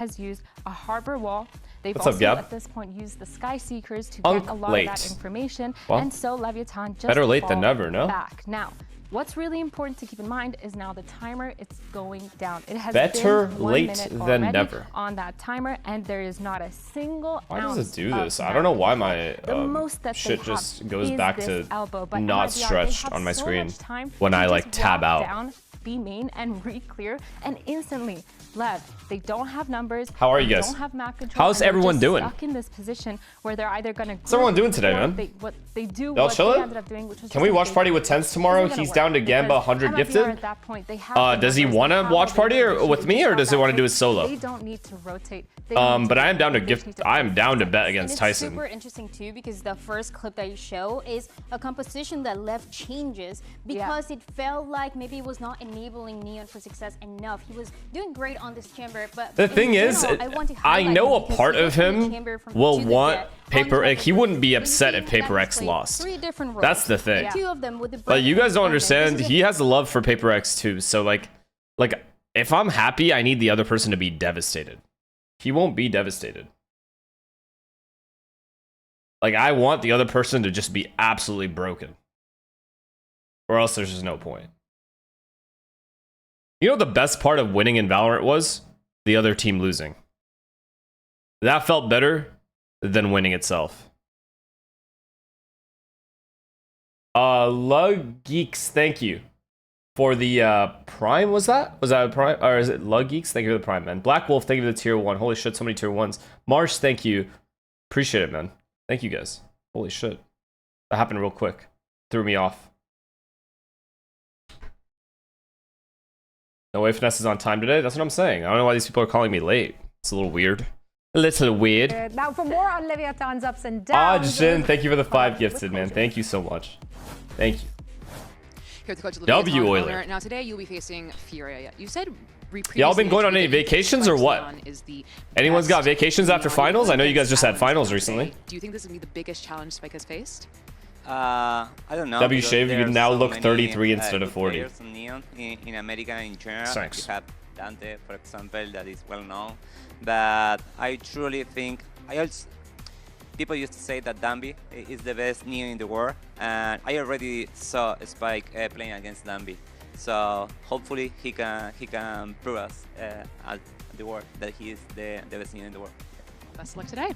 has used a harbor wall. They've What's also up, Gab? at this point used the Sky Seekers to get a lot of that information. Well, and so Leviathan just better late than fall never, no? back. Now, what's really important to keep in mind is now the timer, it's going down. It has Better been 1 late minute than already never. on that timer, and there is not a single Why ounce does it do of this? I don't know why my the most that shit they just have goes is back this to elbow. But not NRDR, they stretched have on my so screen much time when to I just like tab walk out. down, be main and re-clear, and instantly LEV, they don't have numbers. How are you they guys? Don't have map control. How's and they're everyone just doing? Stuck in this position where they're either gonna. What's everyone doing today, man? What they do. Y'all What they chilling? ended up doing, which was Can we just watch a party big with deal. Tens tomorrow? Isn't gonna He's work down to Gamba because 100 MFBR gifted. At that point, they have the Does he numbers, want they to have watch all the party or information, with they me, just or have does he that want to do pick. it solo? They don't need to rotate. They don't need But to I am down to they just gift. need to I am play down to defense. bet And against it's Tyson. super interesting too because the first clip that you show is a composition that LEV changes because it felt like maybe it was not enabling Neon for success enough. He was doing great on this chamber, but The thing is, I know a part of him will want Paper X. He wouldn't be upset if Paper X lost. That's the thing. Two of them with the But you guys don't and then understand. this is He has a love for Paper X too. So like if I'm happy, I need the other person to be devastated. He won't be devastated. Like I want the other person to just be absolutely broken. Or else there's just no point. You know what the best part of winning in Valorant was? The other team losing. That felt better than winning itself. Lug Geeks, thank you for the Prime. Was that a Prime? Or is it Lug Geeks? Thank you for the Prime, man. Black Wolf, thank you for the tier 1. Holy shit, so many tier 1s. Marsh, thank you. Appreciate it, man. Thank you guys. Holy shit. That happened real quick. Threw me off. No way Finesse is on time today? That's what I'm saying. I don't know why these people are calling me late. It's a little weird. A little weird. Now for more on Leviathan's ups and downs. Jin, thank you for the 5 gifted, man. Thank you so much. Thank you. Here at the coach of W Oiler. Now today you'll be facing FURIA. You said y'all been going on any vacations or what? Anyone's got vacations after finals? I know you guys just had finals recently. Do you think this is going to be the biggest challenge Spike has faced? I don't know. W Shave, you now look 33 instead of 40. In America in general, Thanks. you have Dante, for example, that is well known. But I truly think people used to say that Dambi is the best Neon in the world, and I already saw Spike playing against Dambi. So hopefully he can prove us at the world that he is the best Neon in the world. Best of luck today.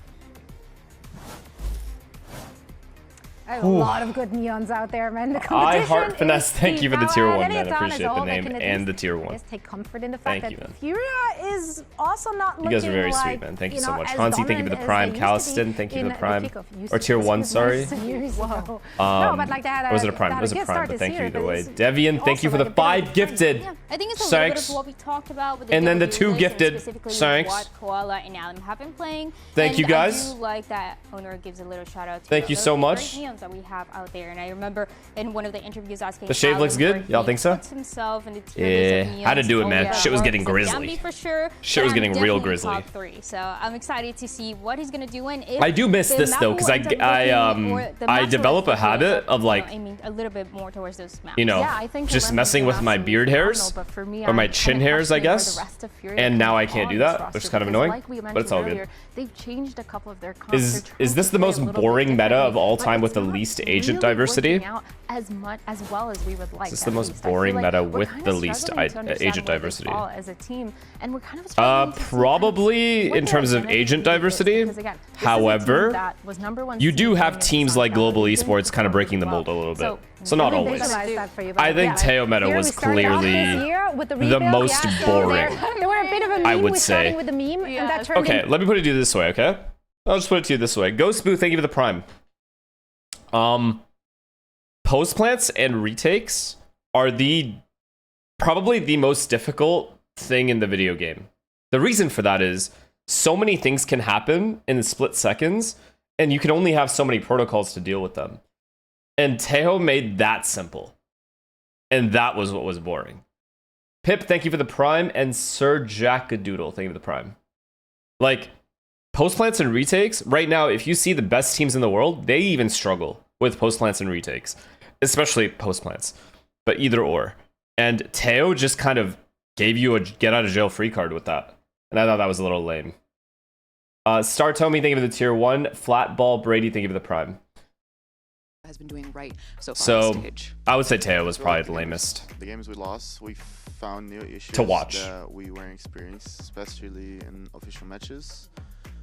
A lot of good neons out there, man. The I competition heart Finesse, thank you for the tier 1, man. Leviathan is Appreciate all the they name can at and the least, tier 1. Just take comfort in the fact Thank you, that man. FURIA is also not looking You guys are very like, sweet, man. Thank you so much. as Hansi, thank you for the dominant Prime. as they used to Calliston, be thank you for in the Prime. kickoff. Used Or to tier be 1, nice sorry. years ago. No, but like they had or was it a Prime? It was a good Prime, start but this thank you year, either but way. it's Devian, thank you for also the like a bit 5 of gifted. Yeah, I think it's a little bit Thanks. of what we talked about with the And then the W 2 list, gifted. and specifically Thanks. what Koala and Adam have been playing. Thank and you, guys. I do like that owner gives a little shout out to Thank you those so great much. neons that we have out there. And I remember in one of the interviews asking The shave looks good? Y'all think so? Himself in the tier list of Yeah, had to neons. do it, man. Oh, yeah. Shit was getting So grizzly. Gambi for sure. Shit but was I'm getting real definitely grizzly. top 3. So I'm excited to see what he's gonna do. And if I do miss the this map though, will because end up looking more- the I map develop a will habit end up, of like, aiming a little bit more towards those maps. you know, Yeah, I think just Dilemma messing is with my absolutely beard hairs phenomenal, but for me, or my I'm chin kinda hairs, I questioning where guess. the rest of FURIA And can now I fall can't on do this that, roster, which is kind of because annoying, like we but it's all mentioned good. earlier, they've changed a couple of their comps. They're trying Is this to the play most a little bit boring meta differently, of all but time with it's the not least agent really diversity? working out as well as we would like. Is this at the most least. I feel boring like meta we're with kinda the least struggling to understand agent where they diversity? fall as a team, and we're kind of struggling to see Probably what in their terms of identity agent is, diversity. because again, this is a team However, that was #1 you seed do going have into teams like Sunbelt. Global They didn't Esports kind perform of breaking the well. mold a little bit. So not really always. visualize that for you, I think yeah. Teo meta Here was we started off this clearly year with the the rebuild, most yeah, so boring. They were a bit of a meme. I would with say. starting with the meme, and that turned Okay, into let me put it to you this way, okay? I'll just put it to you this way. Ghost Boo, thank you for the Prime. Post plants and retakes are probably the most difficult thing in the video game. The reason for that is so many things can happen in split seconds, and you can only have so many protocols to deal with them. And Tejo made that simple. And that was what was boring. Pip, thank you for the Prime, and Sir Jackadoodle, thank you for the Prime. Like, post plants and retakes, right now, if you see the best teams in the world, they even struggle with post plants and retakes, especially post plants, but either or. And Teo just kind of gave you a get out of jail free card with that. And I thought that was a little lame. Star Tommy, thank you for the tier 1. Flat Ball Brady, thank you for the prime. Has been doing right so far So, on stage. I would say Teo was probably the lamest. The games we lost, we found new issues To watch. that we weren't experienced, especially in official matches.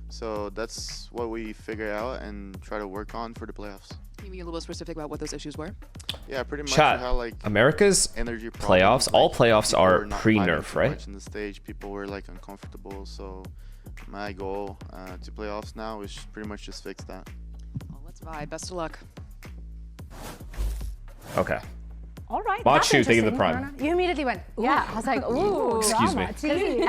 So that's what we figure out and try to work on for the playoffs. Can you be a little bit specific about what those issues were? Yeah, pretty much Chat, how like America's energy playoffs, problems, all like, playoffs people are were not pre-nerf, fighting too right? much in the stage, people were like uncomfortable. So my goal to playoffs now is pretty much just fix that. Well, let's vibe. Best of luck. Okay. All right. Machu, that's thank you for the interesting, prime. Verona. You immediately went, ooh. Yeah, I was like, ooh. Excuse me.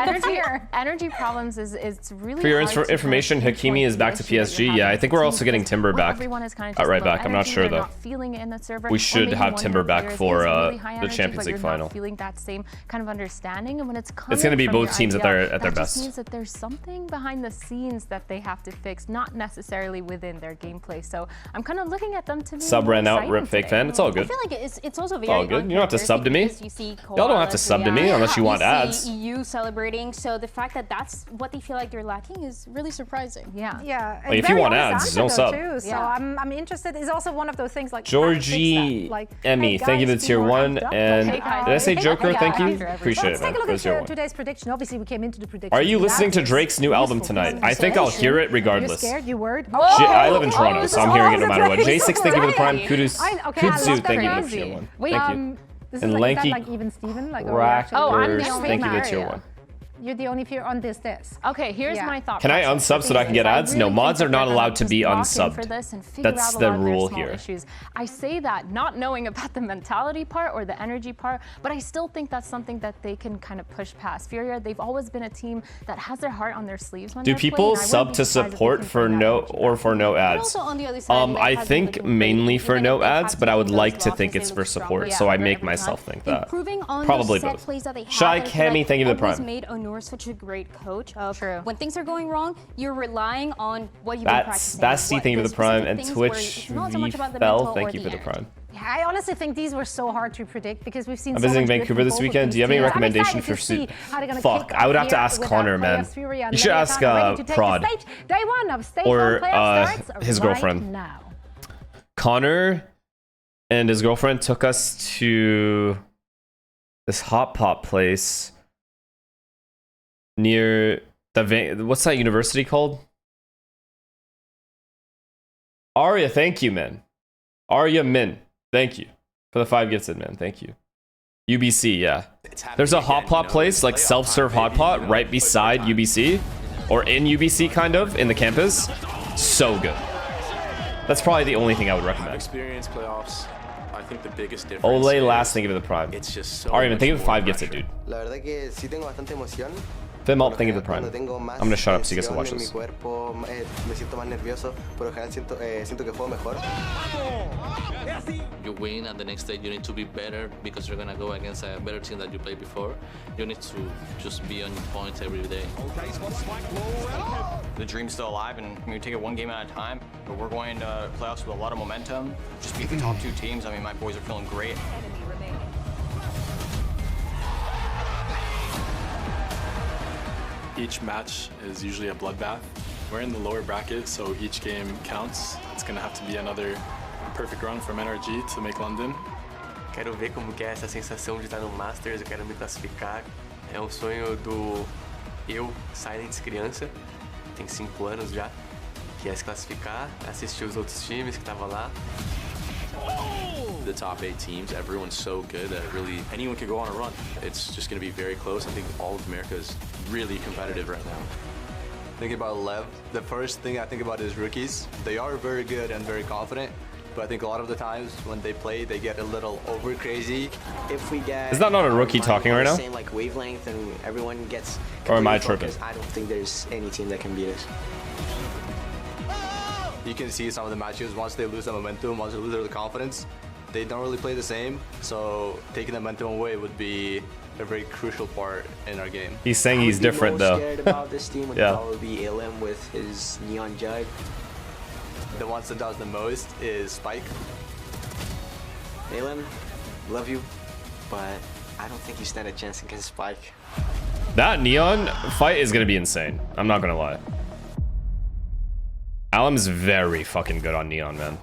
Energy problems is really For your hard to information, kind of Hakimi pinpoint is back the to issue that PSG. you're Yeah, I having think with we're the also team, getting because Timber when back everyone is kind of at just right low back. I'm not energy, sure, they're though. not feeling it in the server, We or should maybe have one of Timber your back players for is really high the energy, Champions but League you're final. not feeling that same kind of understanding, and when it's coming It's going to be from both your teams at IDL, their that best. just means that there's something behind the scenes that they have to fix, not necessarily within their gameplay. So I'm kind of looking at them to be Sub more ran out, exciting rip fake today. fan. It's all I good. feel like it's also very all good. You don't have to uncharacteristic sub to me. because you see Y'all don't have to Koalas sub to me react, unless you want see ads. EU celebrating, so the fact that that's what they feel like they're lacking is really surprising. Yeah. Yeah. Like, if very you want honest ads, answer, don't though, sub. Too. So Yeah. I'm interested. It's also one of those things like Georgie like, Emmy, hey, thank you for the guys, tier be more 1. amped up. And Hey, guys. did I say Hey, Joker? guys. Thank you. After everything. Appreciate Let's it, take man. a look That was tier at 1. today's prediction. Obviously, we came into the prediction. Are you listening to That is Drake's new album useful tonight? for I think I'll hear it You're regardless. scared? You worried? I live in Toronto, this so is I'm hearing all it no over matter what. the place J6, thank you for the prime. already. Kudos. Okay, I love Kudzu, that thank you for the crazy. tier 1. Wait, Thank you. This And is like, Lanky that, like even Steven, like Crackers, Oh, I'm the only thank you for the one. tier 1. You're the only peer on this. Okay, here's Yeah. my thought. Can I process. unsub so that I can get I ads? really No, think mods that are not they're gonna allowed to just be lock in unsubbed. for this and figure That's out a the lot of their rule small here. issues. I say that not knowing about the mentality part or the energy part, but I still think that's something that they can kind of push past. FURIA, they've always been a team that has their heart on their sleeves when Do they're playing, people and I wouldn't sub be to surprised if they support can for bring that no energy or back. for no But ads? also on the other side, Lev I has been think looking great. mainly for Even no if they have ads, but I would taken like those to losses, think they it's look for strong. support, Yeah, so I they're make every myself time. think that. Improving on Probably the set both. plays that they have. Shy I feel Cammy, like thank you for the always prime. made Onur such a great coach. True. When things are going wrong, you're relying on what you've been That's practicing. Basti, what thank you for the prime, specific and things where Twitch it's not so much about the VFell, mental thank or you for the end. prime. Yeah, I honestly think these were so hard to predict because we've seen I'm so visiting much good Vancouver this from both of weekend. these Do you have any teams. I'm recommendation excited for to see how they're gonna Fuck, kick I would off have to here ask with Connor, our man. playoffs, FURIA and You should Leviathan ask are ready to take the Prod. stage. Day one of Stage Or, 1 playoff starts his right girlfriend. now. Connor and his girlfriend took us to this hot pot place near what's that university called? Arya, thank you, man. Arya Min, thank you for the 5 gifted, man. Thank you. UBC, yeah. There's a hot pot place, like self-serve hot pot, right beside UBC, or in UBC, kind of, in the campus. So good. That's probably the only thing I would recommend. Experience playoffs. I think the biggest difference. Olay is last thing of the prime. It's just so Arya, man, much thank you for the more 5 gifted, pressure. dude. La verdad que sí tengo bastante emoción. Fimalt, thank you for the prime. I'm gonna shut up so you guys can watch En mi this. cuerpo, me siento más nervioso, pero en general siento que juego mejor. You win, and the next day you need to be better because you're gonna go against a better team that you played before. You need to just be on your point every day. The dream's still alive, and we take it one game at a time. But we're going to playoffs with a lot of momentum. Just beat the top 2 teams. I mean, my boys are feeling great. Each match is usually a bloodbath. We're in the lower bracket, so each game counts. It's gonna have to be another perfect run from NRG to make London. Quero ver como que é essa sensação de estar no Masters, eu quero me classificar. É um sonho do eu, Silence criança, tem 5 anos já, que é se classificar, assistir os outros times que estavam lá. The top 8 teams, everyone's so good that really anyone could go on a run. It's just going to be very close. I think all of America is really competitive right now. Thinking about LEV, the first thing I think about is rookies. They are very good and very confident, but I think a lot of the times when they play, they get a little over crazy. If we get Is that not a rookie talking right now? same like wavelength and everyone gets Or am I completely tripping? focused, I don't think there's any team that can beat us. You can see some of the matches, once they lose the momentum, once they lose their confidence, they don't really play the same. So taking the momentum away would be a very crucial part in our game. He's saying he's different, I though. would be most scared about this team would Yeah. probably be LM with his neon jug. The ones that does the most is Spike. LM, love you, but I don't think you stand a chance against Spike. That Neon fight is gonna be insane. I'm not gonna lie. Alam's very fucking good on Neon, man.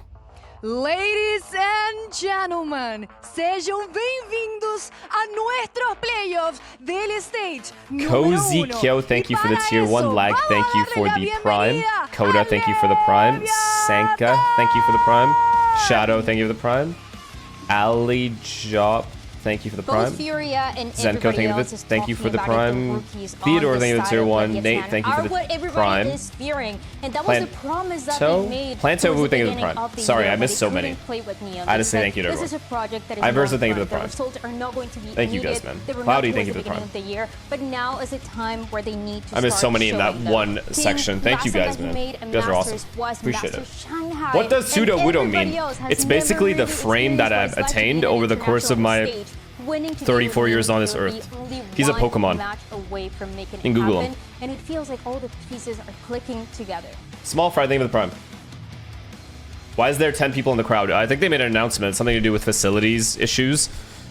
Ladies and gentlemen, sejam bem-vindos a nuestros playoffs del stage. Cozy Kyo, thank you for the tier 1. Lag, thank you for the prime. Coda, thank you for the prime. Sanka, thank you for the prime. Shadow, thank you for the prime. Ali Jop, thank you for the prime. Both FURIA and Zenko, thank you for the prime. Theodore, thank you for the tier 1. Nate, thank you for the prime. And that was the promise that they made. Planto, who thank you for the prime. Sorry, I missed so many. I had to say thank you to everyone. This is a project that is Iversa, thank you for the prime. are not going to be Thank you guys, man. Cloudy, thank you for the prime. But now is a time where they need to I missed so many in that them. one section. Thank you guys, man. You guys are awesome. Appreciate it. What does SUDOWOODO mean? It's basically the frame that I've attained over the course of my 34 years on this earth. He's a Pokemon. In Google him. And it feels like all the pieces are clicking together. Small Fry, thank you for the prime. Why is there 10 people in the crowd? I think they made an announcement, something to do with facilities issues.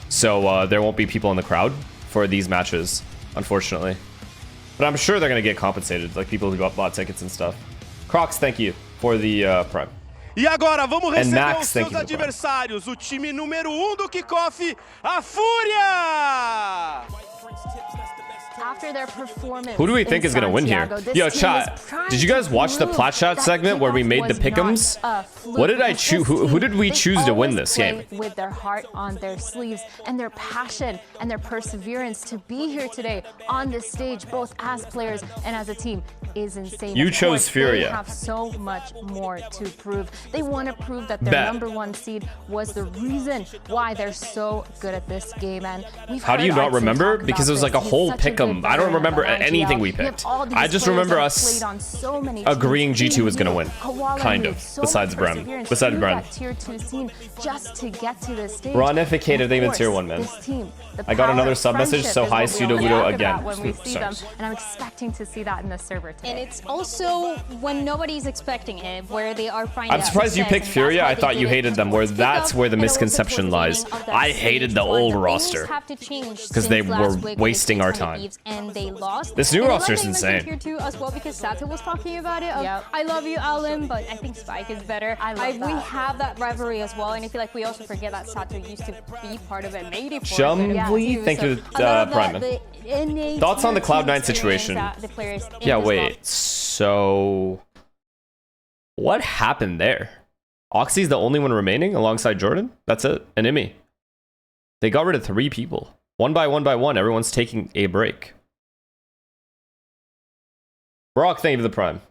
So there won't be people in the crowd for these matches, unfortunately. But I'm sure they're going to get compensated, like people who bought tickets and stuff. Crocs, thank you for the prime. E agora vamos receber Max, os seus adversários, o time número 1 do kickoff, a FURIA! After their performance, who do we think is going to win here? Yo, chat, did you guys watch the Plat Chat segment where we made the pick'ems? What did I choose? Who did we choose to win this game? With their heart on their sleeves and their passion and their perseverance to be here today on this stage, both as players and as a team, is insane. You chose Furia. They have so much more to prove. They want to prove that their #1 seed was the reason why they're so good at this game. And how do you not remember? Because it was like a whole pick'em. I don't remember anything we picked. I just remember us agreeing G2 was gonna win, kind of. Besides Brem, besides Brem. Ronificated, they even tier 1, man. I got another sub message. So hi, SUDOWOODO again. When we see them, and I'm expecting to see that in the server today. And it's also when nobody's expecting it, where they are finding. I'm surprised you picked Furia. I thought you hated them. Where that's where the misconception lies. I hated the old roster because they were wasting our time. And they lost. This new roster is insane. Here too, as well, because Sato was talking about it. I love you, Alan, but I think Spike is better. We have that rivalry as well, and I feel like we also forget that Sato used to be part of it. Made it for it. Thank you, Prime. Thoughts on the Cloud9 situation? Yeah, wait. So, what happened there? Oxy's the only one remaining alongside Jordan? That's it. And Imi. They got rid of 3 people. One by one, everyone's taking a break. Brock, thank you for the prime.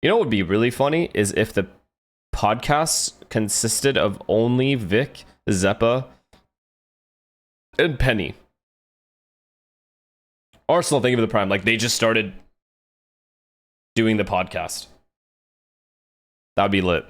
You know what would be really funny is if the podcast consisted of only Vic, Zeppa, and Penny. Arsenal, thank you for the prime. Like, they just started doing the podcast. That would be lit.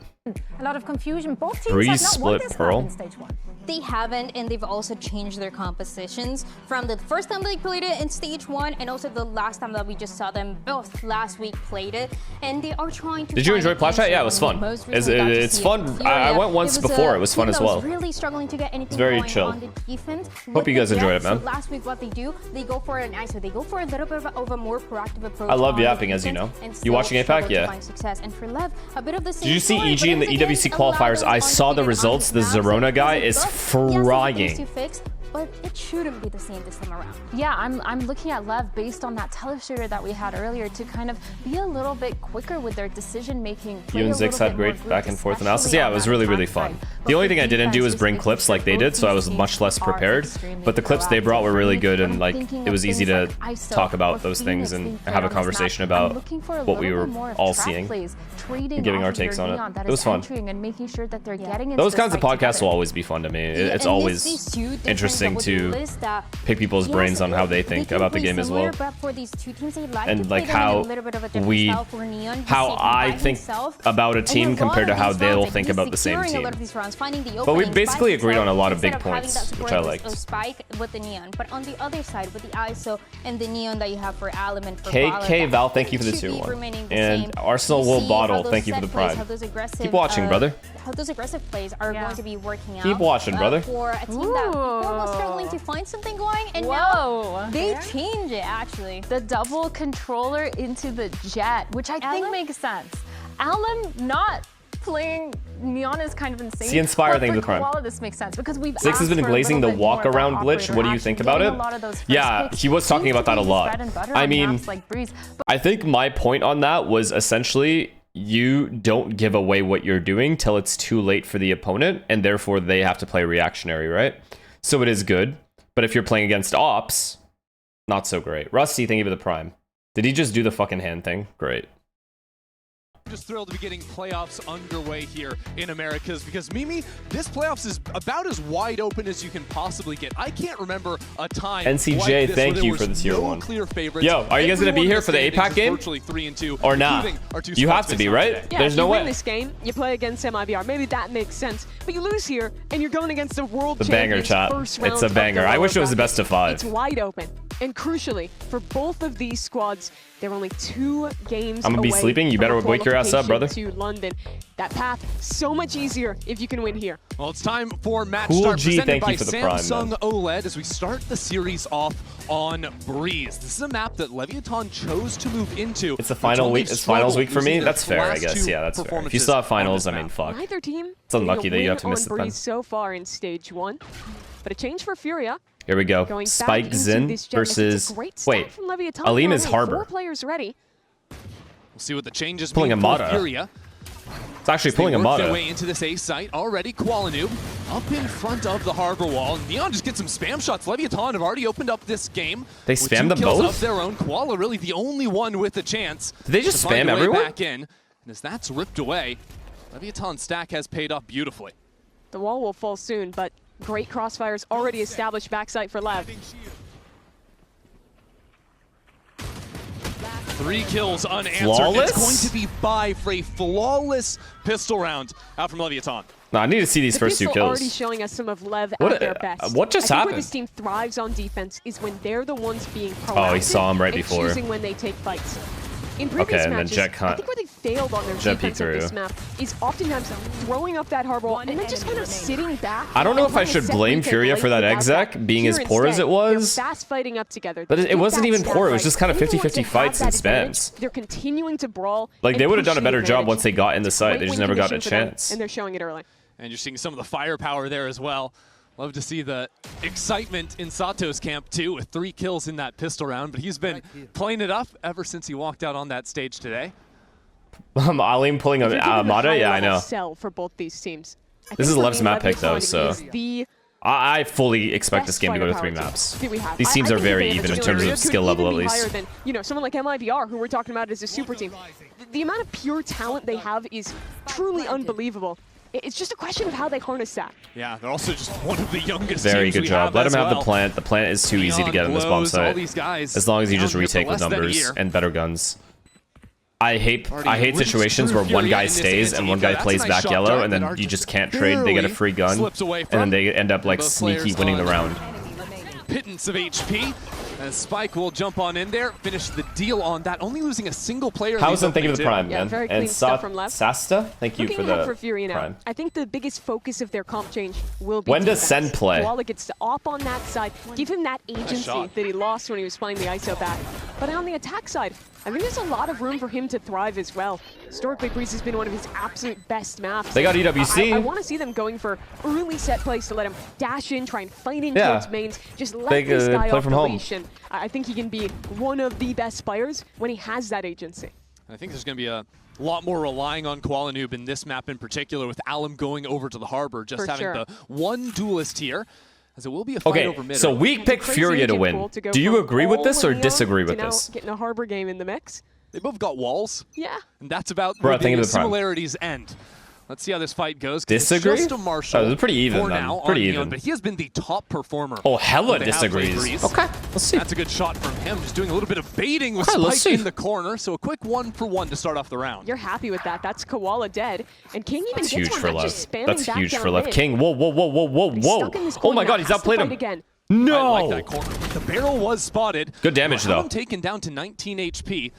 A lot of confusion. Both teams have not won this map in stage 1. They haven't, and they've also changed their compositions from the first time they played it in stage 1 and also the last time that we just saw them both last week played it. And they are trying to. Did you enjoy Plat Chat? Yeah, it was fun. It's fun. I went once before. It was fun as well. Really struggling to get anything it's very going chill. On the defense. Hope you guys enjoyed it, man. So last week, what they do, they go for an ISO. They go for a little bit of a more proactive approach. I love yapping, as you know. You watching APAC? Yeah. And for Lev, a bit of the same. Did you see EG in the EWC qualifiers? I saw the results. The Zerona guy is frying. But it shouldn't be the same this time around. Yeah, I'm looking at Lev based on that teleshooter that we had earlier to kind of be a little bit quicker with their decision making. You and Zix had great back and forth analysis. Yeah, it was really, really fun. The only thing I didn't do was bring clips like they did, so I was much less prepared. But the clips they brought were really good, and like it was easy to talk about those things and have a conversation about what we were all seeing and giving our takes on it. It was fun. Those kinds of podcasts will always be fun to me. It's always interesting to pick people's brains on how they think about the game as well, and like how I think about a team compared to how they'll think about the same team. But we basically agreed on a lot of big points, which I liked. Spike with the Neon, but on the other side with the ISO and the Neon that you have for Alim and for KK Val, thank you for the tier 1, and Arsenal will bottle. Thank you for the prime. Keep watching, brother. How those aggressive plays are going to be working out. Keep watching, brother. For a team that was struggling to find something going, and Whoa. now they change it, actually. The double controller into the jet, which I think makes sense. Alum not playing Neon is kind of insane. It's the Inspire thing for with Prime. Koala, this makes sense because we've Six has been asked for a glazing the little bit more walk around about glitch. What do you think about getting it? a lot of those first Yeah, picks he was talking seems about to that a be lot. bread and butter I on mean, maps like Breeze. I think my point on that was essentially you don't give away what you're doing till it's too late for the opponent, and therefore they have to play reactionary, right? So it is good, but if you're playing against ops, not so great. Rusty, thank you for the Prime. Did he just do the fucking hand thing? Great. Just thrilled to be getting playoffs underway here in Americas because Mimi, this playoffs is about as wide open as you can possibly get. I can't remember a time NCJ, like this thank where you there for was the tier no 1. clear favorites. Yo, are you guys gonna be here for the APAC game? Virtually 3-2, Or not? including our two You have spots to be, based on right? today. Yeah, There's if no you way. win this game, you play against MIBR. Maybe that makes sense. But you lose here, and you're going against the world The banger, champions chat. first round It's a of banger. the I lower wish it was the bracket. best of 5. It's wide open. And crucially, for both of these squads, they're only 2 games I'm gonna be away sleeping. You from better a wake your ass up, brother. qualification to London. That path, so much easier if you can win here. Well, it's time for match Cool start G, presented thank by you for the Prime, Samsung man. OLED as we start the series off on Breeze. This is a map that Leviathan chose to move into. It's the final week. It's finals week for me. That's fair, I guess. Yeah, that's fair. If you still have finals, I mean, fuck. Neither team It's unlucky that you have to miss the the Breeze pen. so far in stage 1. But a change for FURIA. Here we go. Going back Spike into Zin this gen. It's versus. a great start Wait, from Leviathan. Alim is Already Harbor. 4 players ready. We'll see what the changes Pulling mean a for Mata. Furia. It's actually They pulling a work their Mata. way into this A site already. Koalanoob up in front of the harbor wall. Neon just gets some spam shots. Leviathan have already opened up this game. They with spam 2 them kills both? of their own. Koala really the only one with a chance. Did they just to find spam a way everyone? back in. And as that's ripped away, Leviathan's stack has paid off beautifully. The wall will fall soon, but great crossfires already established backside for LEV. 3 kills unanswered. Flawless? It's going to be bye for a flawless pistol round out from Leviathan. No, I need to see these The first 2 pistol kills. already showing us some of LEV What- at their best. what just I think happened? where this team thrives on defense is when they're the ones being proactive Oh, he saw him right and before. choosing when they take fights. In previous Okay, and then matches, Jet I can't- think where they failed on their Jet defense of this through. map is oftentimes throwing up that harbor wall and then just kind of sitting back. I don't know and if I letting should a set blame retake Furia for that lay exec out being Here as poor as instead, it was. They're fast fighting up together. But it Get wasn't that even stat poor. It was right. just kind of Even 50-50 once they have fights and that advantage, spams. They're continuing to brawl. Like, they and would have push done a the better job advantage. once they got in the site. They Great just win never got a condition for them, chance. and they're showing it early. And you're seeing some of the firepower there as well. Love to see the excitement in Sato's camp too, with 3 kills in that pistol round. But he's been playing it up ever since he walked out on that stage today. Alim pulling a If you're given Mata? Yeah, I high-level know. Sell for both these teams. I This think is for Lev's me, map pick, though, Leviathan so is the I fully expect this best game to go to firepower 3 team maps. that we have. These teams I are think very the even in advantage terms here of could skill level, at even be least. higher than, you know, someone like MIBR, who we're talking about as a super team. The amount of pure talent they have is truly unbelievable. It's just a question of how they harness that. Yeah, they're also just one of the youngest Very teams good we job. have Let as him have well. the plant. The plant is too easy to Neon, get in this bomb Blows, all site. these guys As long as you just down here for retake with less than a numbers year. and better guns. I hate Already situations reached where one through guy Furia in this stays and one anti-eco. guy That's a plays nice back shot yellow, dart and that then Arch you just can't trade. They get a free gun, slips away and then from. they end up like Both sneaky players winning the on round. Pittance of HP. As Spike will jump on in there, finish the deal on that, only losing a single player. Howson, thank you for the prime, Yeah, man. very And clean stuff from Lev. Sasta, thank you Looking for ahead the for Furia now, prime. I think the biggest focus of their comp change will be When does defense. Sen play? Koala gets to op on that side, give him that agency shot. that he lost when he was playing the ISO back. But on the attack side, I think there's a lot of room for him to thrive as well. Historically, Breeze has been one of his absolute best maps. They got EWC. I want to see them going for early set plays to let him dash in, try and fight in Yeah. towards mains, just let They this guy play off from the home. leash. And I think he can be one of the best players when he has that agency. I think there's going to be a lot more relying on Koalanoob in this map in particular, with Alum going over to the harbor, just For having sure. the one duelist here, as it will be a fight Okay, over mid. so we picked Crazy Furia to agent win. pool to go Do you from agree with all this or Neon disagree to with now this? getting a harbor game in the mix? They both got walls. Yeah. And that's about Bro, where thank you the for the prime. similarities end. Let's see how this fight goes. 'Cause it's Disagree? Just a Marshall Oh, it was pretty even for then. now Pretty on Neon, even. but he has been the top performer. Oh, hella when they have played disagrees. Breeze. Okay, let's see. That's a good shot from him, just doing a little bit of baiting with Okay, let's Spike see. in the corner. So a quick 1-for-1 to start off the round. You're happy with that. That's Koala dead. And King even That's gets huge one for that's Lev. just spamming That's back huge down for Lev. mid. King, whoa, whoa, whoa, whoa, whoa, But he's whoa. stuck in this Oh corner my now, god, he's has to outplayed fight him. again. I No! like that corner. The barrel was spotted. Good damage, though. Taken down to 19 HP.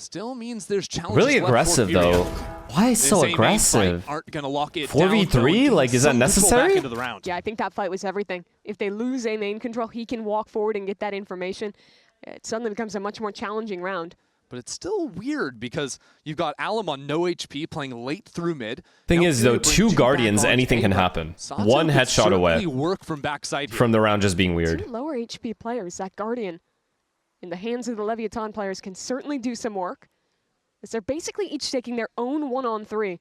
still means there's challenges Really left for aggressive Furia. though. Why is so This A main aggressive? fight aren't gonna lock it 4v3? down, Like, is that some control back necessary? into the round. Yeah, I think that fight was everything. If they lose A main control, he can walk forward and get that information. It suddenly becomes a much more challenging round. But it's still weird because you've got Alum on no HP playing late through mid. Thing Now is Furia though, brings 2 back Guardians, onto anything A, can but happen. Sato One could headshot away certainly work from backside here. from the round just being weird. 2 lower HP players, that Guardian, in the hands of the Leviathan players can certainly do some work, as they're basically each taking their own 1-on-3.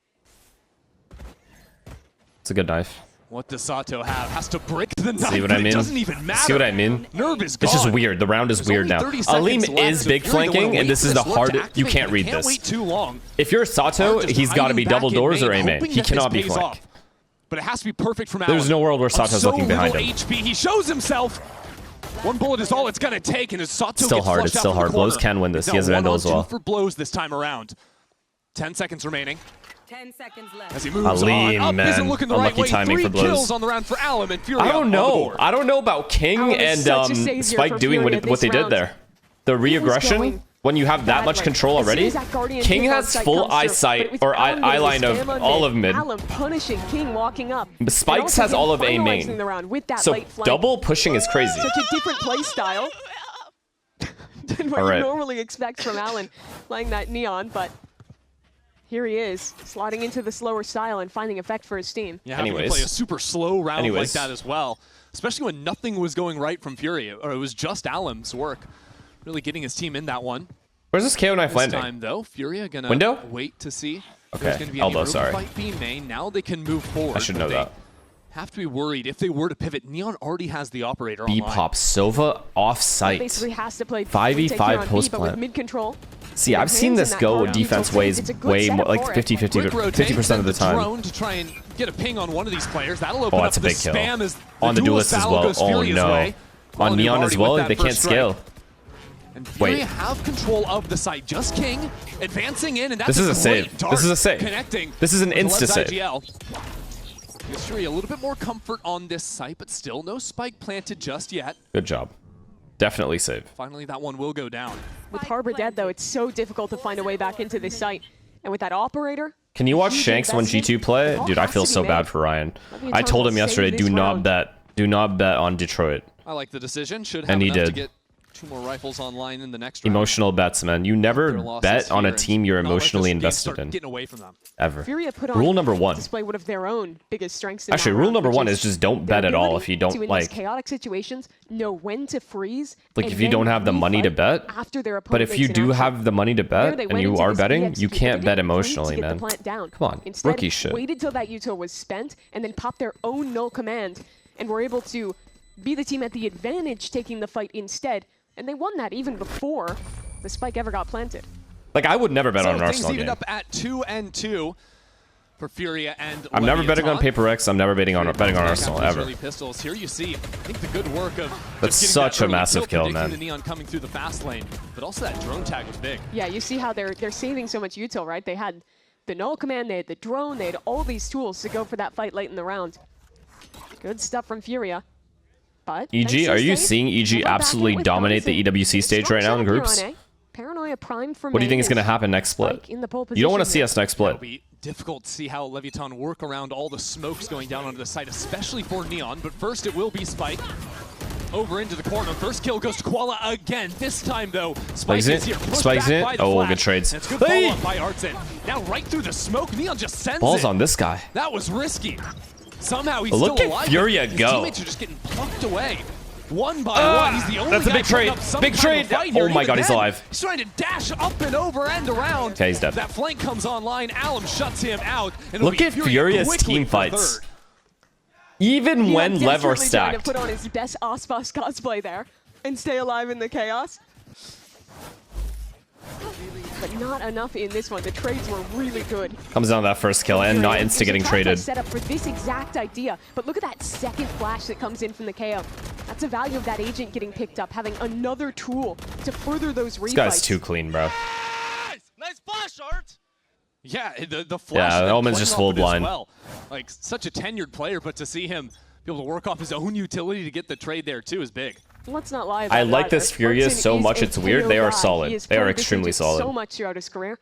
It's a good knife. What does Sato have? Has to break the knife. See what I but mean? It doesn't even matter. See what I mean? Nerve is It's just gone. weird. The round is There's weird now. only 30 seconds Alim left, is so big Fury don't wanna flanking, wait and this for is the lurk to hard. You activate, can't but read they can't this. wait too long. If you're Sato, Hard just he's got to hiding be back double in doors or main, A main. hoping He that cannot this be pays flank. off. But it has to be perfect from There's Allen. no world where On Sato's so looking behind little him. HP, he shows himself. One bullet is all it's going to take, and as Sato Still gets hard, flushed it's still out from hard. the Blows corner, can win this. it's He has now Vandal as 1-on-2 well. for Blows this time around. 10 seconds remaining. 10 seconds left. As he moves Alim, on, up isn't man. looking the right Unlucky way. timing 3 for Blows. kills on the round for Alum and Furia I don't on the know. board. I don't know about King Allen is and such a savior Spike for doing Furia what they this did round. there. The re-aggression, going when you have that bad much right. control As soon already, as that Guardian King kick on has sight full comes through, eyesight but with or Allen eye getting line the of spam on all of mid. Allen punishing King walking up. Spikes And also has him all of A finalizing main. the round with that So late flank. double pushing is crazy. Such a different play style than what All right. you normally expect from Allen playing that Neon, but here he is, slotting into the slower style and finding effect for his team. Yeah, having to play a super slow round like that as well, especially when nothing was going right from Furia, or it was just Alum's work, really getting his team in that one. Where's this KO knife This landing? time, though, Furia gonna Window? wait to see if Okay, there's gonna be elbow, any room sorry. to fight B main. Now they can move forward. I should but know they that. Have to be worried if they were to pivot. Neon already has the operator B online. pop Sova off site. Basically has to play 5v5 post but with plant. mid control. See, I've seen this go defense ways way more, like 50-50 to 50% of the time. Drone to try and get a ping on one of these players. That'll open Oh, up that's a the big kill. spam as On the duelist as Sal well. goes Oh Furia's no. way. On Quality Neon already as well, with that they can't first strike. scale. And Furia Wait. have control of the site. Just King advancing in, and that's This is a great save. dart This is a save. Connecting. This is an with the insta left save. IGL. Gives Furia a little bit more comfort on this site, but still no spike planted just yet. Good job. Definitely save. Finally, that one will go down. With Harbor dead, though, it's so difficult to find a way back into this site. And with that operator, Can you watch huge Shanks when investment, G2 play? it all Dude, I has feel to be so made. bad for Ryan. Leviathan I told will him save yesterday, this do not round. bet. Do not bet on Detroit. I like the decision. Should have And he enough to did. get 2 more rifles online in the next round. Emotional bets, man. You Their never losses bet on a here, and team you're not let this emotionally game invested start in. getting away from them. Ever. Furia put on Rule number 1. display one of their own biggest strengths. In Actually, that rule round, number which 1 is just don't their bet at all ability if you to, don't in these like. chaotic situations, know when to freeze. Like and if you then don't have the money to refight bet. after their But opponent if you makes an do action. have the money to There bet they and went you into are this betting, EXP, you but can't they bet didn't wait emotionally, to get man. the plant down. Come on, Instead, rookie shit. waited till that util was spent and then popped their own null command and were able to be the team at the advantage taking the fight instead. And they won that even before the spike ever got planted. Like I would never bet So on an things Arsenal evened game. up at 2-2 for Furia and I'm never betting on Leviathan. Paper X. I'm never betting on Arsenal After those ever. early pistols. Here you see, I think the good work of That's just getting such that a early massive kill, predicting man. The Neon coming through the fast lane, but also that drone tag was big. Yeah, you see how they're saving so much util, right? They had the null command, they had the drone, they had all these tools to go for that fight late in the round. Good stuff from Furia. But EG, are you seeing EG absolutely dominate the EWC stage right now in groups? Paranoia primed for What do you think main is going to happen next split? Spike in the pole You don't want to position see us next split. It'll be difficult to see how Leviathan work around all the smokes going down onto the site, especially for Neon. But first, it will be Spike over into the corner. First kill goes to Koala again. This time, though, Spike Spikes is it. here. Pushed Spikes back it. by the Oh, flash. good trades. And it's good Hey! follow-up by Artson. Now right through the smoke, Neon just sends Balls it. on this guy. That was risky. Somehow he's Look still at alive. Furia His go. teammates are just getting plucked away. One by one. He's the only That's a guy big putting trade. up some Big kind of trade. fight here. Oh my Even God, he's then, alive. He's trying to dash up and over and around. Okay, he's dead. That flank comes online. Alum shuts him out. And it'll Look be at Furia Furia's quickly team for fights. third. Even Neon when Lev are desperately trying to stacked. put on his best Ospas cosplay there and stay alive in the chaos. But not enough in this one. The trades were really good. Comes down to that first kill and not insta getting traded. Set up for this exact idea, but look at that second flash that comes in from the KO. That's the value of that agent getting picked up, having another tool to further those refights. This guy's too clean, bro. Nice flash, Art. Yeah, the flash. Yeah, and then Omen's playing just off full it as blind. Well. Like such a tenured player, but to see him be able to work off his own utility to get the trade there too is big. Let's not lie about I it like either. this FURIA Artson so is much a it's weird. KO They are guy. He solid. has They are played this extremely engine solid. so much throughout his career.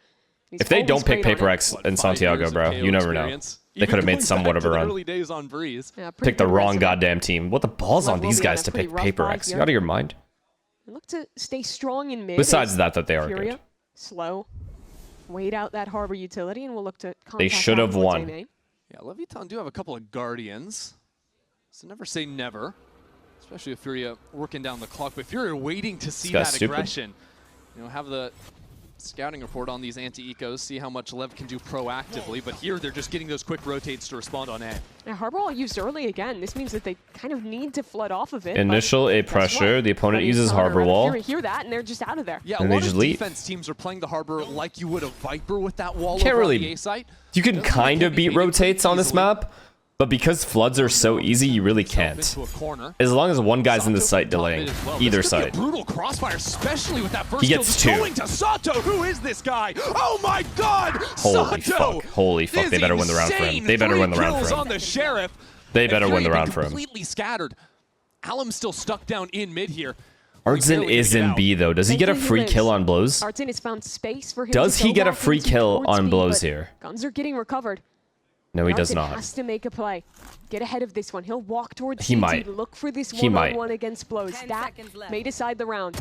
He's If they always don't pick great on Paper it. X in Santiago, bro, you never know. They could have made somewhat of a run. Early days on Breeze. Yeah, pretty Pick the good wrong resume. goddamn team. What the balls on Will these be on guys a to pretty pick rough Paper vibe X? You here. out of your mind? They look to stay strong in mid. Besides as that they are FURIA, good. slow. Wait out that harbor utility, and we'll look to They contact should have out towards won. A main. Yeah, Leviton do have a couple of Guardians. So never say never. Especially if FURIA working down the clock. But FURIA waiting to see that aggression. You know, have the scouting report on these anti-ecos, see how much Lev can do proactively. But here they're just getting those quick rotates to respond on A. Now, harbor all used early again. This means that they kind of need to flood off of it. Initial A pressure. The opponent uses harbor wall. FURIA hear that, and they're just out of there. Yeah, And a they lot just of leave. defense teams are playing the harbor like you would a Viper with that wall Can't over on really- the A site. You can kind of beat rotates on this map, but because floods are so easy, you really can't. Into a corner. As long as one guy's in the site delaying either This could be a side. brutal crossfire, especially with that first He kill gets just two. going to Sato. Who is this guy? Oh my God! Holy Sato fuck. Holy fuck. is They better win the round for him. insane. They better 3 win the round kills for him. on the Sheriff. They better And win the FURIA round for him. Completely scattered. Alum's still stuck down in mid here. Artson is in B though. Does he get a free kill on blows? Artson has found space for him Does to he go get a back free into kill towards on B, blows but here? Guns are getting recovered. No, he does Artson not. has to make a play. Get ahead of this one. He'll walk towards He CT, might. look for this He might. one-on-one against blows. That may decide the round.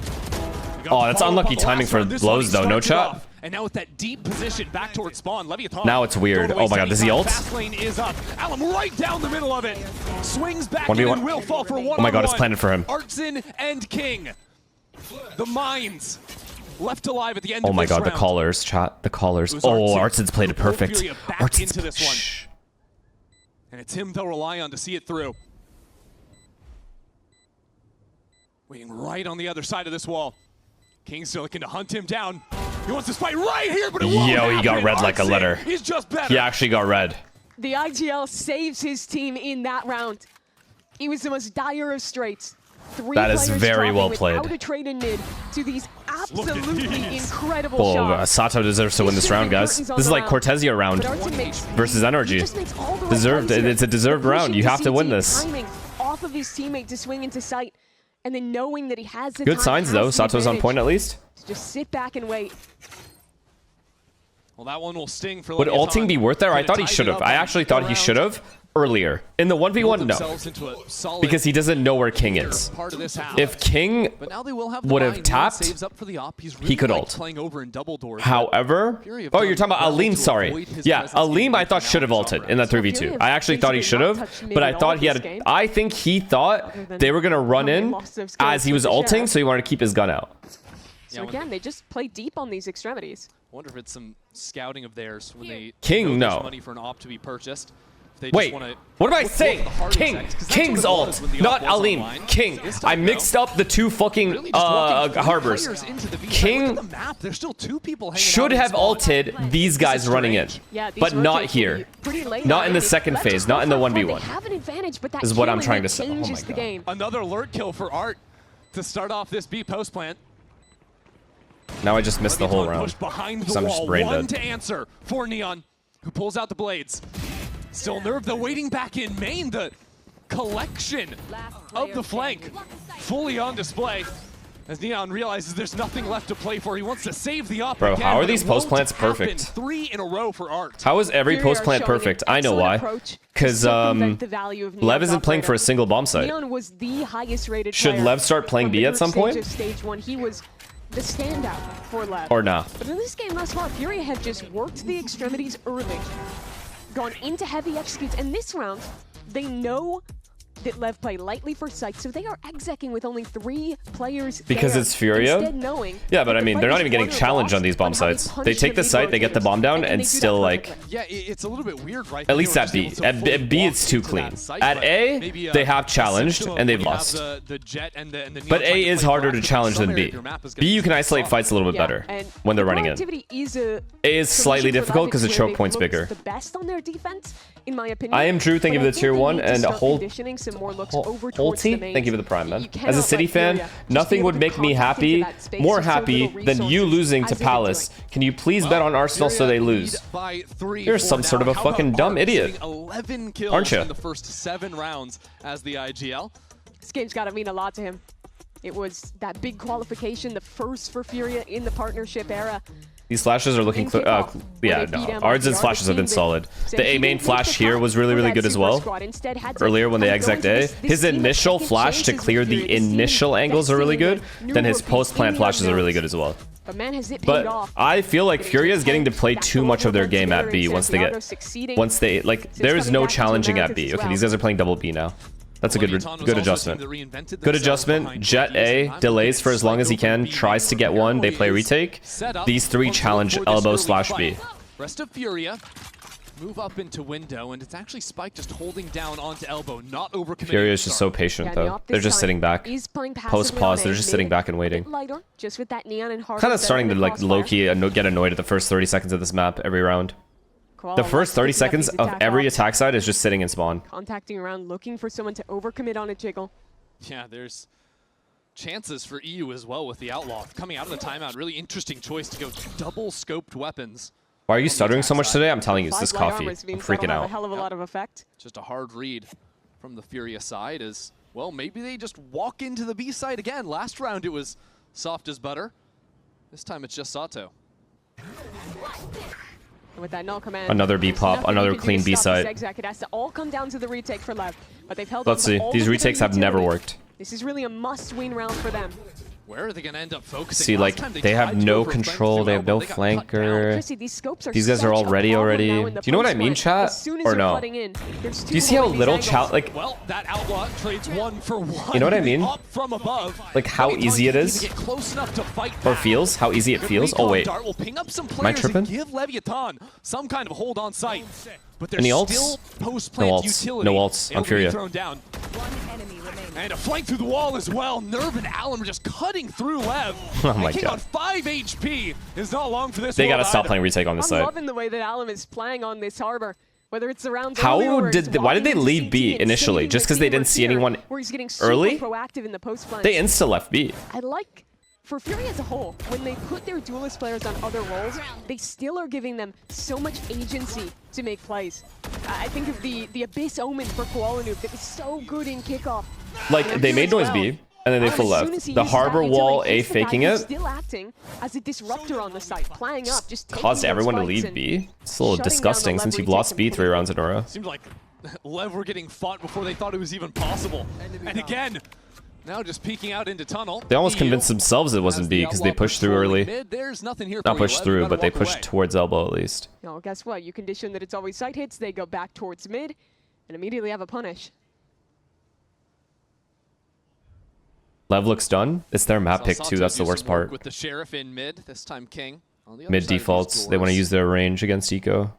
Oh, that's unlucky timing for blows though. No chat. And now with that deep position back towards spawn, Leviathan. Now it's weird. Oh my god, does he ult? Fast lane is up. Alum right down the middle of it. Swings back 1v1. in and will fall for one. Oh my god, it's planted for him. Artson and King. The mines left alive at the end Oh of my this god, the round. callers, chat. The callers. It was Oh, Artson Artson's played it who pulled perfect. FURIA back Artson's into this one. And it's him they'll rely on to see it through. Waiting right on the other side of this wall. King's still looking to hunt him down. He wants this fight right here, but it won't Yo, he got happen. red like a Artson letter. He's just better. He actually got red. The IGL saves his team in that round. It was the most dire of straits. That is very well played. Without a trade in mid to these absolutely incredible Oh, shots. Sato deserves to win this round, guys. This is like Cortezia round versus Energy. Deserved. It's a deserved round. You have to win this. Timing off of his teammate to swing into sight, and then knowing that he has the Good time, signs has though. the Sato's on advantage. point at least. Just sit back and wait. Well, that one will sting for Would Leviathan. ulting be worth there? I Could've thought he tied should it have. up I and actually go thought he around. should have earlier. In the 1v1, no. Themselves into a solid Because he doesn't know where King is. part of this half. If King But now they will have the would buy. have Neon tapped, saves up for the op. He's really he could liked ult. playing over in double doors. However, Fury have oh, you're done talking about well Aleem, to sorry. avoid his Yeah, presence Aleem in I thought should have ulted in that 3v2. I actually thought he should have, but I thought he had, I think he thought they were going to run in as he was ulting, so he wanted to keep his gun out. So again, they just play deep on these extremities. I wonder if it's some scouting of theirs when they King, know there's no. money for an op to be purchased. If they Wait, just wanna what am I look for saying? the hard King, effect, 'cause that's King's what it ult, was when the not op was Aleem. online. King. This time, I mixed up the two fucking harbors. King There's still two people hanging should out have ulted these guys running in, Yeah, these but not rotates will here. be pretty late. Not in the second Let's phase, just not go in the for it. They 1v1. have an advantage, but that Is what I'm killing trying that to say. Oh my changes the God. game. Another alert kill for Art to start off this B post plant. Now I just missed the whole Leviathan round. pushed behind Because the I'm just wall. brain One dead. to answer for Neon, who pulls out the blades. Still nerve, though, waiting back in main. The collection of the flank fully on display. As Neon realizes there's nothing left to play for, he wants to save the op Bro, again, how are but these it won't post plants happen. perfect? 3 in a row for Art. How is every Furia post plant are showing perfect? an I know excellent why. approach to Because circumvent the value of Lev Neon's isn't playing for a operator. single bomb site. Neon was the highest rated Should player Lev start playing on B the at some group stage point? of Stage 1. He was the standout for Lev. Or nah? But in this game thus far, Furia have just worked the extremities early, gone into heavy executes, and this round, they know that Lev play lightly for sight, so they are execing with only 3 players Because there, it's Furia? instead knowing Yeah, but that I the mean, fight they're not is even getting won or challenged lost on these bomb on how they sites. punish They take their the site, they get the bomb down, and and they do that still like... perfectly. Yeah, it's a little bit weird, right? At least at B. At B, it's too clean. At A, they have challenged, and they've lost. But A is harder to challenge than B. B, you can isolate fights a little bit better and when they're the running in. proactivity is a A is slightly solution for difficult Lev. because the It's where choke they've point's looked bigger. the best on their defense, in my opinion. I am Drew, thank you But for I the think tier they 1, need to and start hold... conditioning some more looks over towards the Holty, main. thank you for the prime, man. You As a cannot City let fan, Furia just nothing be would able to make me compact into happy, that space more with so happy, little than you resources losing as to they've been Palace. doing. Can you please bet on Arsenal so they lose? By 3 You're for some now. sort of a How fucking about dumb Art idiot. getting 11 kills Aren't ya? in the first 7 rounds as the IGL. This game's got to mean a lot to him. It was that big qualification, the first for FURIA in the partnership era. These flashes are looking yeah, no. Arden's flashes have been solid. The A main flash here was really, really good as well. Earlier when they exec A, his initial flash to clear the initial angles are really good. Then his post-plant flashes are really good as well. But I feel like FURIA is getting to play too much of their game at B once they like, there is no challenging at B. Okay, these guys are playing double B now. That's a good adjustment. Good adjustment. Jet A delays for as long as he can, tries to get one. They play retake. These three challenge elbow slash B. Rest of FURIA move up into window, and it's actually Spike just holding down onto elbow, not overcommitting. FURIA is just so patient though. They're just sitting back. Post pause, they're just sitting back and waiting. Kind of starting to like low-key get annoyed at the first 30 seconds of this map every round. The first 30 seconds of every attack side is just sitting in spawn. Contacting around, looking for someone to overcommit on a jiggle. Yeah, there's chances for EU as well with the Outlaw. Coming out of the timeout, really interesting choice to go double scoped weapons. Why are you stuttering so much today? I'm telling you, it's this coffee. I'm freaking out. A hell of a lot of effect. Just a hard read from the FURIA side is, well, maybe they just walk into the B side again. Last round it was soft as butter. This time it's just Sato. With that null command, another B pop, another clean B side. It has to all come down to the retake for LEV, but they've held. Let's see. These retakes have never worked. This is really a must-win round for them. Where are they going to end up focusing? See, like, they have no control, they have no flanker. These guys are all ready already. Do you know what I mean, chat? Or no? Do you see how little chat, like... Well, that Outlaw trades 1 for 1. You know what I mean? From above. Like, how easy it is? Or feels? How easy it feels? Oh, wait. Am I tripping? Give Leviathan some kind of hold on site. But Any ults? No ults. No ults on FURIA. And a flank through the wall as well. Nerve and Alum are just cutting through Lev. Oh my god. On 5 HP is not long for this. They gotta stop playing retake on this side. I'm loving the way that Alum is playing on this harbor. Whether it's around why did they leave B initially? Just because they didn't see anyone early? They insta left B. I like, for FURIA as a whole, when they put their duelist players on other roles, they still are giving them so much agency to make plays. I think of the Abyss Omen for Koalanoob that was so good in kickoff. Like, they made noise B, and then they full left. The harbor wall A faking it still acting as a disruptor on the site, playing up, just caused everyone to leave B. It's a little disgusting since you've lost B 3 rounds in a row. Seems like Lev were getting fought before they thought it was even possible. And again, now just peeking out into tunnel. They almost convinced themselves it wasn't B because they pushed through early. Not pushed through, but they pushed towards elbow at least. No, guess what? You condition that it's always site hits, they go back towards mid, and immediately have a punish. Lev looks done. It's their map pick too. That's the worst part. With the Sheriff in mid, this time King. Mid defaults. They want to use their range against Eco.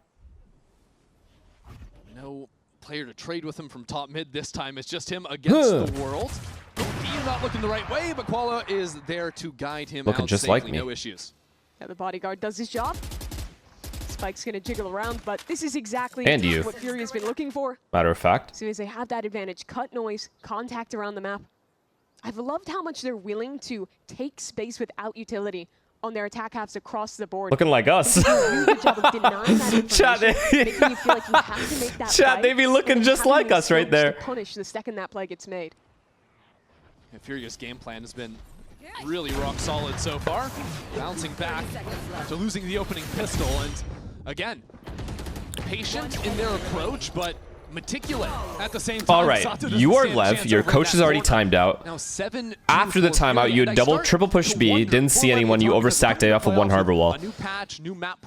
No player to trade with him from top mid this time. It's just him against the world. He's not looking the right way, but Koala is there to guide him looking out just safely. like me. No issues. Yeah, the bodyguard does his job. Spike's gonna jiggle around, but this is exactly what FURIA's been looking for. Matter of fact. As soon as they have that advantage, cut noise, contact around the map. I've loved how much they're willing to take space without utility on their attack halves across the board. Looking like us. Chat, they be looking just like us right there. Punish the second that play gets made. Yeah, FURIA's game plan has been really rock solid so far. Bouncing back after losing the opening pistol, and again, patient in their approach, but meticulous at the same time. All right, you are Lev. Your coach is already timed out. After the timeout, you had double, triple push B. Didn't see anyone. You overstacked A off of one harbor wall.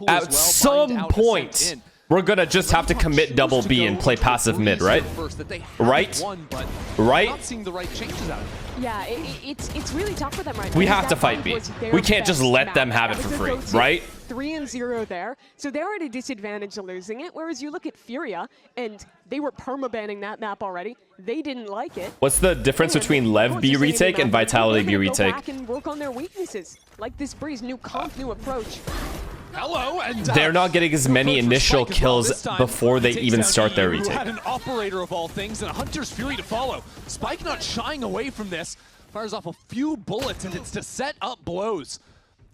At some point, we're gonna just have to commit double B and play passive mid, right? Right? Yeah, it's really tough for them right now. We have to fight B. We can't just let them have it for free, right? 3-0 there, so they're at a disadvantage of losing it. Whereas you look at FURIA, and they were perma-banning that map already. They didn't like it. What's the difference between LEV B retake and Vitality B retake? Go back and work on their weaknesses, like this Breeze, new comp, new approach. Hello, and they're not getting as many initial kills before they even start their retake. Had an operator of all things and a Hunter's Fury to follow. Spike not shying away from this. Fires off a few bullets, and it's to set up blows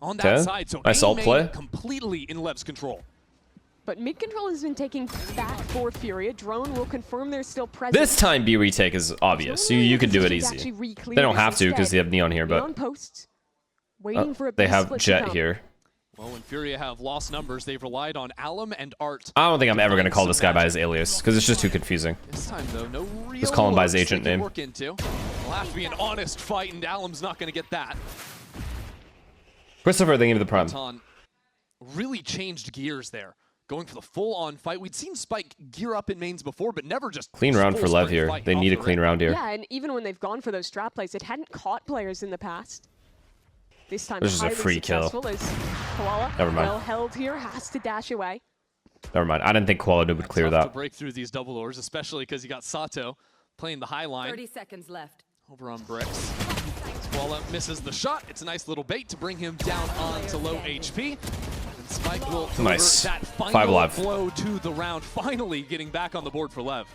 on that side. So nice ult play. Completely in Lev's control. But mid control has been taking back for FURIA. Drone will confirm they're still present. This time B retake is obvious. You can do it easy. They don't have to because they have Neon here, but they have Jet here. Well, when FURIA have lost numbers, they've relied on Alum and Art. I don't think I'm ever going to call this guy by his alias because it's just too confusing. This time, though, no real just call him by his agent name. Work into. It'll have to be an honest fight, and Alum's not going to get that. Christopher, thank you for the prime. Really changed gears there. Going for the full-on fight. We'd seen Spike gear up in mains before, but never just clean round for LEV here. They need a clean round here. Yeah, and even when they've gone for those trap plays, it hadn't caught players in the past. This time, this is a free kill. Never mind. Well held here, has to dash away. Never mind. I didn't think Koala would clear that. To break through these double ores, especially because you got Sato playing the high line. 30 seconds left. Over on bricks. Koala misses the shot. It's a nice little bait to bring him down onto low HP. And Spike will deliver that final blow to the round, finally getting back on the board for LEV.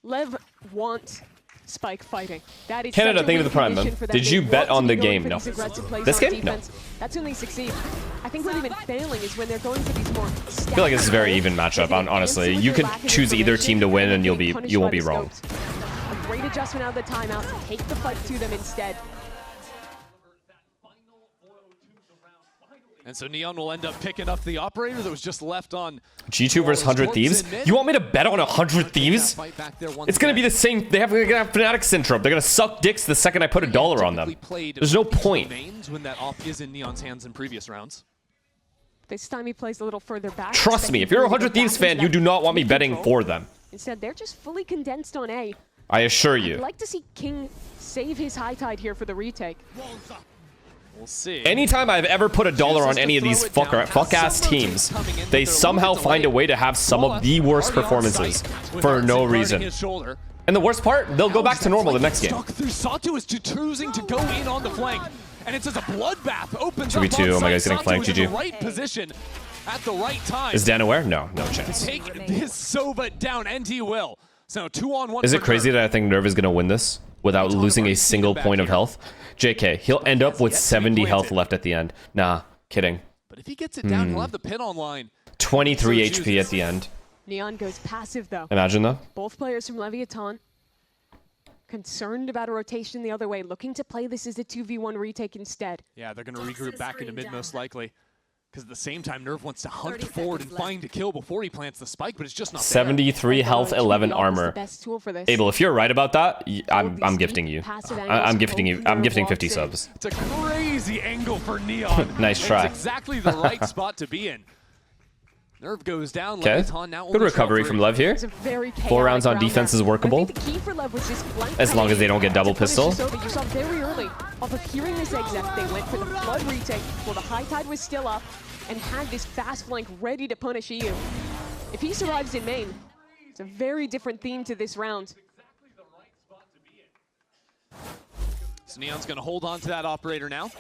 LEV want Spike fighting. That is Canada, thank you for the prime, man. Did you bet on the game? No. This game? No. That's when they succeed. I think what they've been failing is when they're going for these more. I feel like this is a very even matchup. Honestly, you could choose either team to win, and you won't be wrong. A great adjustment out of the timeout to take the fight to them instead. And so Neon will end up picking up the operator that was just left on G2 versus 100 Thieves. You want me to bet on 100 Thieves? It's going to be the same. They're going to have Fnatic syndrome. They're going to suck dicks the second I put $1 on them. There's no point. When that op is in Neon's hands in previous rounds. This time he plays a little further back. Trust me, if you're a 100 Thieves fan, you do not want me betting for them. Instead, they're just fully condensed on A. I assure you. I'd like to see King save his high tide here for the retake. We'll see. Anytime I've ever put $1 on any of these fuck-ass teams, they somehow find a way to have some of the worst performances for no reason. And the worst part, they'll go back to normal the next game. Sato is choosing to go in on the flank, and it's as a bloodbath opens 2v2, oh my god, he's getting flanked, GG. Right position at the right time. Is Dan aware? No, no chance. Take this Sova down, and he will. So 2-on-1. Is it crazy that I think Nerve is going to win this without losing a single point of health? JK, he'll end up with 70 health left at the end. Nah, kidding. But if he gets it down, he'll have the pin online. 23 HP at the end. Neon goes passive though. Imagine though. Both players from Leviathan concerned about a rotation the other way, looking to play this as a 2v1 retake instead. Yeah, they're going to regroup back into mid most likely. Because at the same time, Nerve wants to hunt forward and find a kill before he plants the spike, but it's just not 73 health, 11 armor. Abel, if you're right about that, I'm gifting you. I'm gifting 50 subs. It's a crazy angle for Neon. Nice try. It's exactly the right spot to be in. Nerve goes down. Okay. Good recovery from LEV here. 4 rounds on defense is workable. As long as they don't get double pistol. You saw very early off of hearing this exec, they went for the flood retake while the high tide was still up and had this fast flank ready to punish EU. If he survives in main, it's a very different theme to this round. So Neon's going to hold on to that operator now.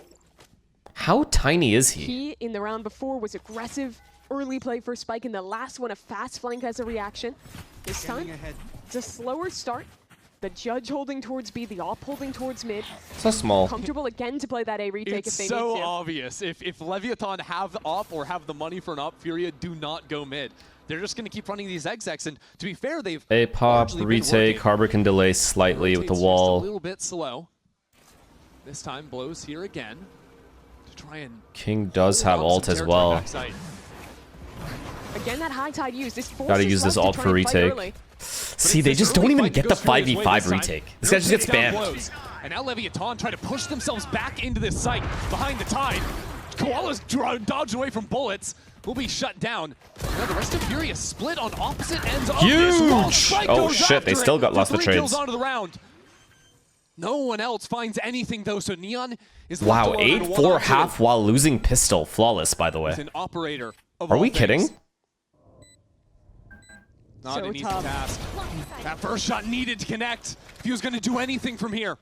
How tiny is he? He, in the round before, was aggressive. Early play for Spike, in the last one a fast flank as a reaction. This time, it's a slower start. The Judge holding towards B, the op holding towards mid. So small. Comfortable again to play that A retake if they need to. It's so obvious. If Leviathan have the op or have the money for an op, FURIA do not go mid. They're just going to keep running these execs, and to be fair, they've A pop, retake, Harbor can delay slightly with the wall. A little bit slow. This time blows here again to try and King does have ult as well. Again, that high tide use. Gotta use this ult for retake. See, they just don't even get the 5v5 retake. This guy just gets banned. And now Leviathan try to push themselves back into this site behind the tide. Koala's dodged away from bullets. Will be shut down. Now the rest of FURIA split on opposite ends of this wall. Huge! Oh shit, they still got lost the trades. Onto the round. No one else finds anything though, so Neon is wow, 8-4 half while losing pistol. Flawless, by the way. An operator of Are we kidding? Not an easy task. That first shot needed to connect if he was going to do anything from here.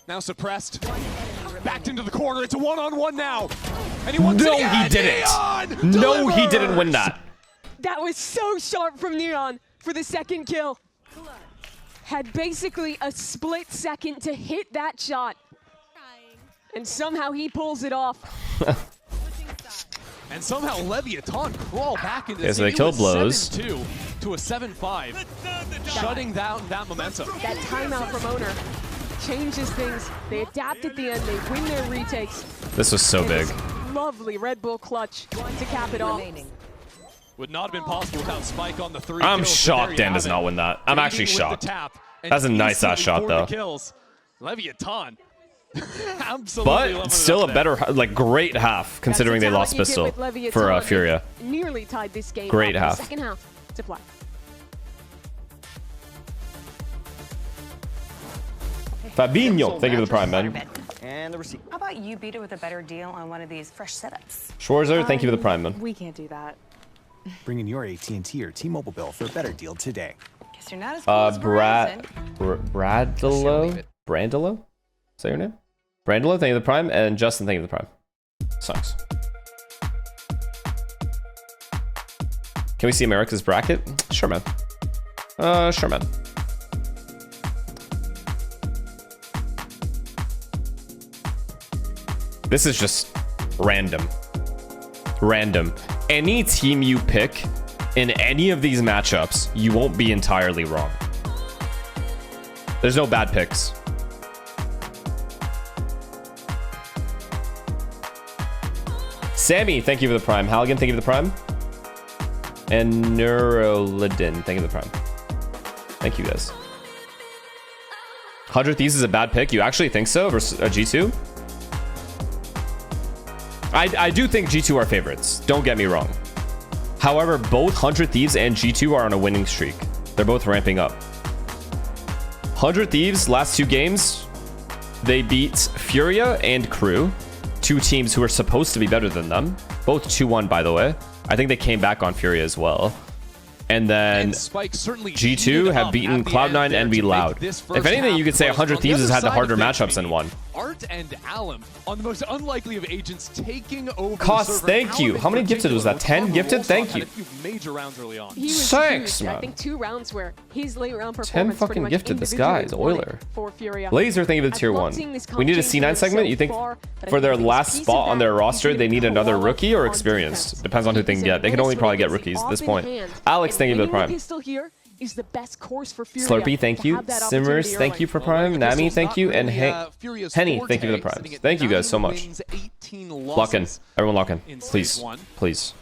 Now suppressed. Backed into the corner. It's a one-on-one now. And he wants No, he didn't. No, he didn't win that. That was so sharp from Neon for the second kill. Had basically a split second to hit that shot. And somehow he pulls it off. And somehow Leviathan crawl back into Okay, this so they game. kill It was blows. 7-2 to a 7-5, shutting down that momentum. That timeout from Owner changes things. They adapt at the end. They win their retakes. This was so And big. this lovely Red Bull clutch to cap it off. Would not have been possible without Spike on the 3 I'm kills, so shocked there you Dan does have not it. win that. I'm actually Leading with shocked. the tap and That's a nice ass easily shot 40 though. Kills. Leviathan. Absolutely But loving still it a up there. better, like great half considering they lost pistol for Furia. Nearly tied this game Great up in the half. second half to play. Fabinho, thank you for the prime, man. And the receipt. How about you beat it with a better deal on one of these fresh setups? Schwarzer, thank you for the prime, man. We can't do that. Bring in your AT&T or T-Mobile bill for a better deal today. Guess you're not as cool as Bradelo? Brandelo? Is that your name? Brandelo, thank you for the prime, and Justin, thank you for the prime. Sucks. Can we see America's bracket? Sure, man. Sure, man. This is just random. Random. Any team you pick in any of these matchups, you won't be entirely wrong. There's no bad picks. Sammy, thank you for the prime. Halligan, thank you for the prime. And Neurolidin, thank you for the prime. Thank you, guys. 100 Thieves is a bad pick. You actually think so versus a G2? I do think G2 are favorites. Don't get me wrong. However, both 100 Thieves and G2 are on a winning streak. They're both ramping up. 100 Thieves, last 2 games, they beat Furia and Crew, 2 teams who are supposed to be better than them. Both 2-1, by the way. I think they came back on Furia as well. And then G2 have beaten Cloud9 and Be Loud. If anything, you could say 100 Thieves has had the harder matchups than one. Art and Alum on the most unlikely of agents taking over Costs, thank you. How many gifted was that? 10 gifted? Thank you. Major rounds early on. He was Thanks, huge. man. I think 2 rounds where his late round 10 performance pretty fucking much gifted. This guy is individually won Euler. it for Furia. Laser, thank you for the tier 1. We need a C9 segment. You think for their last spot on their roster, they need another rookie or experienced? Depends on who they can get. They can only probably get rookies at this point. Alex, thank you for the prime. Pistol here is the best course for Furia. Slurpee, thank you. Simmers, thank you for prime. Nami, thank you. And Henny, thank you for the prime. Thank you guys so much. Lock in. Everyone lock in. Please. Please.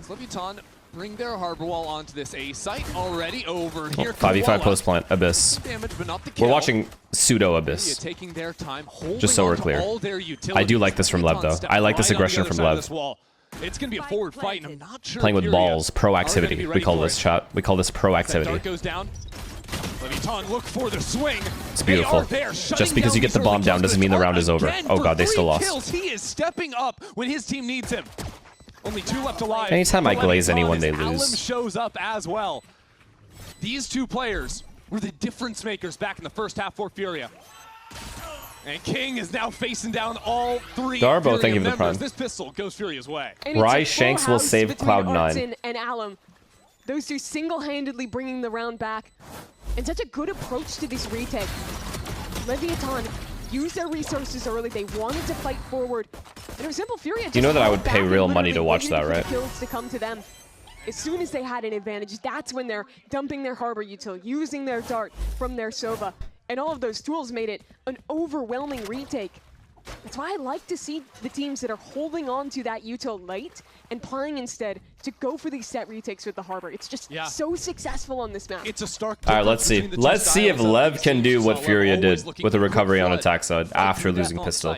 Leviathan bring their harbor wall onto this A site already over here. 5v5 post plant. Abyss. Damage, but not the We're kill. watching pseudo Abyss. Taking their time, Just so we're clear. I do like this from Lev though. I like this aggression from Lev. It's going to be a forward fight, and I'm not sure. Playing with balls. Proactivity. We call this, chat. We call this Dart proactivity. goes down. Leviathan look for the swing. It's beautiful. Just because you get the bomb down doesn't mean the round is over. Oh god, they still lost. Kills. He is stepping up when his team needs him. Only 2 left alive. Anytime I glaze anyone, they Alum lose. shows up as well. These 2 players were the difference makers back in the first half for Furia. And King is now facing down all 3 Darbo, Furia thank you for the members. prime. This pistol goes Furia's way. Rye Shanks will save Cloud9. Artson and Alum. Those 2 single-handedly bringing the round back. And such a good approach to this retake. Leviathan used their resources early. They wanted to fight forward. And it was simple. Furia You know that I would just pay back real and money to literally watch waited that, for the right? kills to come to them. As soon as they had an advantage, that's when they're dumping their harbor util, using their dart from their Sova. And all of those tools made it an overwhelming retake. That's why I like to see the teams that are holding on to that util late and playing instead to go for these set retakes with the harbor. It's just so successful on this map. It's a stark. Alright, let's see. Let's see if Lev can do what Furia did with the recovery on attack side after losing pistol.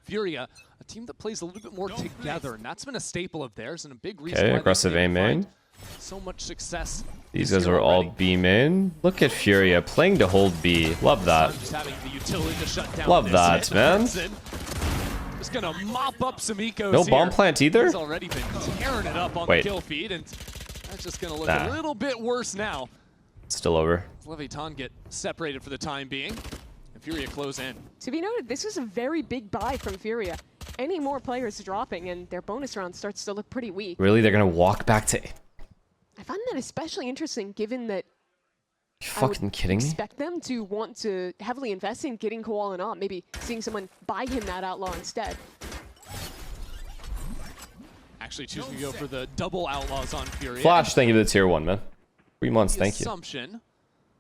Furia, a team that plays a little bit more together, and that's been a staple of theirs and a big reason Okay, why aggressive A main. so much success. These guys are all B main. Look at Furia playing to hold B. Love that. Just having the utility to shut down Love this that, hit. man. Just gonna mop up some ecos No here. bomb plant either? He's already been tearing it up on Wait. the kill feed, and that's just gonna look Nah. a little bit worse now. Still over. Leviathan get separated for the time being, and Furia close in. To be noted, this was a very big buy from Furia. Any more players dropping, and their bonus round starts to look pretty weak. Really? They're gonna walk back to... I find that especially interesting, given that You fucking kidding me? expect them to want to heavily invest in getting Koalan up, maybe seeing someone buy him that outlaw instead. Actually choosing to go for the double outlaws on Furia. Flash, thank you for the tier 1, man. 3 months, thank you. Assumption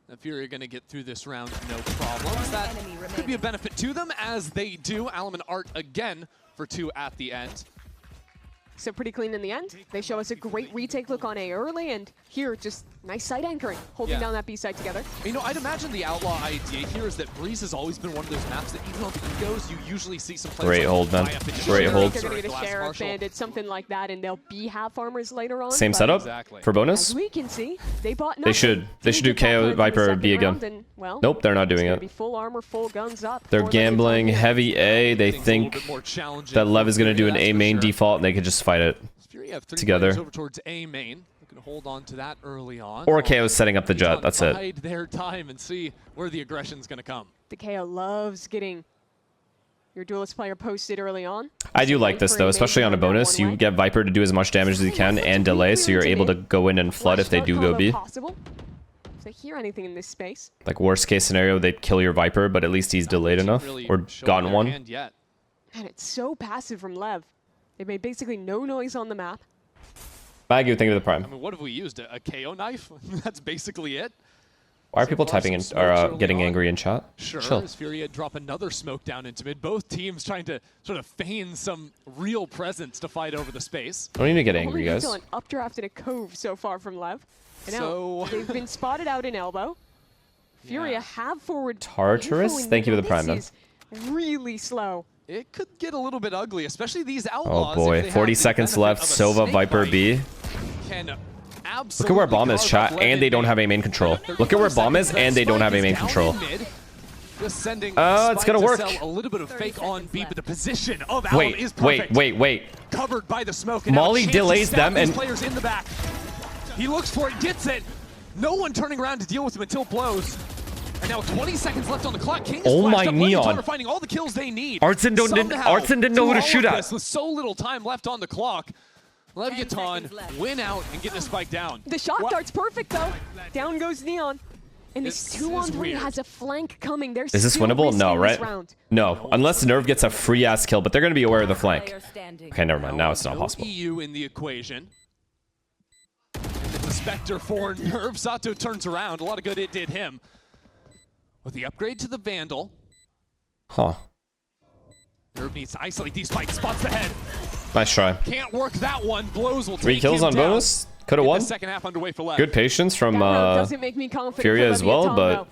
that Furia are going to get through this round no problems. That could be a benefit to them as they do. Alum and Art again for 2 at the end. So pretty clean in the end. They show us a great retake look on A early, and here just nice side anchoring, holding down that B side together. You know, I'd imagine the outlaw idea here is that Breeze has always been one of those maps that even on the egos, you usually see some players. Great hold, man. Great hold. They're going to get a Sheriff Bandit, something like that, and they'll be half armors later on. Same setup for bonus. As we can see, they bought They should do KO Viper B again. And, well, nope, they're not doing it. Be full armor, full guns up. They're gambling heavy A. They think that Lev is going to do an A main default, and they could just fight it together. Over towards A main. Looking to hold on to that early on. Or KO setting up the jet. That's it. Bide their time and see where the aggression's going to come. The KO loves getting your duelist player posted early on. I do like this though, especially on a bonus. You get Viper to do as much damage as he can and delay, so you're able to go in and flood if they do go B. So hear anything in this space? Like worst case scenario, they'd kill your Viper, but at least he's delayed enough or gotten one. And it's so passive from Lev. They made basically no noise on the map. Bagu, think of the prime. I mean, what have we used? A KO knife? That's basically it. Why are people typing in or getting angry in chat? Sure. Chill. As Furia drop another smoke down into mid. Both teams trying to sort of feign some real presence to fight over the space. Don't need to get angry, guys. An updraft in a cove so far from Lev. And so now they've been spotted out in elbow. Furia have forward. Tartarus, thank you for the prime, man. This is really slow. It could get a little bit ugly, especially these outlaws. Oh boy, 40 seconds left. Sova, Viper B. Look at where bomb is, chat, and they don't have a main control. Look at where bomb is, and they don't have a main control. Oh, it's gonna work. A little bit of fake on B, but the position of Alum is perfect. Wait. Covered by the smoke. Molly delays them and players in the back. He looks for it, gets it. No one turning around to deal with him until it blows. And now 20 seconds left on the clock. King oh my Neon. Finding all the kills they need. Artson didn't know who to shoot at. With so little time left on the clock. Leviathan win out and get the spike down. The shot dart's perfect though. Down goes Neon. And this 2-on-3 has a flank coming. Is this winnable? No, right? No, unless Nerve gets a free ass kill, but they're gonna be aware of the flank. Okay, never mind. Now it's not possible. EU in the equation. The Spectre for Nerve. Sato turns around. A lot of good it did him. With the upgrade to the Vandal. Huh. Nerve needs to isolate these spikes. Spots the head. Nice try. Can't work that one. Blows will 3 take kills him on down. bonus. Could have won. Second half underway for Lev. Good patience from Furia as well, but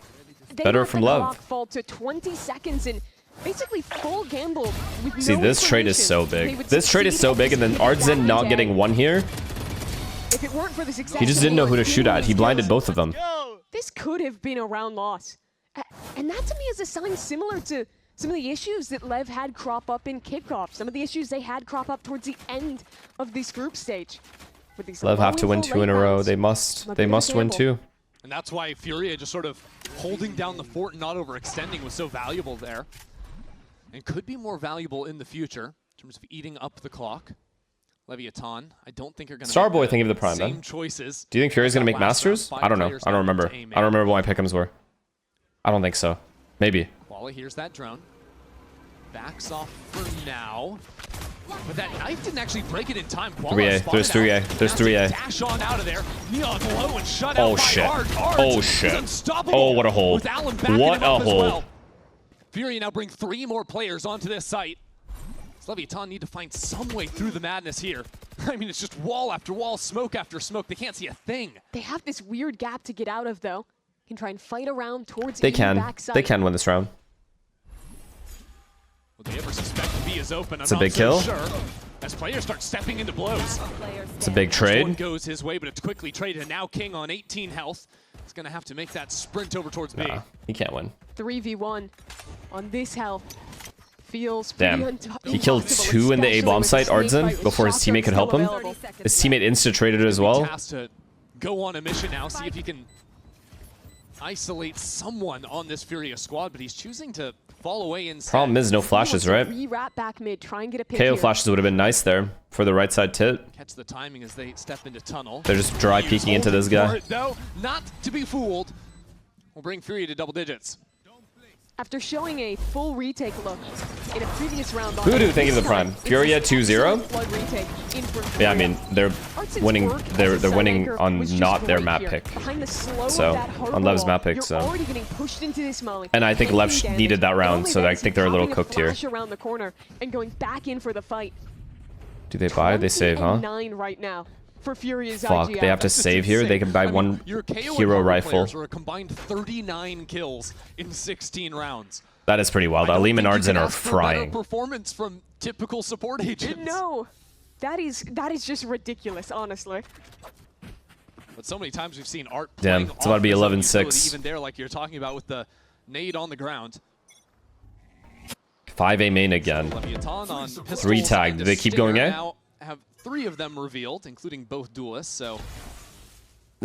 better from Lev. Fall to 20 seconds and basically full gamble. With See, this trade is so big. This trade is so big, and then Artzen not getting one here. If it weren't for the success He just didn't know who to shoot at. He blinded both of them. This could have been a round loss. And that to me is a sign similar to some of the issues that Lev had crop up in kickoff. Some of the issues they had crop up towards the end of this group stage. With these Lev have to win 2 in a row. They must win 2. And that's why Furia just sort of holding down the fort and not overextending was so valuable there. And could be more valuable in the future in terms of eating up the clock. Leviathan, I don't think you're going to Starboy, think of the prime, man. Choices. Do you think Fury's going to make Masters? I don't know. I don't remember. I don't remember what my pick'ems were. I don't think so. Maybe. Wally, here's that drone. Backs off for now. But that knife didn't actually break it in time. 3A. There's 3A. There's 3A. Dash on out of there. Neon low and shut Oh out shit. by Art. Oh shit. Oh, what a hold. What a hold. Well. Furia now bring 3 more players onto this site. Leviathan need to find some way through the madness here. I mean, it's just wall after wall, smoke after smoke. They can't see a thing. They have this weird gap to get out of, though. Can try and fight around towards They can. They can win this round. Will they ever suspect B is open? It's a big kill. Sure. As players start stepping into blows. It's a big trade. One goes his way, but it's quickly traded. And now King on 18 health. He's going to have to make that sprint over towards B. He can't win. 3v1 on this health. Feels damn. He killed 2 in the A bomb site, Artzen, before his teammate could help him. His teammate insta-traded as well. Has to go on a mission now, see if he can isolate someone on this Furia squad, but he's choosing to fall away instead. Problem is no flashes, right? Back mid, try and get a pick KO here. flashes would have been nice there for the right side tit. Catch the timing as they step into tunnel. They're just dry peeking into this guy. Though, not to be fooled. We'll bring Furia to double digits. After showing a full retake look in a previous round, Voodoo, thank you for the prime. Furia 2-0. Flood retake in Yeah, I mean they're winning. They're winning on not their map pick. So on Lev's map pick. So. And I think Lev needed that round, so I think they're a little cooked here. Around the corner and going back in for the fight. Do they buy? They save, huh? 9 right now for Furia's Fuck, IGL. they have to save here. They can buy one hero rifle. Are a combined 39 kills in 16 rounds. That is pretty wild. Ali and Ardzin are frying. Performance from typical support agents. No, that is just ridiculous, honestly. But so many times we've seen Art Damn, it's about to be 11-6. Even there, like you're talking about with the nade on the ground. 5A main again. 3 tagged. Do they keep going A? Now have 3 of them revealed, including both duelists. So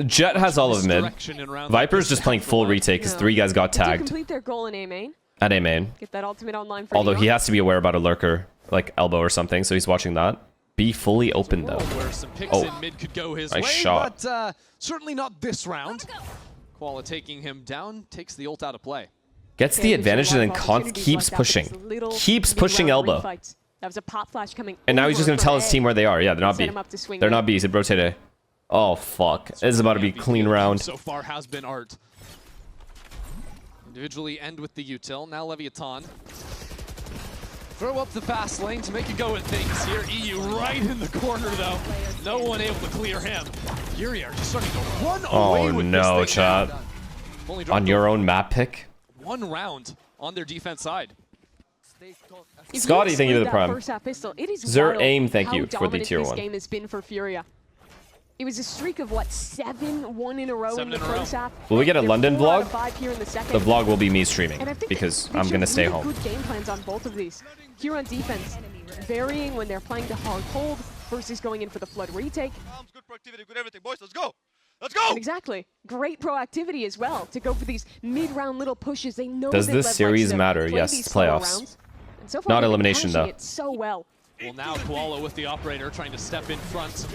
Jet has all of mid. Viper's just playing full retake because 3 guys got tagged. Complete their goal in A main. At A main. Get that ultimate online for Although Neon. he has to be aware about a lurker, like elbow or something, so he's watching that. B fully open though. Oh, mid could go his nice way, shot. But certainly not this round. Koala taking him down, takes the ult out of play. Gets the advantage and then keeps pushing. Keeps pushing elbow. That was a pop flash coming. And now he's just going to tell his team where they are. Yeah, they're not B. They're not B. He said rotate A. Oh, fuck. This is about to be a clean round. So far has been Art. Individually end with the util. Now Leviathan. Throw up the fast lane to make it go at things here. EU right in the corner, though. No one able to clear him. Furia are just starting to run away with no, this thing chat. On your own map pick? 1 round on their defense side. Scotty, thank you for the prime. Zer Aim, thank you for the tier 1. This game has been for Furia. It was a streak of what, 7-1 in a row in the first half. Will we get a London vlog? 5 here in the second. The vlog will be me streaming because I'm gonna stay home. Good game plans on both of these. Here on defense, varying when they're playing the hard hold versus going in for the flood retake. Good productivity, good everything, boys. Let's go. Let's go! Exactly. Great proactivity as well to go for these mid-round little pushes. They know Does this series matter? Yes, it's playoffs. So far, not elimination though. So well. Well, now Koala with the operator trying to step in front.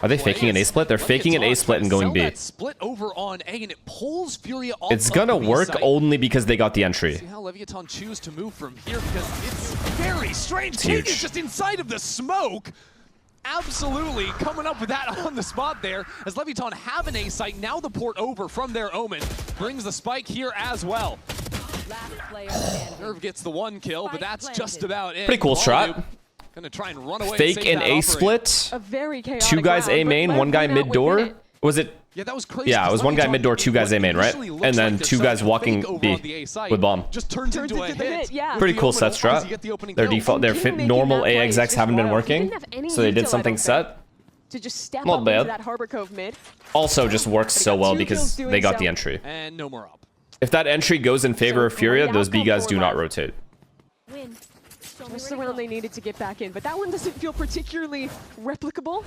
Are they faking an A split? They're faking an A split and going B. Split over on A, and it pulls Furia off. It's gonna work only because they got the entry. See how Leviathan choose to move from here because it's very strange. It's huge. It's just inside of the smoke. Absolutely coming up with that on the spot there as Leviathan have an A site. Now the port over from their Omen brings the spike here as well. Nerve gets the 1 kill, but that's just about it. Pretty cool shot. Gonna try and run away. Fake an A split. A very 2 guys A main, 1 guy mid door. Was it? Yeah, that was crazy. Yeah, it was 1 guy mid door, 2 guys A main, right? And then 2 guys walking B with bomb. Just turns into a hit. Yeah. Pretty cool set strat. Their default, their normal A execs haven't been working, so they did something set. To just step Not up bad. into that Harbor Cove mid. Also, just works so well because they got the entry. And no more up. If that entry goes in favor of Furia, those B guys do not rotate. Just the round they needed to get back in, but that one doesn't feel particularly replicable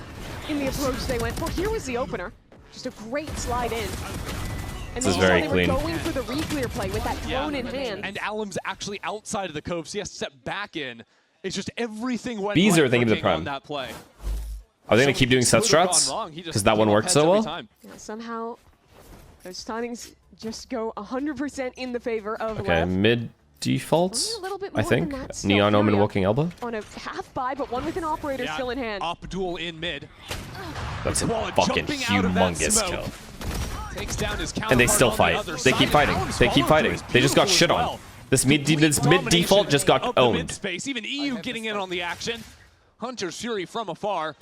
in the approach they went for. Here was the opener. Just a great slide in. And this is very they clean. Were going for the re-clear play with that drone in hand. And Alum's actually outside of the cove, so he has to step back in. It's just everything went Bees are right thinking for of the King prime. on that play. Are they going to keep doing set strats? Because that one worked so well? Yeah, somehow, those timings just go 100% in the favor of Okay, Lev. mid defaults, I think. than that still. Neon Omen Furia walking elbow. On a half buy, but one with an operator still in hand. Op duel in mid. That's a Koala fucking jumping out of that humongous smoke. kill. Takes down his And they counterpart still on the fight. other They keep side. fighting. Alum's They keep follow-through fighting. is They just got beautiful shit as on. well. This mid default just got Of the owned. mid space. Even EU getting in on the action. Hunter's Fury from afar.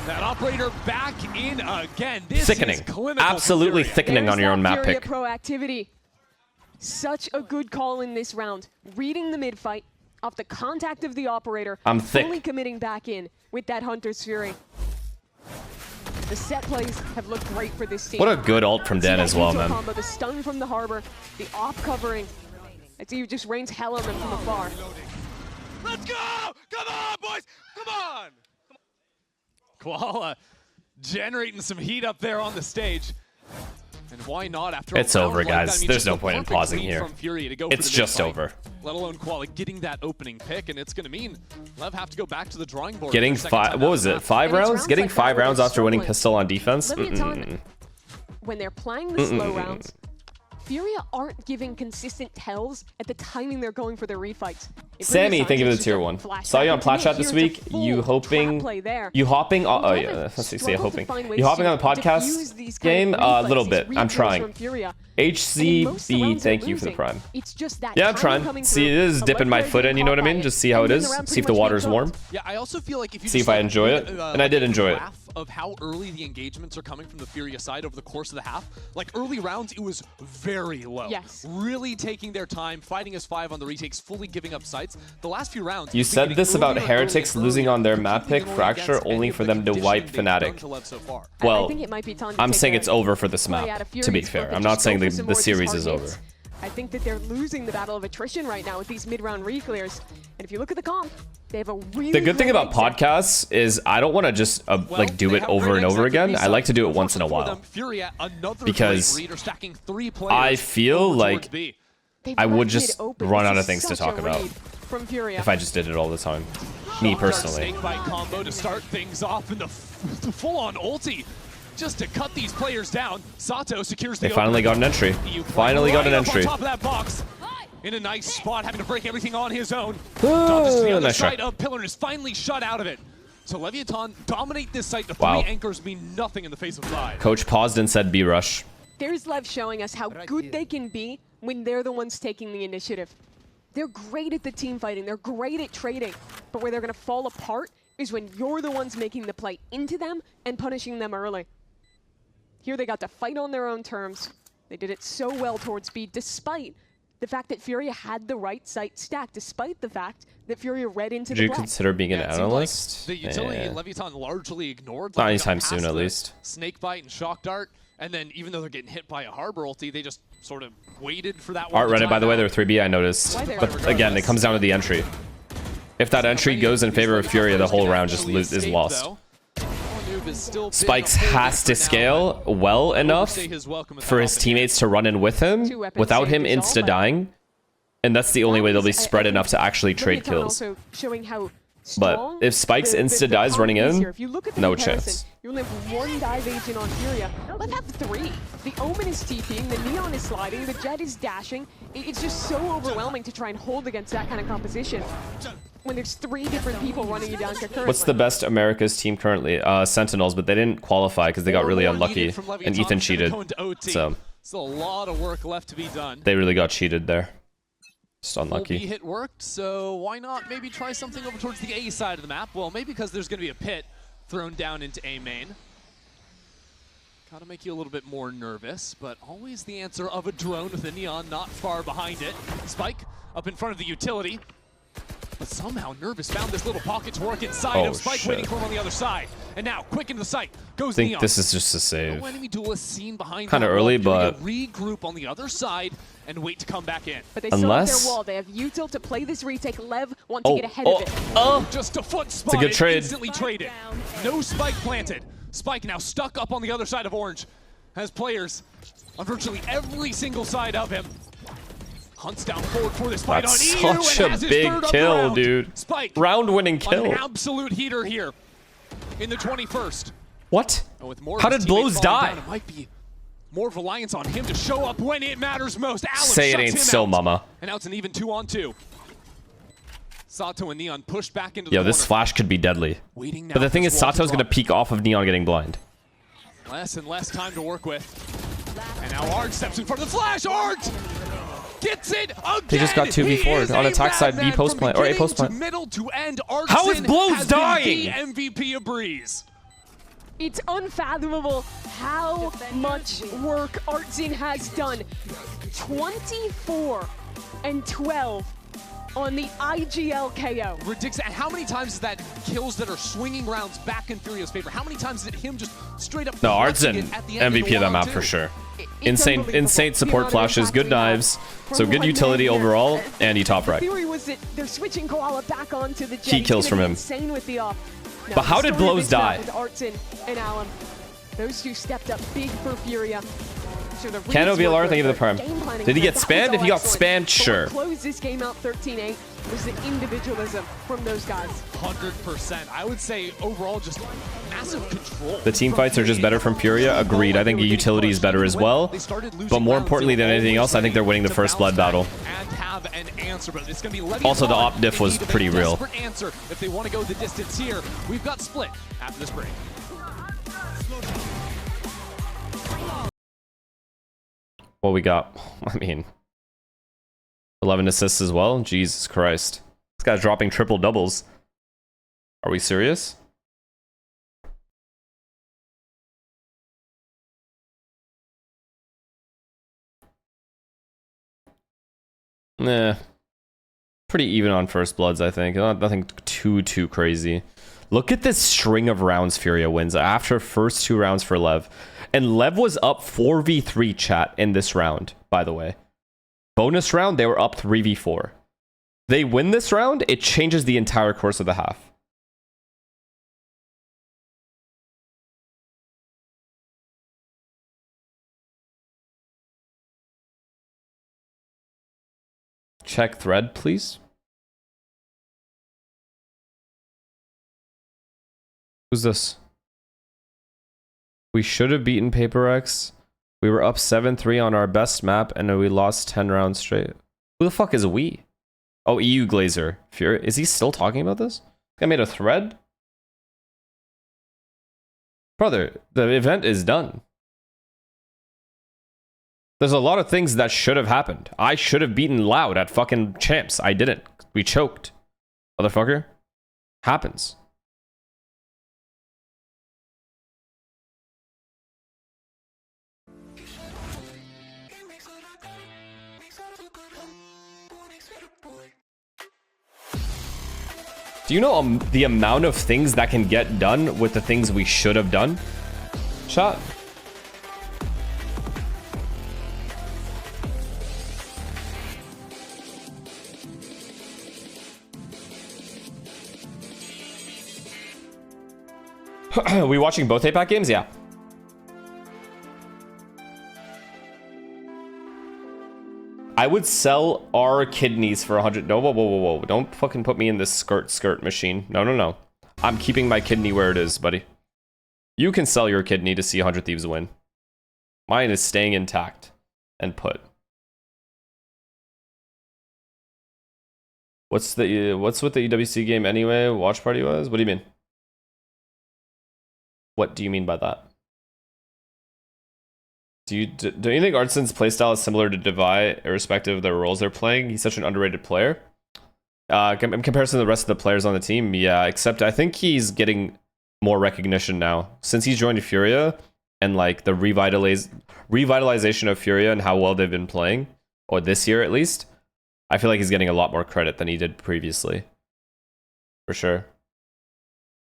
That operator back in again. This Thickening. is clinical. Absolutely thickening on your own map Furia pick. proactivity. Such a good call in this round. Reading the mid fight off the contact of the operator. I'm thick. Fully committing back in with that Hunter's Fury. The set plays have looked great for this team. What a good ult from Dan as well, man. Combo, the stun from the Harbor, the off covering. It's you just rains hell on them from afar. Let's go! Come on, boys! Come on! Koala generating some heat up there on the stage. And why not after It's a round over, like that? guys. I mean, There's just no a point in perfect pausing lead here. from Furia to go It's for the just mid-fight, over. Let alone Koala getting that opening pick, and it's going to mean Lev have to go back to the drawing board. Getting for the second 5, time what out was of it? that. 5 rounds? Getting 5 rounds after winning pistol on defense? Leviathan, when they're playing the slow rounds, Furia aren't giving consistent tells at the timing they're going for their refights. Sammy, thank you for the tier 1. Saw you on Plat Chat this week. You hopping? Oh yeah, let's see. You hopping on the podcast game? A little bit. I'm trying. HCB, thank you for the prime. Yeah, I'm trying. See, it is dipping my foot in. You know what I mean? Just see how it is. See if the water's warm. Yeah, I also feel like if you see if I enjoy it, and I did enjoy it. Of how early the engagements are coming from the FURIA side over the course of the half. Like early rounds, it was very low. Yes. Really taking their time, fighting as 5 on the retakes, fully giving up sites. The last few rounds. You said this about Heretics losing on their map pick, Fracture, only for them to wipe Fnatic. Well, I'm saying it's over for this map, to be fair. I'm not saying the series is over. I think that they're losing the battle of attrition right now with these mid-round re-clears. And if you look at the comp, they have a really The good thing about podcasts is I don't want to just like do it over and over again. I like to do it once in a while. Because I feel like I would just run out of things to talk about if I just did it all the time. Me personally. Snake bite combo to start things off in the full-on ulti. Just to cut these players down. Sato secures the They finally got an entry. Finally got an entry. On top of that box. In a nice spot, having to break everything on his own. Dodges to the other side of Pillar and is finally shut out of it. So Leviathan dominate this site. The 3 anchors mean nothing in the face of 5. Coach paused and said B-rush. There's LEV showing us how good they can be when they're the ones taking the initiative. They're great at the team fighting. They're great at trading. But where they're going to fall apart is when you're the ones making the play into them and punishing them early. Here they got to fight on their own terms. They did it so well towards B, despite the fact that FURIA had the right site stacked, despite the fact that FURIA read into the play. Would you consider being an analyst? The utility Leviathan largely ignored. Not anytime soon, at least. Snakebite and Shock Dart, and then even though they're getting hit by a Harbor ulti, they just sort of waited for that one. Art read it, by the way, they're 3B, I noticed. But again, it comes down to the entry. If that entry goes in favor of FURIA, the whole round just is lost. Spikes has to scale well enough for his teammates to run in with him without him insta-dying. And that's the only way they'll be spread enough to actually trade kills. But if Spikes insta-dies running in, no chance. You only have 1 dive agent on FURIA. Let's have 3. The Omen is TPing, the Neon is sliding, the Jet is dashing. It's just so overwhelming to try and hold against that kind of composition when there's 3 different people running you down concurrently. What's the best America's team currently? Sentinels, but they didn't qualify because they got really unlucky. And Ethan cheated. So a lot of work left to be done. They really got cheated there. Just unlucky. B hit worked, so why not maybe try something over towards the A side of the map? Well, maybe because there's going to be a pit thrown down into A main. Kind of make you a little bit more nervous, but always the answer of a drone with a Neon not far behind it. Spike up in front of the utility. But somehow Nervous found this little pocket to work inside of Spike, waiting for him on the other side. And now, quick into the site, goes Neon. I think this is just a save. No enemy duelist seen behind kind of early, but regroup on the other side and wait to come back in. But they still have their wall. They have util to play this retake. LEV want to get ahead of it. Just a foot spot. It's a good trade. Instantly traded. No Spike planted. Spike now stuck up on the other side of Orange. Has players on virtually every single side of him. Hunts down forward for this fight That's on EU such and a has his big third kill, dude. Spike, round-winning kill. An absolute heater here in the 21st. What? With more How did Blows die? Down, it might be more reliance on him to show up when it matters most. Alex Say it ain't so, mama. And now it's an even 2-on-2. Sato and Neon pushed back into the Yo, corner. this flash could be deadly. But the thing is, Sato's going to peek off of Neon getting blind. Less and less time to work with. And now Ard steps in front of the flash. Ard gets it again. They just got 2v4 on attack side, B post plant, or A post plant. Middle to end, How is Blows dying? The MVP of Breeze. It's unfathomable how much work Artzin has done. 24 and 12 on the IGL KO. Ridiculous. And how many times is that kills that are swinging rounds back in Furia's favor? How many times is it him just straight up? No, Artzin, MVP of that map for sure. Insane support flashes, good knives, so good utility overall, and he top right. The theory was that they're switching Koala back onto the Jet. Key kills from him. Insane with the off. No, but how did Blows die? With Artzin and Allen. Those two stepped up big for Furia. Cano VLR, thank you for the prime. Did he get spammed? If he got spammed, sure. Close this game out 13-8. was the individualism from those guys. 100%. I would say overall just massive control. The team fights are just better from Furia. Agreed. I think the utility is better as well. But more importantly than anything else, I think they're winning the first blood battle. And have an answer, but it's going to be LEV. Also, the op diff was pretty real. Answer if they want to go the distance here. We've got split after this break. What we got? I mean, 11 assists as well. Jesus Christ. This guy's dropping triple doubles. Are we serious? Nah. Pretty even on first bloods, I think. Nothing too crazy. Look at this string of rounds Furia wins after first 2 rounds for LEV. And LEV was up 4v3 chat in this round, by the way. Bonus round, they were up 3v4. They win this round, it changes the entire course of the half. Check thread, please. Who's this? We should have beaten Paper X. We were up 7-3 on our best map, and then we lost 10 rounds straight. Who the fuck is we? Oh, EU Glazer. Fury. Is he still talking about this? I made a thread? Brother, the event is done. There's a lot of things that should have happened. I should have beaten Loud at fucking Champs. I didn't. We choked. Motherfucker. Happens. Do you know the amount of things that can get done with the things we should have done? Shot. We watching both APAC games? Yeah. I would sell our kidneys for 100. No, whoa. Don't fucking put me in this skirt machine. No. I'm keeping my kidney where it is, buddy. You can sell your kidney to see 100 Thieves win. Mine is staying intact and put. What's with the EWC game anyway? Watch party was? What do you mean? What do you mean by that? Do you think Artsen's playstyle is similar to Devi, irrespective of the roles they're playing? He's such an underrated player. In comparison to the rest of the players on the team, yeah, except I think he's getting more recognition now. Since he's joined Furia, and like the revitalization of Furia and how well they've been playing, or this year at least, I feel like he's getting a lot more credit than he did previously. For sure.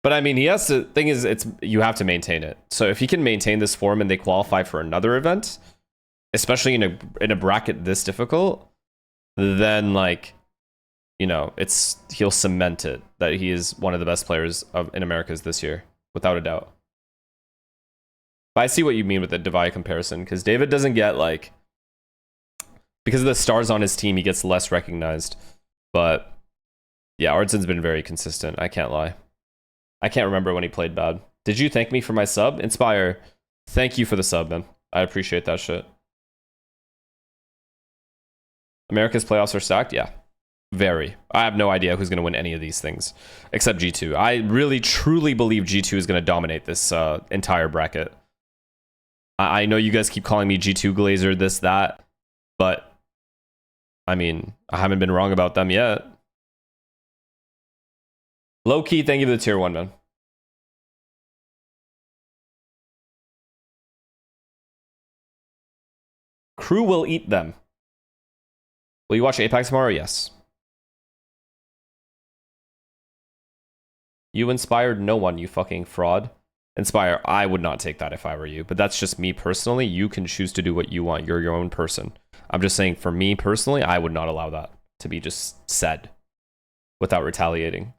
But I mean, he has to. Thing is, you have to maintain it. So if he can maintain this form and they qualify for another event, especially in a bracket this difficult, then like, you know, he'll cement it that he is one of the best players in Americas this year, without a doubt. But I see what you mean with the Devi comparison, because David doesn't get like, because of the stars on his team, he gets less recognized. But yeah, Artsen's been very consistent. I can't lie. I can't remember when he played bad. Did you thank me for my sub? Inspire, thank you for the sub, man. I appreciate that shit. America's playoffs are stacked? Yeah. Very. I have no idea who's going to win any of these things, except G2. I really, truly believe G2 is going to dominate this entire bracket. I know you guys keep calling me G2 Glazer, this, that, but I mean, I haven't been wrong about them yet. Low key, thank you for the tier 1, man. Crew will eat them. Will you watch Apex tomorrow? Yes. You inspired no one, you fucking fraud. Inspire, I would not take that if I were you, but that's just me personally. You can choose to do what you want. You're your own person. I'm just saying, for me personally, I would not allow that to be just said without retaliating.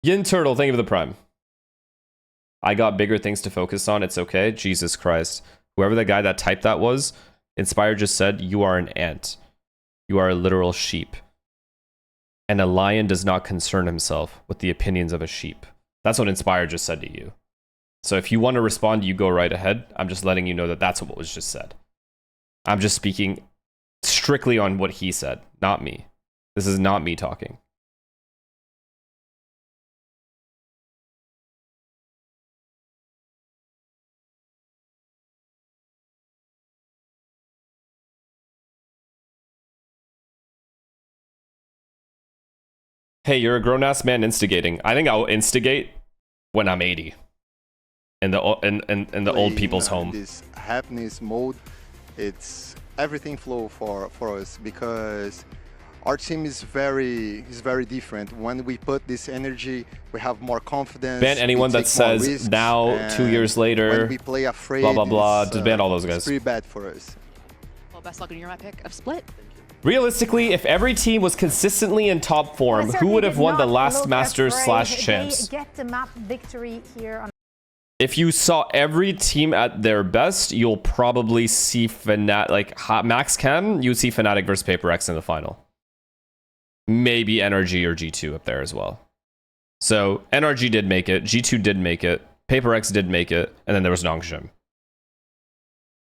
Yin Turtle, thank you for the prime. I got bigger things to focus on. It's okay. Jesus Christ. Whoever the guy that typed that was, Inspire just said, you are an ant. You are a literal sheep. And a lion does not concern himself with the opinions of a sheep. That's what Inspire just said to you. So if you want to respond, you go right ahead. I'm just letting you know that that's what was just said. I'm just speaking strictly on what he said, not me. This is not me talking. Hey, you're a grown-ass man instigating. I think I'll instigate when I'm 80. In the old people's home. This happiness mode, it's everything flow for us because our team is very different. When we put this energy, we have more confidence. Ban anyone that says now 2 years later. When we play afraid, blah blah blah. Just ban all those guys. It's pretty bad for us. Well, best luck in your map pick of Split. Realistically, if every team was consistently in top form, who would have won the last Masters / Champs? Get the map victory here on. If you saw every team at their best, you'll probably see Fnatic, like Max Chem, you would see Fnatic versus Paper X in the final. Maybe NRG or G2 up there as well. So NRG did make it, G2 did make it, Paper X did make it, and then there was Nongshim.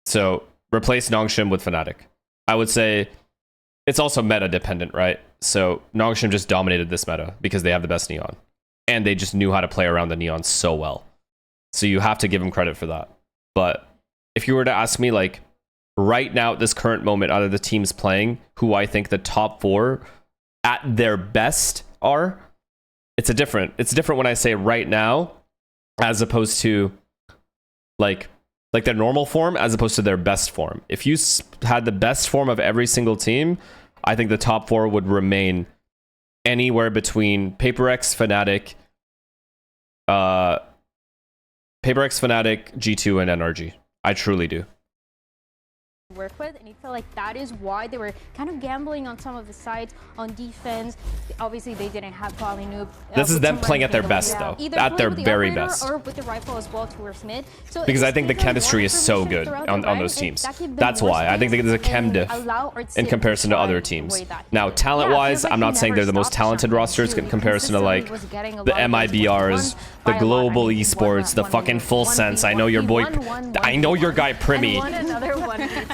So replace Nongshim with Fnatic. I would say it's also meta dependent, right? So Nongshim just dominated this meta because they have the best Neon. And they just knew how to play around the Neon so well. So you have to give them credit for that. But if you were to ask me, like, right now at this current moment, out of the teams playing, who I think the top 4 at their best are, it's different when I say right now, as opposed to like their normal form, as opposed to their best form. If you had the best form of every single team, I think the top 4 would remain anywhere between Paper X, Fnatic, G2, and NRG. I truly do. Work with, and it felt like that is why they were kind of gambling on some of the sides on defense. Obviously, they didn't have Noob. This is them playing at their best, though. At their very best. Or with the rifle as well towards mid. So because I think the chemistry is so good on those teams. That's why. I think there's a chem diff in comparison to other teams. Now, talent-wise, I'm not saying they're the most talented rosters in comparison to, like, the MIBRs, the global esports, the fucking Full Sense. I know your boy... I know your guy, Primi.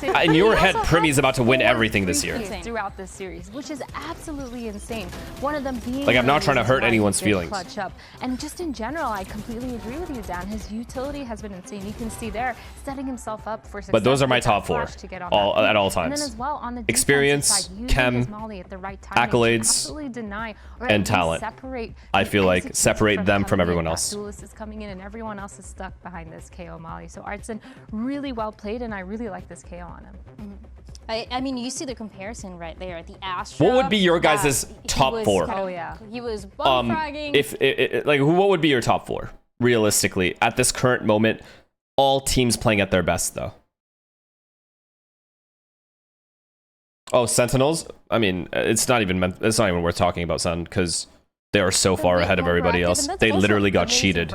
In your head, Primi is about to win everything this year. Throughout this series, which is absolutely insane. One of them being like, I'm not trying to hurt anyone's feelings. Clutch up. And just in general, I completely agree with you, Dan. His utility has been insane. You can see there, setting himself up for success. But those are my top 4 at all times. And then as well, on the experience, side, chem, accolades, and talent. I feel like separate them from everyone else. Duelist is coming in, and everyone else is stuck behind this KO Molly. So Artson, really well played, and I really like this KO on him. I mean, you see the comparison right there. The Astra. What would be your guys' top 4? Oh yeah. He was bomb fragging. What would be your top 4 realistically at this current moment? All teams playing at their best, though. Oh, Sentinels. I mean, it's not even worth talking about Sen because they are so far ahead of everybody else. They literally got cheated.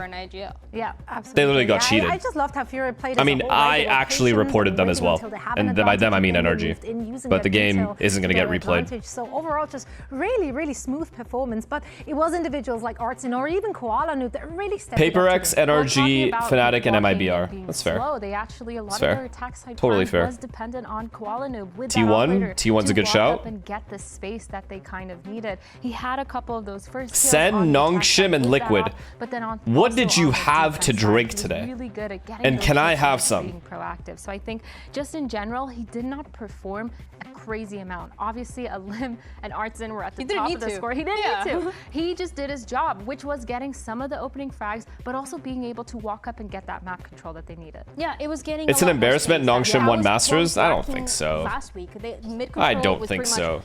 Yeah, absolutely. They literally got cheated. I just loved how FURIA played. I mean, I actually reported them as well. And by them, I mean NRG. But the game isn't going to get replayed. So overall, just really smooth performance. But it was individuals like Artson or even Koala Noob that really stepped up. Paper X, NRG, Fnatic, and MIBR. That's fair. They actually, a lot of their attack side totally fair. was dependent on Koala Noob. With T1's a good shout. And get the space that they kind of needed. He had a couple of those first Sen, Nongshim, and Liquid. But then what did you have to drink today? Really good at getting and can I have some? Being proactive. So I think just in general, he did not perform a crazy amount. Obviously, LEV and Artson were at the top of the score. He didn't need to. He just did his job, which was getting some of the opening frags, but also being able to walk up and get that map control that they needed. Yeah, it was getting. It's an embarrassment. Nongshim won Masters. I don't think so. Last week, I don't think so.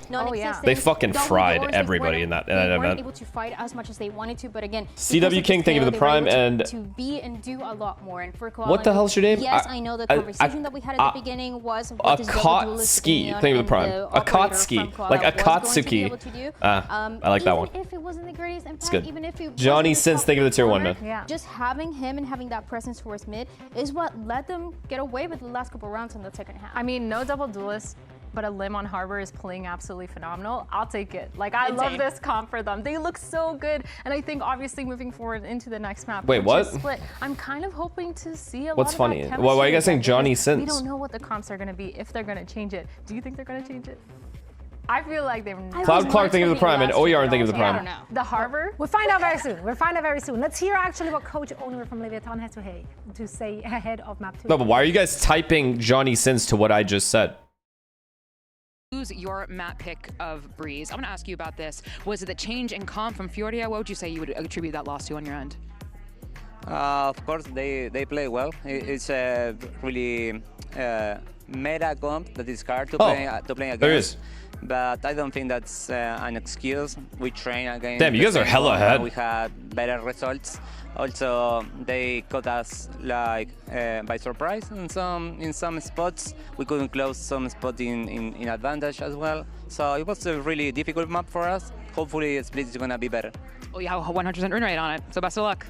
They fucking fried everybody in that event. They weren't able to fight as much as they wanted to, but again, CW King, thank you for the prime, and to be and do a lot more. And for Koala, what the hell's your name? Yes, I know the conversation that we had at the beginning was Akatsuki. Thank you for the prime. Akatsuki, like Akatsuki. I like that one. If it wasn't the greatest impact, it's good. even if it Johnny Sins, thank you for the tier 1, man. Yeah. Just having him and having that presence towards mid is what let them get away with the last couple rounds in the second half. I mean, no double duelist. but a limb on Harbor is playing absolutely phenomenal, I'll take it. Like, I love this comp for them. They look so good. And I think, obviously, moving forward into the next map, wait, what? Split, I'm kind of hoping to see a What's lot funny? of that Why are you guys saying chemistry Johnny again, Sins? We don't know what the comps are going to be, if they're going to change it. Do you think they're going to change it? I feel like they're not. Cloud Clark thinking of the Prime and OER thinking of the Prime. I don't know. The Harbor? We'll find out very soon. We'll find out very soon. Let's hear actually what Coach Owner from Leviathan has to say ahead of map 2. No, but why are you guys typing Johnny Sins to what I just said? Who's your map pick of Breeze? I want to ask you about this. Was it the change in comp from FURIA? What would you say you would attribute that loss to on your end? Of course, they play well. It's a really meta comp that is hard to play against. There is. But I don't think that's an excuse. We train against. Damn, you guys are hella ahead. We had better results. Also, they caught us like by surprise in some spots. We couldn't close some spot in advantage as well. So it was a really difficult map for us. Hopefully, Split is gonna be better. Oh, you have a 100% win rate on it. So best of luck.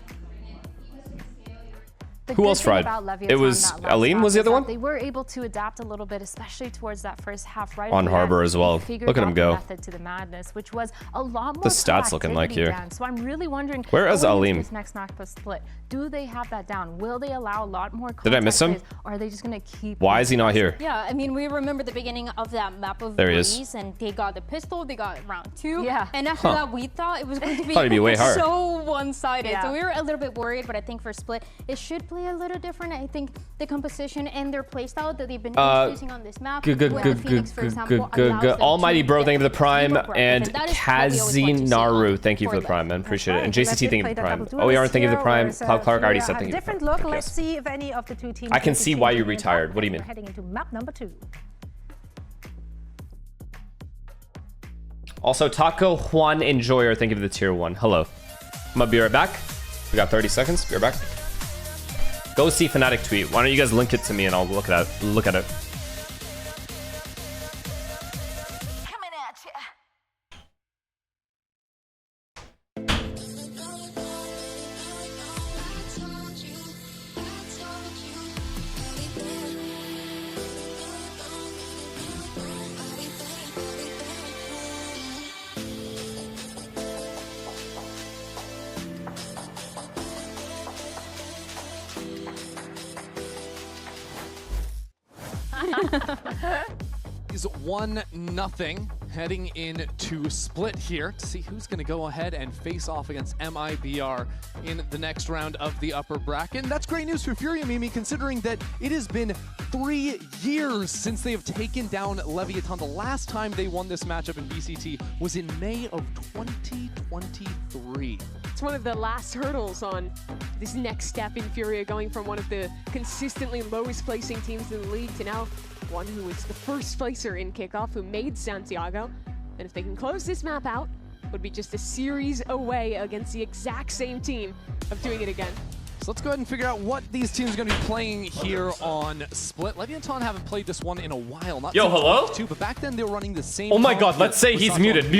Who else fried? It was Aline was the other one? They were able to adapt a little bit, especially towards that first half. Right on Harbor as well. Look at him go. Method to the madness, which was a lot more the stats looking like here. Down. So I'm really wondering, where is Alim? This next map split, do they have that down? Will they allow a lot more? Did I miss him? Or are they just going to keep? Why is he not here? Yeah, I mean, we remember the beginning of that map of Breeze, and they got the pistol, they got round 2. Yeah. And after that, we thought it was going to be be way hard. so one-sided. Yeah. So we were a little bit worried, but I think for Split, it should play a little different. I think the composition and their playstyle that they've been introducing on this map, Almighty Bro, thank you for the Prime, and Kazinaru, thank you for the Prime, man. Appreciate it. And JCT, thank you for the Prime. OER, thank you for the Prime. Cloud Clark already said thank you. Different look. Let's see if any of the two teams. I can see why you retired. What do you mean? Heading into map number 2. Also, Taco Juan Enjoyer, thank you for the tier 1. Hello. I'm gonna be right back. We got 30 seconds. Be right back. Go see Fnatic tweet. Why don't you guys link it to me and I'll look at it. Is 1-0 heading into Split here to see who's going to go ahead and face off against MIBR in the next round of the upper bracket. And that's great news for FURIA, Mimi, considering that it has been 3 years since they have taken down Leviathan. The last time they won this matchup in VCT was in May of 2023. It's one of the last hurdles on this next step in FURIA, going from one of the consistently lowest placing teams in the league to now one who is the first placer in kickoff, who made Santiago. And if they can close this map out, it would be just a series away against the exact same team of doing it again. So let's go ahead and figure out what these teams are going to be playing here on Split. Leviathan haven't played this one in a while. Not Yo, hello? Too, but back then they were running the same. Oh my god, let's say he's muted. On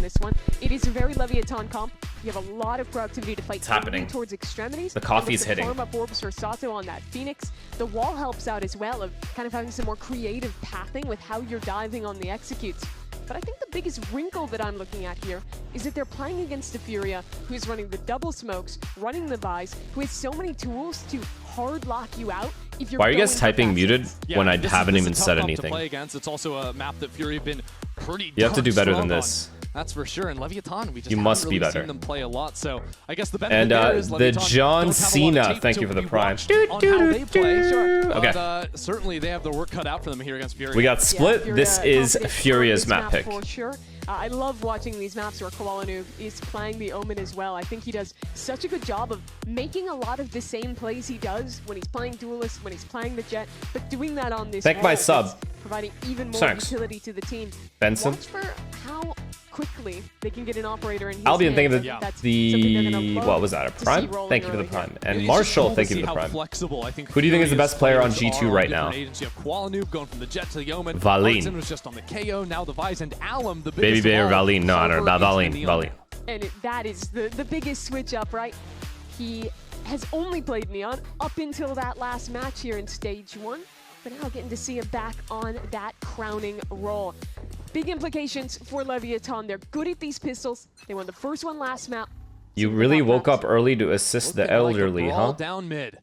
this one. It is a very Leviathan comp. You have a lot of proactivity to fight. It's happening. Towards extremities. The coffee's hitting. Farm up orbs for Sato on that Phoenix. The wall helps out as well, of kind of having some more creative pathing with how you're diving on the executes. But I think the biggest wrinkle that I'm looking at here is that they're playing against a FURIA who's running the double smokes, running the buys, who has so many tools to hard lock you out. If you're Why are you guys typing muted when I haven't even said anything? To play against. It's also a map that FURIA have been pretty. You have to do better than this. That's for sure. And Leviathan, we just must really be better. Seen them play a lot. So I guess the benefit and there is the John Cena, thank you for the Prime. Okay. Certainly they have their work cut out for them here against FURIA. We got Split. Yeah, this is FURIA's map pick. For sure. I love watching these maps where Koalanu is playing the Omen as well. I think he does such a good job of making a lot of the same plays he does when he's playing Duelist, when he's playing the Jet, but doing that on this Thank my sub. Providing even more utility to the team. Benson. Watch for how quickly they can get an operator in his Albion, thank you hand. for the what was that, a Prime? Thank you for the Prime. And Marshall, thank you for the Prime. Who do you think is the best player on G2 right now? Going from the Jet to the Omen. Valine. Was just on the KO. Now the Vise and Alum, the Baby Bear Valine. No, I don't know. Valine. And that is the biggest switch up, right? He has only played Neon up until that last match here in Stage 1. but now getting to see him back on that crowning role. Big implications for Leviathan. They're good at these pistols. They won the first one last map. You really woke up early to assist the elderly, huh? Down mid.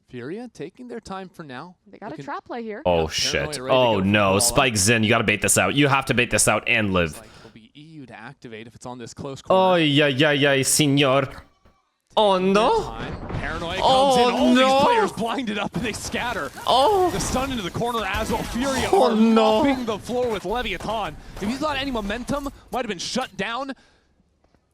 FURIA taking their time for now. They got a trap play here. Oh shit. Oh no, Spike Zen, you gotta bait this out. You have to bait this out and live. Will be EU to activate if it's on this close corner. Oh yeah, senor. Oh no. Paranoia comes in. All these players blinded up and they scatter. Oh. The stun into the corner as well. FURIA are mopping the floor with Leviathan. If you thought any momentum might have been shut down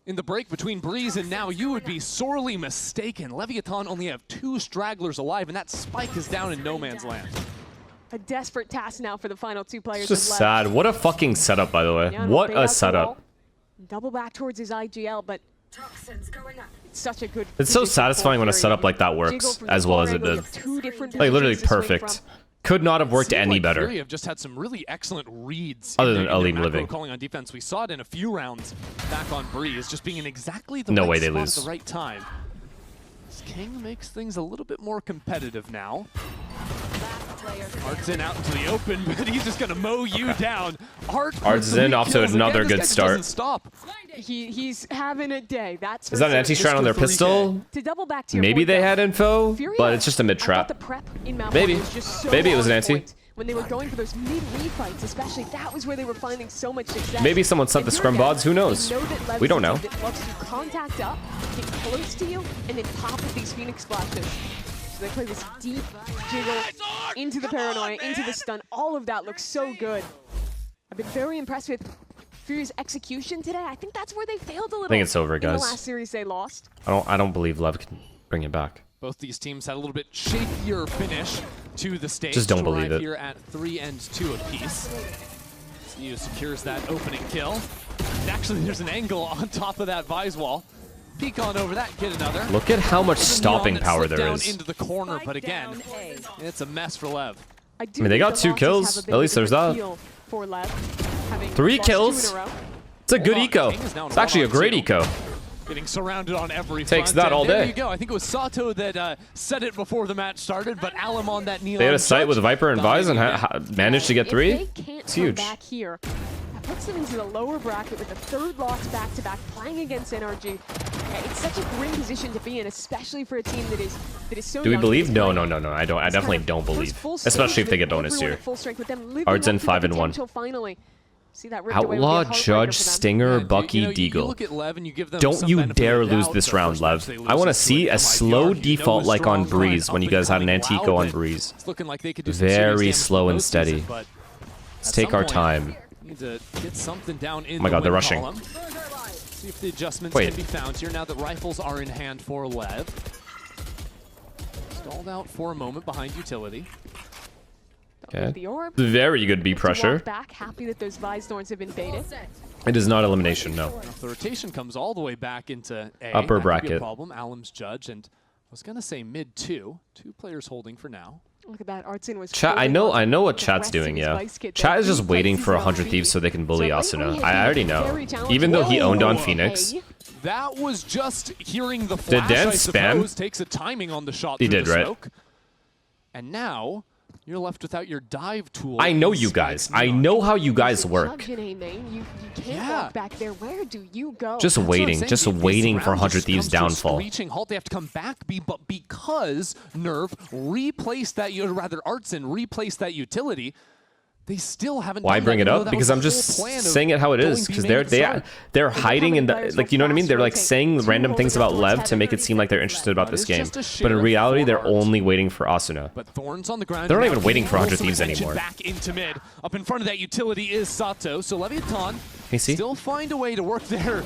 in the break between Breeze and now, you would be sorely mistaken. Leviathan only have 2 stragglers alive, and that Spike is down in no man's land. A desperate task now for the final 2 players. It's just sad. What a fucking setup, by the way. What a setup. Double back towards his IGL, but it's such a good. It's so satisfying when a setup like that works as well as it did. Like literally perfect. Could not have worked any better. FURIA have just had some really excellent reads. Other than LEV living. Calling on defense. We saw it in a few rounds back on Breeze, just being in exactly the no right way they spot lose. at the right time. This King makes things a little bit more competitive now. Art's in out into the open, but he's just gonna mow you down. Art's in off to another good start. Stop. He's having a day. That's is that an anti-strat on their pistol? To double back to your maybe point, they though, had info, FURIA, but it's just a mid trap. The prep in map Maybe. was just so Maybe it was an on anti. point. When they were going for those mid-lead fights, especially, that was where they were finding so much success. Maybe someone set the scrum bods. Who knows? We don't know. That loves to contact up, get close to you, and then pop with these Phoenix splashes. So they play this deep jiggle into the paranoia, into the stun. All of that looks so good. I've been very impressed with FURIA's execution today. I think that's where they failed a little. I think it's over, guys. In the last series they lost. I don't believe LEV can bring it back. Both these teams had a little bit shakier finish to the stage. Just don't believe it. Here at 3 and 2 apiece. SU secures that opening kill. And actually, there's an angle on top of that Vise wall. Peek on over that, get another. Look at how much stopping power there is. Into the corner, but again, it's a mess for LEV. I mean, they got 2 kills. At least there's that. 3 kills. It's a good eco. It's actually a great eco. Getting surrounded on every Takes front. that all day. There you go. I think it was Sato that said it before the match started, but Alum on that neon. They had a sight with Viper and Vise and managed to get 3. It's huge. Back here, that puts them into the lower bracket with a 3rd loss back-to-back, playing against NRG. It's such a grim position to be in, especially for a team that is so. Do we believe? No. I don't. I definitely don't believe. Especially if they get bonus here. Art's in 5 and 1. Outlaw, Judge, Stinger, Bucky, Deagle. Don't you dare lose this round, Lev. I want to see a slow default like on Breeze when you guys had an anti-eco on Breeze. Very slow and steady. Let's take our time. Oh my god, they're rushing. See if the adjustments can be found here now that rifles are in hand for LEV. Stalled out for a moment behind utility. Okay. Very good B pressure. Back, happy that those Vise thorns have been baited. It is not elimination, no. The rotation comes all the way back into A. Upper bracket. Problem. Alum's Judge, and I was gonna say mid 2. 2 players holding for now. Look at that. Artsin was Chat, I know what chat's doing, yeah. Chat is just waiting for 100 Thieves so they can bully Asuna. I already know. Even though he owned on Phoenix. That was just hearing the flash, did Dan I suppose, spam? Takes a timing on the shot. He did, right? Smoke. And now you're left without your dive tool. I know you guys. I know how you guys work. You can't walk back there. Where do you go? Just waiting for 100 Thieves downfall. Reaching halt, they have to come back B, but because Nerve replaced that, or rather Artsin replaced that utility, they still haven't. Why bring it up? Because I'm just saying it how it is. Because they're hiding in the, like, you know what I mean? They're like saying random things about LEV to make it seem like they're interested about this game. But in reality, they're only waiting for Asuna. But Thorns on the ground. They're not even waiting for 100 Thieves anymore. Back into mid. Up in front of that utility is Sato. So Leviathan still find a way to work their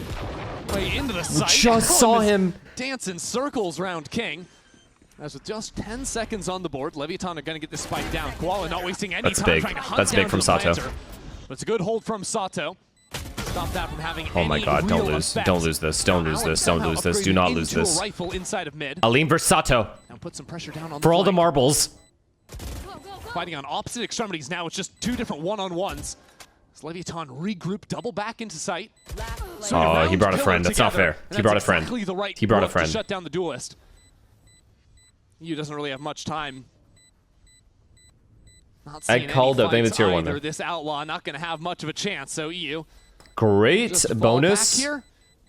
way into the site. Just saw him dance in circles round King. As with just 10 seconds on the board, Leviathan are going to get this spike down. Koala not wasting any time trying to hunt That's big down from the Sato. planter. But it's a good hold from Sato. Stop that from having Oh my god, don't lose. Don't lose this. Don't lose this. Don't lose this. Do not lose this. Rifle inside of mid. Alim versus Sato. Now put some pressure down on for all the marbles. Fighting on opposite extremities now. It's just 2 different one-on-ones. As Leviathan regroup, double back into sight. Oh, he brought a friend. That's not fair. He brought a friend. He brought a friend. Shut down the duelist. EU doesn't really have much time Not called it. I think it's tier 1 there. This outlaw not going to have much of a chance. So EU. Great bonus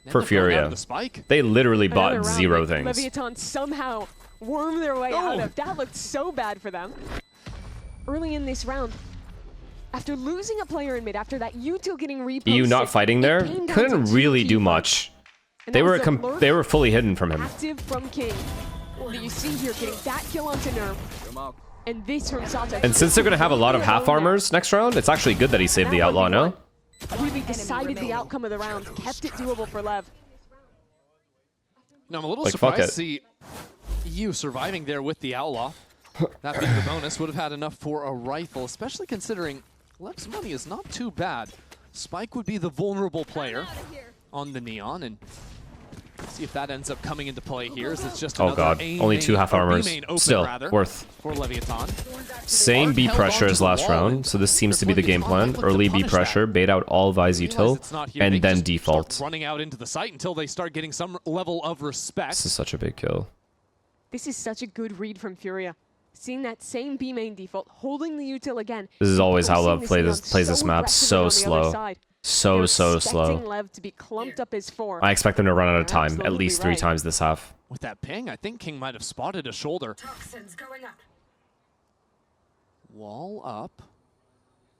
for Furia. They literally bought 0 things. Leviathan somehow wormed their way out of. That looked so bad for them. Early in this round, after losing a player in mid, after that util getting reposted, EU not fighting there couldn't really do much. They were fully hidden from him. Active from King. That you see here getting that kill onto Nerf. And this from Sato. And since they're going to have a lot of half armors next round, it's actually good that he saved the outlaw now. Really decided the outcome of the round, kept it doable for Lev. Now I'm a little surprised to see EU surviving there with the outlaw. That being the bonus, would have had enough for a rifle, especially considering Lev's money is not too bad. Spike would be the vulnerable player on the Neon, and see if that ends up coming into play here. As it's just oh god, only 2 half armors. Still, worth. For Leviathan. Same B pressure as last round, so this seems to be the game plan. Early B pressure, bait out all Vi's util, and then default. Running out into the site until they start getting some level of respect. This is such a big kill. This is such a good read from Furia. Seeing that same B main default, holding the util again. This is always how Lev plays this map. So slow. So slow. Lev to be clumped up as 4. I expect them to run out of time at least 3 times this half. With that ping, I think King might have spotted a shoulder. Wall up.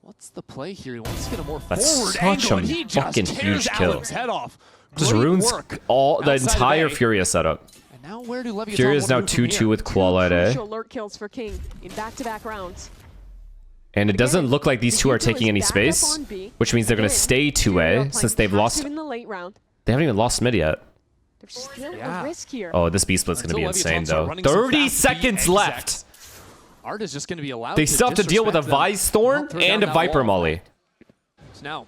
What's the play here? He wants to get a more forward angle, and he just fucking huge kill. Alan's head off. Just ruins all the entire Furia setup. And now where do Leviathan Furia is now 2-2 with quality. Crucial lurk kills for King in back-to-back rounds. And it doesn't look like these two are taking any space, which means they're going to stay 2A since they've lost. They haven't even lost mid yet. There's still a risk here. Oh, this B split's going to be insane though. 30 seconds left. Art is just going to be allowed. They still have to deal with a Vise Thorn and a Viper Molly. So now,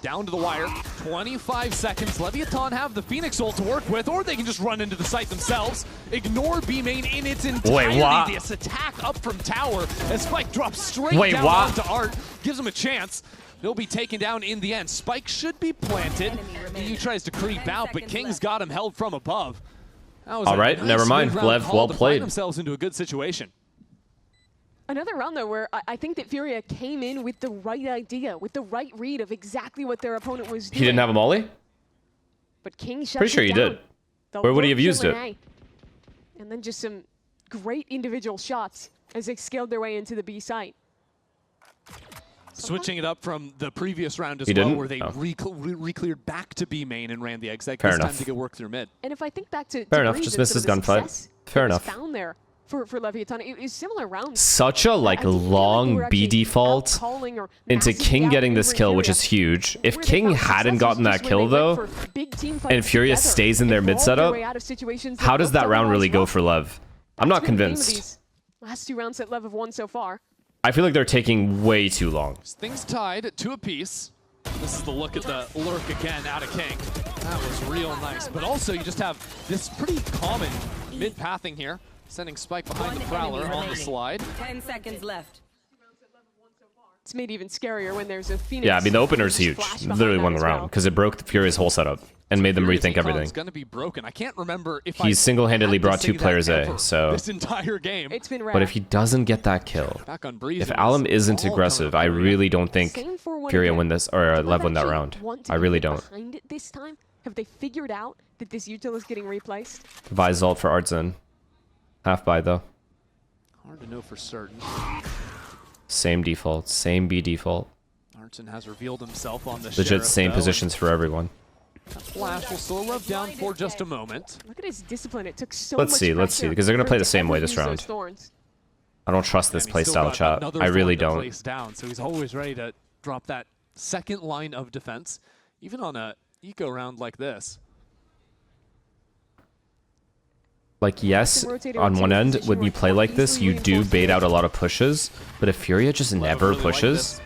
down to the wire. 25 seconds. Leviathan have the Phoenix ult to work with, or they can just run into the site themselves. Ignore B main in its entirety. Wait, what? This attack up from tower as Spike drops straight down onto Art. Gives him a chance. He'll be taken down in the end. Spike should be planted. EU tries to creep out, but King's got him held from above. All right, never mind. Lev, well played. Themselves into a good situation. Another round, though, where I think that Furia came in with the right idea, with the right read of exactly what their opponent was doing. He didn't have a molly? But King shut Pretty sure he did. Where would he have used it? And then just some great individual shots as they scaled their way into the B site. Switching it up from the previous round as well, where they re-cleared back to B main and ran the exec. This time to get work through mid. And if I think back to fair enough, just missed his gunfight. Fair enough. Found there for Leviathan, it is similar rounds. Such a long B default into King getting this kill, which is huge. If King hadn't gotten that kill though, and Furia stays in their mid setup, how does that round really go for Lev? I'm not convinced. Last 2 rounds that Lev have won so far. I feel like they're taking way too long. Things tied 2 apiece. This is the look at the lurk again out of King. That was real nice. But also you just have this pretty common mid-pathing here. Sending Spike behind the Prowler on the slide. 10 seconds left. It's made even scarier when there's a Phoenix. Yeah, I mean the opener's huge. Literally won the round because it broke the Furia's whole setup and made them rethink everything. It's gonna be broken. I can't remember if he's single-handedly brought 2 players A. So this entire game. It's been rare. But if he doesn't get that kill, if Alum isn't aggressive, I really don't think Furia win this or Lev win that round. I really don't. This time, have they figured out that this util is getting replaced? Vise ult for Artzen. Half buy though. Hard to know for certain. Same default, same B default. Artzen has revealed himself on the legit same positions for everyone. Flash will slow Lev down for just a moment. Look at his discipline. It took so let's see, because they're gonna play the same way this round. I don't trust this playstyle, chat. I really don't. Down, so he's always ready to drop that second line of defense, even on a eco round like this. Like, yes, on one end, when you play like this, you do bait out a lot of pushes, but if Furia just never pushes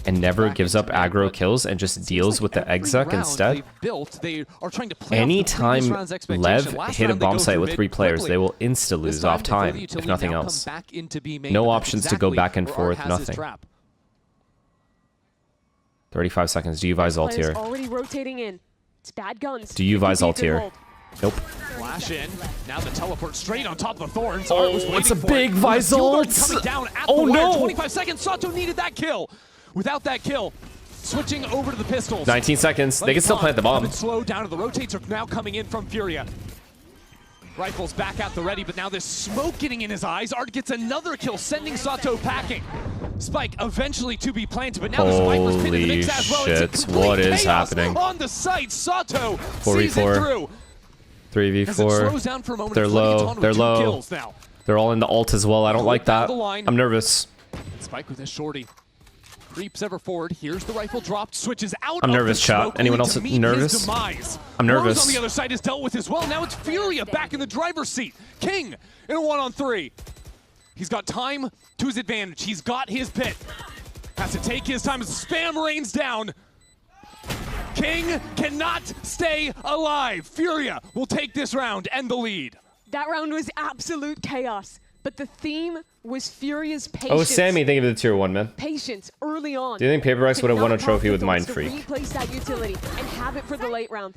and never gives up aggro kills and just deals with the exec instead, anytime Lev hit a bomb site with 3 players, they will insta-lose off time, if nothing else. No options to go back and forth, nothing. 35 seconds. Do you Vise ult here? Already rotating in. It's bad guns. Do you Vise ult here? Nope. Flash in. Now the teleport straight on top of the thorns. Oh, it's a big Visol. Oh no! 25 seconds. Sato needed that kill. Without that kill, switching over to the pistols. 19 seconds. They can still plant the bomb. Slow down. The rotates are now coming in from FURIA. Rifles back at the ready, but now there's smoke getting in his eyes. Art gets another kill, sending Sato packing. Spike eventually to be planted, but now the Spike was pinned in the mix as well. Shit, what is happening? On the site, Sato 4v4. sees it through. 3v4. They're low. They're low. They're all in the ult as well. I don't like that. I'm nervous. Spike with a shorty. Creeps ever forward. Here's the rifle dropped. Switches out. I'm nervous, chat. Anyone else nervous? I'm nervous. Rose on the other side is dealt with as well. Now it's FURIA back in the driver's seat. King in a 1-on-3. He's got time to his advantage. He's got his pit. Has to take his time as the spam rains down. King cannot stay alive. FURIA will take this round and the lead. That round was absolute chaos. But the theme was FURIA's patience. Oh, Sammy, thank you for the tier 1, man. Patience early on. Do you think Paperbox would have won a trophy with Mind to Freak? Replace that utility and have it for the late round.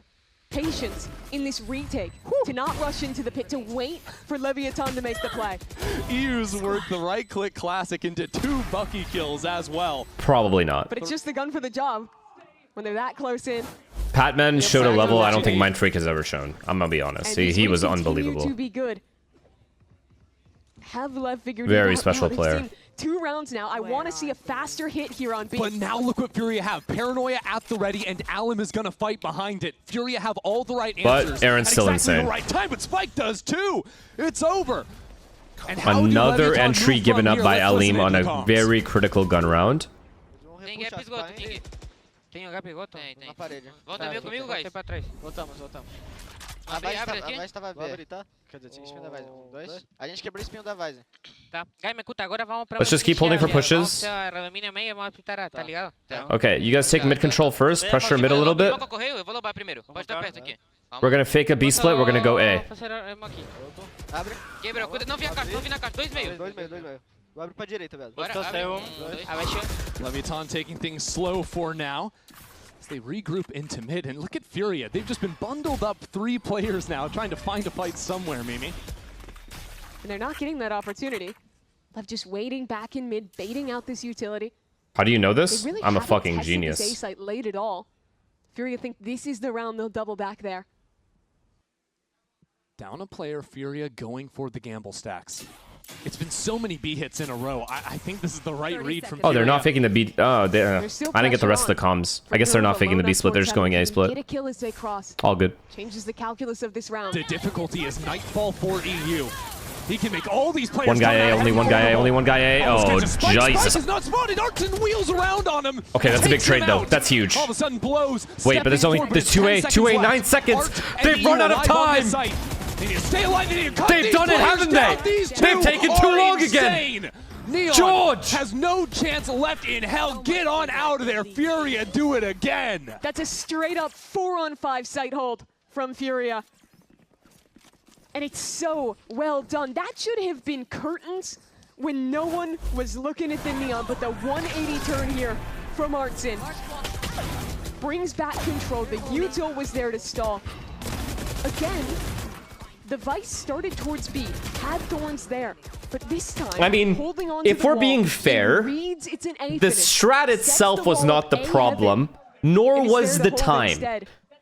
Patience in this retake. To not rush into the pit, to wait for Leviathan to make the play. EU's worked the right-click classic into 2 Bucky kills as well. Probably not. But it's just the gun for the job when they're that close in. Patman showed a level I don't think Mind Freak has ever shown. I'm gonna be honest. He was unbelievable. To be good. Have LEV figured Very it out special now. player. They've seen 2 rounds now. I want to see a faster hit here on B. But now look what FURIA have. Paranoia at the ready, and Alum is going to fight behind it. FURIA have all the right answers. But Aaron's still insane. The right time, but Spike does too. It's over. And another entry given up by Alim on a very critical gun round. Tem gap esgoto, tem. Tem gap esgoto? Tem. Na parede. Volta comigo, guys. Voltamos. A Vice tava B. Vou abrir, tá? Quer dizer, tinha espinho da Vice. 2. A gente quebrou o espinho da Vice. Tá. Guy, me escuta, agora vamos pra... Let's just keep holding for pushes. Okay, you guys take mid control first. Pressure mid a little bit. We're gonna fake a B split. We're gonna go A. Quebra, cuida. Não vi na caixa. 2 meio. 2 meio. Vou abrir pra direita, velho. Leviathan taking things slow for now. They regroup into mid, and look at FURIA. They've just been bundled up 3 players now, trying to find a fight somewhere, Mimi. And they're not getting that opportunity. LEV just waiting back in mid, baiting out this utility. How do you know this? Really I'm a fucking genius. This A site late at all. FURIA think this is the round they'll double back there. Down a player, FURIA going for the gamble stacks. It's been so many B hits in a row. I think this is the right read from FURIA. Oh, they're not faking the B. Oh, I didn't get the rest of the comms. I guess they're not faking the B split. They're just going A split. Get a kill as they cross. All good. Changes the calculus of this round. The difficulty is nightfall for EU. He can make all these players. One guy A, only one guy A, only one guy A. Oh, Jesus. Spike is not spotted. Artson wheels around on him. Okay, that's a big trade though. That's huge. All of a sudden blows. Wait, but there's 2A, 9 seconds. They've run out of time. They need to stay alive. They need to cut They've done it, haven't they? They've taken too long again. Neon George has no chance left in hell. Get on out of there, FURIA. Do it again. That's a straight up 4-on-5 site hold from FURIA. And it's so well done. That should have been curtains when no one was looking at the Neon, but the 180 turn here from Artson brings back control. The util was there to stall. Again, the Vice started towards B, had Thorns there, but this time, I mean, holding on if to the we're wall, being fair, reads it's an A the finish, strat itself was not the problem, nor was the time.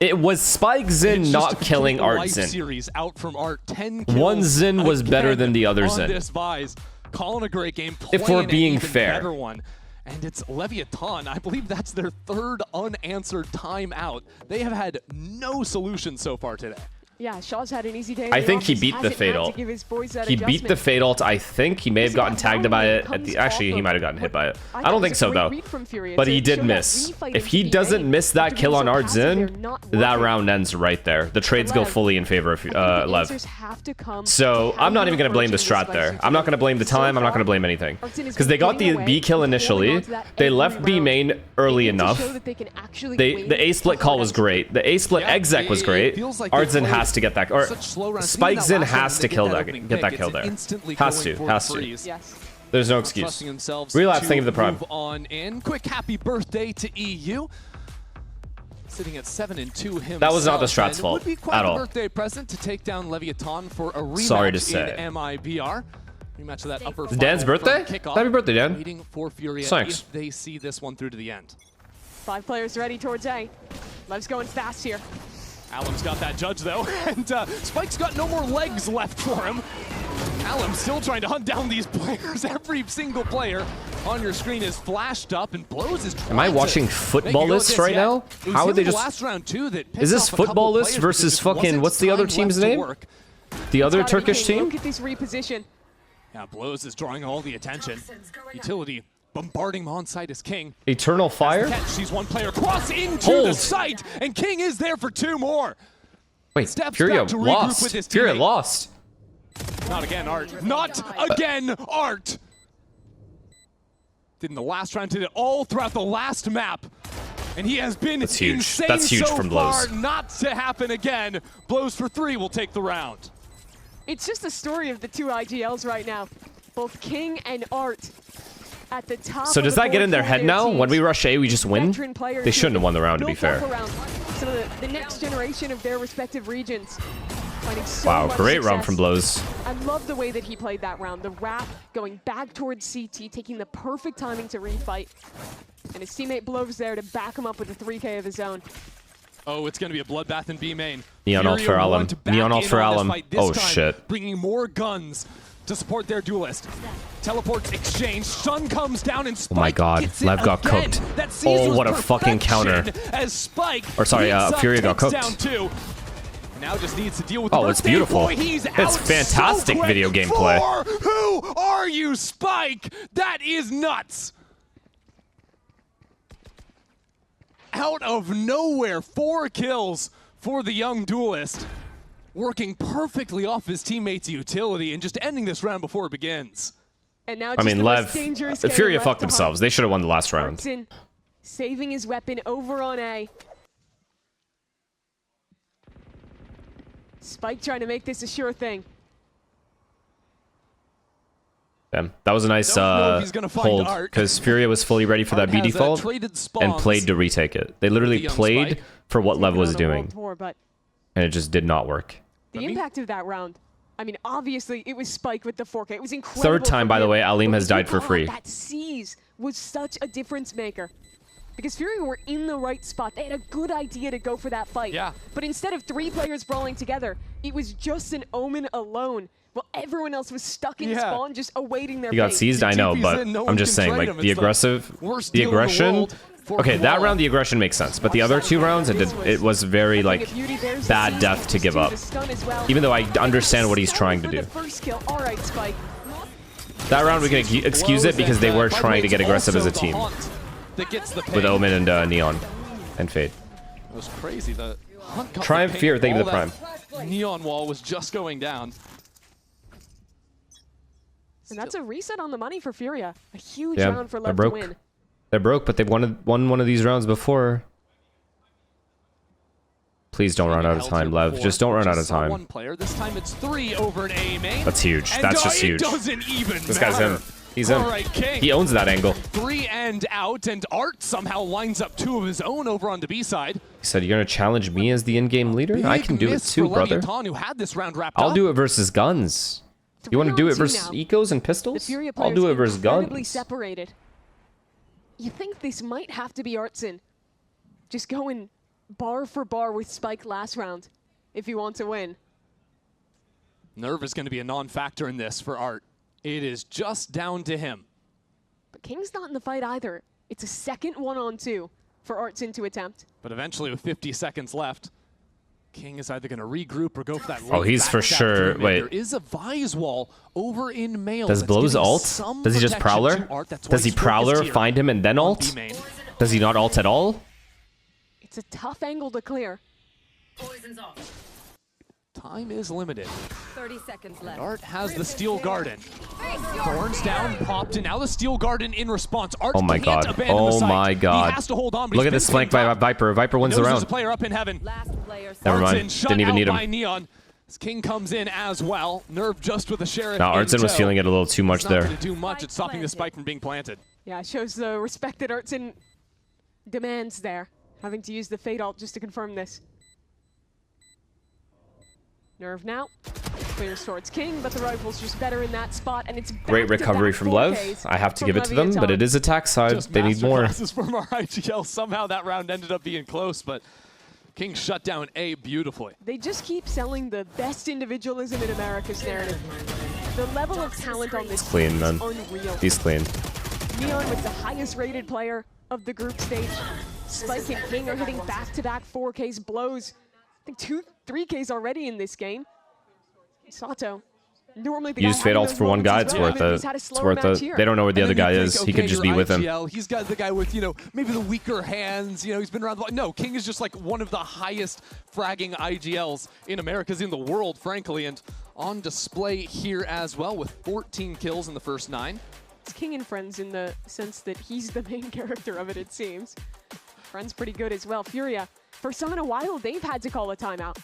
It was Spike Zin not killing Art Zin. Series out from Art, 10 One Zin was better than the other Zin. This Vice, calling a great game, if we're being fair. Better one. And it's Leviathan. I believe that's their 3rd unanswered timeout. They have had no solution so far today. Yeah, Shaw's had an easy day. I think he beat the Fatal. He beat the Fatal. I think he may have gotten tagged by it. Actually, he might have gotten hit by it. I don't think so, though. But he did miss. If he doesn't miss that kill on Art Zin, that round ends right there. The trades go fully in favor of LEV. So I'm not even going to blame the strat there. I'm not going to blame the time. I'm not going to blame anything. Because they got the B kill initially. They left B main early enough. The A split call was great. The A split exec was great. Art Zin has to get that, or Spike Zin has to kill that, get that kill there. Has to. There's no excuse. Relapse, thank you for the prime. On in. Quick happy birthday to EU. sitting at 7-2 himself. That was not the strat's fault Would be quite at a all. birthday present to take down Leviathan for a rematch Sorry to say. in MIBR. Rematch of that upper It's Dan's final birthday? from kickoff. Happy birthday, Dan. Waiting for FURIA Thanks. if they see this one through to the end. 5 players ready towards A. Lev's going fast here. Alum's got that judge though, and Spike's got no more legs left for him. Alum still trying to hunt down these players. Every single player on your screen is flashed up, and Blows is trying Am I watching to football lists right now? How would they just... last round too that Is this pissed off a couple football list players versus because it fucking... wasn't What's the other time team's left to name? work. The other Gotta be Turkish King. team? Look at this reposition. Yeah, Blows is drawing all the attention. Utility bombarding him on site as King. Eternal Fire? Sees one player cross into the site, and King is there for 2 more. Wait, Steps Furia back to regroup lost. with his Furia teammate. lost. Not again, Art. Not again, Art. Did in the last round, did it all throughout the last map. And he has been That's huge. insane That's huge so from far. Blows. Not to happen again. Blows for 3 will take the round. It's just the story of the 2 IGLs right now. Both King and Art at the top. So does that get in their head now? When we rush A, we just win? They shouldn't have won the round, to be fair. Some of the next generation of their respective regions. Finding so Wow, much great success. run from Blows. I love the way that he played that round. The wrap going back towards CT, taking the perfect timing to refight. And his teammate Blows there to back him up with a 3K of his own. Oh, it's going to be a bloodbath in B main. Neon ult for Alum. Neon ult for Alum. Oh, time, shit. Bringing more guns to support their duelist. Teleports exchange. Sun comes down and Spike Oh my god, gets it Lev got again. cooked. That sees Oh, what a was fucking counter. perfection As Spike Or sorry, heats up, Furia got takes cooked. Down 2. Now just needs to deal with Oh, the it's birthday beautiful. boy. He's It's out fantastic so quick. video game play. Who are you, Spike? That is nuts. Out of nowhere, 4 kills for the young duelist. Working perfectly off his teammate's utility and just ending this round before it begins. And now I mean, the Lev, most dangerous game Furia left fucked to themselves. hunt. They should have won the last round. Artson saving his weapon over on A. Spike trying to make this a sure thing. Damn, that was a nice know if he's gonna find hold, Art. because Furia was fully ready for that B Art has, default traded and spawns played to retake it. They literally with the young played Spike. for what Lev was On a doing, world tour, but and it just did not work. the impact of that round, I mean, obviously it was Spike with the 4K. It was incredible. Third time, from by the him. way, Alim But has died for God, free. That seize was such a difference maker. Because Furia were in the right spot. They had a good idea to go for that fight. Yeah. But instead of 3 players brawling together, it was just an Omen alone. While everyone else was stuck in spawn, just awaiting their He got fate. seized, I know, but I'm just saying, like, the aggression. Okay, that round, the aggression makes sense, but the other 2 rounds, it was very, like, bad death to give up. Even though I understand what he's trying to do. First kill. All right, Spike. That round, we can excuse it because they were trying to get aggressive as a team. That gets the With Omen and Neon and Fade. It was crazy. The hunt got Triumph the Fear, thank you all for the that Neon wall was just going down. And that's a reset on the money for Furia. A huge Yeah, round for they're Lev to broke. win. They're broke, but they've won one of these rounds before. Please don't run out of time, Lev. Just don't run out of time. One player. This time it's 3 over an A main. That's huge. And That's just it huge. doesn't even This guy's matter. in. He's in. All right, King. He owns that angle. 3 and out, and Art somehow lines up 2 of his own over on the B side. He said, "You're gonna challenge me as the in-game leader? I can do it Miss too, for brother. Leviathan, who had this round wrapped I'll up. do it versus guns. You want to do it versus ecos and The pistols? Furia I'll players do it versus incredibly guns." separated. You think this might have to be Artson. Just going bar for bar with Spike last round if he wants to win. Nerve is going to be a non-factor in this for Art. It is just down to him. But King's not in the fight either. It's a second 1-on-2 for Artson to attempt. But eventually, with 50 seconds left, King is either going to regroup or go for that. Oh, late he's for backstab sure. through mid. Wait. There is a Vise wall over in male. Does that's Blows giving ult? some Does he just protection Prowler? to Art. That's why Does he he's focused Prowler, here find him, and then on ult? B main. Does he not ult at all? It's a tough angle to clear. Time is limited. 30 seconds left. Art has the Steel Garden. Thorns down, popped, and now the Steel Garden in response. Art Oh my can't god. abandon the Oh site. my god. He has to hold on, but Look he's at this been flank by pinned up. Viper. Viper wins the Knows there's round. a player up in heaven. Never mind. Artson shut Didn't even out need by him. Neon. As King comes in as well. Nerve just with the Sheriff. Now, in Artson was tow. feeling it a little too much It's there. not going to do much at stopping the spike from being planted. Yeah, it shows the respect that Artson demands there. having to use the Fade ult just to confirm this. Nerve now. Clears towards King, but the rifle's just better in that spot, and it's great recovery from Lev. I have to give it to them, but it is attack side. Just they need more. From our IGL. Somehow that round ended up being close, but King shut down A beautifully. They just keep selling the best individualism in America's narrative. The level of talent on this clean, man. Unreal. He's clean. Neon was the highest rated player of the group stage. Spike and King are hitting back-to-back 4Ks blows. I think 3Ks already in this game. Sato. Normally Use Fade ults for one guy, it's worth it. It's worth it. They don't know where the other guy is. He could just be with him. He's got the guy with, you know, maybe the weaker hands. You know, he's been around the block. No, King is just like one of the highest fragging IGLs in Americas, in the world, frankly, and on display here as well with 14 kills in the first 9. It's King and Friends in the sense that he's the main character of it, it seems. Friends pretty good as well. FURIA, first time in a while, they've had to call a timeout.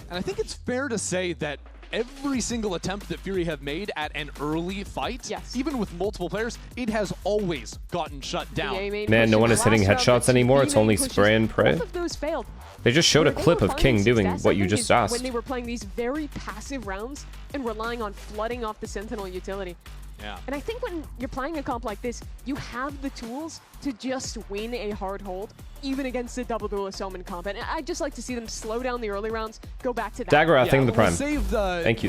And I think it's fair to say that every single attempt that FURIA have made at an early fight, even with multiple players, it has always gotten shut down. Man, no one is hitting headshots anymore. It's only spray and pray. Both of those failed. They just showed a clip of King doing what you just asked. When they were playing these very passive rounds and relying on flooding off the Sentinel utility. Yeah. And I think when you're playing a comp like this, you have the tools to just win a hard hold, even against the double duelist Omen comp. And I'd just like to see them slow down the early rounds, go back to that. Dagger, I think the prime. Save the, thank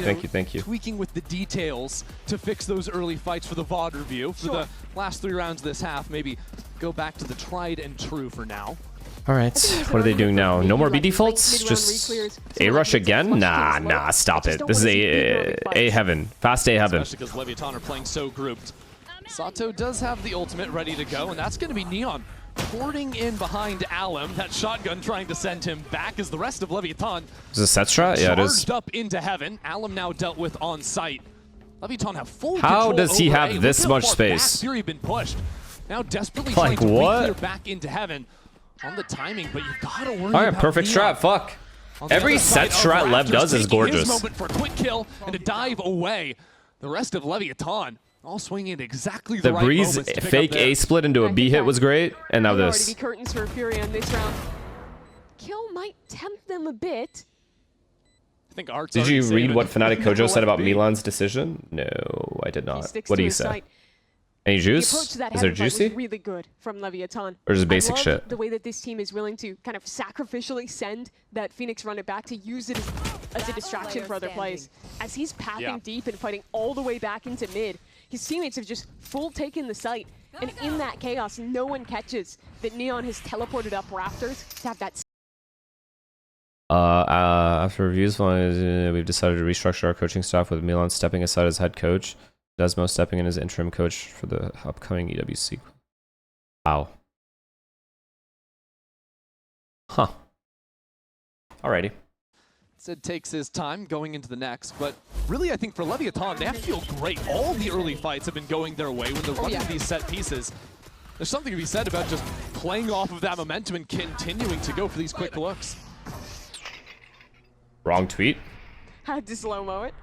you. Tweaking with the details to fix those early fights for the VOD review. For the last 3 rounds of this half, maybe go back to the tried and true for now. All right, what are they doing now? No more B defaults? Just A rush again? Nah, stop it. This is A heaven. Fast A heaven. Especially because Leviathan are playing so grouped. Sato does have the ultimate ready to go, and that's going to be Neon porting in behind Alum. That shotgun trying to send him back as the rest of Leviathan. Is this set strat? Yeah, it is. Charged up into heaven. Alum now dealt with on site. Leviathan have full How does he have A. this much space? FURIA been pushed. Now desperately like trying to what? re-clear back into heaven. On the timing, but you've got to worry All right, about perfect Neon. strat. Fuck. Every set strat Lev does is gorgeous. His moment for a quick kill and a dive away. The rest of Leviathan all swinging at exactly the right Breeze moments to pick fake up their... A split into a B hit was great, and now Already this. be curtains for FURIA in this round. Kill might tempt them a bit. I think Art's Did you read what Fnatic Kojo said about Milan's decision? No, I did not. What do you say? Any juice? Is there juicy? Was really good from Leviathan. Or just basic shit? The way that this team is willing to kind of sacrificially send that Phoenix run it back to use it as a distraction for other plays. As he's pathing deep and fighting all the way back into mid, his teammates have just full taken the site. And in that chaos, no one catches that Neon has teleported up rafters to have that. After reviews, we've decided to restructure our coaching staff with Milan stepping aside as head coach. Desmo stepping in as interim coach for the upcoming EWC. Wow. Huh. Alrighty. Sid takes his time going into the next, but really I think for Leviathan, they have to feel great. All the early fights have been going their way when they're running these set pieces. There's something to be said about just playing off of that momentum and continuing to go for these quick looks. Wrong tweet. Had to slow-mo it.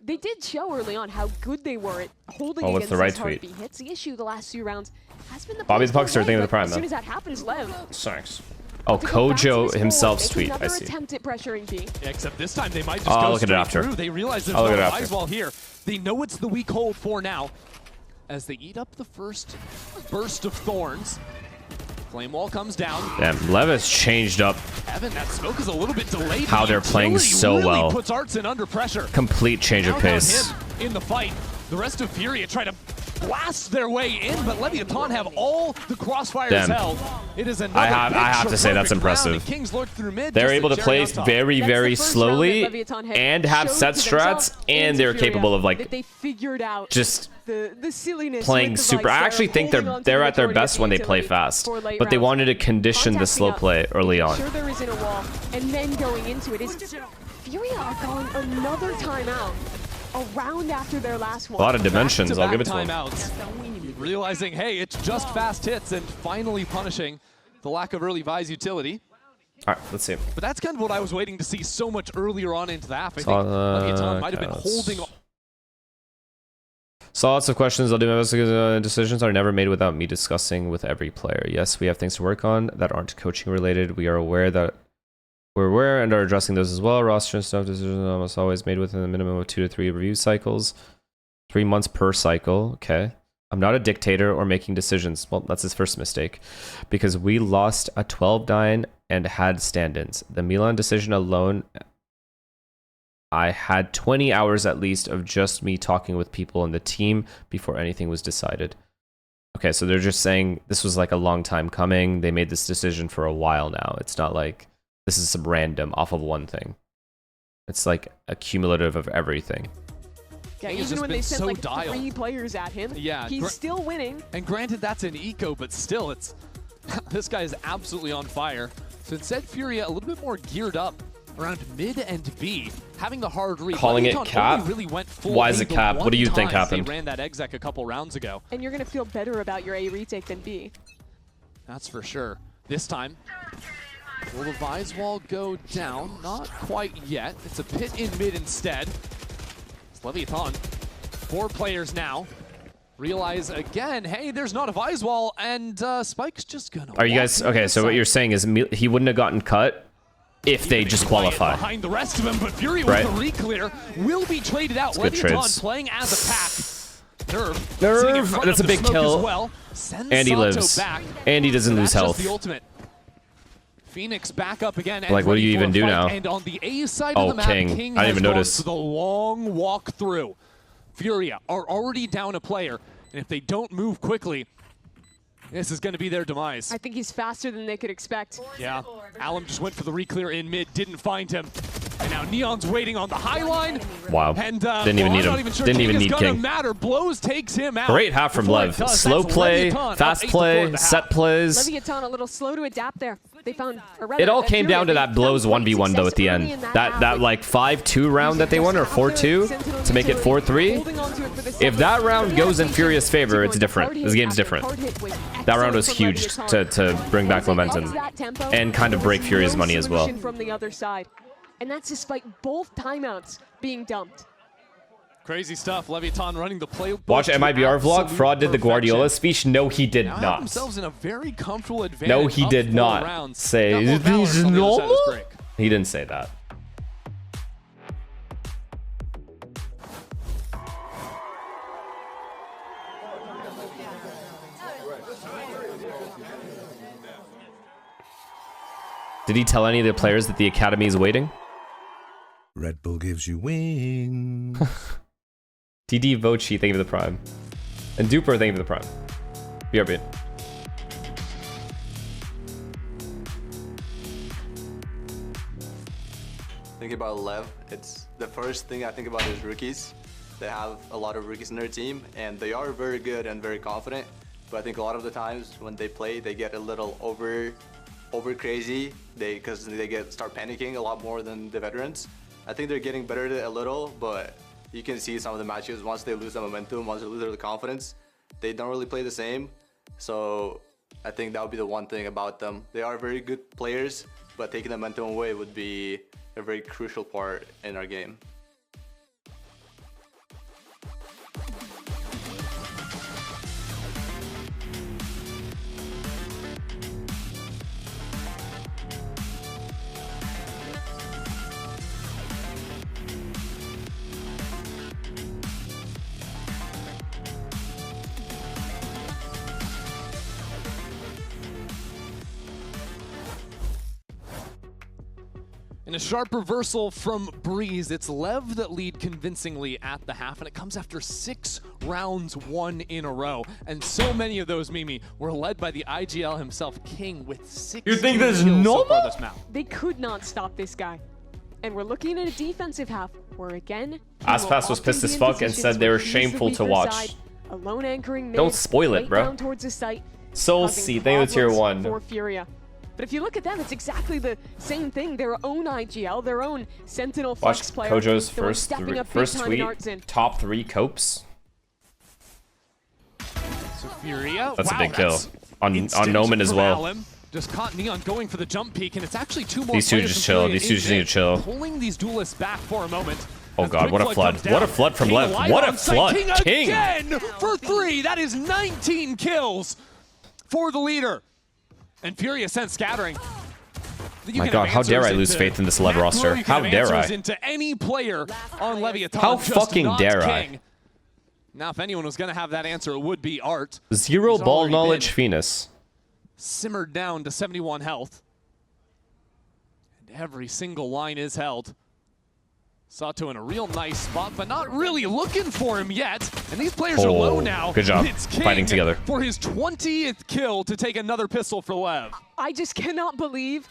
They did show early on how good they were at holding against the right these hard tweet? B hits. The issue the last few rounds has been the Bobby's pull Pucks are thinking of the prime, as soon as that happens, Lev. Thanks. Oh, Kojo himself's tweet. I see. Attempt at pressuring B. Yeah, except this time they might just go straight through. They realize there's no eyes wall here. They know it's the weak hold for now. As they eat up the first burst of thorns. Flame wall comes down. Damn, Levis changed up. Evan, that smoke is a little bit delayed. How they're playing so really well. Puts Artson under pressure. Complete change of pace. In the fight, the rest of FURIA try to blast their way in, but Leviathan have all the crossfires held. It is another I have to say that's impressive. They're able to play very, very slowly and have set strats, and they're capable of like just the silliness playing super. I actually think they're at their best when they play fast, but they wanted to condition the slow play early on. Sure, there isn't a wall, and then going into it is FURIA are going another timeout. A round after their last one. A lot of dimensions, I'll give it to them. Realizing, hey, it's just fast hits and finally punishing the lack of early Vi's utility. All right, let's see. But that's kind of what I was waiting to see so much earlier on into the half. I think Leviathan might have been holding. So lots of questions. I'll do my best to get decisions are never made without me discussing with every player. Yes, we have things to work on that aren't coaching related. We are aware that we're aware and are addressing those as well. Roster and stuff decisions are almost always made within a minimum of 2 to 3 review cycles. 3 months per cycle. Okay. I'm not a dictator or making decisions. Well, that's his first mistake. Because we lost a 12-9 and had stand-ins. The Milan decision alone, I had 20 hours at least of just me talking with people in the team before anything was decided. Okay, so they're just saying this was like a long time coming. They made this decision for a while now. It's not like this is some random off of one thing. It's like a cumulative of everything. Yeah, even when they sent like 3 players at him, he's still winning. And granted, that's an eco, but still, it's this guy is absolutely on fire. So instead, FURIA a little bit more geared up around mid and B, having the hard read. Calling it cap? Really went full Why is it cap? What do you think happened? They ran that exec a couple rounds ago. And you're going to feel better about your A retake than B. That's for sure. This time, will the Vise wall go down? Not quite yet. It's a pit in mid instead. It's Leviathan. 4 players now. Realize again, hey, there's not a Vise wall, and Spike's just gonna. Are you guys okay? So what you're saying is he wouldn't have gotten cut if they just qualify. Behind the rest of them, but FURIA with the re-clear will be traded out. Leviathan playing as a pack. Nerve. That's a big kill. Well. And he lives. And he doesn't lose health. The ultimate. Phoenix back up again. Like, what do you even do now? And on the A side of the map, King. I didn't even notice. The long walk through. FURIA are already down a player, and if they don't move quickly, this is going to be their demise. I think he's faster than they could expect. Yeah, Alum just went for the re-clear in mid, didn't find him. And now Neon's waiting on the high line. Wow. And, didn't even need him. Sure didn't even need King. Matter. Blows takes him out. Great half from Lev. Slow play, fast play, set plays. Leviathan a little slow to adapt there. They found it all came down to that Blows 1v1 though at the end. That like 5-2 round that they won, or 4-2 to make it 4-3. If that round goes in FURIA's favor, it's different. This game's different. That round was huge to bring back momentum and kind of break FURIA's money as well. From the other side. And that's despite both timeouts being dumped. Crazy stuff. Leviathan running the play. Watch MIBR vlog. Fraud did the Guardiola speech. No, he did not. Themselves in a very comfortable advantage. No, he did not say this is normal. He didn't say that. Did he tell any of the players that the academy is waiting? Red Bull gives you wings. DD Vochi, thank you for the prime. And Duper, thank you for the prime. BRB. Thinking about LEV, it's the first thing I think about is rookies. They have a lot of rookies in their team, and they are very good and very confident. But I think a lot of the times when they play, they get a little over crazy. Because they start panicking a lot more than the veterans. I think they're getting better a little, but you can see some of the matches, once they lose the momentum, once they lose their confidence, they don't really play the same. So I think that would be the one thing about them. They are very good players, but taking the momentum away would be a very crucial part in our game. In a sharp reversal from Breeze, it's LEV that lead convincingly at the half, and it comes after 6 rounds won in a row. And so many of those, Mimi, were led by the IGL himself, King, with 6 You think this is normal? so far this map. They could not stop this guy. And we're looking at a defensive half where, again, Aspas was pissed as fuck and said they were shameful to watch. Alone anchoring mid, don't spoil it, bro. Down towards the site, Soul C, thank you, tier 1. For FURIA. But if you look at them, it's exactly the same thing. Their own IGL, their own Sentinel Flex player. Watch Kojo's first tweet, top 3 copes. So FURIA, that's a big kill. On Noman as well. Alum. Just caught Neon going for the jump peek, and it's actually 2 more These two just chill. These two just need to chill. Pulling these duelists back for a moment. Oh god, what a flood. What a flood from LEV. What a flood. King! Again for 3. That is 19 kills for the leader. And FURIA sends scattering. My god, how dare I lose faith in this LEV roster? How dare I? Into any player on Leviathan, how fucking dare I? Now, if anyone was going to have that answer, it would be Art. Zero ball knowledge, Phoenix. Simmered down to 71 health. And every single line is held. Sato in a real nice spot, but not really looking for him yet. And these players are low now. Good job It's King fighting together. For his 20th kill to take another pistol for LEV. I just cannot believe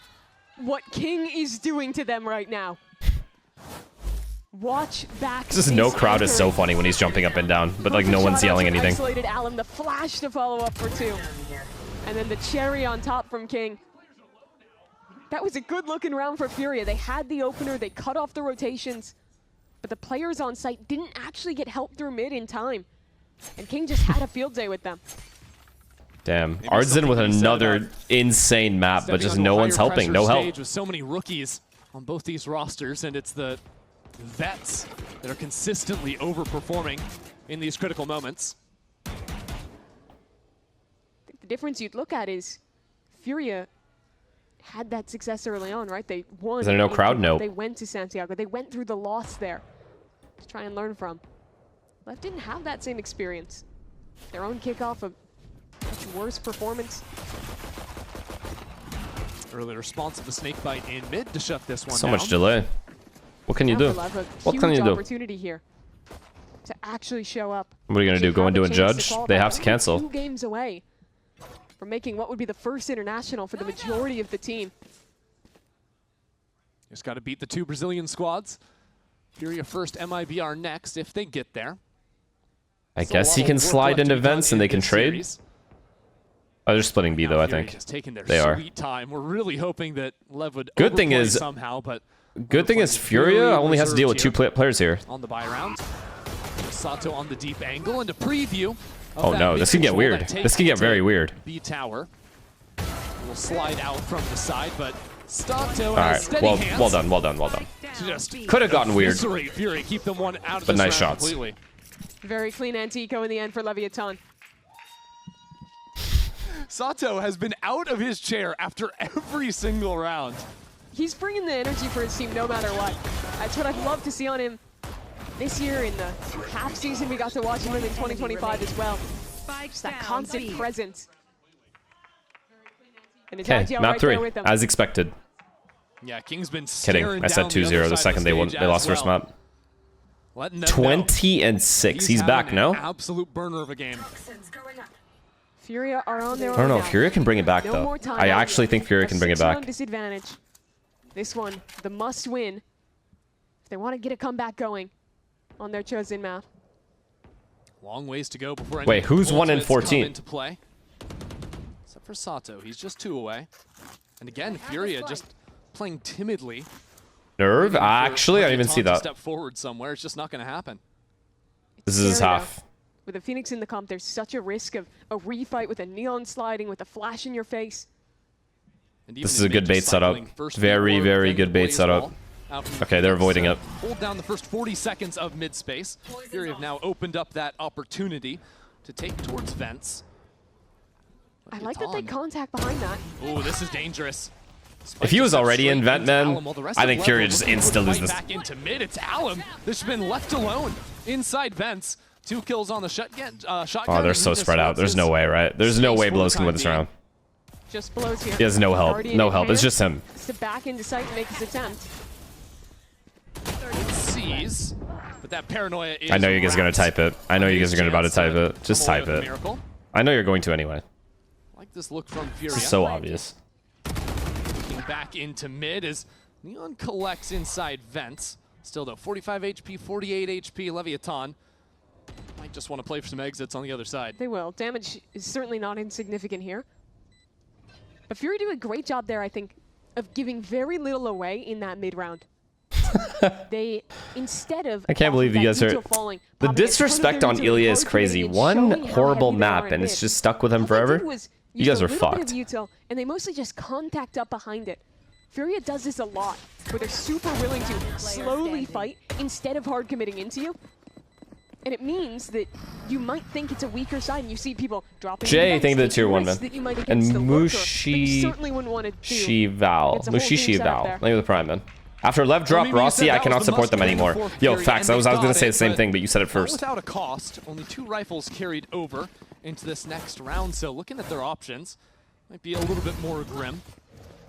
what King is doing to them right now. Watch back. Just no crowd is so funny when he's jumping up and down, but like no one's yelling anything. Isolated Alum, the flash to follow up for 2. And then the cherry on top from King. That was a good looking round for FURIA. They had the opener, they cut off the rotations, but the players on site didn't actually get help through mid in time. And King just had a field day with them. Damn, Artsin with another insane map, but just no one's helping, no help. With so many rookies on both these rosters, and it's the vets that are consistently overperforming in these critical moments. I think the difference you'd look at is FURIA had that success early on, right? They won. Is there no crowd? No. They went to Santiago. They went through the loss there to try and learn from. LEV didn't have that same experience. Their own kickoff, a much worse performance. Early response of the snake bite in mid to shut this one So down. much delay. What can you do? What can you do? Opportunity here to actually show up. What are you gonna do? Go into a judge? They have to cancel. 2 games away from making what would be the first international for the majority of the team. Just got to beat the 2 Brazilian squads. FURIA first, MIBR next if they get there. I guess he can slide into events and they can trade. Oh, they're splitting B though, I think. They are. Time. We're really hoping that LEV would Good thing is somehow, but good thing is FURIA only has to deal with 2 players here. On the buy round. Sato on the deep angle and a preview. Oh no, this can get weird. This can get very weird. B tower will slide out from the side, but Sato all right, well done, well done, well done. Could have gotten weird, FURIA, keep them one out of but nice round shots. Completely. Very clean anti-eco in the end for Leviathan. Sato has been out of his chair after every single round. He's bringing the energy for his team no matter what. That's what I'd love to see on him this year in the half season we got to watch him in 2025 as well. Just that constant presence. Okay, map 3, as expected. Yeah, King's been kidding. I said 2-0 the second they lost first map. 20-6. He's back, no? Absolute burner of a game. FURIA are on their own. I don't know. Now. FURIA can bring it back though. I actually think FURIA can bring it back. Disadvantage. This one, the must win. If they want to get a comeback going on their chosen map. Long ways to go before. Wait, who's 1-14? Into play. Except for Sato, he's just 2 away. And again, FURIA just playing timidly. Nerve? Actually, I didn't even see that. Step forward somewhere. It's just not going to happen. This is his half. With a Phoenix in the comp, there's such a risk of a refight with a neon sliding, with a flash in your face. This is a good bait setup. Very, very good bait setup. Okay, they're avoiding it. Hold down the first 40 seconds of mid-space. FURIA have now opened up that opportunity to take towards vents. I like that they contact behind that. Oh, this is dangerous. If he was already in vent, man, I think FURIA just insta loses this. Back into mid, it's Alum. This has been left alone inside vents. 2 kills on the shotgun. Oh, they're so spread out. There's no way, right? There's no way Blows can win this round. Just Blows here. He has no help. No help. It's just him. To back into sight and make his attempt. Sees, but that paranoia is I know you guys are gonna type it. I know you guys are about to type it. Just type it. I know you're going to anyway. Like this look from FURIA. This is so obvious. Looking back into mid as Neon collects inside vents. Still though, 45 HP, 48 HP, Leviathan. Might just want to play for some exits on the other side. They will. Damage is certainly not insignificant here. But FURIA do a great job there, I think, of giving very little away in that mid-round. They, instead of... I can't believe you guys are... The disrespect on Ilya is crazy. One horrible map and it's just stuck with him forever. You guys are fucked. And they mostly just contact up behind it. FURIA does this a lot, where they're super willing to slowly fight instead of hard committing into you. And it means that you might think it's a weaker side, and you see people dropping. Jay, thank you for the tier 1, man. And Mushishi Val. Mushishi Val. Thank you for the prime, man. After LEV drop Rossi, I cannot support them anymore. Yo, facts. I was going to say the same thing, but you said it first. Without a cost, only 2 rifles carried over into this next round. So looking at their options, might be a little bit more grim.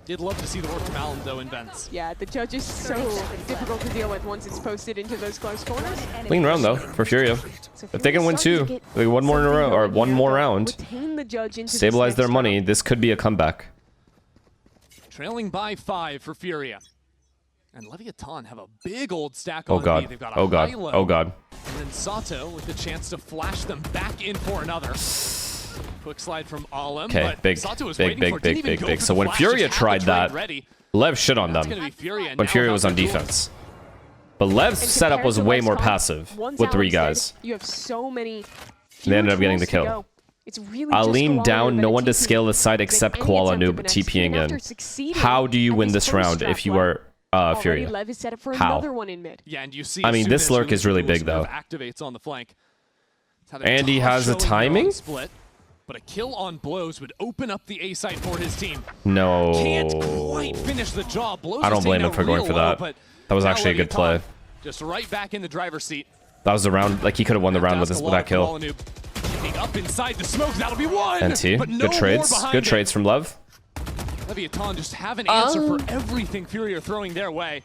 Did love to see the work from Allen, though, in vents. Yeah, the judge is so difficult to deal with once it's posted into those close corners. Clean round, though, for FURIA. If they can win 2, like 1 more in a row, or 1 more round, stabilize their money, this could be a comeback. Trailing by 5 for FURIA. And Leviathan have a big old stack on God. B. They've got a Oh, God. high-low. Oh, God. And then Sato with the chance to flash them back in for another. Quick slide from Alem. Okay, big. So when FURIA tried that, LEV shit on them when FURIA was on defense. But LEV's setup was way more passive with 3 guys. You have so many. They ended up getting the kill. It's really Alim down, no one to scale the side except Koala Noob TPing in. How do you win this round if you are FURIA? How? Yeah, and you see I mean, this lurk is really big, though. Activates on the flank. And he has a timing? But a kill on Blows would open up the A site for his team. No. Can't quite finish the job. Blows I don't blame him for going for that. That was actually a good play. Just right back in the driver's seat. That was the round. Like, he could have won the round with that kill. Up inside the smoke, that'll be 1. NT. Good trades. Good trades from LEV. Leviathan just have an answer for everything FURIA are throwing their way.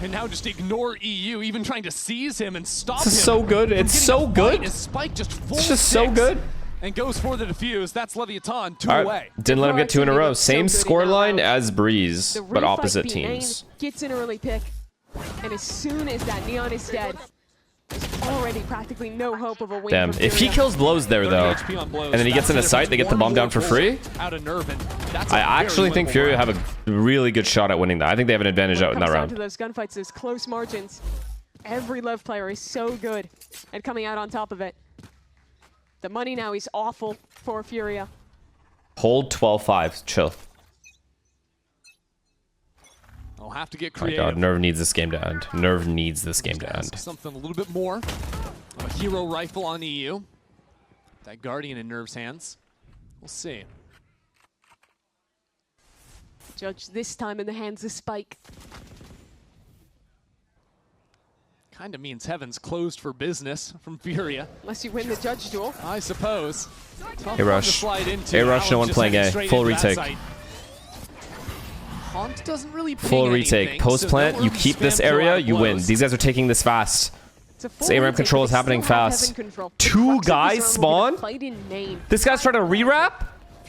And now just ignore EU, even trying to seize him and stop him. This is so good. It's so good. Spike just full it's just so good. And goes for the defuse. That's Leviathan, 2 away. Didn't let him get 2 in a row. Same scoreline as Breeze, but opposite teams. Gets an early pick, and as soon as that Neon is dead, there's already practically no hope of a win. Damn, if he kills Blows there though, and then he gets in a sight, they get the bomb down for free. I actually think FURIA have a really good shot at winning that. I think they have an advantage out in that round. To those gunfights, those close margins, every LEV player is so good at coming out on top of it. The money now is awful for FURIA. Hold 12-5. Chill. I'll have to get Oh my creative. God, Nerve needs this game to end. Nerve needs this game to end. Something a little bit more. A hero rifle on EU. That Guardian in Nerve's hands. We'll see. Judge this time in the hands of Spike. Kind of means heaven's closed for business from FURIA. Unless you win the judge duel. I suppose. A-Rush. A-Rush, no one playing A. Full retake. Haunt doesn't really Full retake. Post plant, you keep this area, you win. These guys are taking this fast. This ARAM control is happening fast. 2 guys spawn? This guy's trying to rewrap?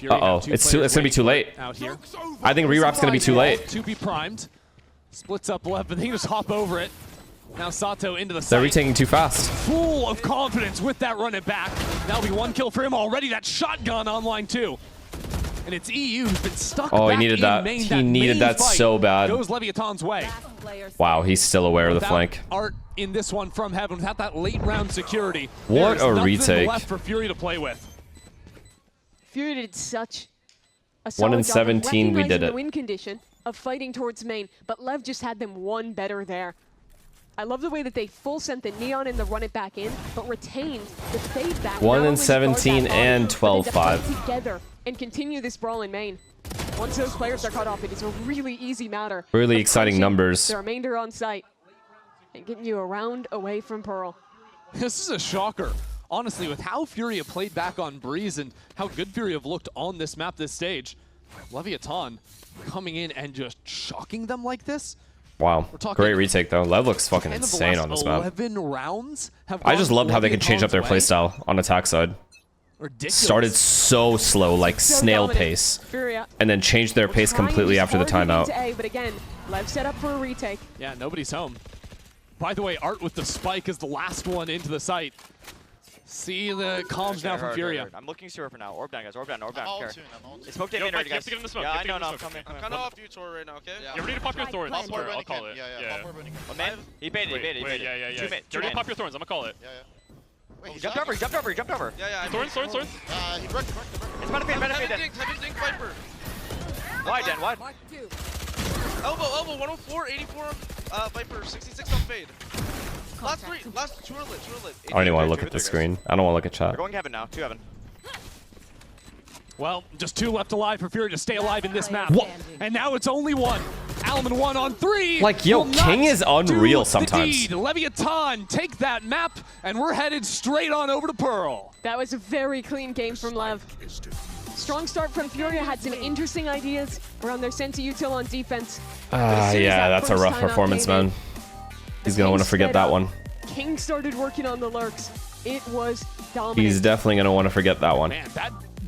Uh-oh, it's gonna be too late. I think rewrap's gonna be too late. To be primed. Splits up left, but they can just hop over it. Now Sato into the site. They're retaking too fast. Full of confidence with that run it back. That'll be 1 kill for him already. That shotgun online too. And it's EU who's been stuck Oh, back he needed that. main. He needed that so bad. Goes Leviathan's way. Wow, he's still aware of the flank. Art in this one from Heaven without that late round security. What a retake. There's nothing left for FURIA to play with. FURIA did such a 1 in 17, we did the it. win condition of fighting towards main, but LEV just had them 1 better there. I love the way that they full sent the Neon and the run it back in, but retained the fade back. 1 in 17 and 12-5. Together and continue this brawl in main. Once those players are cut off, it is a really easy matter. Really exciting numbers. The remainder on site and getting you a round away from Pearl. This is a shocker. Honestly, with how FURIA played back on Breeze and how good FURIA have looked on this map this stage, Leviathan coming in and just shocking them like this. Wow, great retake though. LEV looks fucking insane on this map. 11 rounds have I just loved how they could Leviathan's change up their way. playstyle on attack side. Ridiculous. Started so slow, like snail pace, FURIA and then changed their pace completely after the timeout. But again, LEV set up for a retake. Yeah, nobody's home. By the way, Art with the spike is the last one into the site. See the comms now from FURIA. I'm looking sewer for now. Orb down, guys. Orb down. Orb down. I'm soon. It's smoked in already, guys. Get in the smoke. Yeah, I know. I'm coming. I'm kind of off you, Tor, right now, okay? Yeah, ready to pop your thorns. Pop more I'll call it. Yeah. Pop more burning. Oh, man. He baited. Yeah. 2 minutes. Ready to pop your thorns. I'm gonna call it. Yeah. Wait, He jumped over. Yeah. Thorns. He wrecked. It's about to be Heaven Dink, Viper. Why, Dan? What? Elbow, 104, 84 on Viper, 66 on Fade. Last two are lit. I don't even want to look at the screen. I don't want to look at chat. They're going heaven now, 2 heaven. Well, just 2 left alive for Furia to stay alive in this map. What? And now it's only 1. Alaman 1 on 3. Like, yo, King is unreal sometimes. Leviathan take that map, and we're headed straight on over to Pearl. That was a very clean game from Lev. Strong start from Furia, had some interesting ideas around their sense of util on defense. Yeah, that's a rough performance, man. He's going to want to forget that one. King started working on the lurks. It was dominant. He's definitely going to want to forget that one. Man,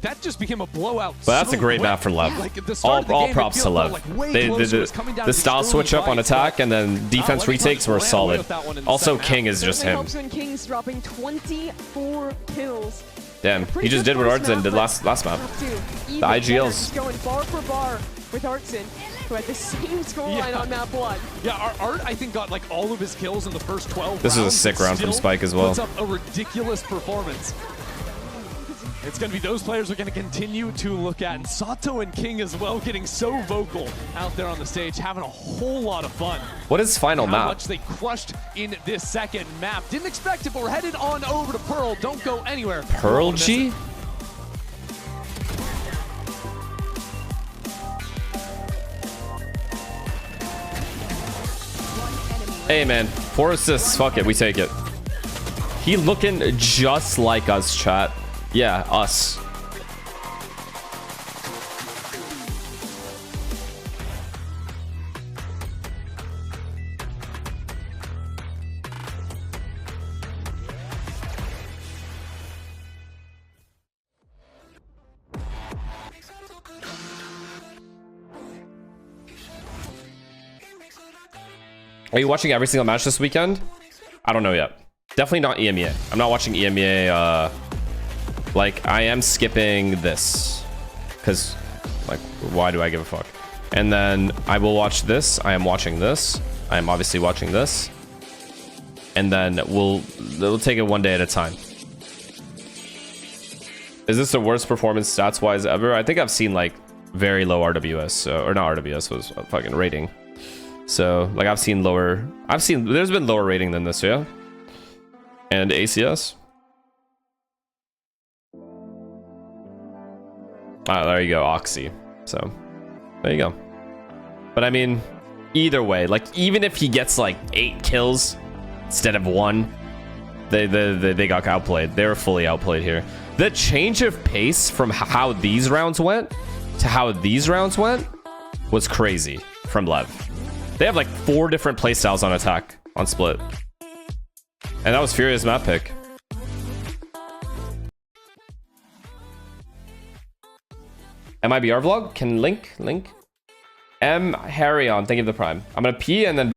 that just became a blowout. But that's a great map for Lev. Like all props to Lev. The style switch up on attack and then defense retakes were solid. Also, King is just him. Helps when King's dropping 24 kills. Damn, he just did what Artsin did last map. The IGLs. Going bar for bar with Artsin, who had the same scoreline on map 1. Yeah, Art, I think, got like all of his kills in the first 12 This rounds. is a sick round from Spike as well. Puts up a ridiculous performance. It's going to be those players we're going to continue to look at. And Sato and King as well, getting so vocal out there on the stage, having a whole lot of fun. What is final map? How much they crushed in this second map. Didn't expect it, but we're headed on over to Pearl. Don't go anywhere. Pearl G? Hey man, 4 assists, fuck it, we take it. He looking just like us, chat. Yeah, us. Are you watching every single match this weekend? I don't know yet. Definitely not EMEA. I'm not watching EMEA. Like, I am skipping this. Because, like, why do I give a fuck? And then I will watch this. I am watching this. I am obviously watching this. And then we'll take it one day at a time. Is this the worst performance stats-wise ever? I think I've seen, like, very low RWS. Or not RWS, was a fucking rating. So, like, there's been lower rating than this, yeah? And ACS. Ah, there you go, Oxy. So, there you go. But I mean, either way, like, even if he gets, like, 8 kills instead of 1, they got outplayed. They were fully outplayed here. The change of pace from how these rounds went to how these rounds went was crazy from Lev. They have like 4 different playstyles on attack on split. And that was Furia's map pick. MIBR vlog? Can link? M Harry on, thank you for the prime. I'm gonna pee and then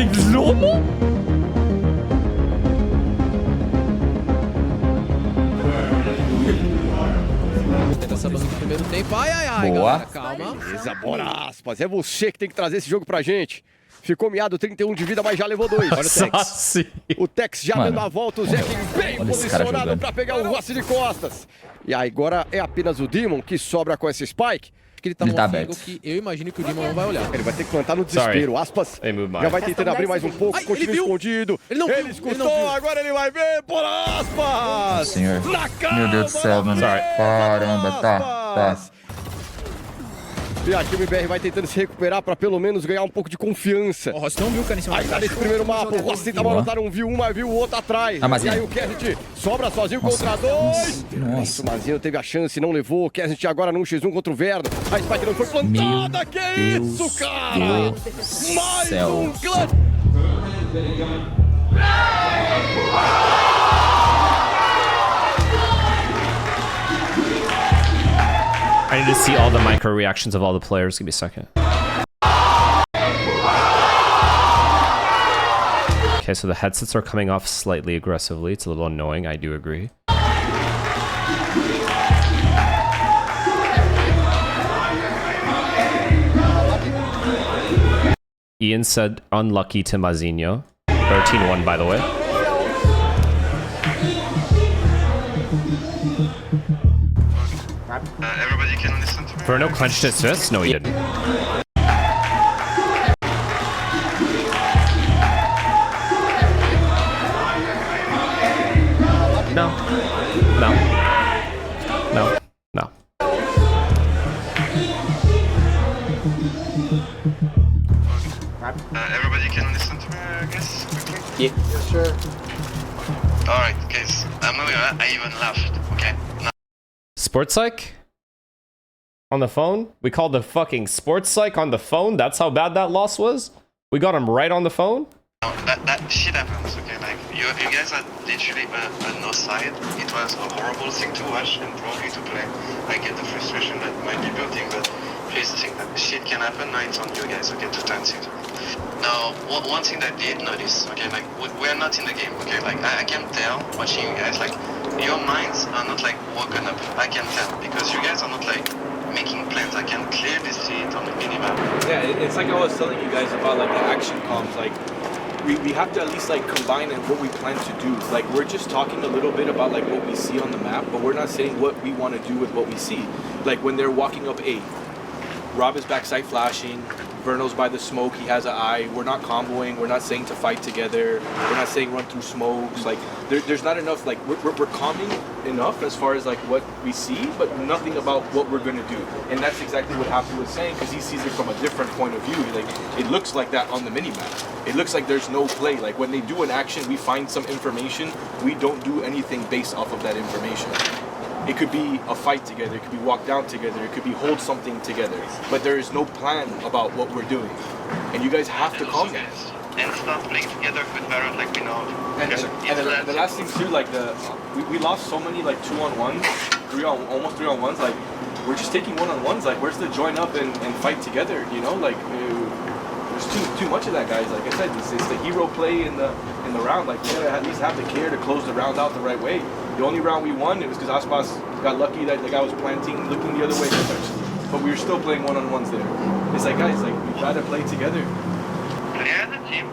Inzone? Essa banca do primeiro tempo. Ai, ai, ai, Boa. galera, calma. Beleza, bora, aspas. É você que tem que trazer esse jogo pra gente. Ficou miado 31 de vida, mas já levou 2. Olha o Tex. O Tex já dando a volta, o Zé bem posicionado pra pegar o Rossi de costas. E aí, agora é apenas o Demon que sobra com esse Spike. Que ele tá aberto. Que eu imagino que o Demon não vai olhar. Ele vai ter que plantar no desespero, aspas. Já vai tentando abrir mais um pouco, continua escondido. Ele escutou, agora ele vai ver, por aspas. Senhor. Na cara, meu Deus do céu, mano. Caramba, tá. E aqui o MBR vai tentando se recuperar pra pelo menos ganhar um pouco de confiança. O Rossi não viu o cara em cima. Aí tá nesse primeiro mapa, o Rossi tenta marotar, um viu um, mas viu o outro atrás. E aí o Kerrit sobra sozinho contra 2. Isso, o Mazinho teve a chance, não levou. O Kerrit agora no 1x1 contra o Verno. A Spike não foi plantada, que isso, cara? Mais um clutch. I need to see all the micro reactions of all the players. Give me a second. Okay, so the headsets are coming off slightly aggressively. It's a little annoying, I do agree. Ian said unlucky to Mazinho. 13-1, by the way. Everybody can listen to me. Verno clenched his fist? No, he didn't. No. Everybody can listen to me, I guess, quickly? Yeah. Yes, sure. Alright, guys, I'm not gonna I even laughed, okay? No. Sports psych? On the phone? We called the fucking sports psych on the phone? That's how bad that loss was? We got him right on the phone? No, that shit happens, okay? Like, you guys are literally a no side. It was a horrible thing to watch and probably to play. I get the frustration that might be building, but please think that shit can happen. Now it's on you guys, okay, to turn things around. Now, one thing that I did notice, okay, like, we're not in the game, okay? Like, I can tell, watching you guys, like, your minds are not, like, woken up. I can tell, because you guys are not, like, making plans. I can clearly see it on the minimap. Yeah, it's like I was telling you guys about, like, the action comms, like, we have to at least like combine in what we plan to do. Like we're just talking a little bit about like what we see on the map, but we're not saying what we want to do with what we see. Like when they're walking up A, Rob is backside flashing, Verno's by the smoke, he has an eye. We're not comboing, we're not saying to fight together, we're not saying run through smokes. Like there's not enough, like we're calming enough as far as like what we see, but nothing about what we're gonna do. And that's exactly what Happy was saying, because he sees it from a different point of view. Like it looks like that on the minimap. It looks like there's no play. Like when they do an action, we find some information, we don't do anything based off of that information. It could be a fight together, it could be walk down together, it could be hold something together. But there is no plan about what we're doing. And you guys have to calm down. And start playing together with Valorant like we know. And the last thing too, like we lost so many like 2-on-1s, almost 3-on-1s. Like we're just taking 1-on-1s. Like where's the join up and fight together? You know, like there's too much of that, guys. Like I said, it's the hero play in the round. Like we gotta at least have the care to close the round out the right way. The only round we won, it was because Aspas got lucky that the guy was planting, looking the other way. But we were still playing 1-on-1s there. It's like, guys, like we gotta play together. Play as a team,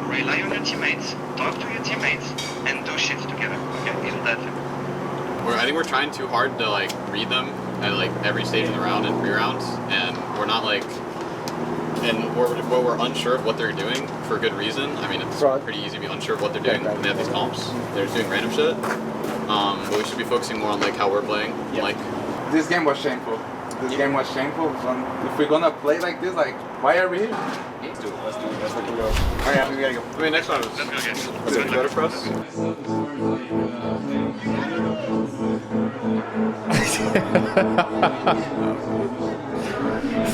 rely on your teammates, talk to your teammates, and do shit together. Okay, it's that simple. I think we're trying too hard to like read them at like every stage of the round and pre-rounds, and we're not like, and we're unsure of what they're doing for good reason. I mean, it's pretty easy to be unsure of what they're doing when they have these comps. They're just doing random shit. But we should be focusing more on like how we're playing. Yeah. Like this game was shameful. If we're gonna play like this, like why are we here? Let's do it. Let's let it go. Alright, we gotta go. I mean, next one. Let's go again. Is it better for us?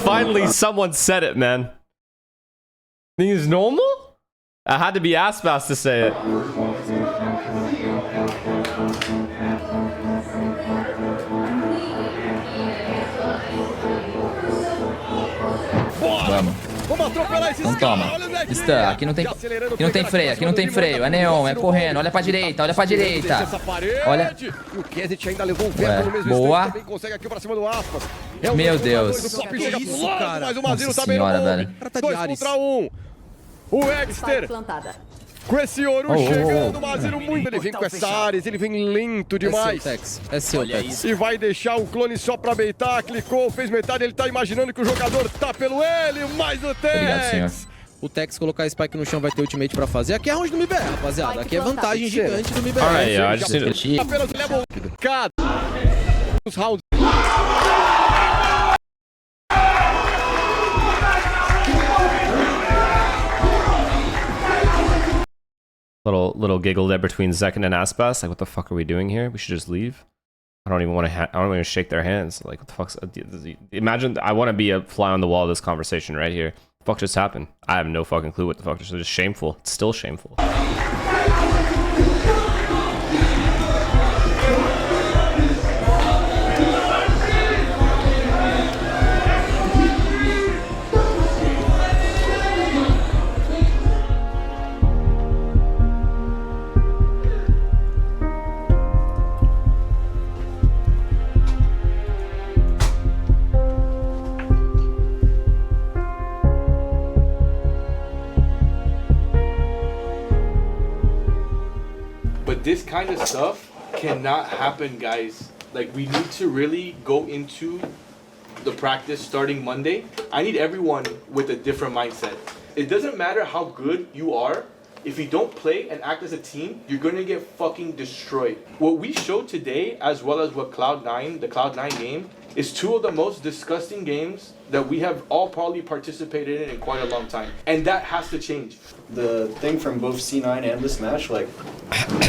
Finally, someone said it, man. Think it's normal? I had to be Aspas to say it. Vamos Então toma. Stun. Aqui não tem freio, aqui não tem freio. É neon, é correndo. Olha pra direita, olha pra direita. Olha. Boa. Meu Deus. Nossa senhora, velho. 2 contra 1. O Exter. Com esse ouro chegando, o Maziro muito. Ele vem com essa Ares, ele vem lento demais. É seu, Tex. E vai deixar o clone só pra beitar, clicou, fez metade, ele tá imaginando que o jogador tá pelo ele, mais o Tex. Obrigado, senhor. O Tex colocar Spike no chão vai ter ultimate pra fazer. Aqui é round do MBR, rapaziada. Aqui é vantagem gigante do MBR. Apenas level cada os rounds. Little giggle there between Zekin and Aspas. Like, what the fuck are we doing here? We should just leave. I don't even want to. I don't even shake their hands. Like, what the fuck's? Imagine I want to be a fly on the wall of this conversation right here. What the fuck just happened? I have no fucking clue what the fuck. It's just shameful. It's still shameful. This kind of stuff cannot happen, guys. Like, we need to really go into the practice starting Monday. I need everyone with a different mindset. It doesn't matter how good you are. If you don't play and act as a team, you're gonna get fucking destroyed. What we showed today, as well as what the Cloud9 game, is two of the most disgusting games that we have all probably participated in quite a long time. And that has to change. The thing from both C9 and this match, like,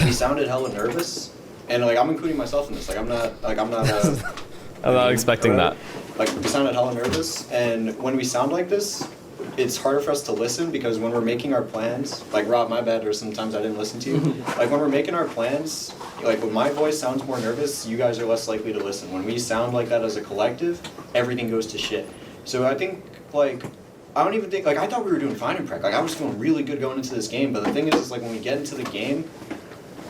we sounded hella nervous. And, like, I'm including myself in this. Like, I'm not I'm not expecting that. Like, we sounded hella nervous. And when we sound like this, it's harder for us to listen because when we're making our plans, like, Rob, my bad, or sometimes I didn't listen to you. Like, when we're making our plans, like, when my voice sounds more nervous, you guys are less likely to listen. When we sound like that as a collective, everything goes to shit. So I think, like, I don't even think, like, I thought we were doing fine in prec. Like, I was feeling really good going into this game, but the thing is like, when we get into the game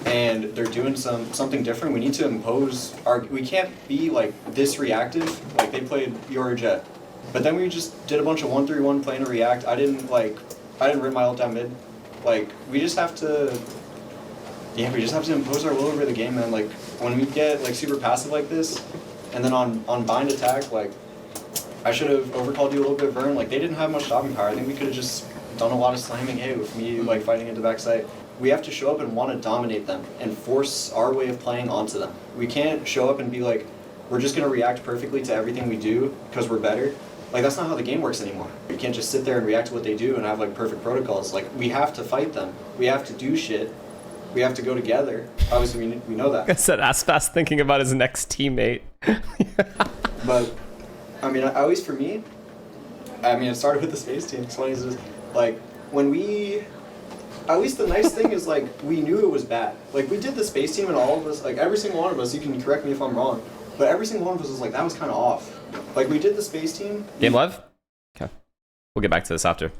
and they're doing something different, we need to impose we can't be, like, this reactive. Like, they played Your Jet. But then we just did a bunch of 1-3-1 playing a react. I didn't rip my ult down mid. Like, we just have to impose our will over the game, man. Like, when we get, like, super passive like this, and then on bind attack, like, I should have overcalled you a little bit, Vern. Like, they didn't have much stopping power. I think we could have just done a lot of slamming A with me, like, fighting into backside. We have to show up and want to dominate them and force our way of playing onto them. We can't show up and be like, we're just going to react perfectly to everything we do because we're better. Like, that's not how the game works anymore. You can't just sit there and react to what they do and have, like, perfect protocols. Like, we have to fight them. We have to do shit. We have to go together. Obviously, we know that. I said Aspas thinking about his next teammate. But, I mean, at least for me, I mean, it started with the space team. It's funny, just, like, when we... At least the nice thing is, like, we knew it was bad. Like, we did the space team and all of us, like, every single one of us, you can correct me if I'm wrong, but every single one of us was like, that was kind of off. Like, we did the space team. Game live? Okay. We'll get back to this after.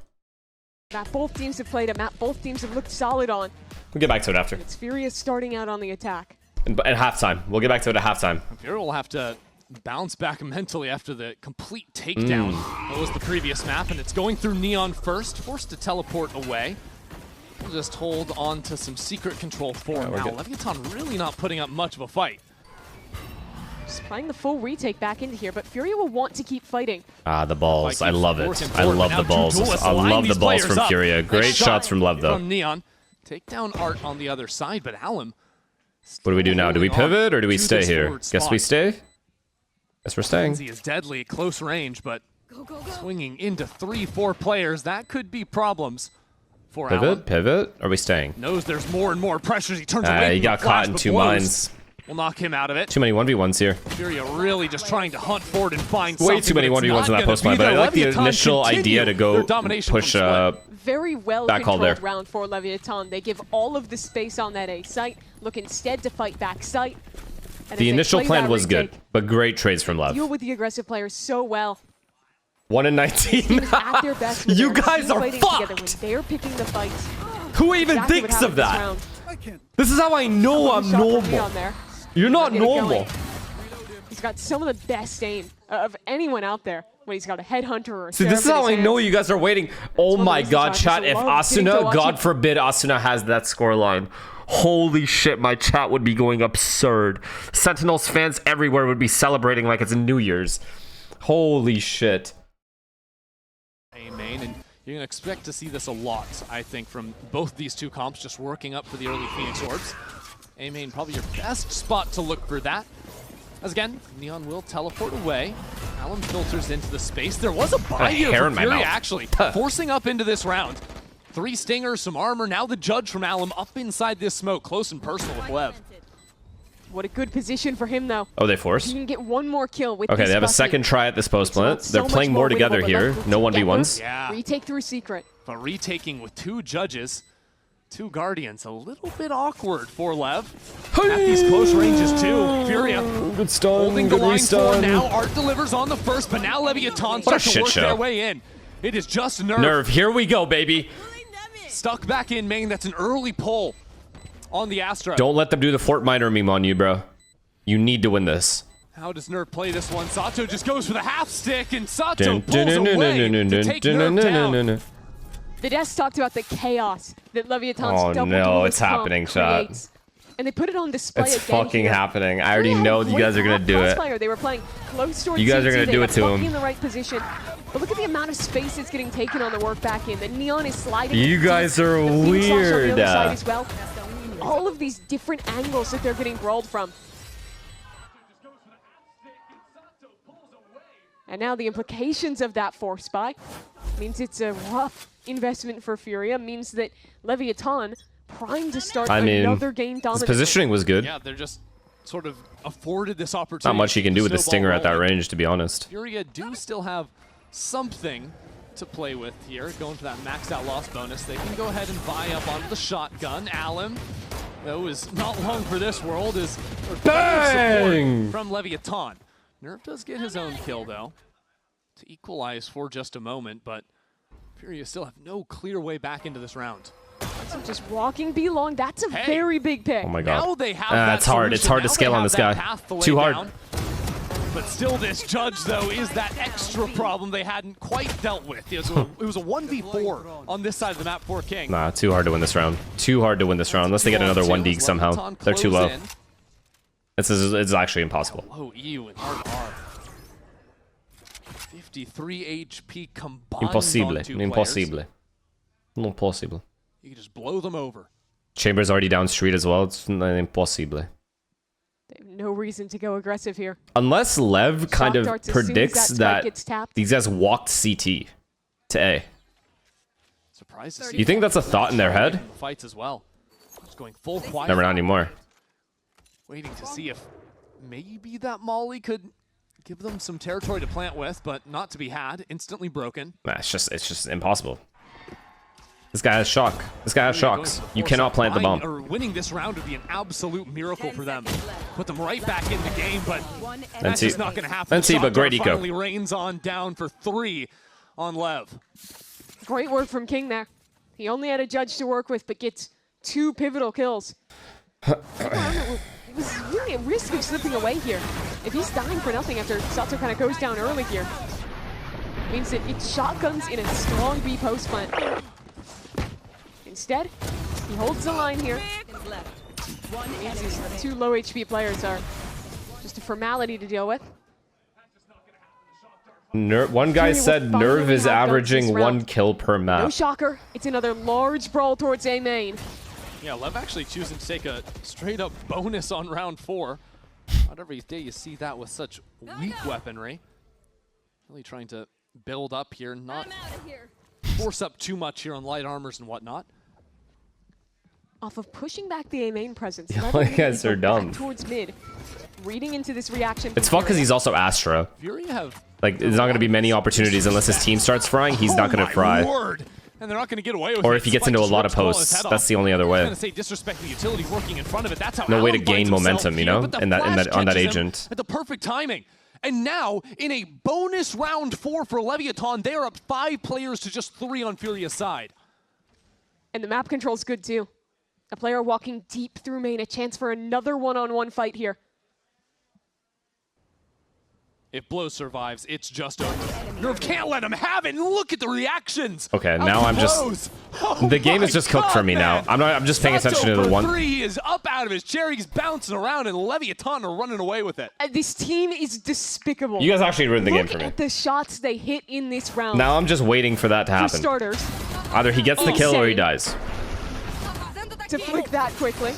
That both teams have played a map both teams have looked solid on. We'll get back to it after. It's FURIA starting out on the attack. At halftime. We'll get back to it at halftime. FURIA will have to bounce back mentally after the complete takedown. That was the previous map, and it's going through Neon first, forced to teleport away. We'll just hold on to some secret control for him now. Leviathan really not putting up much of a fight. Just playing the full retake back into here, but FURIA will want to keep fighting. Ah, the balls. I love it. I love the balls. I love the balls from FURIA. Great shots from Lev, though. From Neon. Take down Art on the other side, but Alum. What do we do now? Do we pivot or do we stay here? Guess we stay? Guess we're staying. He is deadly at close range, but swinging into 3-4 players, that could be problems. Pivot? Are we staying? Knows there's more and more pressures. He turns away. He got caught in two mines. We'll knock him out of it. Too many 1v1s here. FURIA really just trying to hunt forward and find something. Way too many 1v1s in that post mine, but I like the initial idea to go push very well controlled round for Leviathan. They give all of the space on that A site, look instead to fight back site. The initial plan was good, but great trades from Lev. Deal with the aggressive players so well. 1 in 19. At their best with You their guys team are fighting fucked. together when they're picking the fights. Who even Exactly thinks what of happened that? this round. This is how I know I'm normal. You're not normal. He's got some of the best aim of anyone out there when he's got a headhunter or a See, this is how I know you guys are waiting. Oh my god, chat. If Asuna, God forbid Asuna has that scoreline. Holy shit, my chat would be going absurd. Sentinels fans everywhere would be celebrating like it's New Year's. Holy shit. Main, and you're going to expect to see this a lot, I think, from both these two comps just working up for the early Phoenix Orbs. A-Main probably your best spot to look for that. As again, Neon will teleport away. Alum filters into the space. There was a buy here from FURIA, actually, forcing up into this round. 3 stingers, some armor. Now the judge from Alum up inside this smoke, close and personal with LEV. What a good position for him, though. Oh, they force? He can get one more kill with Okay, this they have a bucket. second try at this post plant. They're playing more together here. No 1v1s. Yeah. Retake through secret. But retaking with 2 judges, 2 guardians, a little bit awkward for LEV. At these close ranges too. FURIA good stun, holding the good line restun. for now. Art delivers on the first, but now Leviathan What a starts to shit work show. their way in. It is just Nerve. Nerve, here we go, baby. Stuck back in main. That's an early pull on the Astra. Don't let them do the Fort Minor meme on you, bro. You need to win this. How does Nerve play this one? Sato just goes for the half stick, and Sato pulls away to take Nerve down. The desk talked about the chaos that Leviathan's Oh double no, duelist it's happening, comp chat. And they put it on display It's again fucking here. happening. I already know you guys are gonna do it. They were playing close towards You guys are CT. gonna They do got it to Bucky him. in the right position. But look at the amount of space that's getting taken on the work back in. The Neon is sliding. You guys are The Phoenix Flash on the weird. other side as well. All of these different angles that they're getting brawled from. And now the implications of that force buy means it's a rough investment for FURIA, means that Leviathan primed to start another game his dominant. positioning was good. Yeah, they're just sort of afforded this opportunity. Not much he can do with the Snowball stinger at that rolling. range, to be honest. FURIA do still have something to play with here, going for that maxed out loss bonus. They can go ahead and buy up onto the shotgun. Alum, though, is not long for this world, is Bang! from Leviathan. Nerve does get his own kill, though, to equalize for just a moment, but FURIA still have no clear way back into this round. So just walking B long, that's a very big pick. Oh my god. Now they have It's hard. It's hard to scale on this guy. Too hard. But still, this judge, though, is that extra problem they hadn't quite dealt with. It was a 1v4 on this side of the map for King. Nah, too hard to win this round. Too hard to win this round unless they get another 1D somehow. They're too low. It's actually impossible. Low EU and hard R. 53 HP combined Impossible. on 2 Impossible. players. Non possible. You can just blow them over. Chamber's already down street as well. It's impossible. They have no reason to go aggressive here. Unless Lev kind of darts as soon as predicts that spike that gets tapped. these guys walked CT to A. Surprised to see You think that's a thought in their head? Fights as well. Just going full quiet. Never, not anymore. Waiting to see if maybe that Molly could give them some territory to plant with, but not to be had. Instantly broken. Nah, it's just impossible. This guy has shock. This guy has shocks. You cannot plant the bomb. Or winning this round would be an absolute miracle for them. Put them right back in the game, but that's just not going to happen. Let's see, but great eco. Finally rains on down for 3 on Lev. Great work from King there. He only had a judge to work with, but gets 2 pivotal kills. It was really at risk of slipping away here. If he's dying for nothing after Sato kind of goes down early here, means that it's shotguns in a strong B post plant. Instead, he holds the line here. Means these 2 low HP players are just a formality to deal with. One guy said Nerve is averaging 1 kill per No map. shocker, it's another large brawl towards A main. Yeah, Lev actually choosing to take a straight-up bonus on round 4. Not every day you see that with such weak weaponry. Really trying to build up here, not force up too much here on light armors and whatnot. Off of pushing back the A main presence, You guys are dumb. towards mid, reading into this reaction. It's fucked because he's also Astra. FURIA have Like, there's not going to be many opportunities unless his team starts frying. He's not going to fry. Word. And they're not going to get away with Or it. if he gets Spike into a just lot of rips Koala's posts, head that's off. the only other I was way. going to say disrespect the utility working in front of it. That's how No way to Alum gain finds himself momentum, you here, know, but the in that flash on that catches him agent. at the perfect timing. And now, in a bonus round 4 for Leviathan, they are up 5 players to just 3 on Furia's side. And the map control's good too. A player walking deep through main, a chance for another one-on-one fight here. If Blow survives, it's just over. Nerve can't let him have it. Look at the reactions. Okay, now I'm just... the game is just cooked for me now. I'm just paying attention to the one. 3, he is up out of his chair. He's bouncing around, and Leviathan are running away with it. This team is despicable. You guys actually ruined the game for me. Look at the shots they hit in this round. Now I'm just waiting for that to happen. For starters. Either he gets the kill or he dies. To flick that quickly.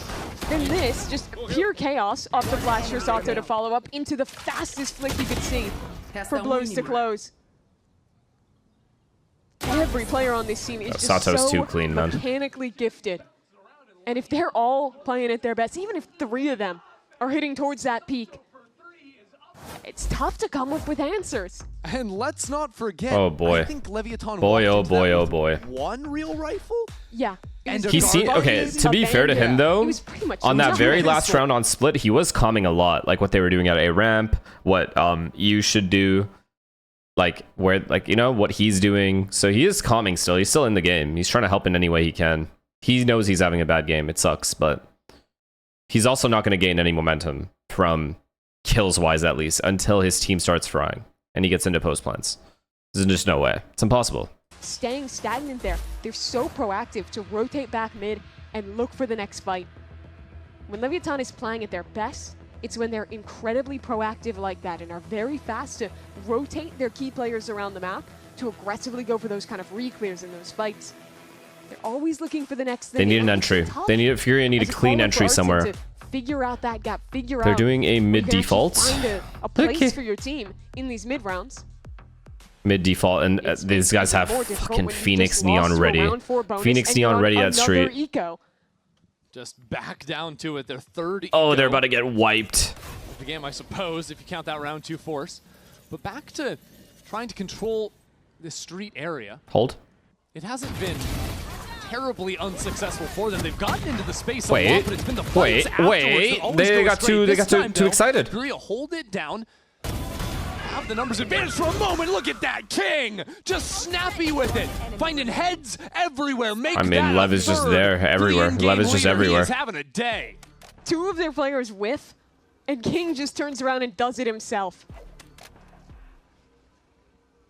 And this, just pure chaos off the flash for Sato to follow up into the fastest flick you could see for Blows to close. Every player on this team is just Sato's so too clean, man. mechanically gifted. And if they're all playing at their best, even if 3 of them are hitting towards that peak, it's tough to come up with answers. And let's not forget, oh boy. I think Leviathan boy, oh boy, oh boy. One real rifle? Yeah. He's seen, okay, to be fair to him though, on that very last round on Split, he was calming a lot, like what they were doing at A ramp, what you should do, like where, like, you know, what he's doing. So he is calming still. He's still in the game. He's trying to help in any way he can. He knows he's having a bad game. It sucks, but he's also not going to gain any momentum from kills wise, at least, until his team starts frying and he gets into post plants. There's just no way. It's impossible. Staying stagnant there. They're so proactive to rotate back mid and look for the next fight. When Leviathan is playing at their best, it's when they're incredibly proactive like that and are very fast to rotate their key players around the map to aggressively go for those kind of re-clears in those fights. They're always looking for the next thing. They need an entry. They need FURIA need a clean entry somewhere. Figure out that gap. They're doing a mid default. Find a place for your team in these mid rounds. Mid default, and these guys have fucking Phoenix Neon ready. Phoenix Neon ready at street. Eco. Just back down to it. Their third. Oh, they're about to get wiped. The game, I suppose, if you count that round 2 force. But back to trying to control this street area. Hold. It hasn't been terribly unsuccessful for them. They've gotten into the space a wait, lot, but it's been the fights wait. They got too excited. FURIA hold it down. Have the numbers advantage for a moment. Look at that, King! Just snappy with it. Finding heads everywhere. I mean, Lev is just there everywhere. Lev is just everywhere. He's having a day. 2 of their players whiff, and King just turns around and does it himself.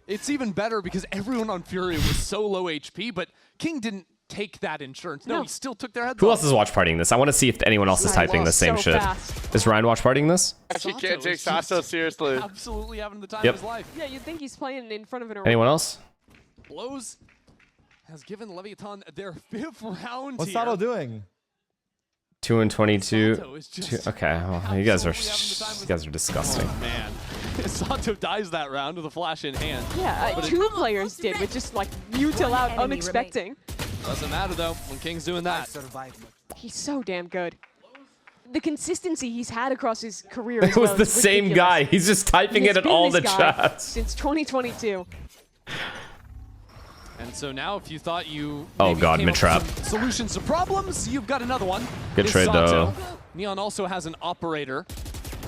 It's even better because everyone on FURIA was so low HP, but King didn't take that insurance. No, he still took their heads Who off. else is watch partying this? I want to see if anyone else is typing the same shit. Is Ryan watch partying this? He can't take Sato seriously. Absolutely having the time of his life. Yeah, you'd think he's playing in front of an arena. Anyone else? Blows has given Leviathan their 5th round. What's Sato doing? 2 and 22. Okay, well, you guys are disgusting. Oh, man. Sato dies that round with a flash in hand. Yeah, 2 players did, but just like mutil out unexpecting. Doesn't matter though when King's doing that. He's so damn good. The consistency he's had across his career. It was the same guy. He's just typing it in all the chats since 2022. And so now, if you thought you mid trap solutions to problems, you've got another one. Good trade though. Neon also has an operator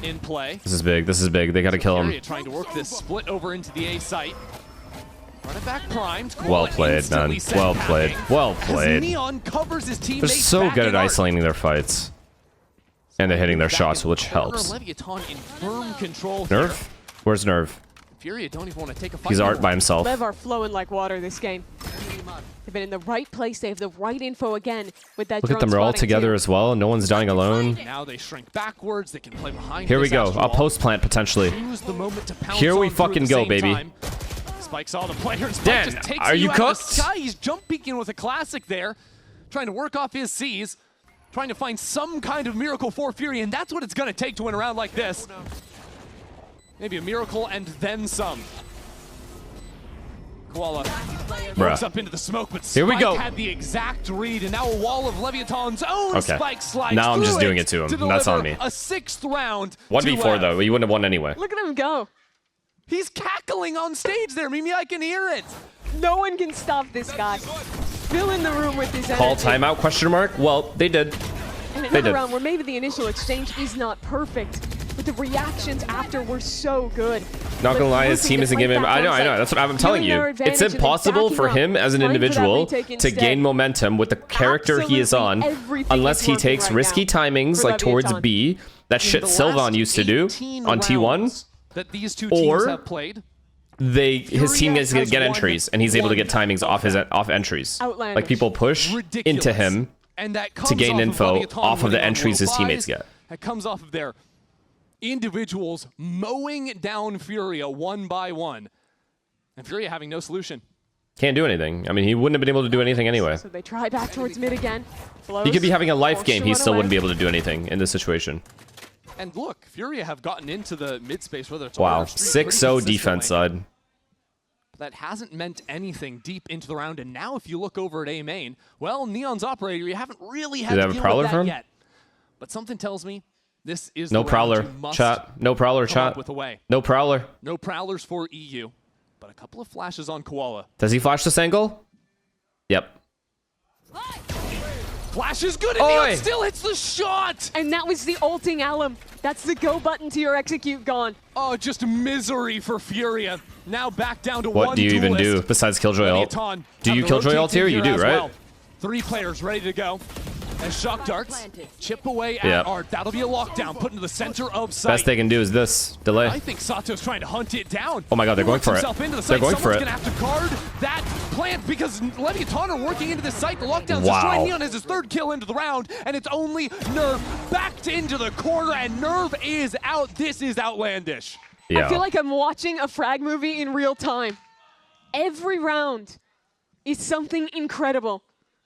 in play. This is big. This is big. They got to kill him. Trying to work this split over into the A site. Run it back primed. Well played, man. Well played. Well played. Neon covers his They're so good at isolating their fights. And they're hitting their shots, which helps. Nerve? Where's Nerve? FURIA don't even want to take a fight. He's art by himself. LEV are flowing like water this game. They've been in the right place. They have the right info again with that. Look at them. They're all together as well. No one's dying alone. Now they shrink backwards. They can play behind. Here we go. A post plant potentially. Here we fucking go, baby. Spike saw the player. Dan, are you cooked? He's jump peeking with a classic there, trying to work off his C's, trying to find some kind of miracle for FURIA, and that's what it's going to take to win a round like this. Maybe a miracle and then some. Koala works up into the smoke, but Spike here we go. Had the exact read, and now a wall of Leviathan's own Spike slides. Now I'm just doing it to him. That's on me. A 6th round. 1v4 though. You wouldn't have won anyway. Look at him go. He's cackling on stage there, Mimi. I can hear it. No one can stop this guy. Fill in the room with his energy. Call timeout, question mark? Well, they did. And another round where maybe the initial exchange is not perfect. but the reactions after were so good. Not gonna lie, his team isn't giving him. I know. That's what I'm telling you. It's impossible for him as an individual to gain momentum with the character he is on unless he takes risky timings like towards B that shit Sylvan used to do on T1, that these two teams have played. His team is gonna get entries and he's able to get timings off entries. Like people push into him to gain info off of the entries his teammates get. That comes off of their individuals mowing down FURIA one by one, and FURIA having no solution. Can't do anything. I mean, he wouldn't have been able to do anything anyway. So they try back towards mid again. He could be having a life game. He still wouldn't be able to do anything in this situation. And look, FURIA have gotten into the mid space, whether it's wow, 6-0 defense side. That hasn't meant anything deep into the round, and now if you look over at A main, well, Neon's operator, you haven't really had to deal with that yet. But something tells me this is no prowler chat. No prowler chat. No prowler. No prowlers for EU, but a couple of flashes on Koala. Does he flash this angle? Yep. Flash is good, and Neon still hits the shot! And that was the ulting Alum. That's the go button to your execute gone. Oh, just misery for FURIA. Now back down to what one do you even do besides Killjoy ult? Do you Killjoy ult here? You do, right? Well. 3 players ready to go. And shock darts chip away at Art. That'll be a lockdown put into the center of sight. Best they can do is this delay. I think Sato's trying to hunt it down. Oh my god, they're going for it. They're going for it. Gonna have to guard that plant because Leviathan are working into the site. The lockdown's destroying. Neon has his 3rd kill into the round, and it's only Nerve backed into the corner, and Nerve is out. This is outlandish. Yeah. I feel like I'm watching a frag movie in real time. Every round is something incredible.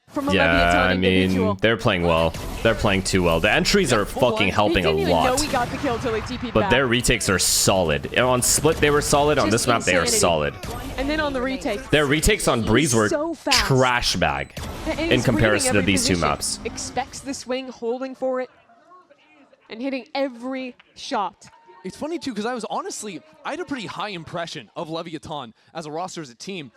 From a I mean, they're playing well. They're playing too well. The entries are fucking helping a lot. Know we got the kill till they TP'd but back. their retakes are solid. On Split, they were solid. On this map, they are solid. And then on the retake. Their retakes on Breeze were trash bag in comparison to these two maps. Expects the swing, holding for it, and hitting every shot. It's funny, too, because I had a pretty high impression of Leviathan as a roster, as a team.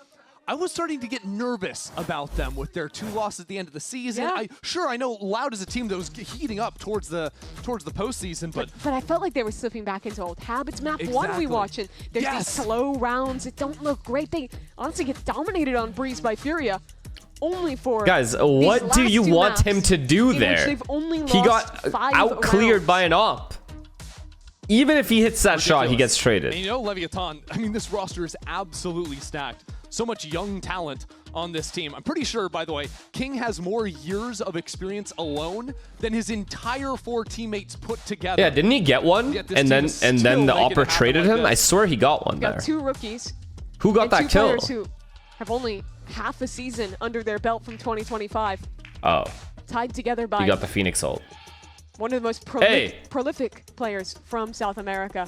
I was starting to get nervous about them with their 2 losses at the end of the season. Yeah. I know Loud is a team that was heating up towards the postseason, but I felt like they were slipping back into old habits. Map 1 we watching. There's these slow rounds that don't look great. They honestly get dominated on Breeze by FURIA. Only for guys, what do you want him to do there? He got out-cleared by an op. Even if he hits that shot, he gets traded. And you know, Leviathan, I mean, this roster is absolutely stacked. So much young talent on this team. I'm pretty sure, by the way, King has more years of experience alone than his entire 4 teammates put together. Yeah, didn't he get one? And then the opera traded him? I swear he got one there. Got 2 rookies. Who got that kill? 2 players who have only half a season under their belt from 2025. Oh. Tied together by... He got the Phoenix ult. One of the most prolific players from South America.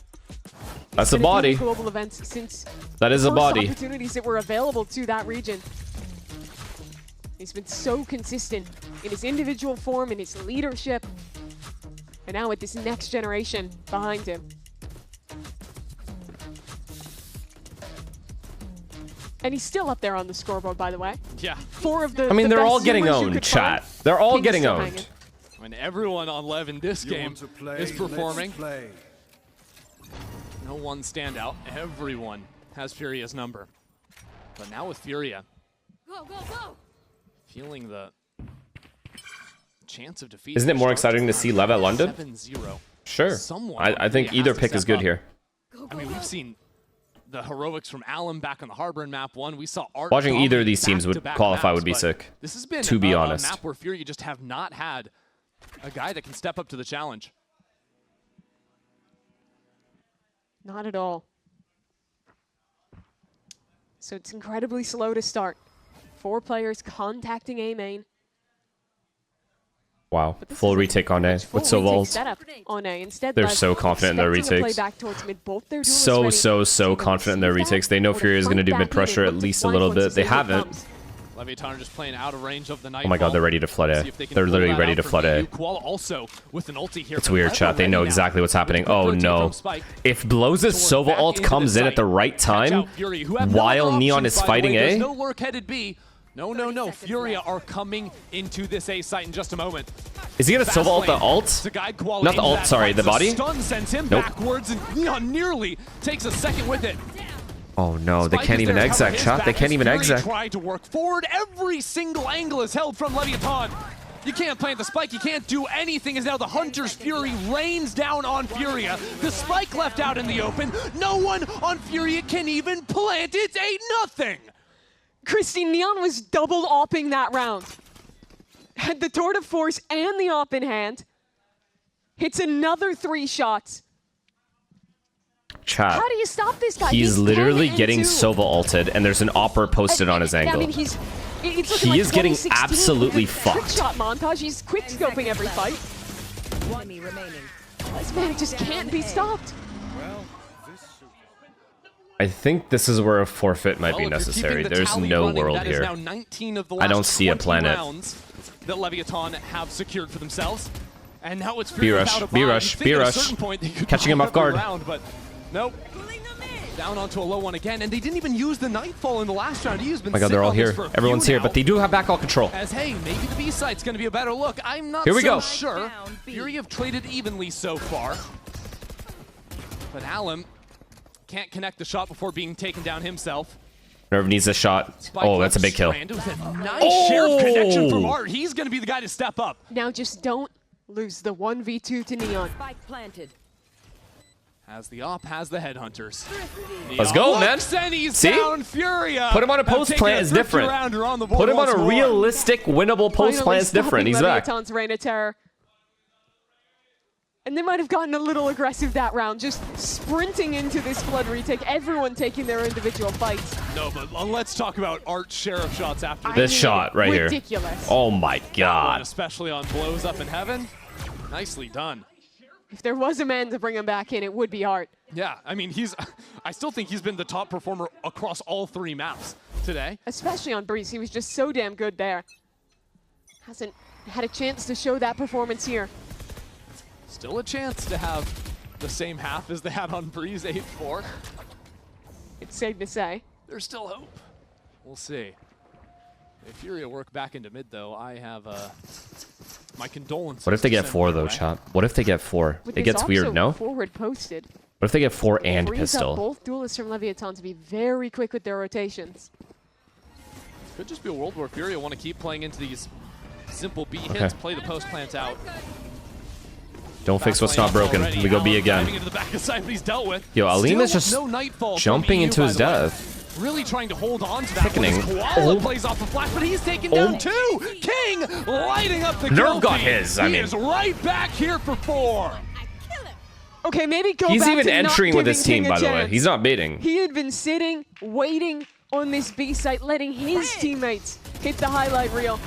That's a body. Global events since that is a body. Opportunities that were available to that region. He's been so consistent in his individual form, in his leadership, and now with this next generation behind him. And he's still up there on the scoreboard, by the way. Yeah. 4 of the. I mean, they're all getting owned, chat. They're all getting owned. And everyone on LEV in this game is performing. No one standout. Everyone has FURIA's number. But now with FURIA, feeling the chance of defeat. Isn't it more exciting to see LEV at London? 7-0. Sure. I think either pick is good here. I mean, we've seen the heroics from Alum back on the Harbor in map 1. We saw Art watching either of these teams would qualify would be sick. This has been to be honest. A map where FURIA just have not had a guy that can step up to the challenge. Not at all. So it's incredibly slow to start. 4 players contacting A main. Wow, full retake on A with Sovol. They're so confident in their retakes. So confident in their retakes. They know FURIA is going to do mid pressure at least a little bit. They haven't. Leviathan are just playing out of range of the night. Oh my god, they're ready to flood A. They're literally ready to flood A. It's weird, chat. They know exactly what's happening. Oh no. If Blow's Sova ult comes in at the right time while Neon is fighting A, No, no, no. FURIA are coming into this A site in just a moment. Is he gonna solo ult the ult? Not the ult, sorry, the body? Stun sends him Nope. backwards, and Neon nearly takes a second with it. Oh no, they can't even exec, chat. They can't even exec. Try to work forward. Every single angle is held from Leviathan. You can't plant the spike. You can't do anything. As now the Hunter's Fury rains down on FURIA. The spike left out in the open. No one on FURIA can even plant. It's 8-0. Christine, Neon was double opping that round. Had the Tour de Force and the op in hand. Hits another 3 shots. Chat. How do you stop this guy? He's literally 10 getting and 2. Sova ulted, and there's an opper posted on his angle. I mean, it's He like is getting 2016 absolutely quick fucked. shot montage. He's quick scoping every fight. This man just can't be stopped. I think this is where a forfeit might be necessary. There's no world here. I don't see a planet. That Leviathan have secured for themselves. And now it's B-rush, B-rush, B-rush. Catching him off guard. But nope. Down onto a low one again, and they didn't even use the Nightfall in the last round. He's been Oh my god, they're all here. Everyone's here, but they do have backall control. As hey, maybe the B site's going to be a better look. I'm not Here we go. sure. FURIA have traded evenly so far. But Alum can't connect the shot before being taken down himself. Nerve needs a shot. Oh, that's a big kill. Nice share connection from Art. He's going to be the guy to step up. Now just don't lose the 1v2 to Neon. Spike planted. Has the op, has the headhunters. Let's go, man. See? FURIA. Put him on a post plant is different. Put him on a realistic, winnable post plant is different. He's back. Leviathan's reign of terror. And they might have gotten a little aggressive that round, just sprinting into this flood retake, everyone taking their individual fights. No, but let's talk about Art's share of shots after This shot right here. Ridiculous. Oh my god. Especially on blows up in heaven. Nicely done. If there was a man to bring him back in, it would be Art. Yeah, I mean, I still think he's been the top performer across all 3 maps today. Especially on Breeze, he was just so damn good there. Hasn't had a chance to show that performance here. Still a chance to have the same half as they had on Breeze 8-4. It's safe to say. There's still hope. We'll see. If FURIA work back into mid, though, I have my condolences. What if they get 4 though, chat? What if they get 4? It gets weird, no? Forward posted. What if they get 4 and Frees pistol? up both duelists from Leviathan to be very quick with their rotations. Could just be a world where FURIA want to keep playing into these simple B hits, play the post plants out. Don't fix what's not broken. We go B again. Into the back of side, but he's dealt with. Yo, Alim is just jumping into his death. Really trying to hold on to that. Thickening. Koala plays off the flash, but he's taken down 2. King lighting up the Nerve got his, I mean. He is right back here for 4. Okay, maybe go He's back even to not entering with his giving team, King a by the way. chance. He's not baiting. He had been sitting, waiting on this B site, letting his teammates hit the highlight reel.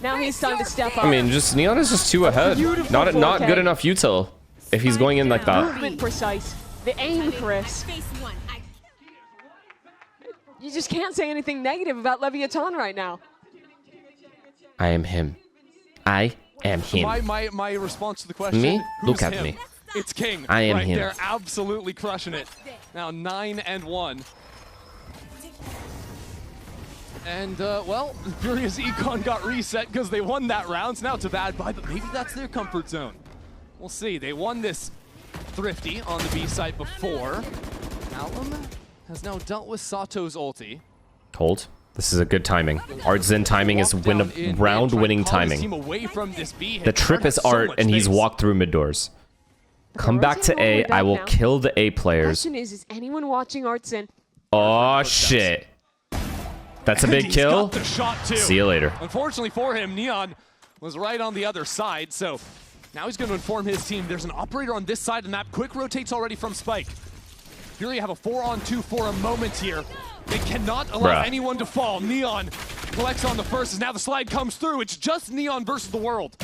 Now he's time to step up. I mean, just Neon is just 2 ahead. Not good enough util if he's going in like that. Movement precise. The aim, Chris. You just can't say anything negative about Leviathan right now. I am him. I am him. My response to the question. Me? Look who's at him? me. It's King. I am right him. They're absolutely crushing it. Now 9-1. And, well, Furia's econ got reset because they won that round. So now it's a bad buy, but maybe that's their comfort zone. We'll see. They won this Thrifty on the B site before. Alum has now dealt with Sato's ulti. Hold. This is a good timing. Art Zen timing is round-winning timing. The trip is Art, and he's walked through mid doors. Come back to A. I will kill the A players. Question is anyone watching Artsin? Oh, shit. That's a big kill. Got the shot too. See you later. Unfortunately for him, Neon was right on the other side, so now he's going to inform his team. There's an operator on this side of the map. Quick rotates already from Spike. FURIA have a 4-on-2 for a moment here. They cannot allow anyone to fall. Neon collects on the first as now the slide comes through. It's just Neon versus the world.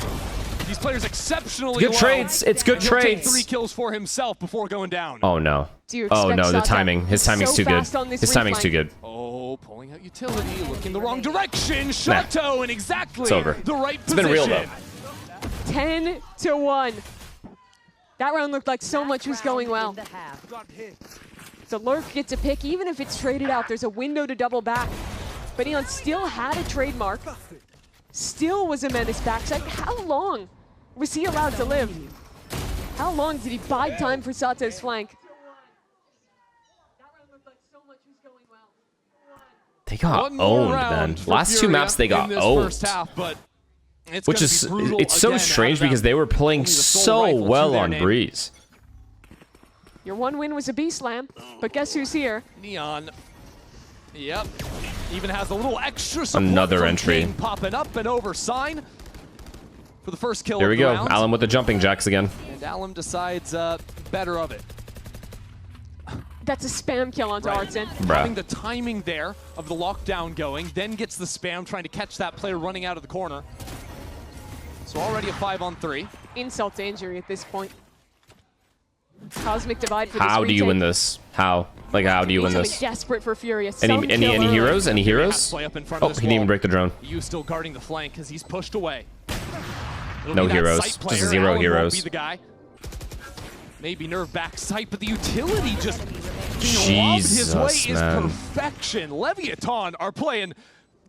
These players exceptionally good trades. It's good trades. Take 3 kills for himself before going down. Oh no. Oh no, the timing. His timing's too good. His timing's too good. Oh, pulling out utility, looking the wrong direction. Chateau in exactly it's over. the right It's position. been real though. 10-1. That round looked like so much was going well. So Lurk gets a pick, even if it's traded out. There's a window to double back. But Neon still had a trademark, still was a menace backside. How long was he allowed to live? How long did he bide time for Sato's flank? They got owned, man. Last 2 maps they got owned. Which is, it's so strange because they were playing so well on Breeze. Your one win was a B-slam, but guess who's here? Neon. Yep. Even has a little extra support. Another entry. King popping up and over sign for the first kill. There we go. Round. Alum with the jumping jacks again. And Alum decides better of it. That's a spam kill onto Artson. Having the timing there of the lockdown going, then gets the spam trying to catch that player running out of the corner. So already a 5-on-3. Insult to injury at this point. Cosmic divide for this How do you win this? How? Like, how do you win this? Desperate for FURIA. Any heroes? Any heroes? Oh, he didn't even break the drone. You still guarding the flank because he's pushed away. It'll no heroes. Just 0 heroes. Be the guy. Maybe nerve back sight, but the utility just Jesus, his way man. is perfection. Leviathan are playing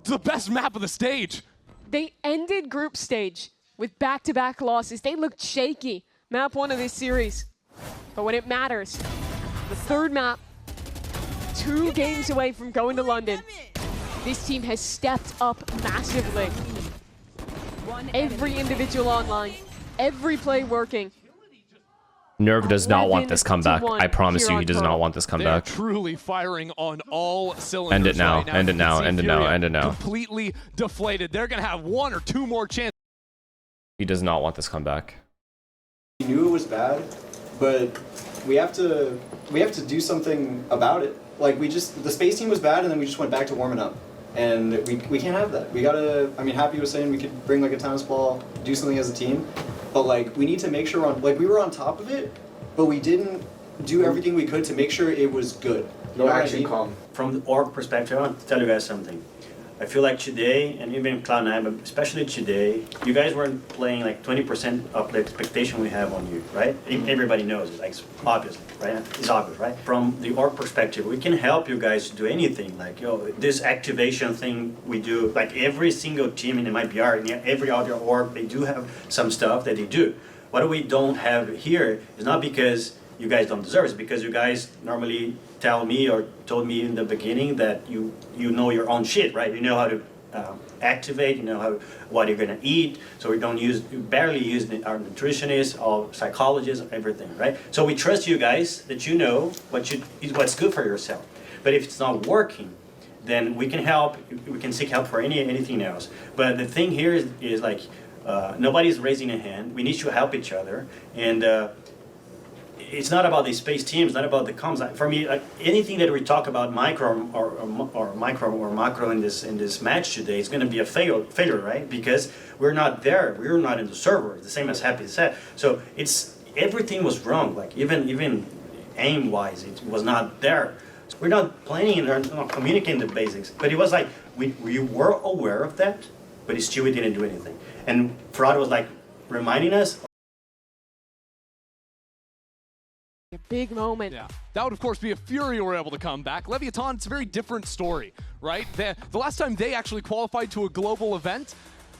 the best map of the stage. They ended group stage with back-to-back losses. They looked shaky. Map 1 of this series. But when it matters, the third map, 2 games away from going to London, this team has stepped up massively. Every individual online, every play working. Nerve does not want this comeback. I promise you, he does not want this comeback. They're truly firing on all cylinders. End it now. Right now. End it now. End it now. End it now. Completely deflated. They're gonna have 1 or 2 more chances. He does not want this comeback. We knew it was bad, but we have to do something about it. Like the space team was bad, and then we just went back to warming up, and we can't have that. We gotta. I mean, Happy was saying we could bring like a tennis ball, do something as a team, but like we need to make sure we were on top of it, but we didn't do everything we could to make sure it was good. No action calm. From the org perspective, I want to tell you guys something. I feel like today, and even Cloud9, but especially today, you guys weren't playing like 20% of the expectation we have on you, right? Everybody knows it, like obviously, right? It's obvious, right? From the org perspective, we can help you guys do anything. Like, this activation thing we do, like every single team in the MIBR, and every other org, they do have some stuff that they do. What we don't have here is not because you guys don't deserve it, it's because you guys normally tell me or told me in the beginning that you know your own shit, right? You know how to activate, you know what you're gonna eat, so we barely use our nutritionists or psychologists, everything, right? So we trust you guys that you know what's good for yourself. But if it's not working, then we can help. We can seek help for anything else. But the thing here is like nobody's raising a hand. We need to help each other, and it's not about the space teams, it's not about the comms. For me, like anything that we talk about micro or micro or macro in this match today is going to be a failure, right? Because we're not there, we're not in the server. The same as Happy said. So everything was wrong. Like even aim wise, it was not there. So we're not playing or not communicating the basics. But it was like we were aware of that, but still we didn't do anything. And Fraud was like reminding us. A big moment. Yeah, that would of course be if FURIA were able to come back. Leviathan, it's a very different story, right? The last time they actually qualified to a global event,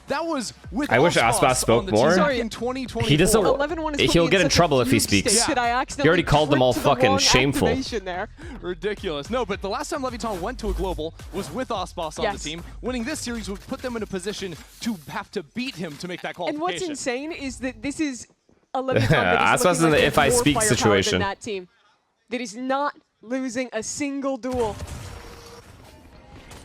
that was with I wish Aspas spoke more. In 2024. He doesn't. He'll get in trouble if he speaks. Yeah. He already called them all fucking shameful. Ridiculous. No, but the last time Leviathan went to a global was with Aspas on the team. Winning this series would put them in a position to have to beat him to make that qualification. And what's insane is that this is a Leviathan that is looking like in the if I speak situation. Than that team that is not losing a single duel.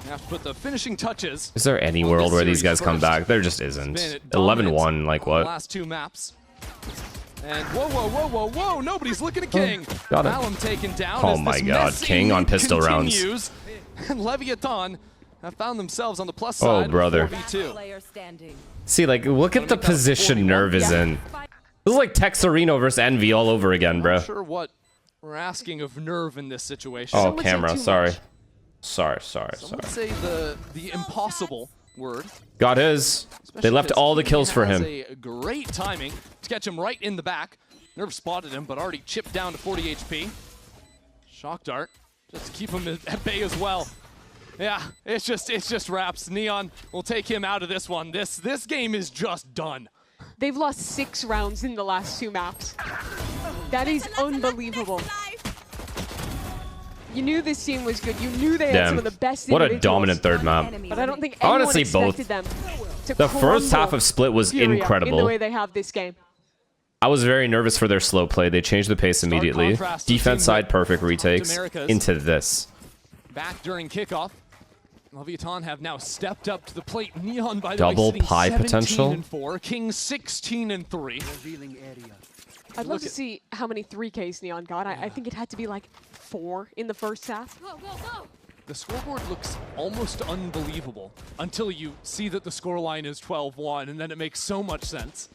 You have to put the finishing touches. Is there any world where these guys come back? There just isn't. 11-1, like what? Last 2 maps. And whoa, nobody's looking at King. Got it. Alum taken down. Oh my god, King on pistol rounds. And Leviathan have found themselves on the plus side. Oh, brother. 4v2. See, like, look at the position Nerve is in. This is like Texarino versus Envy all over again, bro. I'm not sure what we're asking of Nerve in this situation. Oh, camera, sorry. Sorry. Let's say the impossible word. Got his. They left all the kills for him. A great timing to catch him right in the back. Nerve spotted him, but already chipped down to 40 HP. Shock dart, just to keep him at bay as well. Yeah, it's just wraps. Neon will take him out of this one. This game is just done. They've lost 6 rounds in the last 2 maps. That is unbelievable. You knew this team was good. You knew they had some of the best What individuals. a dominant third map. But I don't think anyone Honestly, expected both. them to The first half crumble of Split was FURIA incredible. in the way they have this game. I was very nervous for their slow play. They changed the pace immediately. Defense side, perfect retakes into this. Back during kickoff. Leviathan have now stepped up to the plate. Neon, by the Double way, pie 17 potential. and 4. King 16 and 3. I'd love to see how many 3Ks Neon got. I think it had to be like 4 in the first half. The scoreboard looks almost unbelievable until you see that the scoreline is 12-1, and then it makes so much sense.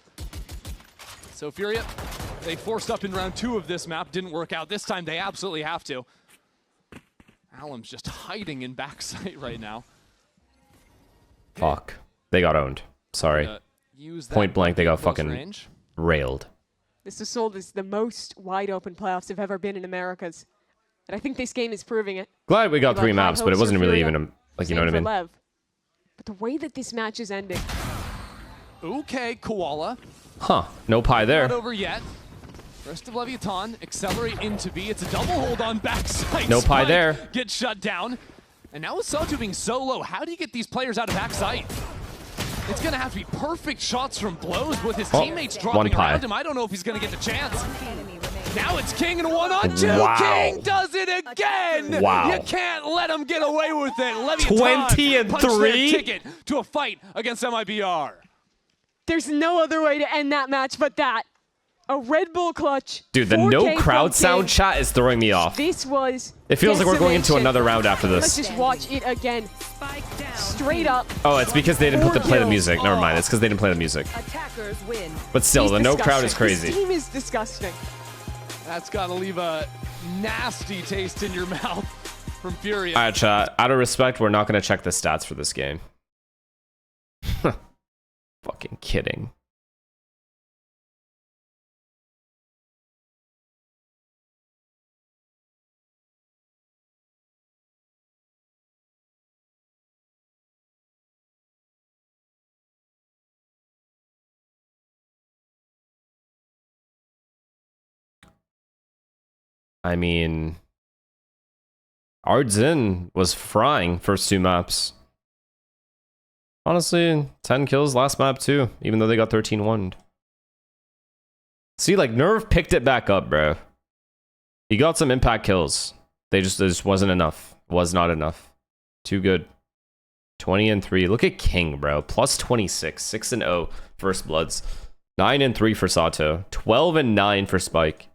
So FURIA, they forced up in round 2 of this map. Didn't work out. This time they absolutely have to. Alum's just hiding in backside right now. Fuck. They got owned. Sorry. Point blank, they got fucking railed. This is sold as the most wide open playoffs have ever been in Americas. And I think this game is proving it. Glad we got 3 maps, but it wasn't really even a, like, you know what I mean? LEV. But the way that this match is ending. Okay, Koala. Huh. No pie there. Not over yet. Rest of Leviathan accelerate into B. It's a double hold on backside. No pie Spike there. Gets shut down. And now with Sato being so low, how do you get these players out of backside? It's going to have to be perfect shots from blows with his teammates dropping around him. I don't know if he's going to get the chance. Now it's King and 1-on-2. Wow. King does it again. Wow. You can't let him get away with it. Leviathan 20 and punched 3? their ticket to a fight against MIBR. There's no other way to end that match but that. A Red Bull clutch. Dude, the 4K no crowd from sound King. chat is throwing me off. This was It feels like we're going into decimation. another round after Let's this. just watch it again. Straight up. Oh, it's because they didn't play the kills. music. Never mind. It's because they didn't play the music. Attackers win. But still, He's the no crowd is disgusting. crazy. This team is disgusting. That's got to leave a nasty taste in your mouth from FURIA. All right, chat. Out of respect, we're not going to check the stats for this game. Fucking kidding. I mean, Ardzin was frying first 2 maps. Honestly, 10 kills last map too, even though they got 13-1'd. See, like, Nerve picked it back up, bro. He got some impact kills. There just wasn't enough. Was not enough. Too good. 20 and 3. Look at King, bro. Plus 26. 6 and 0 First Bloods. 9 and 3 for Sato. 12 and 9 for Spike.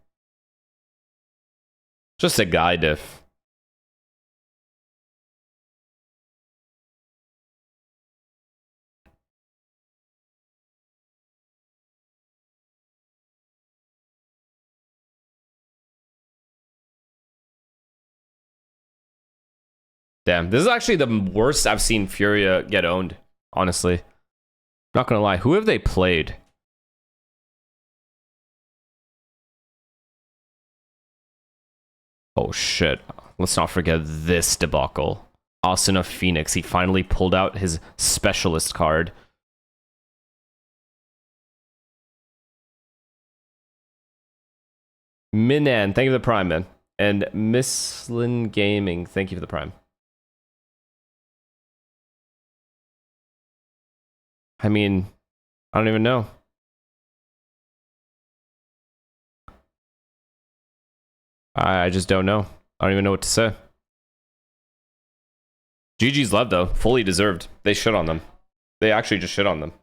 Just a guy diff. Damn, this is actually the worst I've seen FURIA get owned, honestly. Not gonna lie, who have they played? Oh shit, let's not forget this debacle. Asuna Phoenix, he finally pulled out his specialist card. Minan, thank you for the prime, man. And Misslin Gaming, thank you for the prime. I mean, I don't even know. I just don't know. I don't even know what to say. GG's LEV, though. Fully deserved. They shit on them. They actually just shit on them.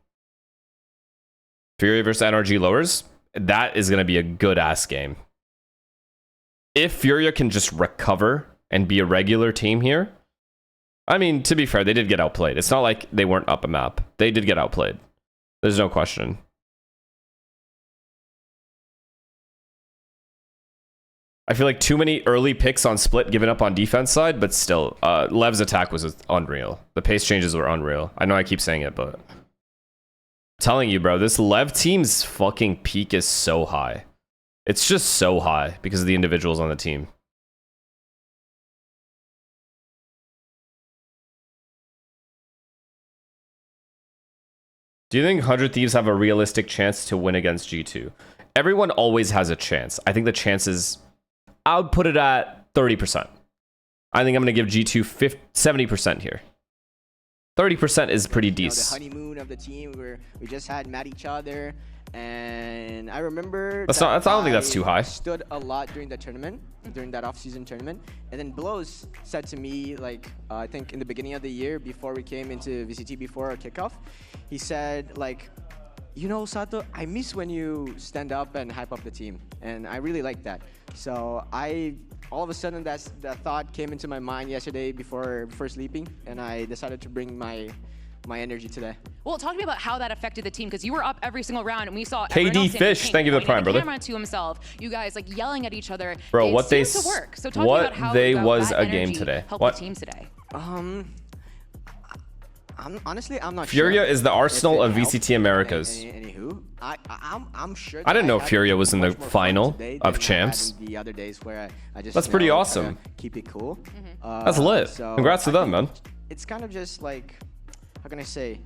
FURIA versus NRG lowers. That is going to be a good-ass game. If FURIA can just recover and be a regular team here, I mean, to be fair, they did get outplayed. It's not like they weren't up a map. They did get outplayed. There's no question. I feel like too many early picks on Split given up on defense side, but still, Lev's attack was unreal. The pace changes were unreal. I know I keep saying it, but I'm telling you, bro, this Lev team's fucking peak is so high. It's just so high because of the individuals on the team. Do you think 100 Thieves have a realistic chance to win against G2? Everyone always has a chance. I think the chances, I would put it at 30%. I think I'm going to give G2 70% here. 30% is pretty decent. The honeymoon of the team where we just had met each other, and I remember I don't think that's too high. Stood a lot during the tournament, during that off-season tournament, and then Blows said to me, like I think in the beginning of the year before we came into VCT before our kickoff, he said like, you know, Sato, I miss when you stand up and hype up the team, and I really like that. So all of a sudden that thought came into my mind yesterday before sleeping, and I decided to bring my energy today. Well, talk to me about how that affected the team, because you were up every single round, and we saw KD Fish, thank you for the prime, brother. Camera to himself, you guys like yelling at each other. Bro, what they to work. So talk to me about how was that a game today. Helped What the team today. Honestly, I'm not Furia sure. is the Arsenal of VCT Americas. Anywho, I'm sure. I didn't know Furia was in the final of champs. The other days where I just That's pretty awesome. Keep it cool. That's lit. So Congrats to them, man. It's kind of just like, how can I say?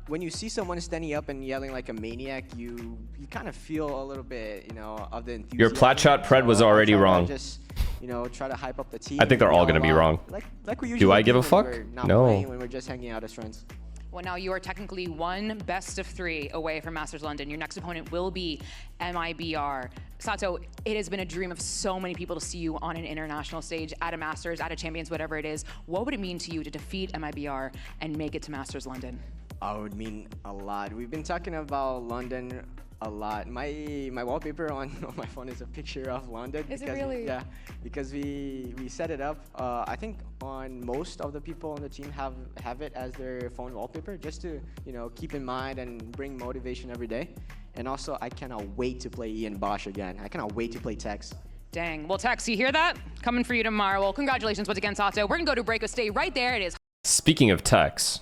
When you see someone standing up and yelling like a maniac, you kind of feel a little bit, you know, of the enthusiasm. Your plat shot pred was already wrong. Just, you know, try to hype up the team. I think they're all going to be wrong. Like we usually do I give a when fuck? we're not No. playing, when we're just hanging out as friends. Well, now you are technically one best of 3 away from Masters London. Your next opponent will be MIBR. Sato, it has been a dream of so many people to see you on an international stage, at a Masters, at a Champions, whatever it is. What would it mean to you to defeat MIBR and make it to Masters London? It would mean a lot. We've been talking about London a lot. My wallpaper on my phone is a picture of London. Is it really? Yeah, because we set it up. I think on most of the people on the team have it as their phone wallpaper, just to, you know, keep in mind and bring motivation every day. And also, I cannot wait to play Ian Bosch again. I cannot wait to play Tex. Dang. Well, Tex, you hear that? Coming for you tomorrow. Well, congratulations once again, Sato. We're gonna go to break. Stay right there. It is. Speaking of Tex.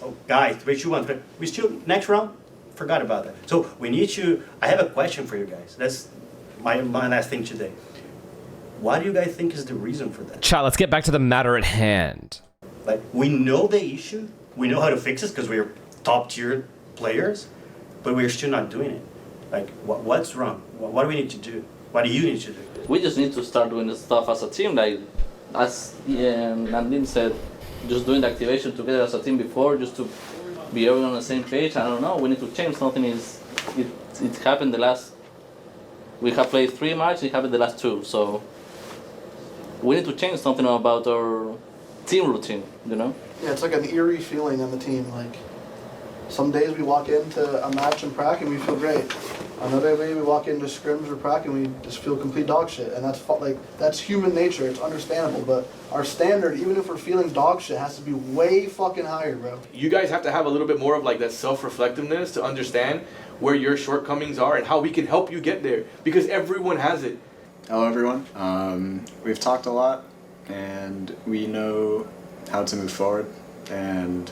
Oh, guys, 3, 2, 1. We still next round. Forgot about that. So we need to. I have a question for you guys. That's my last thing today. What do you guys think is the reason for that? Chat, let's get back to the matter at hand. Like, we know the issue. We know how to fix it because we're top tier players, but we're still not doing it. Like, what's wrong? What do we need to do? What do you need to do? We just need to start doing the stuff as a team. Like, as Nandin said, just doing the activation together as a team before, just to be everyone on the same page. I don't know. We need to change something. It happened the last. We have played 3 matches. It happened the last 2. So we need to change something about our team routine. You know. Yeah, it's like an eerie feeling on the team. Like, some days we walk into a match in prac and we feel great. Another day we walk into scrims or prac and we just feel complete dog shit. And that's human nature. It's understandable. But our standard, even if we're feeling dog shit, has to be way fucking higher, bro. You guys have to have a little bit more of like that self-reflectiveness to understand where your shortcomings are and how we can help you get there, because everyone has it. Hello everyone. We've talked a lot and we know how to move forward, and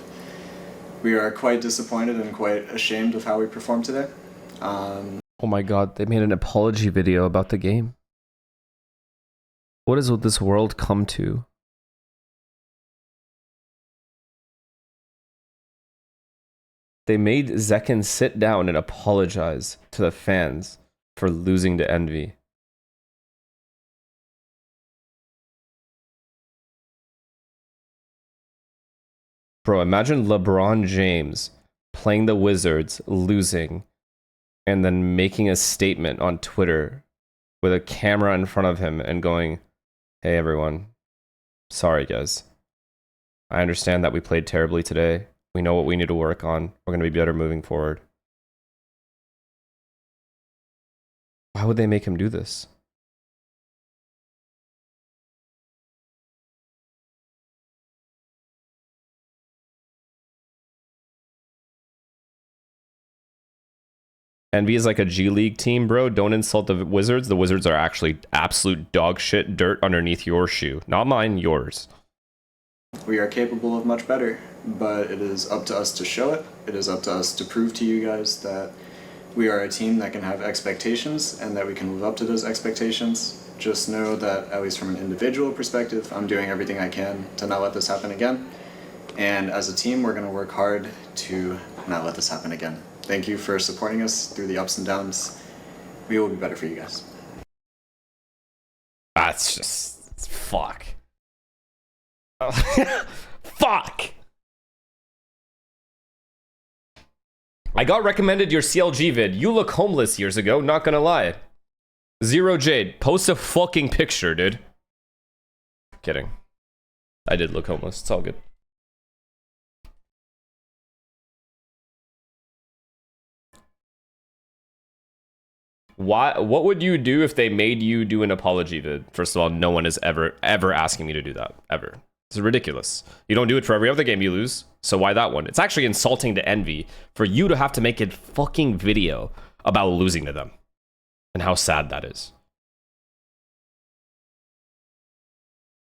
we are quite disappointed and quite ashamed of how we performed today. Oh my god, they made an apology video about the game. What has this world come to? They made Zekken sit down and apologize to the fans for losing to Envy. Bro, imagine LeBron James playing the Wizards, losing, and then making a statement on Twitter with a camera in front of him and going, "Hey everyone, sorry guys. I understand that we played terribly today. We know what we need to work on. We're going to be better moving forward." Why would they make him do this? Envy is like a G League team, bro. Don't insult the Wizards. The Wizards are actually absolute dog shit dirt underneath your shoe. Not mine, yours. We are capable of much better, but it is up to us to show it. It is up to us to prove to you guys that we are a team that can have expectations and that we can live up to those expectations. Just know that, at least from an individual perspective, I'm doing everything I can to not let this happen again. And as a team, we're going to work hard to not let this happen again. Thank you for supporting us through the ups and downs. We will be better for you guys. That's just fuck. Fuck. I got recommended your CLG vid. You look homeless years ago, not gonna lie. Zero Jade, post a fucking picture, dude. Kidding. I did look homeless. It's all good. What would you do if they made you do an apology vid? First of all, no one is ever asking me to do that. Ever. It's ridiculous. You don't do it for every other game you lose, so why that one? It's actually insulting to Envy for you to have to make a fucking video about losing to them. And how sad that is.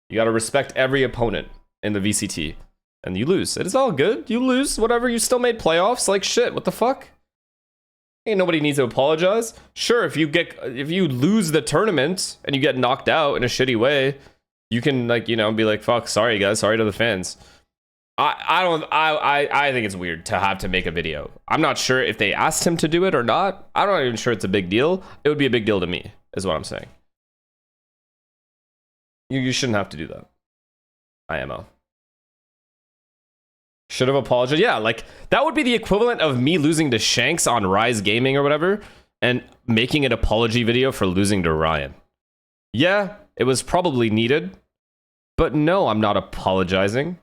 You gotta respect every opponent in the VCT. And you lose. It is all good. You lose. Whatever. You still made playoffs. Like shit. What the fuck? Ain't nobody needs to apologize. Sure, if you lose the tournament and you get knocked out in a shitty way, you can, like, you know, be like, fuck, sorry guys, sorry to the fans. I think it's weird to have to make a video. I'm not sure if they asked him to do it or not. I'm not even sure it's a big deal. It would be a big deal to me, is what I'm saying. You shouldn't have to do that. IMO. Should have apologized. Yeah, like, that would be the equivalent of me losing to Shanks on Rise Gaming or whatever, and making an apology video for losing to Ryan. Yeah, it was probably needed, but no, I'm not apologizing.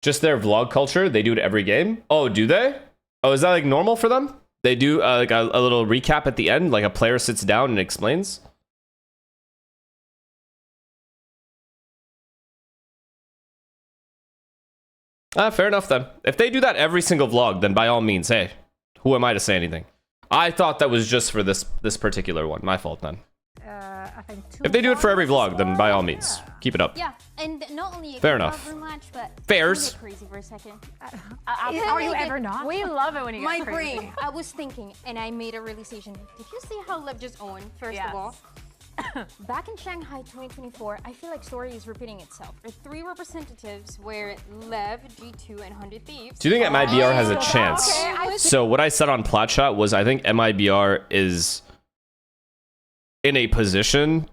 Just their vlog culture, they do it every game. Oh, do they? Oh, is that like normal for them? They do like a little recap at the end, like a player sits down and explains. Fair enough then. If they do that every single vlog, then by all means, hey, who am I to say anything? I thought that was just for this particular one. My fault then. I think if they do it for every vlog, then by all means, keep it up. Yeah, and not only fair enough. Match, but fairs. Crazy for a second. Are you ever not? We love it when you get My crazy. brain. I was thinking, and I made a realization. Did you see how LEV just owned? First of all. Back in Shanghai 2024, I feel like story is repeating itself. The 3 representatives were LEV, G2, and 100 Thieves. Do you think MIBR has a chance? So what I said on Platshot was I think MIBR is in a position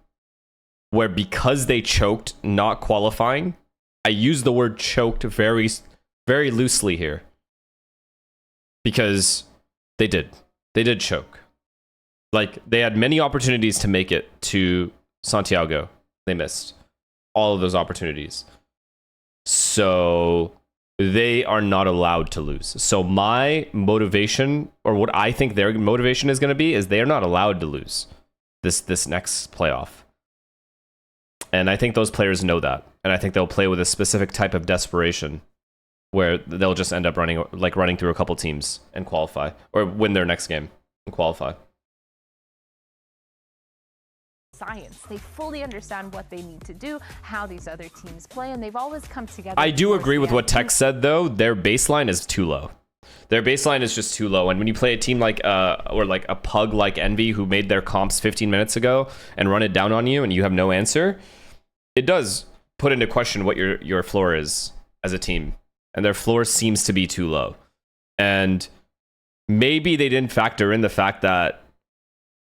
where, because they choked not qualifying, I use the word choked very, very loosely here, because they did choke. Like, they had many opportunities to make it to Santiago. They missed all of those opportunities. So they are not allowed to lose. So my motivation, or what I think their motivation is going to be, is they are not allowed to lose this next playoff. And I think those players know that. And I think they'll play with a specific type of desperation where they'll just end up running through a couple teams and qualify, or win their next game and qualify. Science. They fully understand what they need to do, how these other teams play, and they've always come together. I do agree with what Tech said, though. Their baseline is too low. Their baseline is just too low. And when you play a team like or like a pug like Envy, who made their comps 15 minutes ago and run it down on you, and you have no answer, it does put into question what your floor is as a team. And their floor seems to be too low. And maybe they didn't factor in the fact that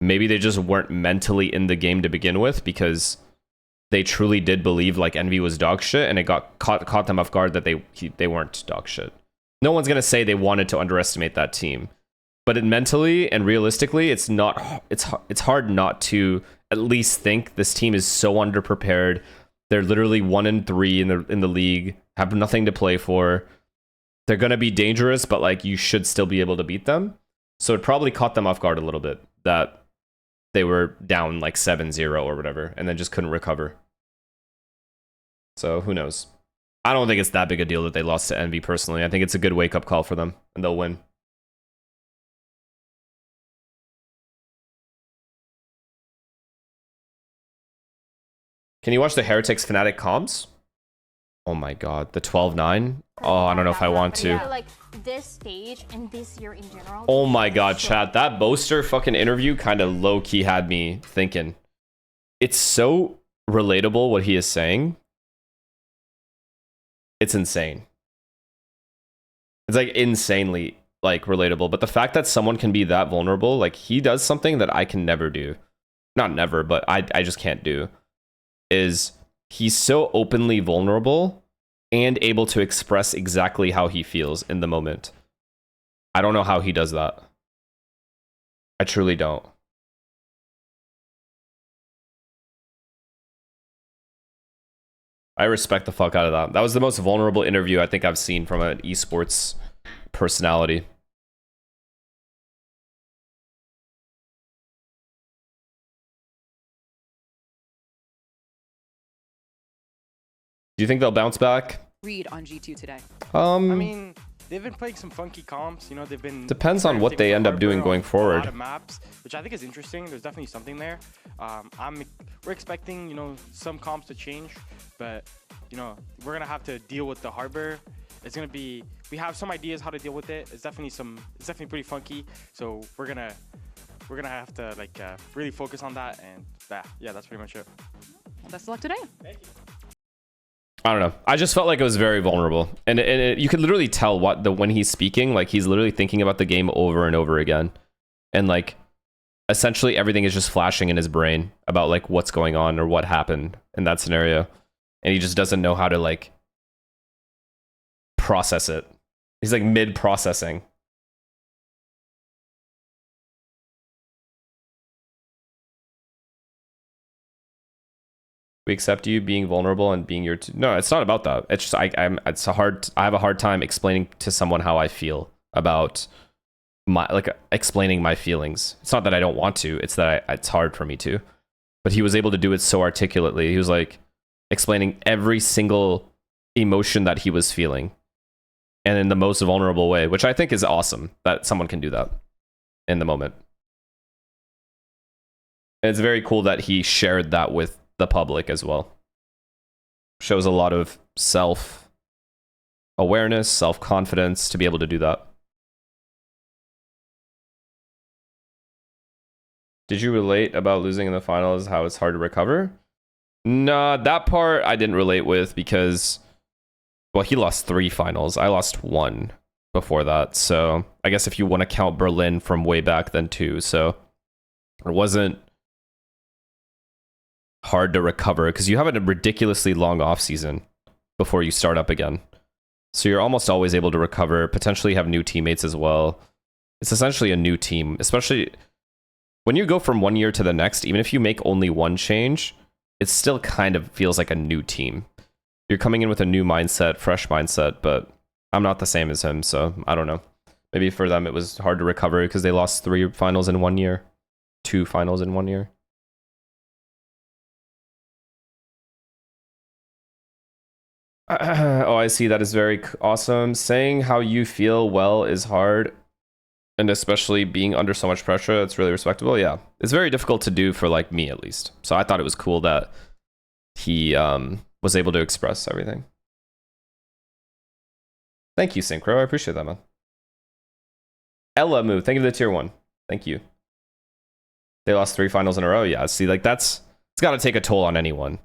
maybe they just weren't mentally in the game to begin with, because they truly did believe like Envy was dog shit, and it got caught them off guard that they weren't dog shit. No one's gonna say they wanted to underestimate that team, but mentally and realistically, it's hard not to at least think this team is so underprepared. They're literally 1-3 in the league, have nothing to play for. They're gonna be dangerous, but like, you should still be able to beat them. So it probably caught them off guard a little bit that they were down like 7-0 or whatever, and then just couldn't recover. So who knows? I don't think it's that big a deal that they lost to Envy personally. I think it's a good wake-up call for them, and they'll win. Can you watch the Heretics Fnatic comms? Oh my god, the 12-9? Oh, I don't know if I want to. Yeah, like this stage and this year in general. Oh my god, chat. That Boaster fucking interview kind of low-key had me thinking. It's so relatable what he is saying, it's insane. It's like insanely like relatable. But the fact that someone can be that vulnerable, like he does something that I can never do. Not never, but I just can't do. Is he's so openly vulnerable and able to express exactly how he feels in the moment. I don't know how he does that. I truly don't. I respect the fuck out of that. That was the most vulnerable interview I think I've seen from an esports personality. Do you think they'll bounce back? Read on G2 today. I mean, they've been playing some funky comps. You know, they've been. Depends on what they end up doing going forward. A lot of maps, which I think is interesting. There's definitely something there. We're expecting, you know, some comps to change, but you know, we're gonna have to deal with the hardware. It's gonna be. We have some ideas how to deal with it. It's definitely pretty funky. So we're gonna have to like really focus on that. And yeah, that's pretty much it. Well, best of luck today. Thank you. I don't know. I just felt like it was very vulnerable, and you could literally tell when he's speaking, like he's literally thinking about the game over and over again, and like essentially everything is just flashing in his brain about like what's going on or what happened in that scenario, and he just doesn't know how to like process it. He's like mid-processing. We accept you being vulnerable and being your no, it's not about that. It's just I have a hard time explaining to someone how I feel about explaining my feelings. It's not that I don't want to, it's that it's hard for me to. But he was able to do it so articulately. He was like explaining every single emotion that he was feeling, and in the most vulnerable way, which I think is awesome that someone can do that in the moment. And it's very cool that he shared that with the public as well. Shows a lot of self-awareness, self-confidence to be able to do that. Did you relate about losing in the finals, how it's hard to recover? Nah, that part I didn't relate with because, well, he lost 3 finals. I lost 1 before that. So I guess if you want to count Berlin from way back then too. So it wasn't hard to recover because you have a ridiculously long off season before you start up again. So you're almost always able to recover, potentially have new teammates as well. It's essentially a new team, especially when you go from one year to the next. Even if you make only one change, it still kind of feels like a new team. You're coming in with a new mindset, fresh mindset, but I'm not the same as him, so I don't know. Maybe for them it was hard to recover because they lost 3 finals in 1 year, 2 finals in 1 year. Oh, I see. That is very awesome. Saying how you feel well is hard, and especially being under so much pressure, it's really respectable. Yeah, it's very difficult to do for like me at least. So I thought it was cool that he was able to express everything. Thank you, Synchro. I appreciate that, man. Ella Moo, thank you for the tier 1. Thank you. They lost 3 finals in a row. Yeah, see, like it's got to take a toll on anyone.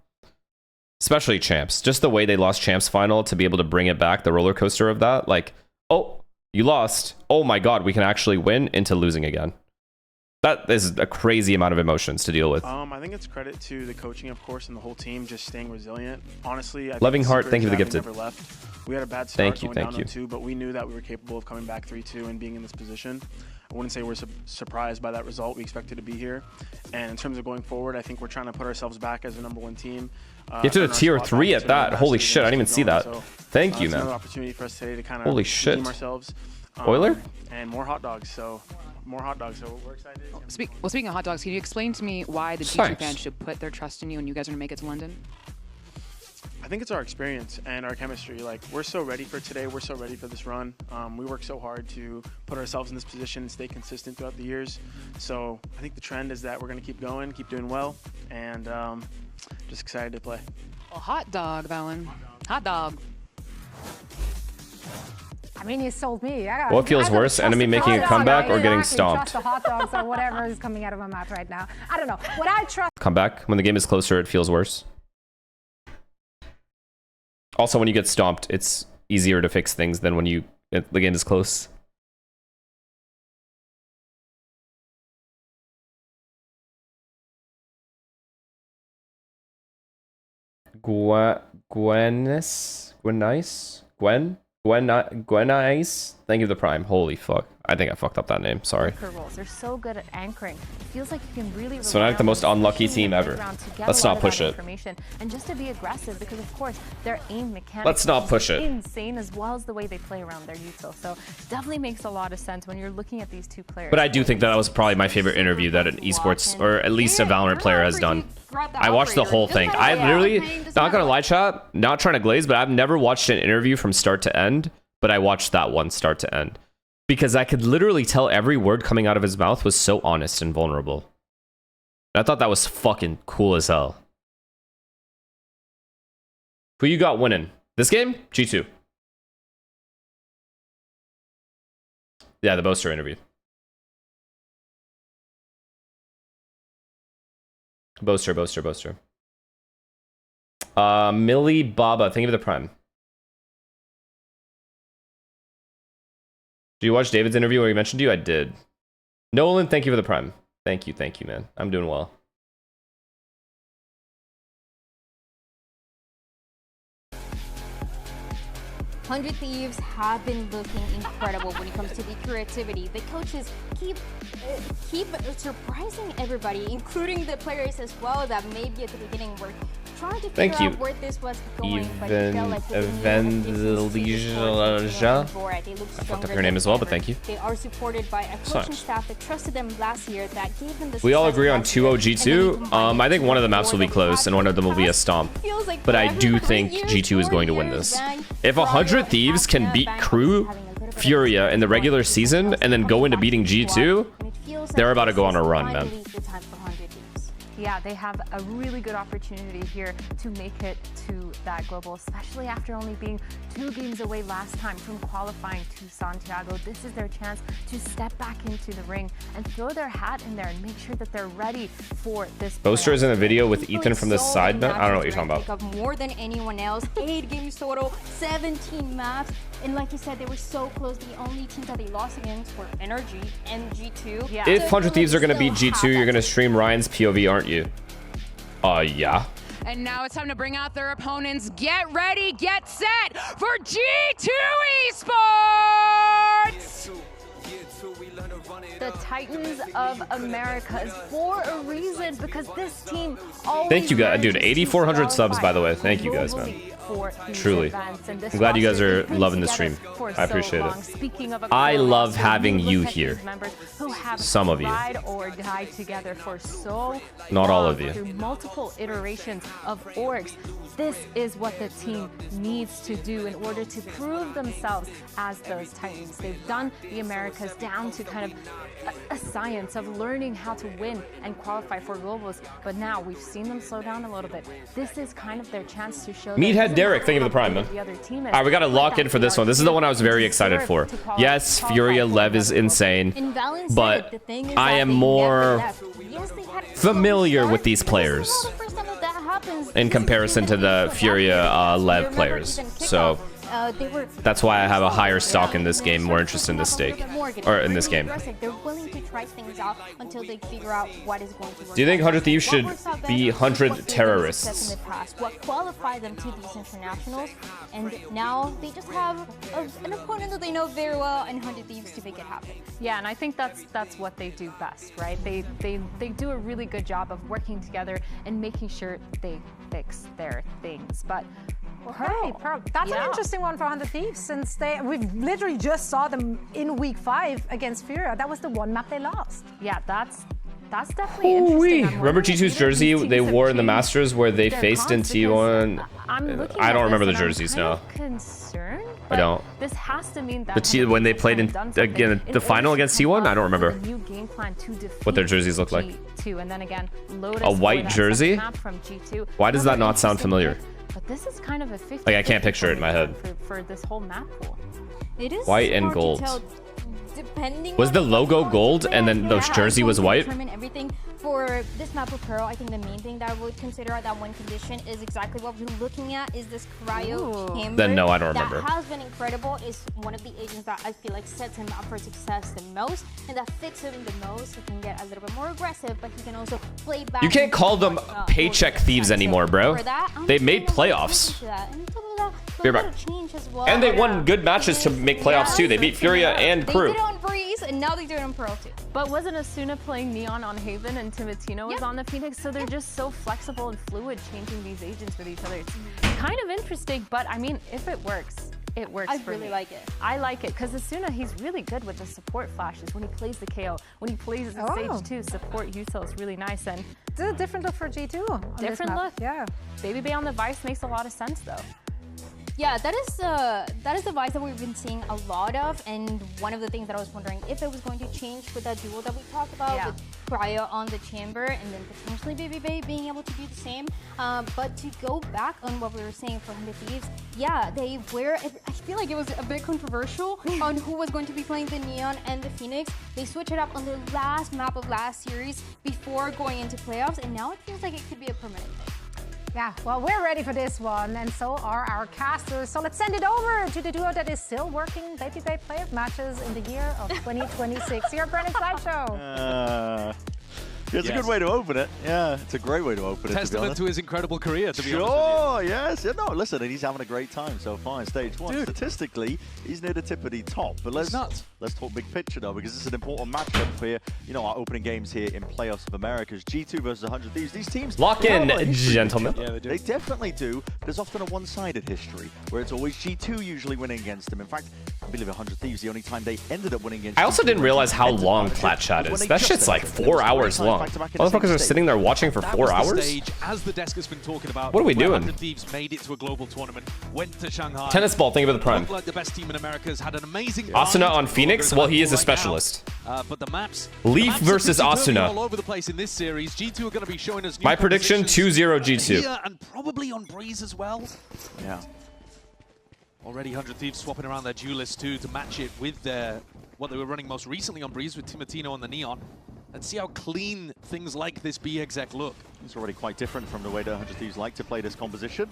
Especially champs. Just the way they lost champs final, to be able to bring it back, the roller coaster of that. Like, oh, you lost. Oh my god, we can actually win, into losing again. That is a crazy amount of emotions to deal with. I think it's credit to the coaching, of course, and the whole team just staying resilient. Honestly, I Loving think Heart, thank you for the gifted. Never left. We had a bad start going down you. 0-2, but we knew that we were capable of coming back 3-2 and being in this position. I wouldn't say we're surprised by that result. We expected to be here. And in terms of going forward, I think we're trying to put ourselves back as the #1 team. Get to the tier 3 at that. Holy shit, I didn't even see that. So, thank you, man. Another opportunity for us today to kind of holy shit. redeem ourselves. Euler? And more hot dogs. So more hot dogs. So we're excited. Speaking of hot dogs, can you explain to me why the G2 fans should put their trust in you and you guys are going to make it to London? I think it's our experience and our chemistry. Like, we're so ready for today. We're so ready for this run. We work so hard to put ourselves in this position and stay consistent throughout the years. So I think the trend is that we're going to keep going, keep doing well, and just excited to play. A hot dog, Valen. Hot dog. I mean, you sold me. What feels worse, enemy making a comeback or getting stomped? Trust the hot dogs or whatever is coming out of my mouth right now. I don't know. What I trust. Comeback when the game is closer, it feels worse. Also, when you get stomped, it's easier to fix things than when the game is close. Gwenice. Thank you for the prime. Holy fuck. I think I fucked up that name. Sorry. They're so good at anchoring. It feels like you can really So not the most unlucky team ever. Let's not push it. And just to be aggressive, because of course their aim mechanics. Let's not push it. Insane, as well as the way they play around their util. So definitely makes a lot of sense when you're looking at these two players. But I do think that was probably my favorite interview that an esports or at least a Valorant player has done. I watched the whole thing. I literally, not gonna lie, chat, not trying to glaze, but I've never watched an interview from start to end. But I watched that one start to end because I could literally tell every word coming out of his mouth was so honest and vulnerable. I thought that was fucking cool as hell. Who you got winning this game? G2. Yeah, the Boaster interview. Boaster. Millie Baba, thank you for the prime. Do you watch David's interview where he mentioned you? I did. Nolan, thank you for the prime. Thank you, man. I'm doing well. Hundred Thieves have been looking incredible when it comes to the creativity. The coaches keep surprising everybody, including the players as well, that maybe at the beginning were trying to figure out where this was going, but it felt like I fucked up your name as well, but thank you. They are supported by a coaching staff that trusted them last year, that gave them the We all agree on 2-0 G2. I think one of the maps will be close and one of them will be a stomp. But I do think G2 is going to win this. If 100 Thieves can beat Crew, FURIA in the regular season and then go into beating G2, they're about to go on a run, man. Yeah, they have a really good opportunity here to make it to that global, especially after only being 2 games away last time from qualifying to Santiago. This is their chance to step back into the ring and throw their hat in there and make sure that they're ready for this. Boaster is in a video with Ethan from the side net. I don't know what you're talking about. More than anyone else, 8 games total, 17 maps. And like you said, they were so close. The only teams that they lost against were Energy and G2. Yeah. If 100 Thieves are going to beat G2, you're going to stream Ryan's POV, aren't you? Yeah. And now it's time to bring out their opponents. Get ready, get set for G2 Esports! The Titans of Americas for a reason, because this team always... Thank you guys, dude. 8,400 subs, by the way. Thank you guys, man. Truly. I'm glad you guys are loving the stream. I appreciate it. I love having you here. Some of you. Not all of you. Through multiple iterations of orgs. This is what the team needs to do in order to prove themselves as those Titans. They've done the Americas down to kind of a science of learning how to win and qualify for globals, but now we've seen them slow down a little bit. This is kind of their chance to show. Meathead Derek, thank you for the prime, man. All right, we got to lock in for this one. This is the one I was very excited for. Yes, FURIA LEV is insane, but I am more familiar with these players in comparison to the FURIA LEV players. So that's why I have a higher stock in this game, more interest in this stake, or in this game. They're willing to try things out until they figure out what is going to work. Do you think 100 Thieves should be 100 terrorists? What qualified them to these internationals, and now they just have an opponent that they know very well, and 100 Thieves to make it happen. Yeah, and I think that's what they do best, right? They do a really good job of working together and making sure they fix their things. But Pearl, that's an interesting one for 100 Thieves, since we literally just saw them in week 5 against FURIA. That was the one map they lost. Yeah, that's definitely interesting. Remember G2's jersey they wore in the Masters where they faced in T1? I don't remember the jerseys, no. Concerned, I don't. This has to mean that when they played in again the final against T1, I don't remember what their jerseys look like. And then again, a white jersey? Why does that not sound familiar? But this is kind of a 50. Like I can't picture it in my head. For this whole map pool. It is white and gold. depending Was on the logo gold and then those jersey was white? Determine everything for this map of Pearl. I think the main thing that I would consider that one condition is exactly what we're looking at is this cryo chamber. Then no, I don't remember. That has been incredible. Is one of the agents that I feel like sets him up for success the most, and that fits him the most. He can get a little bit more aggressive, but he can also play back. You can't call them paycheck thieves anymore, bro. They made playoffs. And they won good matches to make playoffs too. They beat FURIA and Crew. They did it on Breeze, and now they do it on Pearl too. But wasn't Asuna playing Neon on Haven and Timotino was on the Phoenix? So they're just so flexible and fluid changing these agents with each other. It's kind of interesting, but I mean, if it works, it works for me. I really like it. I like it because Asuna, he's really good with the support flashes when he plays the KO. When he plays the Sage 2, support util is really nice. And it's a different look for G2. Different look. Yeah. Baby Bay on the Vice makes a lot of sense though. Yeah, that is the Vice that we've been seeing a lot of, and one of the things that I was wondering if it was going to change with that duo that we talked about with Cryo on the chamber, and then potentially Baby Bay being able to do the same. But to go back on what we were saying for 100 Thieves, yeah, they were. I feel like it was a bit controversial on who was going to be playing the Neon and the Phoenix. They switched it up on the last map of last series before going into playoffs, and now it feels like it could be a permanent thing. Yeah, well, we're ready for this one, and so are our casters. So let's send it over to the duo that is still working Baby Bay playoff matches in the year of 2026. Here, Brennan Slideshow. It's a good way to open it. Yeah, it's a great way to open it. Testament to his incredible career, to be honest with you. Yes. Yeah, no, listen, and he's having a great time so far in stage 1. Dude. Statistically, he's near the tippity top. But let's talk big picture though, because it's an important matchup for our opening games here in Playoffs of Americas. G2 versus 100 Thieves. These teams lock in, gentlemen. Yeah, they definitely do. There's often a one-sided history where it's always G2 usually winning against them. In fact, I believe 100 Thieves the only time they ended up winning against. I also didn't realize how long Plat Chat is. That shit's like 4 hours long. Motherfuckers are sitting there watching for 4 hours? Stage, as the desk has been talking about, what are we doing? 100 Thieves made it to a global tournament, went to Shanghai. Tennis ball, think of the prime. Looked like the best team in America's, had an amazing Asuna on Phoenix? Well, he is a specialist. But the maps, LEV versus Asuna. All over the place in this series. G2 are going to be showing us new my prediction, 2-0 G2. Here and probably on Breeze as well. Yeah. Already 100 Thieves swapping around their duelist too to match it with their what they were running most recently on Breeze with Timotino on the Neon. And see how clean things like this B-exec look. It's already quite different from the way that 100 Thieves like to play this composition.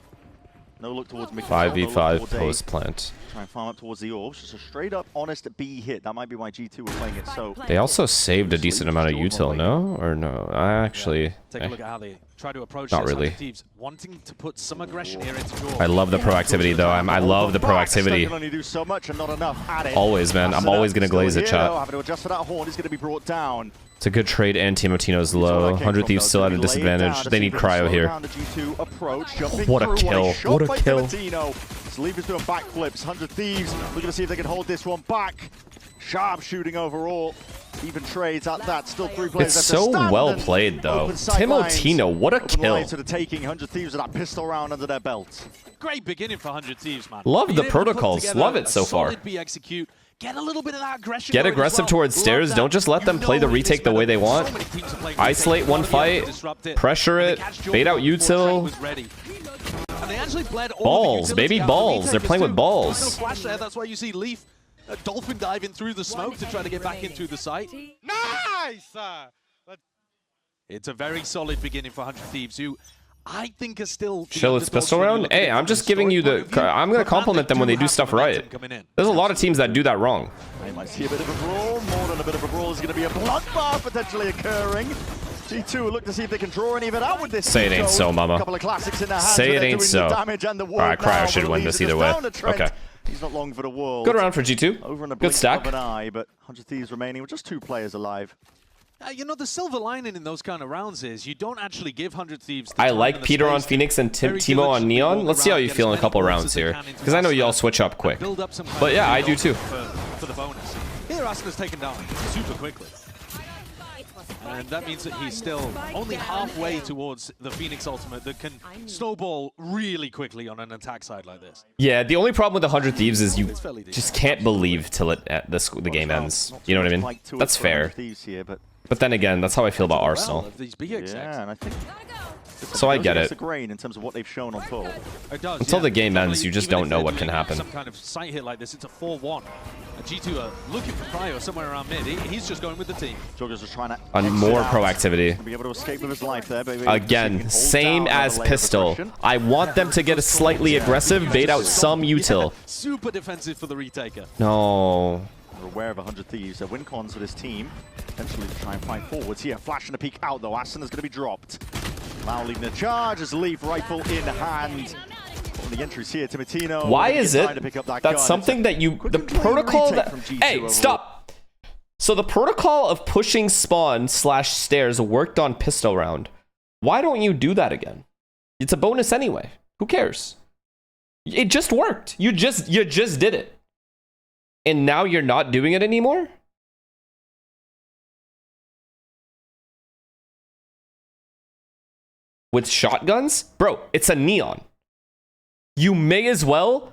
No look towards mid. 5v5 post plant. Try and farm up towards the orbs. Just a straight up honest B hit. That might be why G2 were playing it so. They also saved a decent amount of util, no? Or no? I actually. Take a look at how they try to approach not really. Thieves, wanting to put some aggression here into Jaw. I love the proactivity though. I love the proactivity. Can only do so much and not enough at it. Always, man. I'm always gonna glaze it, chat. Having to adjust for that horn is going to be brought down. It's a good trade, and Timotino's low. 100 Thieves still at a disadvantage. They need cryo here. What a kill. What a kill. LEV is doing backflips. 100 Thieves looking to see if they can hold this one back. Sharp shooting overall. Even trades at that. Still 3 players. It's so well played, though. Timotino, what a kill. To the taking 100 Thieves with that pistol round under their belt. Great beginning for 100 Thieves, man. Love the protocols. Love it so far. Execute. Get a little bit of that aggression. Get aggressive towards stairs. Don't just let them play the retake the way they want. Isolate one fight. Pressure it. Bait out util. Balls, baby, balls. They're playing with balls. That's why you see LEV dolphin diving through the smoke to try to get back into the site. Nice! It's a very solid beginning for 100 Thieves, who I think are still... Chill, it's pistol round? Hey, I'm just giving you the... I'm going to compliment them when they do stuff right. There's a lot of teams that do that wrong. I might see a bit of a brawl. More than a bit of a brawl is going to be a bloodbath potentially occurring. G2 look to see if they can draw any of it out with this. Say it ain't so, mama. Couple of classics in their hands. Say it ain't so. Alright, Cryo should win this either way. Okay. He's not long for the world. Good round for G2. Over in a good stack. Of an eye, but 100 Thieves remaining with just 2 players alive. You know, the silver lining in those kind of rounds is you don't actually give 100 Thieves... I like Peter on Phoenix and Timo on Neon. Let's see how you feel in a couple rounds here. Because I know y'all switch up quick. But yeah, I do too. For the bonus. Here, Asuna's taken down super quickly. And that means that he's still only halfway towards the Phoenix ultimate that can snowball really quickly on an attack side like this. Yeah, the only problem with the 100 Thieves is you just can't believe till the game ends. You know what I mean? That's fair. But then again, that's how I feel about Arsenal. Yeah, and I think so I get it. In terms of what they've shown on full. Until the game ends, you just don't know what can happen. Some kind of sight hit like this, it's a 4-1 G2 are looking for Cryo somewhere around mid. He's just going with the team. Joggers just trying to on more proactivity. Be able to escape with his life there, baby. Again, same as Pistol. I want them to get a slightly aggressive, bait out some util. Super defensive for the retaker. No. We're aware of 100 Thieves. They're win cons for this team. Potentially to try and fight forwards here. Flash and a peek out though. Aston is going to be dropped. Lau leading the charge as LEV rifle in hand. The entries here, Timotino. Why is it that's something that you, the protocol that, hey, stop. So the protocol of pushing spawn / stairs worked on Pistol round. Why don't you do that again? It's a bonus anyway. Who cares? It just worked. You just did it. And now you're not doing it anymore? With shotguns? Bro, it's a neon. You may as well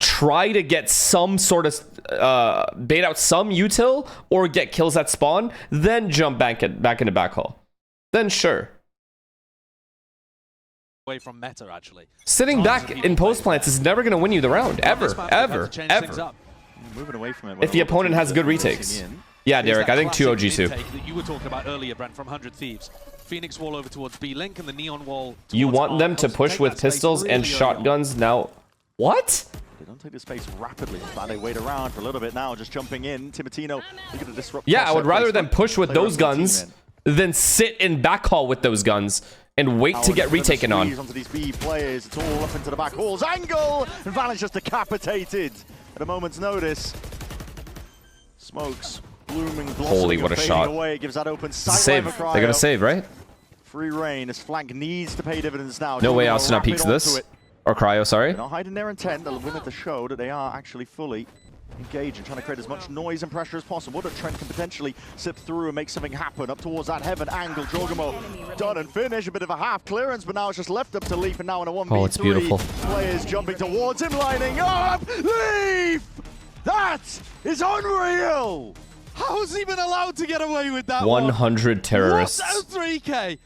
try to get some sort of bait out some util or get kills at spawn, then jump back into backhaul. Then sure. Away from meta, actually. Sitting back in post plants is never going to win you the round. Ever. Moving away from it. If the opponent has good retakes. Yeah, Derek, I think 2 OG2. That you were talking about earlier, Brent, from 100 Thieves. Phoenix wall over towards B-Link and the neon wall. You want them to push with pistols and shotguns now. What? They don't take the space rapidly. They wait around for a little bit now, just jumping in. Timotino looking to disrupt. Yeah, I would rather them push with those guns than sit in backhaul with those guns and wait to get retaken on. Onto these B players. It's all up into the back halls. Angle! And Valan's just decapitated at a moment's notice. Smokes. Blooming, holy, what a shot. Away, gives that open save. They're going to save, right? Free reign. This flank needs to pay dividends now. No way Asuna peeks this. Or Cryo, sorry. They're not hiding their intent. They'll win at the show that they are actually fully engaged and trying to create as much noise and pressure as possible. That Trent can potentially slip through and make something happen. Up towards that heaven angle. Jorgamo done and finished. A bit of a half clearance, but now it's just left up to Leaf. And now in a 1v3. Oh, it's beautiful. Players jumping towards him, lining up. Leaf! That is unreal! How's he been allowed to get away with that 100 terrorists. What? 3K.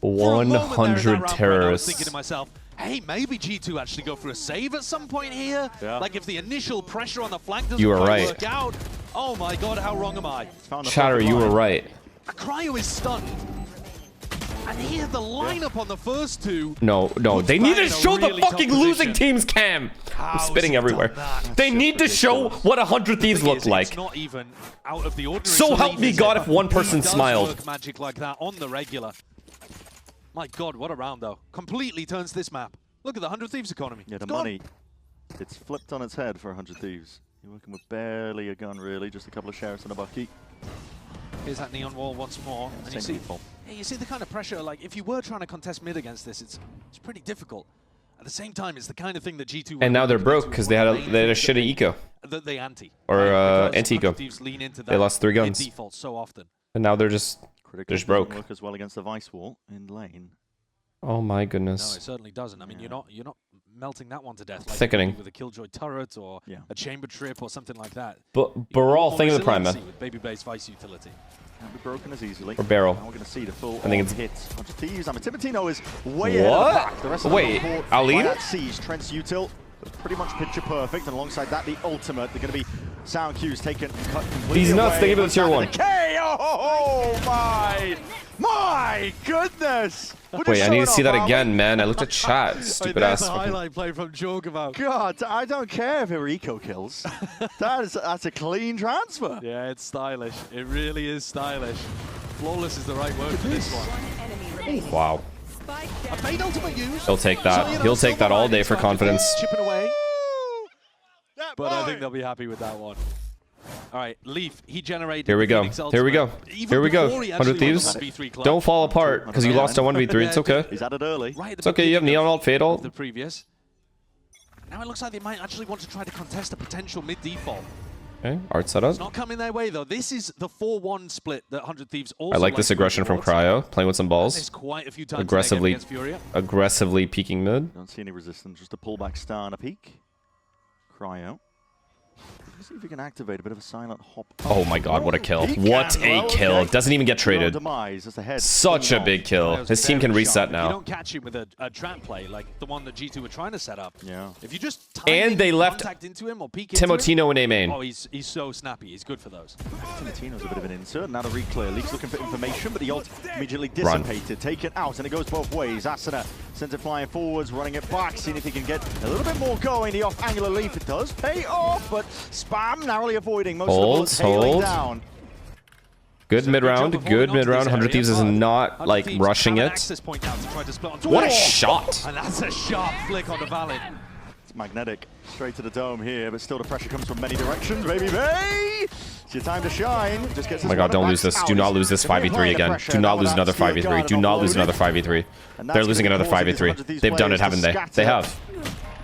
100 terrorists. I was thinking to myself, hey, maybe G2 actually go for a save at some point here. Yeah. Like if the initial pressure on the flank doesn't work out. Oh my god, how wrong am I? Chatter, you were right. Cryo is stunned. And here the lineup on the first two. No, they need to show the fucking losing team's cam. I'm spitting everywhere. They need to show what 100 Thieves look like. Not even out of the ordinary. So help me God if one person smiled. Magic like that on the regular. My god, what a round though. Completely turns this map. Look at the 100 Thieves economy. Yeah, the money. It's flipped on its head for 100 Thieves. You're working with barely a gun really, just a couple of sheriffs and a bucky. Here's that neon wall once more. And you see the kind of pressure, like if you were trying to contest mid against this, it's pretty difficult. At the same time, it's the kind of thing that G2 and now they're broke because they had a shitty eco. They anti. Or anti-eco. They lost 3 guns. Default so often. And now they're just broke. Work as well against the vice wall in lane. Oh my goodness. No, it certainly doesn't. I mean, you're not melting that one to death like thickening with a Killjoy turret or a chamber trip or something like that. But Baral, think of the prime man. With baby-based vice utility. Can't be broken as easily. Or barrel. Now we're going to see the full I think it's hits. Thieves. I mean, Timotino is way ahead of the pack. The rest of Wait, the Ali? Siege. Trent's util pretty much picture perfect, and alongside that, the ultimate. They're going to be sound cues taken. These nuts, they give it a tier 1. Oh my goodness! Wait, I need to see that again, man. I looked at chat. Stupid ass. That's a highlight play from Jorgamo. God, I don't care if it were eco kills. That's a clean transfer. Yeah, it's stylish. It really is stylish. Flawless is the right word for this one. Wow. A fade ultimate use. He'll take that. He'll take that all day for confidence. Chipping away. But I think they'll be happy with that one. All right, Leaf, he generated. Here we go. Here we go. Here we go. 100 Thieves. Don't fall apart because you lost a 1v3. It's okay. He's at it early. It's okay. You have Neon Ult, Fade Ult. The previous. Now it looks like they might actually want to try to contest a potential mid default. Okay, art setup. It's not coming their way though. This is the 4-1 split that 100 Thieves also. I like this aggression from Cryo, playing with some balls. Quite a few times aggressively peeking mid. Don't see any resistance. Just a pullback star and a peek. Cryo. Let's see if he can activate a bit of a silent hop. Oh my god, what a kill. What a kill. Doesn't even get traded. Such a big kill. His team can reset You now. don't catch him with a trap play like the one that G2 were trying to set up. Yeah. If you just And they left contact into him or peek into Timotino him, in A main. oh, he's so snappy. He's good for those. Timotino's a bit of an insert. Now to re-clear. Leaks looking for information, but the ult immediately dissipated. Taken out, and it goes both ways. Asuna sends it flying forwards, running it back, seeing if he can get a little bit more going. The off-angular leaf, it does pay off, but Spam narrowly avoiding most of the bullets hailing down. Good mid-round, good mid-round. 100 Thieves is not, like, rushing it. What a shot! And that's a sharp flick on the Valid. It's magnetic. Straight to the dome here, but still the pressure comes from many directions. Baby Bay! It's your time to shine. Just gets Oh my god, don't lose this. Do not lose this 5v3 again. Do not lose another 5v3. Do not lose another 5v3. They're losing another 5v3. They've done it, haven't they? They have.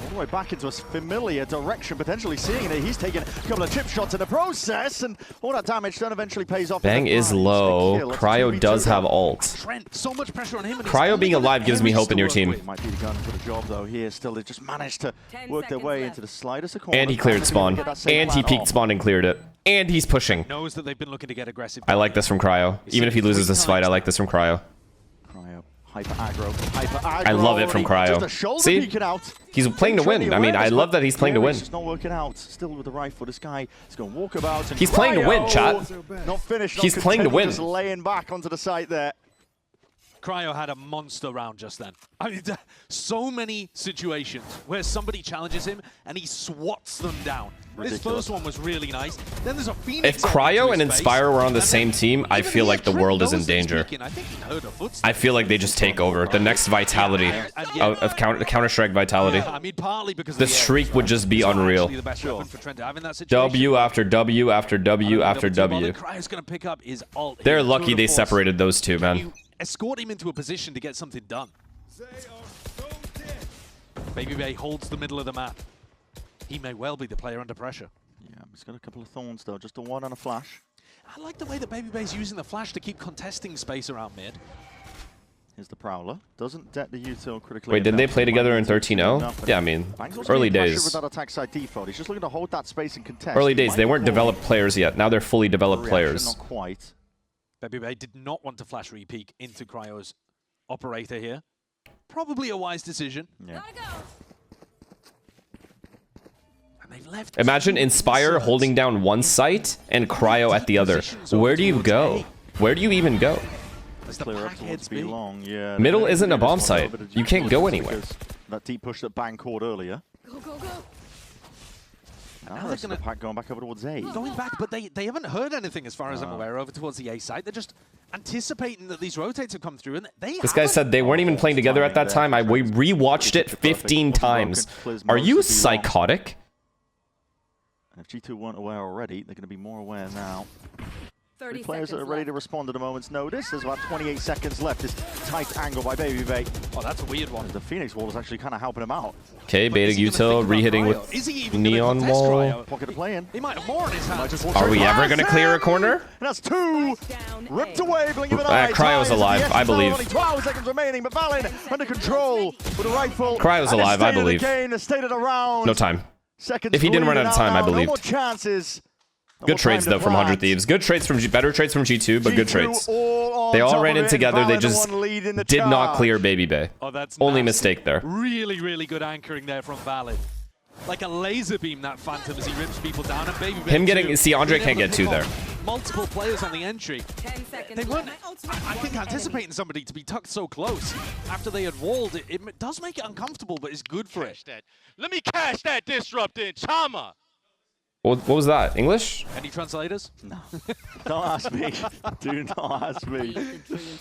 All the way back into a familiar direction, potentially seeing it. He's taken a couple of chip shots in the process, and all that damage done eventually pays off. Bang is low. Cryo does have ult. Trent, so much pressure on him. And Cryo being alive gives me hope in your team. Might be the gun for the job, though. Here, still, they just managed to work their way into the slightest of corners. And he cleared spawn. And he peeked spawn and cleared it. And he's pushing. Knows that they've been looking to get aggressive. I like this from Cryo. Even if he loses this fight, I like this from Cryo. Hyper aggro. I love it from Cryo. See? He's playing to win. I mean, I love that he's playing to win. It's just not working out. Still with the rifle, this guy is going to walk about. He's playing to win, chat. Not finished. He's playing to win. Just laying back onto the site there. Cryo had a monster round just then. I mean, so many situations where somebody challenges him and he swats them down. This first one was really nice. Then there's a Phoenix. If Cryo and Inspire were on the same team, I feel like the world is in danger. I feel like they just take over. The next Vitality of Counter-Strike Vitality. I mean, partly because the streak would just be unreal. W after W after W after W. They're lucky they separated those two, man. Escort him into a position to get something done. Baby Bay holds the middle of the map. He may well be the player under pressure. Yeah, he's got a couple of thorns though, just a one and a flash. I like the way that Baby Bay's using the flash to keep contesting space around mid. Here's the Prowler. Doesn't det the util critically. Wait, didn't they play together in 13-0? Yeah, I mean, early days. With that attack side default. He's just looking to hold that space and contest. Early days, they weren't developed players yet. Now they're fully developed players. Not quite. Baby Bay did not want to flash re-peek into Cryo's operator here. Probably a wise decision. Yeah. And they've left. Imagine Inspire holding down one site and Cryo at the other. Where do you go? Where do you even go? Clear up towards B long, yeah. Middle isn't a bomb site. You can't go anywhere. That deep push that Bang caught earlier. Go, go, go. Now they're gonna pack going back over towards A. Going back, but they haven't heard anything as far as I'm aware over towards the A side. They're just anticipating that these rotates have come through, and they. This guy said they weren't even playing together at that time. We rewatched it 15 times. Are you psychotic? And if G2 weren't aware already, they're going to be more aware now. 30 players that are ready to respond at a moment's notice. There's about 28 seconds left. This tight angle by Baby Bay. Oh, that's a weird one. The Phoenix wall is actually kind of helping him out. Okay, beta util, re-hitting with Neon Wall. Pocket of play in. He might have more in his hands. Are we ever going to clear a corner? And that's two. Ripped away, blink of an eye. Cryo's alive, I believe. Only 12 seconds remaining, but Valin under control with a rifle. Cryo's alive, I believe. The state of the round. No time. Seconds if he didn't run out of time, I believe. No more chances. Good trades though from 100 Thieves. Good trades from better trades from G2, but good trades. They all ran in together. They just did not clear Baby Bay. Oh, that's only mistake there. Really, really good anchoring there from Valid. Like a laser beam, that Phantom, as he rips people down. And Baby Bay him getting see Andre can't get two there. Multiple players on the entry. They weren't, I think, anticipating somebody to be tucked so close after they had walled. It does make it uncomfortable, but it's good for it. Let me cash that disrupt in Chama. What was that? English? Any translators? No. Don't ask me. Do not ask me.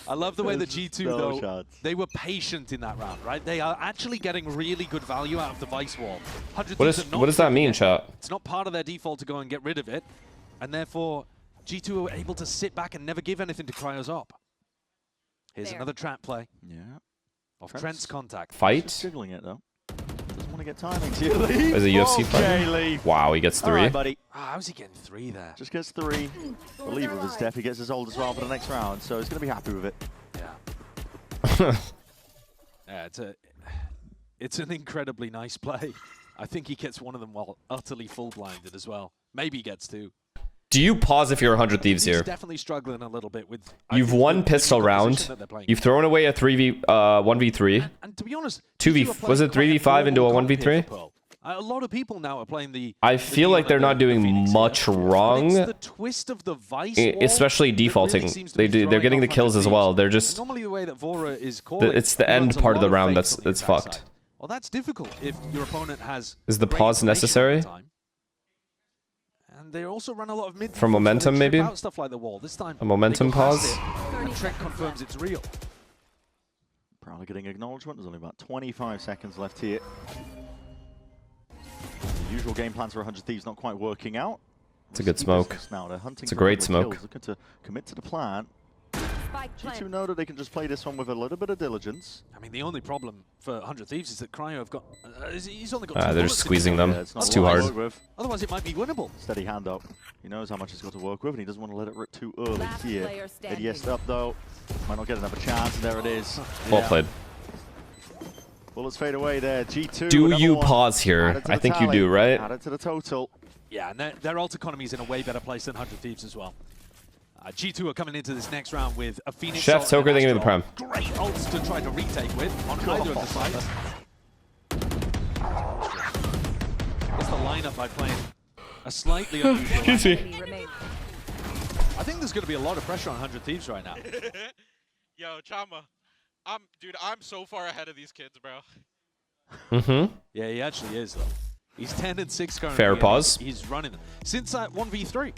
I love the way that G2, though, they were patient in that round, right? They are actually getting really good value out of the Vice Wall. What does that mean, chat? It's not part of their default to go and get rid of it, and therefore G2 were able to sit back and never give anything to Cryo's op. Here's another trap play. Yeah. Off Trent's contact. Fight? Jiggling it, though. Doesn't want to get timing to Leaf. Is a UFC fight? Wow, he gets 3. Right, buddy. How's he getting 3 there? Just gets 3. I believe with his death, he gets his ult as well for the next round, so he's going to be happy with it. Yeah. Yeah, it's an incredibly nice play. I think he gets one of them while utterly full blinded as well. Maybe gets 2. Do you pause if you're 100 Thieves He's here? definitely struggling a little bit with. You've won pistol round. You've thrown away a 1v3. And to be honest, 2v. Was it 3v5 into a 1v3? A lot of people now are playing the. I feel like they're not doing much wrong, The twist of the vice especially defaulting. They're getting the kills as well. They're just. Normally the way that Vora is calling, It's the end part of the round that's fucked. Well, that's difficult if your opponent has. Is the pause necessary? And they also run a lot of mid. For momentum, maybe? Stuff like the wall. This time, a momentum pause? And Trent confirms it's real. Probably getting acknowledgement. There's only about 25 seconds left here. The usual game plans for 100 Thieves not quite working out. It's a good smoke. Now they're hunting It's a great smoke. kills, looking to commit to the plan. G2 know that they can just play this one with a little bit of diligence. I mean, the only problem for 100 Thieves is that Cryo have got. He's only got. They're just squeezing them. Yeah, it's too hard. Otherwise, it might be winnable. Steady hand up. He knows how much he's got to work with, and he doesn't want to let it rip too early here. Yes up though. Might not get another chance, and there it is. Well played. Bullets fade away there. G2. Do you pause here? I think you do, right? Add it to the total. Yeah, and their ult economy is in a way better place than 100 Thieves as well. G2 are coming into this next round with a Phoenix. Chef Toker, thank you for the prime. Great ults to try to retake with on either of the sides. What's the lineup by playing a slightly unusual lineup? I think there's going to be a lot of pressure on 100 Thieves right now. Yo, Chama, I'm so far ahead of these kids, bro. Mm-hmm. Yeah, he actually is though. He's 10 and 6 currently. Fair pause. He's running them since that 1v3.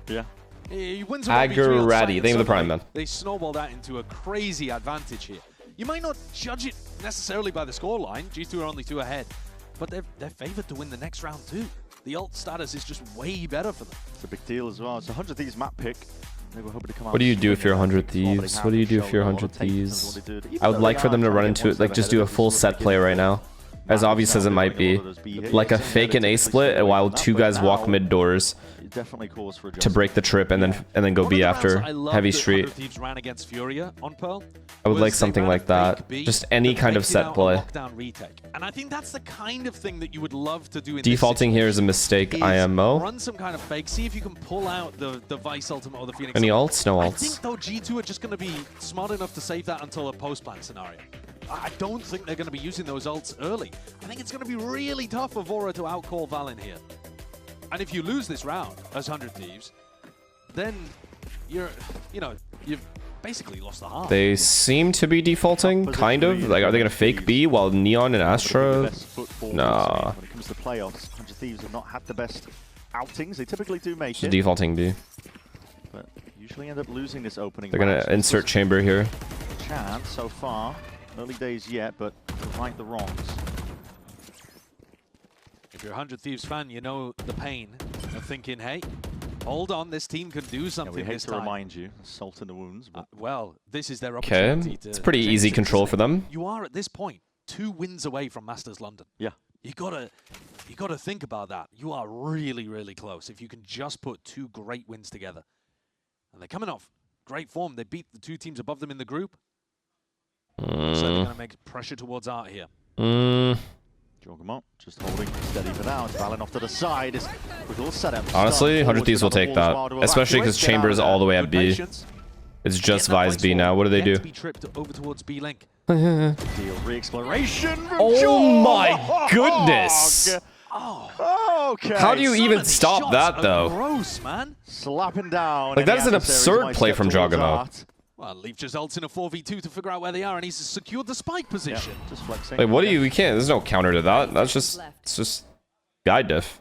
Yeah. He wins a 1v3 on Agurati, thank you for the prime, man. They snowball that into a crazy advantage here. You might not judge it necessarily by the scoreline. G2 are only 2 ahead, but they're favored to win the next round too. The ult status is just way better for them. It's a big deal as well. It's 100 Thieves map pick. They were hoping to come out. What do you do if you're 100 Thieves? What do you do if you're 100 Thieves? I would like for them to run into it, like just do a full set play right now. As obvious as it might be. Like a fake and A split while 2 guys walk mid doors to break the trip and then go B after heavy street. Thieves ran against FURIA on Pearl. I would like something like that. Just any kind of set play. And I think that's the kind of thing that you would love to do in Defaulting here is a mistake, IMO. Run some kind of fake, see if you can pull out the Vice Ultimate or the Phoenix. Any ults? No I ults. think though G2 are just going to be smart enough to save that until a post-plan scenario. I don't think they're going to be using those ults early. I think it's going to be really tough for Vora to outcall Valen here. And if you lose this round as 100 Thieves, then you've basically lost the heart. They seem to be defaulting, kind of. Like, are they going to fake B while Neon and Astra? Nah. When it comes to playoffs, 100 Thieves have not had the best outings. They typically do make Just it. defaulting B. But usually end up losing this opening. They're going to insert chamber here. Chance so far. Early days yet, but right the wrongs. If you're a 100 Thieves fan, you know the pain of thinking, hey, hold on, this team can do something we hate this to time. remind you, salt in the wounds. But well, this is their Okay, opportunity to it's pretty change easy things. control for them. You are at this point 2 wins away from Masters London. Yeah. You gotta think about that. You are really, really close if you can just put 2 great wins together. And they're coming off great form. They beat the 2 teams above them in the group. So they're going to make pressure towards Art here. Joggermont just holding steady for now. It's Valen off to the side. It's with all set up. Honestly, 100 Thieves will take that. Especially because Chamber's all the way at B. It's just Vise B now. What do they do? Be tripped over towards B Link. Deal re-exploration. Oh my goodness! Okay. How do you even stop that though? Gross, man. Slapping down. Like that is an absurd play from Joggermont. Well, Leaf just ults in a 4v2 to figure out where they are, and he's secured the spike position. Yeah, just flexing. Like, what do you? We can't. There's no counter to that. That's just. It's just guide diff.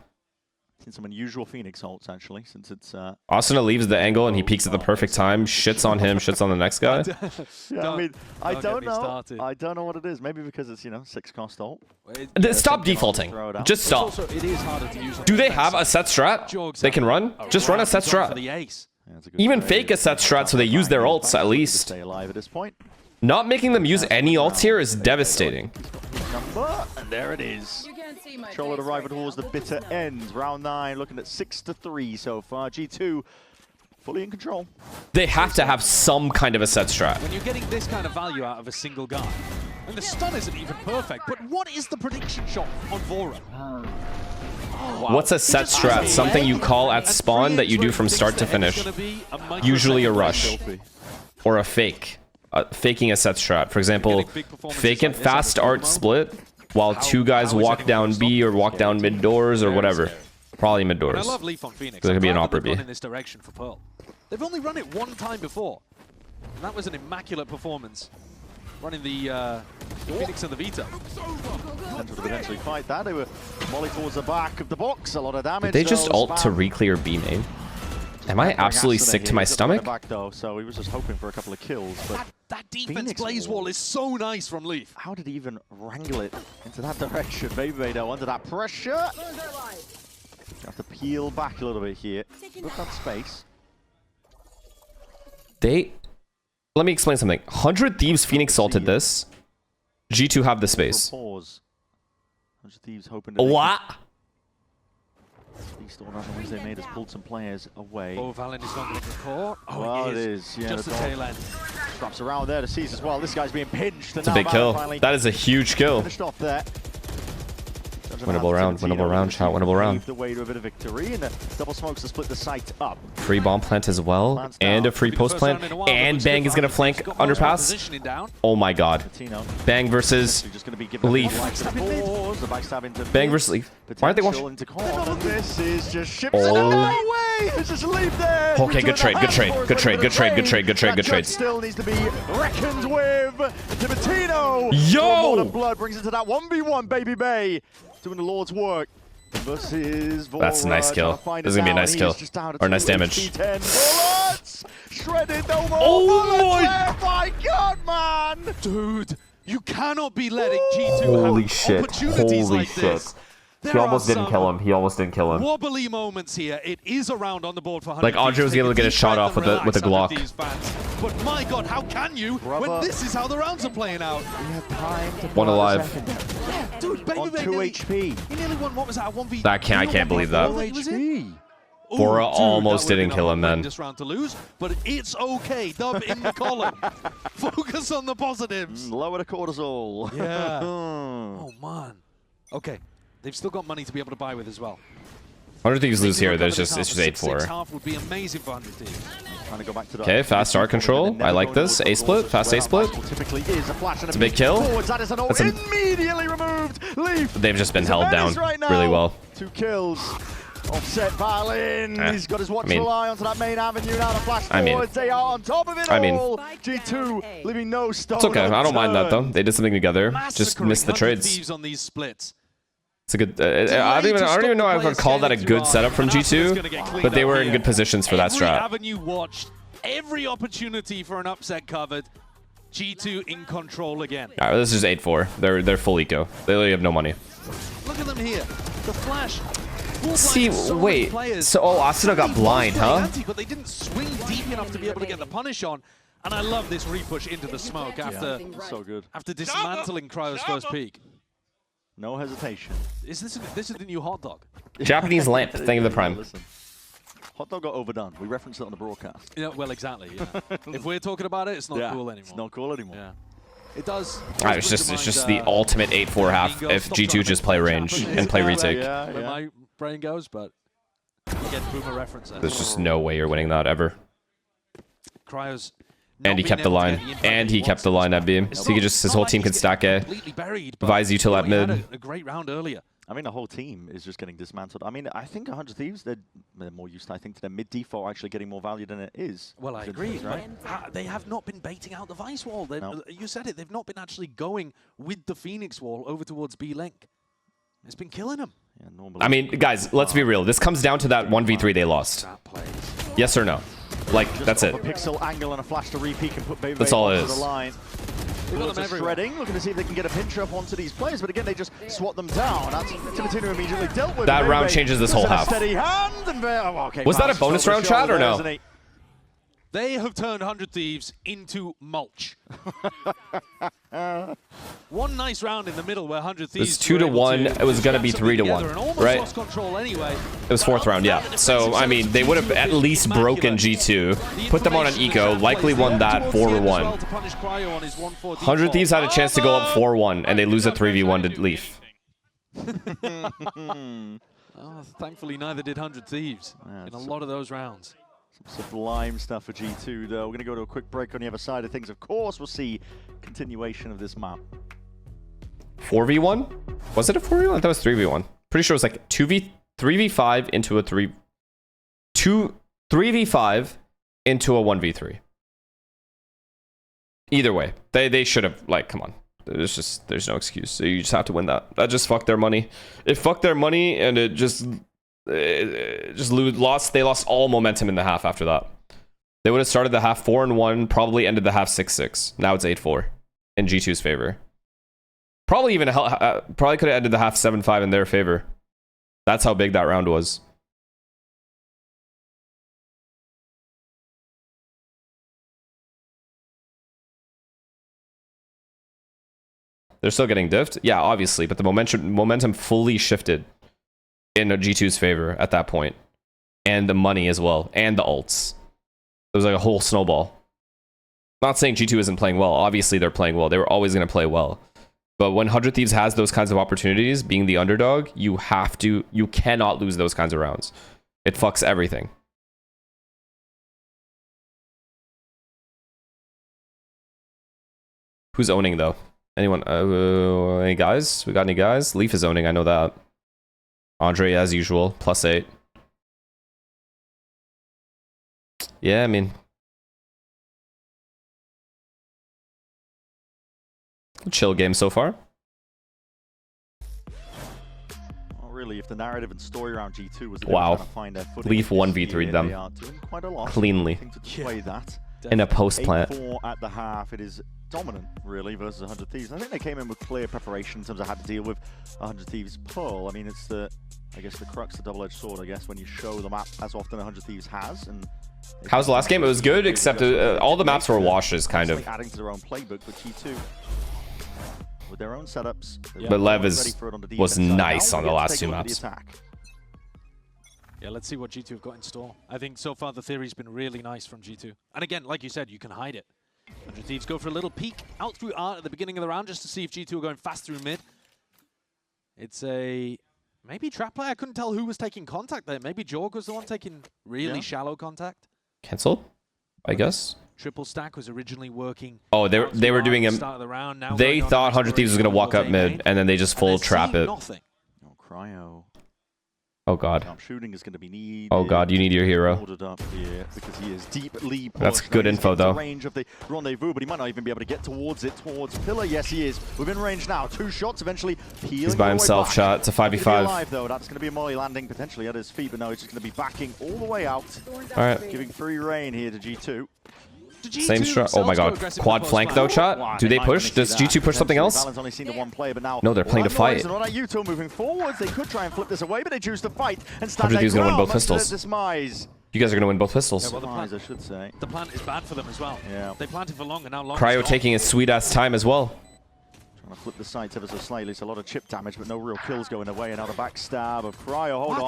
Seen some unusual Phoenix ults actually, since it's. Asuna leaves the angle and he peeks at the perfect time. Shits on him. Shits on the next guy. Yeah, I mean, I don't know. I don't know what it is. Maybe because it's 6 cost ult. Stop defaulting. Just stop. Also, it is harder to use. Do they have a set strat they can run? Just run a set strat. Even fake a set strat so they use their ults at least. Stay alive at this point. Not making them use any ults here is devastating. And there it is. Controller arriving towards the bitter end. Round 9, looking at 6-3 so far. G2 fully in control. They have to have some kind of a set strat. When you're getting this kind of value out of a single guy, and the stun isn't even perfect, but what is the prediction shot on Vora? What's a set strat? Something you call at spawn that you do from start to finish. Usually a rush. Or a fake. Faking a set strat. For example, fake it fast art split while two guys walk down B or walk down mid doors or whatever. Probably mid doors. I love Leaf on Phoenix. There could be an opera opera B. in this direction for Pearl. They've only run it one time before. And that was an immaculate performance. Running the Phoenix and the Vito. And would eventually fight that. They were molly towards the back of the box. A lot of damage. Did they just ult to re-clear B main? Am I absolutely sick to my stomach? Back though, so he was just hoping for a couple of kills. But that defense blaze wall is so nice from Leaf. How did he even wrangle it into that direction? Baby though, under that pressure. Have to peel back a little bit here. Look at space. Let me explain something. 100 Thieves Phoenix ulted this. G2 have the space. Pause. 100 Thieves hoping to what? They made us pulled some players away. Oh, Valen is not going to core. Oh, well, it is. Yeah, just the tail end. Wraps around there to seize as well. This guy's being pinched. It's a big kill. That is a huge kill. Finished off there. Winnable round, chat, winnable round. The way to a bit of victory, and double smokes to split the site up. Free bomb plant as well, and a free post plant, and Bang is gonna flank underpass. Oh my god. Bang versus Leaf. Bang versus Leaf. Why aren't they watching? This is just ships away. It's just Leaf there. Okay, good trade, good trade, good trade, good trade, good trade, good trade, good trades. Still needs to be reckoned with. Tibatino. Yo! Blood brings it to that 1v1, Baby Bay. Doing the Lord's work versus VALORANT. That's a nice kill. This is gonna be a nice kill. Or nice damage. Shredded, no more. Oh my god, man! Dude, you cannot be letting G2 Holy have shit. opportunities Holy like shit. this. He almost didn't kill him. He almost didn't kill him. Wobbly moments here. It is a round on the board for 100. Like Andre was able to get a shot off with a Glock. But my god, how can you when this is how the rounds are playing out? One alive. Yeah, dude, Baby on 2 HP. He nearly won, what was that, 1v? I can't believe that. Bora almost didn't kill him then. This round to lose, but it's okay. Dub in the column. Focus on the positives. Lower the cortisol. Yeah. Oh man. Okay. They've still got money to be able to buy with as well. 100 Thieves lose here. It's just 8-4. Half would be amazing for 100 Thieves. Okay, fast start control. I like this. A split, fast A split. It's a big kill. That's immediately removed. Leaf. They've just been held down really well. 2 kills. Offset Valin. He's got his watchful eye onto that main avenue now. The flash forwards. They are on top of it all. G2 leaving no stone. It's okay. I don't mind that though. They did something together. Just missed the trades. Thieves on these splits. It's a good. I don't even know if I would call that a good setup from G2, but they were in good positions for that strat. Every avenue watched, every opportunity for an upset covered. G2 in control again. All right, this is 8-4. They're full eco. They literally have no money. Look at them here. The flash. See, wait. So, Asuda got blind, huh? But they didn't swing deep enough to be able to get the punish on. And I love this repush into the smoke after so good. After dismantling Cryo's first peak. No hesitation. Is this the new hot dog? Japanese lamp. Thank you for the prime. Listen. Hot dog got overdone. We referenced it on the broadcast. Yeah, well, exactly. Yeah. If we're talking about it, it's not cool anymore. It's not cool anymore. Yeah. It does. It's just the ultimate 8-4 half if G2 just play range and play retake. Where my brain goes, but again, Boomer reference. There's just no way you're winning that ever. Cryo's. And he kept the line. And he kept the line at B. So he could just, his whole team can stack A. Vise you till at mid. A great round earlier. I mean, the whole team is just getting dismantled. I mean, I think 100 Thieves, they're more used to, I think, to their mid default actually getting more value than it is. Well, I agree, right? They have not been baiting out the Vice wall. No. You said it. They've not been actually going with the Phoenix wall over towards B Link. It's been killing them. Yeah, normally. I mean, guys, let's be real. This comes down to that 1v3 they lost. Yes or no? Like, that's it. A pixel angle and a flash to repeat and put Baby That's all it is. The line. Shredding, looking to see if they can get a pinch up onto these players, but again, they just swat them down. That's Tibatino immediately dealt with. That round changes this whole half. Steady hand and was that a bonus round, chat, or no? They have turned 100 Thieves into mulch. One nice round in the middle where 100 Thieves. It was 2-1. It was going to be 3-1, right? Lost control anyway. It was 4th round, yeah. So, I mean, they would have at least broken G2, put them on an eco, likely won that 4-1. 100 Thieves had a chance to go up 4-1, and they lose a 3v1 to Leaf. Oh, thankfully, neither did 100 Thieves in a lot of those rounds. Some sublime stuff for G2, though. We're going to go to a quick break on the other side of things. Of course, we'll see continuation of this map. 4v1? Was it a 4v1? I thought it was 3v1. Pretty sure it was like 3v5 into a 3v5 into a 1v3. Either way, they should have, like, come on. There's no excuse. So you just have to win that. That just fucked their money. It fucked their money, and it just lost. They lost all momentum in the half after that. They would have started the half 4-1, probably ended the half 6-6. Now it's 8-4 in G2's favor. Probably could have ended the half 7-5 in their favor. That's how big that round was. They're still getting diffed? Yeah, obviously, but the momentum fully shifted in G2's favor at that point. And the money as well, and the ults. It was like a whole snowball. Not saying G2 isn't playing well. Obviously, they're playing well. They were always going to play well. But when 100 Thieves has those kinds of opportunities, being the underdog, you cannot lose those kinds of rounds. It fucks everything. Who's owning, though? Anyone? Any guys? We got any guys? Leaf is owning, I know that. Andre, as usual, +8. Yeah, I mean... chill game so far. Well, really, if the narrative and story around G2 was wow. trying to find their footing, Leaf 1v3'd them. they are doing quite a lot. Cleanly. That. In a post plant. 8-4 at the half. It is dominant, really, versus 100 Thieves. I think they came in with clear preparation in terms of how to deal with 100 Thieves pull. I mean, it's the, I guess, the crux, the double-edged sword, I guess, when you show the map as often 100 Thieves has. And how's the last game? It was good, except all the maps were washes, kind of. Adding to their own playbook, but G2, with their own setups. But Lev was nice on the last two maps. Yeah, let's see what G2 have got in store. I think so far the theory's been really nice from G2. And again, like you said, you can hide it. 100 Thieves go for a little peek out through art at the beginning of the round just to see if G2 are going fast through mid. It's a maybe trap play. I couldn't tell who was taking contact there. Maybe Jorg was the one taking really shallow contact. Cancel, I guess. Triple stack was originally working. Oh, they were doing him. They thought 100 Thieves was gonna walk up mid, and then they just full trap it. Oh, Cryo. Oh god. Shooting is going to be needed. Oh god, you need your hero. Up here because he is deeply pushed. That's good info though. Range of the rendezvous, but he might not even be able to get towards it, towards Pillar. Yes, he is. Within range now. 2 shots eventually. He's by himself. Shot. It's a 5v5. Alive, though. That's going to be a molly landing potentially at his feet, but no, he's just going to be backing all the way out. All right. Giving free reign here to G2. Same strat. Oh my god. Quad flank though, chat. Do they push? Does G2 push something else? Only seen the one player, but now no, they're playing to fight. Yuto moving forwards. They could try and flip this away, but they choose to fight and stand 100 Thieves gonna win both pistols. You guys are gonna win both pistols. Yeah, well, I should say. The plant is bad for them as well. Yeah. They planted for long and now long. Cryo taking his sweet ass time as well. Trying to flip the sights ever so slightly. It's a lot of chip damage, but no real kills going away. And now the backstab of Cryo. Hold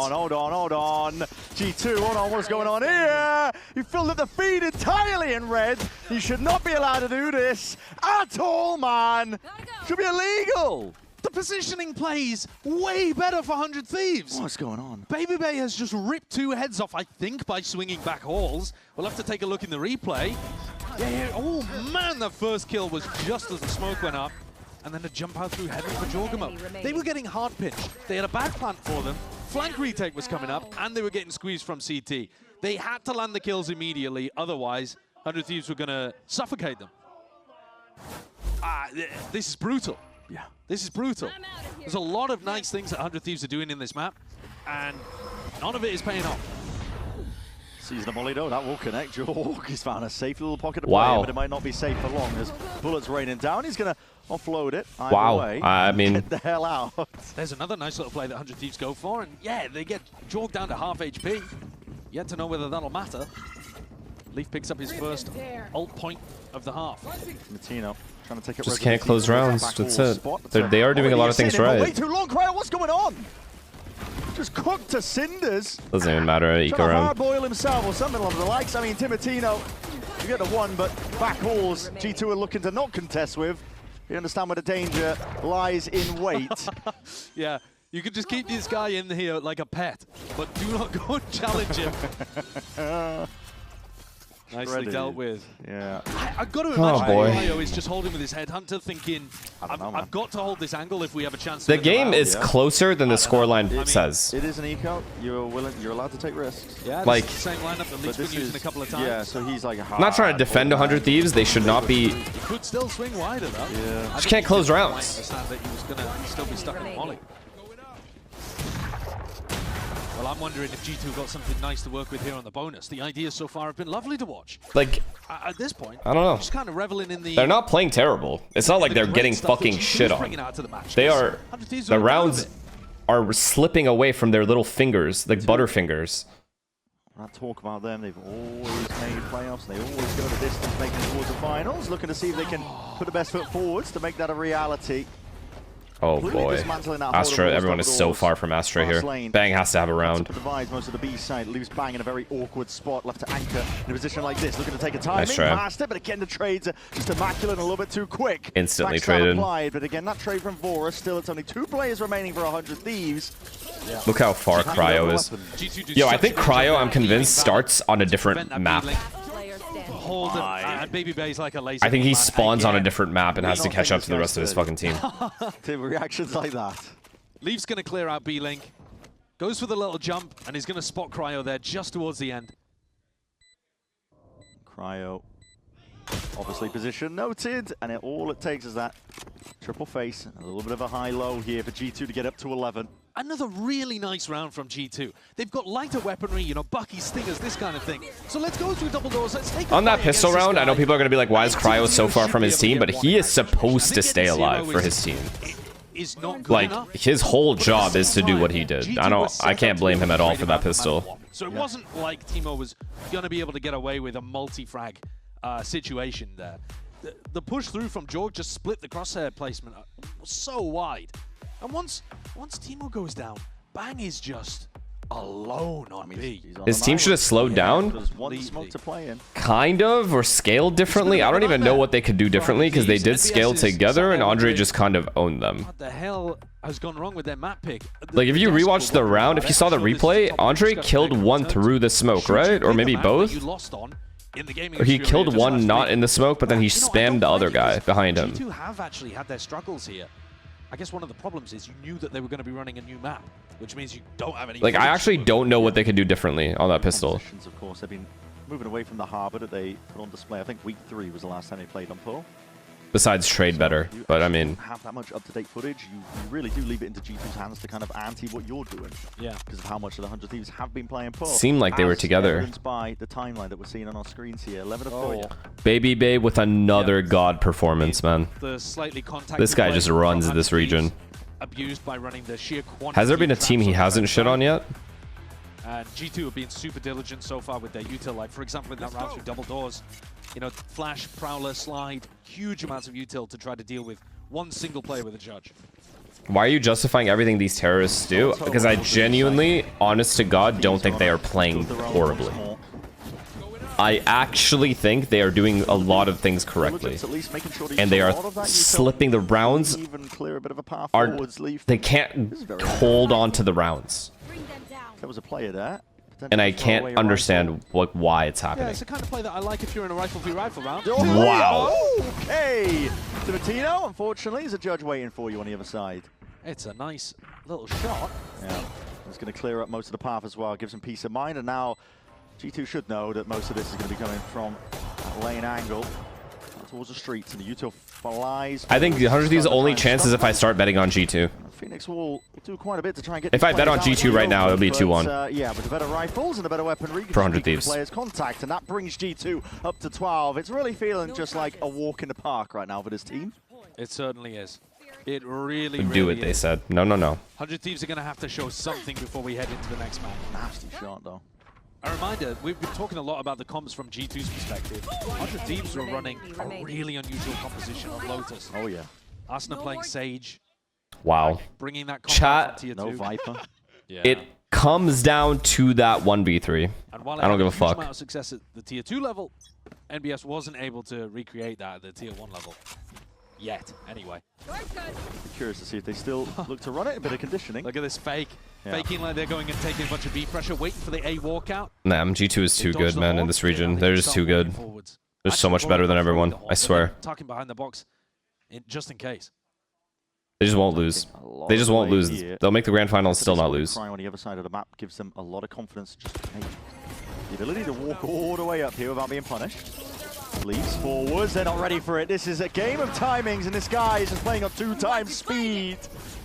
on. G2, hold on. What's going on here? You filled up the feed entirely in red. You should not be allowed to do this at all, man. Should be illegal. The positioning plays way better for 100 Thieves. What's going on? Baby Bay has just ripped 2 heads off, I think, by swinging back halls. We'll have to take a look in the replay. Yeah. Oh, man, that first kill was just as the smoke went up. And then a jump out through heaven for Jorgamo. They were getting hard pinched. They had a bad plant for them. Flank retake was coming up, and they were getting squeezed from CT. They had to land the kills immediately, otherwise 100 Thieves were going to suffocate them. This is brutal. Yeah. This is brutal. There's a lot of nice things that 100 Thieves are doing in this map, and none of it is paying off. Sees the molly though, that will connect. Jorg, he's found a safe little pocket of play, but it might not be safe for long. There's bullets raining down. He's going to offload it. Way. I mean, get the hell out. There's another nice little play that 100 Thieves go for, and yeah, they get Jorg down to half HP. Yet to know whether that'll matter. Leaf picks up his first ult point of the half. Matino trying to take it. Just can't close rounds. That's it. They are doing a lot of things right. Way too long, Cryo. What's going on? Just cooked to cinders. Doesn't even matter. Eco round. Hardboil himself or something along the likes. I mean, Timatino, you get the one, but back halls, G2 are looking to not contest with. You understand where the danger lies in wait. Yeah, You could just keep this guy in here like a pet, but do not go and challenge him. Nicely dealt with. Yeah. I've got to imagine Cryo is just holding with his headhunter, thinking, I've got to hold this angle if we have a chance to The game is closer than the scoreline says. It is an eco. You're allowed to take risks. Yeah, like, the same lineup that Lee's been using a couple of times. Yeah, so he's like I'm not trying to defend 100 Thieves. They should not be. He could still swing wider though. Yeah. Just can't close rounds. Understand that he was going to still be stuck in Molly. Well, I'm wondering if G2 got something nice to work with here on the bonus. The ideas so far have been lovely to watch. Like, at this point, I don't know. Just kind of reveling in the. They're not playing terrible. It's not like they're getting fucking shit on. They are. The rounds are slipping away from their little fingers, like butterfingers. Not talk about them. They've always made playoffs. They always go the distance, making it towards the finals. Looking to see if they can put the best foot forwards to make that a reality. Oh boy. Astra, everyone is so far from Astra here. Bang has to have a round. Divides most of the B side, leaves Bang in a very awkward spot, left to anchor in a position like this, looking to take a timing. Nice try. Past it, but again the trades are just immaculate and a little bit too quick. Instantly Backstab traded. applied, but again that trade from Vora, still it's only 2 players remaining for 100 Thieves. Yeah. Look how far Cryo is. Yo, I think Cryo, I'm convinced, starts on a different map. Hold him, and Baby Bay's like a lazy. I think he spawns on a different map and has to catch up to the rest of his fucking team. Reactions like that. Leaf's going to clear out B-Link. Goes for the little jump, and he's going to spot Cryo there just towards the end. Cryo, obviously position noted, and all it takes is that triple face, a little bit of a high-low here for G2 to get up to 11. Another really nice round from G2. They've got lighter weaponry, you know, Bucky, Stingers, this kind of thing. So let's go through double doors. Let's take on that pistol round, I know people are going to be like, why is Cryo so far from his team? But he is supposed to stay alive for his team. Like, his whole job is to do what he did. I can't blame him at all for that pistol. So it wasn't like Teemo was going to be able to get away with a multi-frag situation there. The push through from Jorg just split the crosshair placement so wide. And once Teemo goes down, Bang is just alone on B. His team should have slowed down. Kind of, or scaled differently. I don't even know what they could do differently because they did scale together and Andre just kind of owned them. What the hell has gone wrong with their map pick? Like, if you rewatch the round, if you saw the replay, Andre killed one through the smoke, right? Or maybe both? Or he killed one not in the smoke, but then he spammed the other guy behind him. G2 have actually had their struggles here. I guess one of the problems is you knew that they were going to be running a new map, which means you don't have any. Like, I actually don't know what they could do differently on that pistol. Of course, they've been moving away from the harbor that they put on display. I think week 3 was the last time they played on Pearl. Besides trade better, but I mean, have that much up-to-date footage. You really do leave it into G2's hands to kind of ante what you're doing. Yeah. Because of how much of the 100 Thieves have been playing Pearl. Seemed like they were together. Evidenced by the timeline that we're seeing on our screens here. 11-4. Baby Bay with another god performance, man. The slightly This guy just runs this region. Abused by running the sheer quantity. Has there been a team he hasn't shit on yet? And G2 have been super diligent so far with their util. Like, for example, in that round through double doors, you know, flash, prowler, slide, huge amounts of util to try to deal with one single player with a judge. Why are you justifying everything these terrorists do? Because I genuinely, honest to God, don't think they are playing horribly. I actually think they are doing a lot of things correctly. And they are slipping the rounds. They can't hold on to the rounds. There was a player there. And I can't understand why it's happening. Yeah, it's the kind of play that I like if you're in a rifle v rifle round. Wow. Okay. Timatino, unfortunately, is a judge waiting for you on the other side. It's a nice little shot. Yeah. It's going to clear up most of the path as well, gives him peace of mind. And now G2 should know that most of this is going to be coming from that lane angle towards the streets, and the util flies. I think the 100 Thieves' only chance is if I start betting on G2. Phoenix will do quite a bit to try and get. If I bet on G2 right now, it'll be 2-1. Yeah, with the better rifles and the better weaponry, for 100 Thieves. Players contact, and that brings G2 up to 12. It's really feeling just like a walk in the park right now for this team. It certainly is. It really, do it, they said. No, no, no. 100 Thieves are going to have to show something before we head into the next map. Nasty shot, though. A reminder, we've been talking a lot about the comps from G2's perspective. 100 Thieves were running a really unusual composition of Lotus. Oh, yeah. Arsenal playing Sage. Wow. Bringing that Chat, tier 2. No Viper. Yeah. It comes down to that 1v3. I don't give a fuck. Amount of success at the tier 2 level, NBS wasn't able to recreate that at the tier 1 level. Yet, anyway. Curious to see if they still look to run it. A bit of conditioning. Look at this fake. Faking like they're going and taking a bunch of B pressure, waiting for the A walkout. Nah, G2 is too good, man, in this region. They're just too good. They're so much better than everyone, I swear. Tucking behind the box, just in case. They just won't lose. They just won't lose. They'll make the grand final and still not lose. Cryo on the other side of the map gives them a lot of confidence. Just the ability to walk all the way up here without being punished. Leaps forwards, they're not ready for it. This is a game of timings, and this guy is just playing on 2 times speed.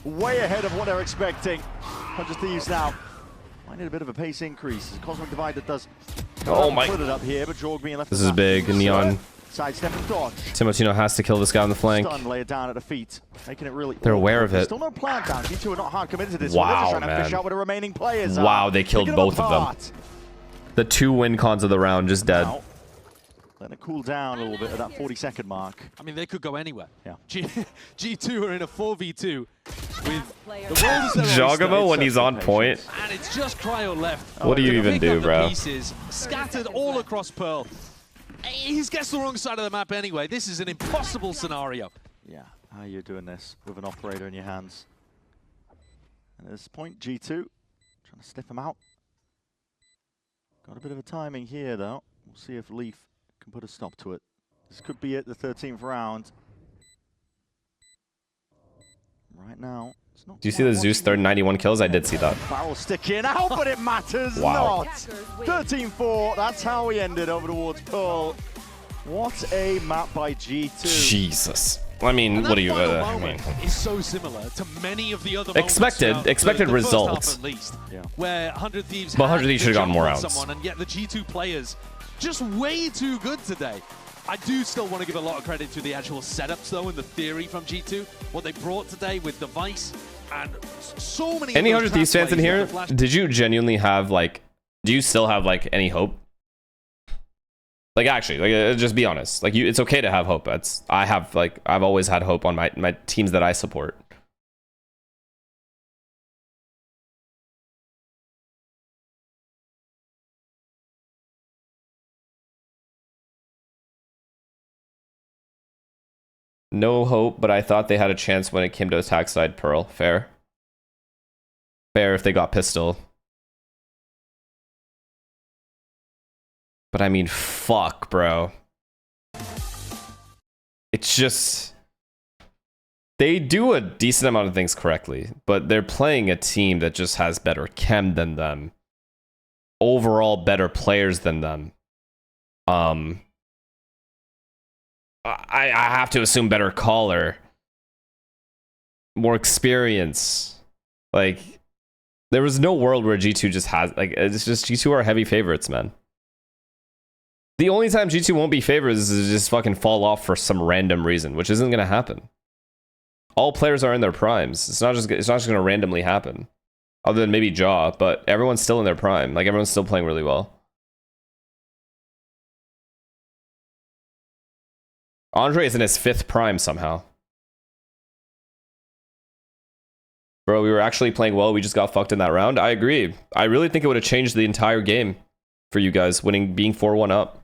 Way ahead of what they're expecting. 100 Thieves now. Might need a bit of a pace increase. Cosmic Divide that does put it up here, but Jorg being left. This is big. Neon. Sidestep and dodge. Timotino has to kill this guy on the flank. Stun, lay it down at the feet, making it really. They're aware of it. Still no plant down. G2 are not hard committed to this. Wow, They're just trying to fish man. out where the remaining players Wow, are. they killed both of them. The 2 win cons of the round just dead. Wow. Letting it cool down a little bit at that 40-second mark. I mean, they could go anywhere. Yeah. G2 are in a 4v2 with the world as their Jogamo when he's on point. And it's just Cryo left. What do you even do, bro? Pieces scattered all across Pearl. He gets the wrong side of the map anyway. This is an impossible scenario. Yeah, how are you doing this with an operator in your hands? And at this point, G2 trying to sniff him out. Got a bit of a timing here, though. We'll see if Leaf can put a stop to it. This could be it, the 13th round. Right now, it's not. Do you see the Zeus third 91 kills? I did see that. Barrel sticking out, but it matters Wow. not. 13-4, that's how we ended over towards Pearl. What a map by G2. Jesus. I mean, what do you... I mean, It's so similar to many of the other expected moments the first results. half at least, where 100 Thieves But 100 had Thieves the should've gotten jump more on rounds. someone, and yet the G2 players just way too good today. I do still want to give a lot of credit to the actual setups, though, and the theory from G2. What they brought today with Device and so many... Any of those 100 Thieves trap fans in plays here, with the flash- did you genuinely have, like... Do you still have, like, any hope? Like, actually, like, just be honest. Like, it's okay to have hope. I've always had hope on my teams that I support. No hope, but I thought they had a chance when it came to attack side Pearl. Fair. Fair if they got pistol. But I mean, fuck, bro. It's just... They do a decent amount of things correctly, but they're playing a team that just has better chem than them. Overall better players than them. I have to assume better caller. More experience. Like, there was no world where G2 just has... Like, it's just G2 are heavy favorites, man. The only time G2 won't be favorites is just fucking fall off for some random reason, which isn't going to happen. All players are in their primes. It's not just going to randomly happen. Other than maybe Jaw, but everyone's still in their prime. Like, everyone's still playing really well. Andre is in his 5th prime somehow. Bro, we were actually playing well. We just got fucked in that round. I agree. I really think it would have changed the entire game for you guys, being 4-1 up.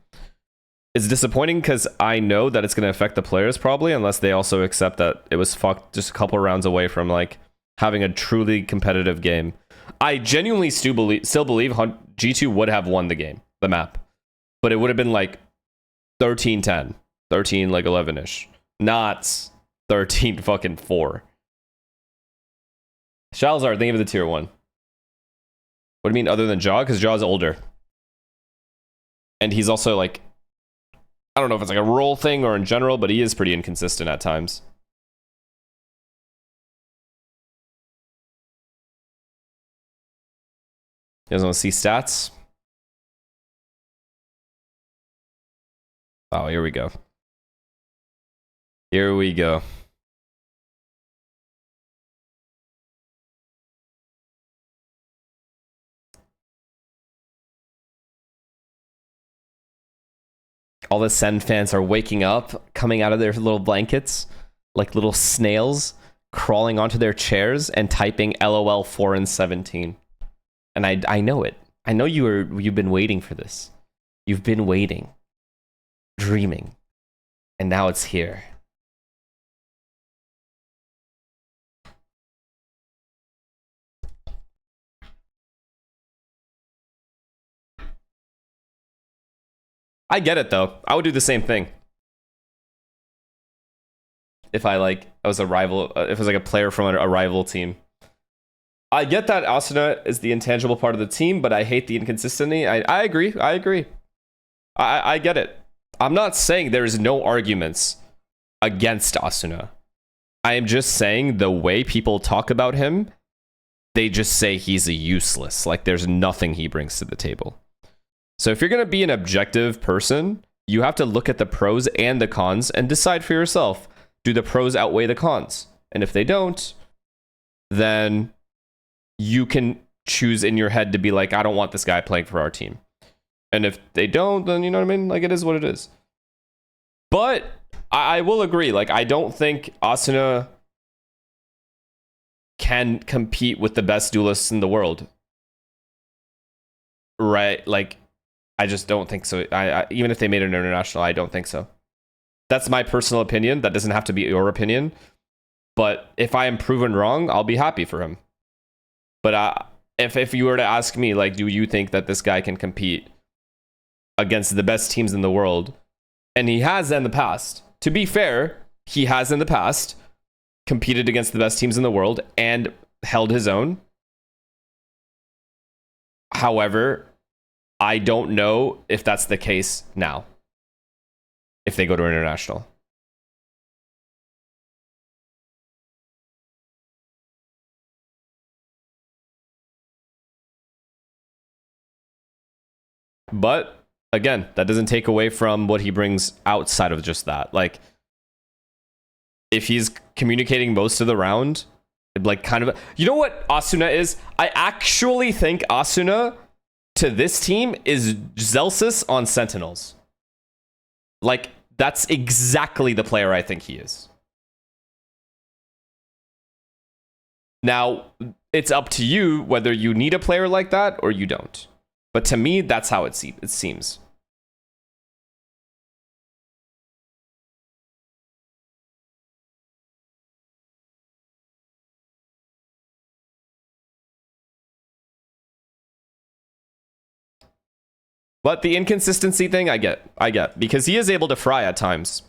It's disappointing because I know that it's going to affect the players probably, unless they also accept that it was fucked just a couple rounds away from like having a truly competitive game. I genuinely still believe G2 would have won the game, the map, but it would have been like 13-10, 13 like 11ish, not 13 fucking 4. Shalzar, think of the tier 1. What do you mean other than Jaw? Because Jaw's older. And he's also like, I don't know if it's like a role thing or in general, but he is pretty inconsistent at times. You guys want to see stats? Oh, here we go. Here we go. All the Sen fans are waking up, coming out of their little blankets, like little snails, crawling onto their chairs and typing LOL 4 and 17. And I know it. I know you've been waiting for this. You've been waiting, dreaming, and now it's here. I get it though. I would do the same thing. If I was a rival, if it was like a player from a rival team. I get that Asuna is the intangible part of the team, but I hate the inconsistency. I agree. I get it. I'm not saying there is no arguments against Asuna. I am just saying the way people talk about him, they just say he's a useless. Like there's nothing he brings to the table. So if you're going to be an objective person, you have to look at the pros and the cons and decide for yourself. Do the pros outweigh the cons? And if they don't, then you can choose in your head to be like, I don't want this guy playing for our team. And if they don't, then you know what I mean? Like it is what it is. But I will agree. Like I don't think Asuna can compete with the best duelists in the world. Right? Like I just don't think so. I even if they made an international, I don't think so. That's my personal opinion. That doesn't have to be your opinion. But if I am proven wrong, I'll be happy for him. But if you were to ask me, like, do you think that this guy can compete against the best teams in the world? And he has in the past. To be fair, he has in the past competed against the best teams in the world and held his own. However, I don't know if that's the case now. If they go to international. But again, that doesn't take away from what he brings outside of just that. Like, if he's communicating most of the round, like kind of, you know what Asuna is? I actually think Asuna to this team is Zelsis on Sentinels. Like, that's exactly the player I think he is. Now, it's up to you whether you need a player like that or you don't. But to me, that's how it seems. But the inconsistency thing, I get. Because he is able to fry at times.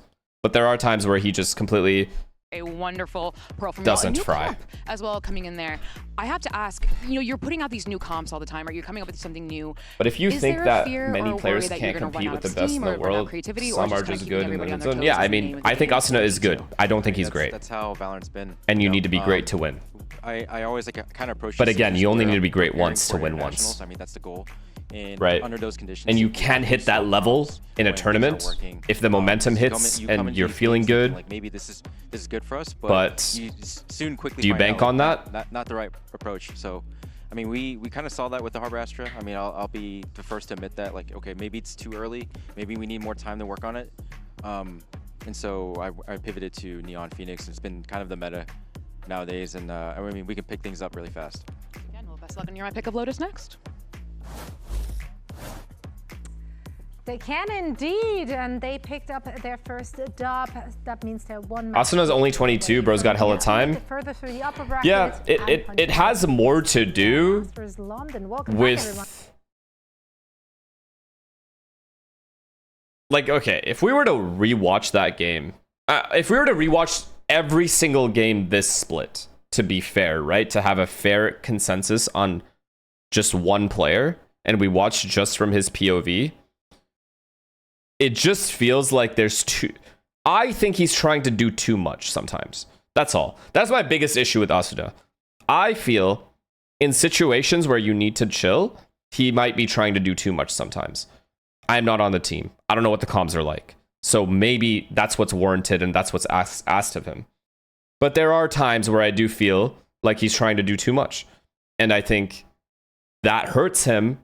But there are times where he just completely... A wonderful Pearl from doesn't new fry. comp as well coming in there. I have to ask, you know, you're putting out these new comps all the time. Are you coming up with something new? But if you Is think there a that fear many or players worry that can't you're gonna compete run with out the of best in steam the or run out of world, creativity, or some just are kinda just keeping good in everybody the on their zone. toes Yeah, and I being mean, with I the think game Asuna is good. I don't think he's great. That's how Valorant's been. And you need to be great to win. I always kind of approach. But this again, as you only we're need to be great preparing once for to win internationals. once. I mean, that's the goal. And right. under those conditions, and you we can have hit to that solve level problems in a when things tournament aren't working. if the momentum hits and you're feeling good. Like maybe this is good for us, but you soon quickly do you find bank out, on like, that? Not the right approach. So, I mean, we kind of saw that with the Harbor Astra. I mean, I'll be the first to admit that. Like, okay, maybe it's too early. Maybe we need more time to work on it. And so I pivoted to Neon Phoenix. It's been kind of the meta nowadays, and I mean, we can pick things up really fast. Again, well, best luck on your pick of Lotus next. They can indeed, and they picked up their first dub. That means they're one. Asuna's only 22. Bro's got hella time. Further through the upper bracket, Yeah, it has more to do with like, okay, if we were to rewatch that game, if we were to rewatch every single game this split, to be fair, right, to have a fair consensus on just one player, and we watched just from his POV, it just feels like there's too... I think he's trying to do too much sometimes. That's all. That's my biggest issue with Asuna. I feel in situations where you need to chill, he might be trying to do too much sometimes. I'm not on the team. I don't know what the comms are like. So maybe that's what's warranted and that's what's asked of him. But there are times where I do feel like he's trying to do too much. And I think that hurts him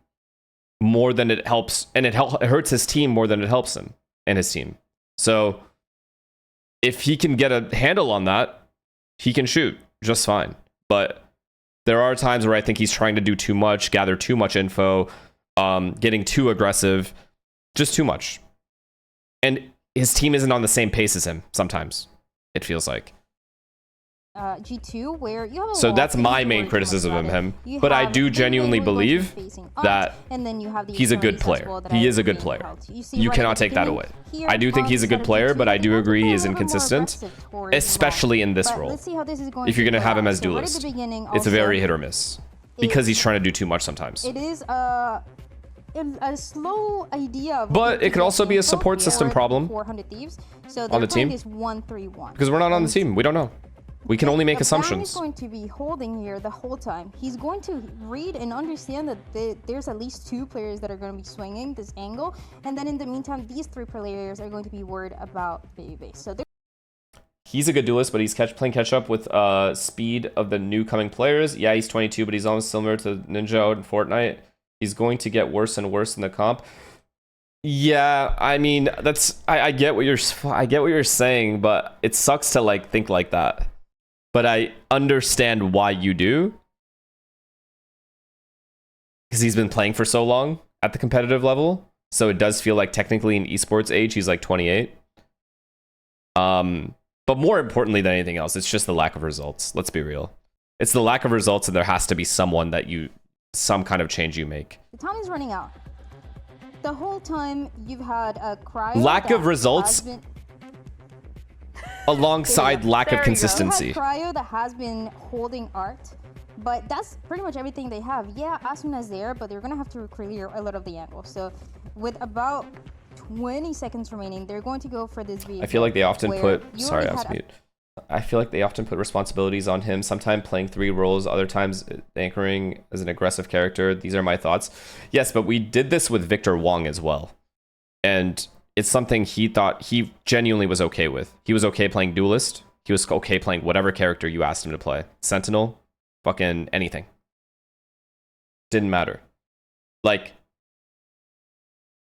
more than it helps, and it hurts his team more than it helps him and his team. So if he can get a handle on that, he can shoot just fine. But there are times where I think he's trying to do too much, gather too much info, getting too aggressive, just too much. And his team isn't on the same pace as him sometimes, it feels like. G2, where you have a So lot that's of my things main working criticism of about it. him. You But I have do the genuinely lane going to be believe facing up, that and then you have the he's a good extremities as player. well that He are is a good being player. held. You see You right at cannot the take that beginning away. here I do think on he's a the good side of player, G2, but I they do want to agree play a he is little bit more inconsistent, aggressive towards especially in this But role. let's see how this is going If you're to going to play have him out. as So right at the duelist, beginning, it's also, very hit or miss because he's trying to do too much sometimes. It is a slow idea. But it could also be a support system problem 400 Thieves. So on the team. this 1-3-1. Because we're not on the team. We don't know. We can only make Bang is assumptions. going to be holding here the whole time. He's going to read and understand that there's at least 2 players that are going to be swinging this angle. And then in the meantime, these 3 players are going to be worried about baby base. So He's a good duelist, but he's playing catch up with speed of the new coming players. Yeah, he's 22, but he's almost similar to Ninja in Fortnite. He's going to get worse and worse in the comp. Yeah, I mean, that's I get what you're saying, but it sucks to like think like that. But I understand why you do. Because he's been playing for so long at the competitive level. So it does feel like technically in esports age, he's like 28. But more importantly than anything else, it's just the lack of results. Let's be real. It's the lack of results, and there has to be someone that some kind of change you make. the time is running out. The whole time you've had a cryo. Lack of results alongside lack of consistency. You have cryo that has been holding art, but that's pretty much everything they have. Yeah, Asuna's there, but they're gonna have to clear a lot of the angles. So with about 20 seconds remaining, they're going to go for this vehicle. I feel like they often put. Sorry, I was had mute. I feel like they often put responsibilities on him. Sometimes playing 3 roles, other times anchoring as an aggressive character. These are my thoughts. Yes, but we did this with Victor Wong as well, and it's something he thought he genuinely was okay with. He was okay playing duelist. He was okay playing whatever character you asked him to play. Sentinel, fucking anything. Didn't matter. Like,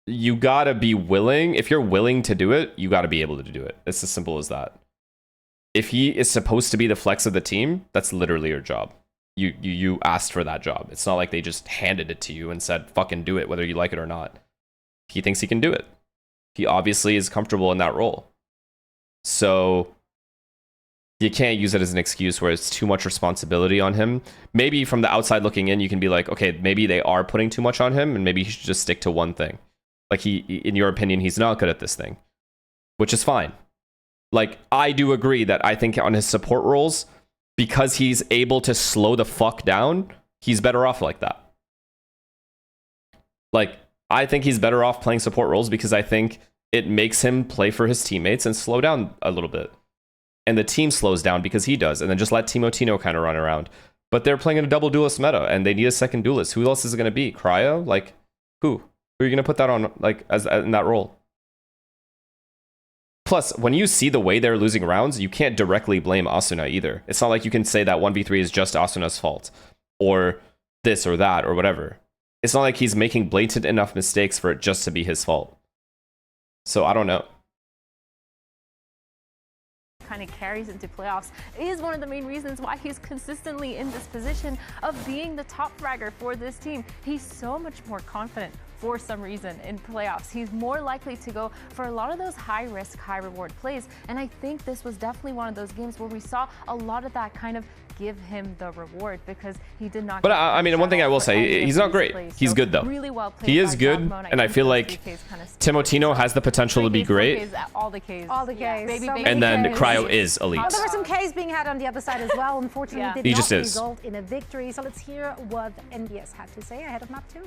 you gotta be willing. If you're willing to do it, you gotta be able to do it. It's as simple as that. If he is supposed to be the flex of the team, that's literally your job. You asked for that job. It's not like they just handed it to you and said, fucking do it, whether you like it or not. He thinks he can do it. He obviously is comfortable in that role. So you can't use it as an excuse where it's too much responsibility on him. Maybe from the outside looking in, you can be like, okay, maybe they are putting too much on him and maybe he should just stick to one thing. Like in your opinion, he's not good at this thing, which is fine. Like, I do agree that I think on his support roles, because he's able to slow the fuck down, he's better off like that. Like, I think he's better off playing support roles because I think it makes him play for his teammates and slow down a little bit. And the team slows down because he does, and then just let Timotino kind of run around. But they're playing in a double duelist meta, and they need a second duelist. Who else is it going to be? Cryo? Like, who? Who are you going to put that on, like, as in that role? Plus, when you see the way they're losing rounds, you can't directly blame Asuna either. It's not like you can say that 1v3 is just Asuna's fault, or this or that, or whatever. It's not like he's making blatant enough mistakes for it just to be his fault. So, I don't know. Kind of carries into playoffs is one of the main reasons why he's consistently in this position of being the top fragger for this team. He's so much more confident for some reason in playoffs. He's more likely to go for a lot of those high risk, high reward plays. And I think this was definitely one of those games where we saw a lot of that kind of give him the reward because he did not. But I mean, one thing I will say, he's not great. He's good though. Really well played. He is good, and I feel like Timotino has the potential to be great. All the Ks. All the Ks. And then Cryo is elite. There were some Ks being had on the other side as well. Unfortunately, did He not just is. result in a victory. So let's hear what NBS had to say ahead of map 2.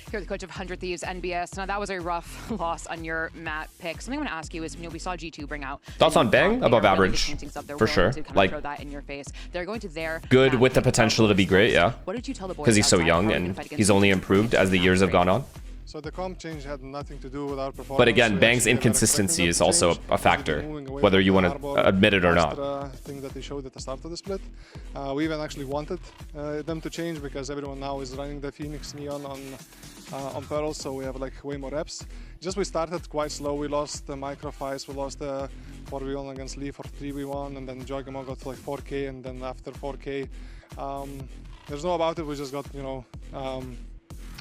Here, the coach of 100 Thieves, NBS. Now, that was a rough loss on your map pick. Something I'm going to ask you is, we saw G2 bring out. Thoughts on Bang? Above average, for sure. Like, throw that in your face. They're going to their good with the potential to be great, yeah. What did you tell the boys? Because he's so young and he's only improved as the years have gone on. So the comp change had nothing to do with our performance. But again, Bang's inconsistency is also a factor, whether you want to admit it or not. Thing that they showed at the start of the split. We even actually wanted them to change because everyone now is running the Phoenix Neon on Pearl, so we have like way more reps. Just we started quite slow. We lost the micro fights. We lost the 4v1 against LEV for 3v1, and then Jogamo got to like 4K, and then after 4K, there's no about it. We just got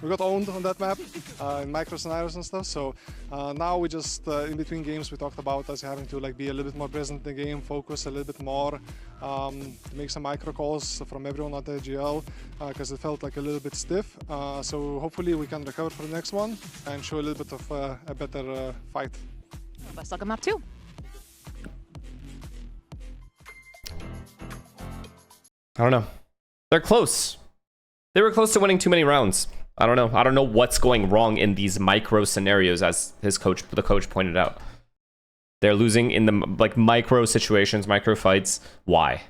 we got owned on that map in micro scenarios and stuff. So now we just in between games we talked about us having to like be a little bit more present in the game, focus a little bit more, make some micro calls from everyone at the GL because it felt like a little bit stiff. So hopefully we can recover for the next one and show a little bit of a better fight. Best luck on map 2. I don't know. They're close. They were close to winning too many rounds. I don't know. I don't know what's going wrong in these micro scenarios, as the coach pointed out. They're losing in the like micro situations, micro fights. Why?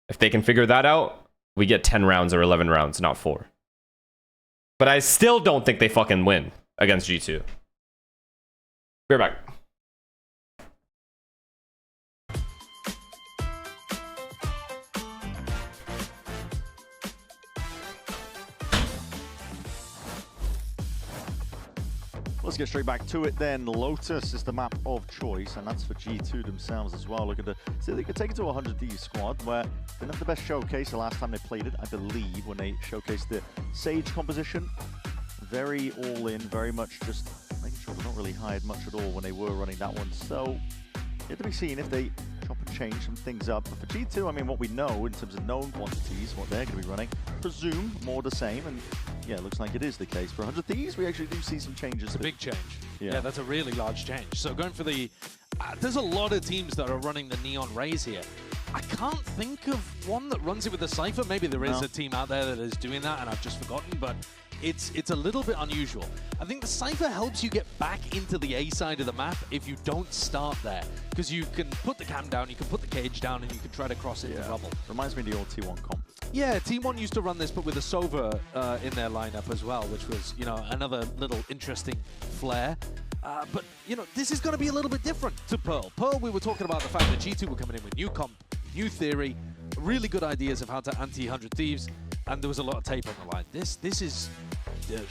If they can figure that out, we get 10 rounds or 11 rounds, not 4. But I still don't think they fucking win against G2. Be right back. Let's get straight back to it then. Lotus is the map of choice, and that's for G2 themselves as well. Looking to see if they could take it to a 100 Thieves squad, where they didn't have the best showcase the last time they played it, I believe, when they showcased the Sage composition. Very all in, very much just making sure they're not really hide much at all when they were running that one. So, yet to be seen if they chop and change some things up. But for G2, I mean, what we know in terms of known quantities, what they're going to be running, presume more the same. And yeah, it looks like it is the case. For 100 Thieves, we actually do see some changes. It's a big change. Yeah, that's a really large change. So going for the... there's a lot of teams that are running the Neon Rays here. I can't think of one that runs it with the Cypher. Maybe there is a team out there that is doing that and I've just forgotten, but it's a little bit unusual. I think the Cypher helps you get back into the A side of the map if you don't start there, because you can put the cam down, you can put the cage down, and you can try to cross it into rubble. Reminds me of the old T1 comp. Yeah, Team 1 used to run this, but with a Sova in their lineup as well, which was, you know, another little interesting flair. But, you know, this is going to be a little bit different to Pearl. Pearl, we were talking about the fact that G2 were coming in with new comp, new theory, really good ideas of how to anti-100 Thieves, and there was a lot of tape on the line. This is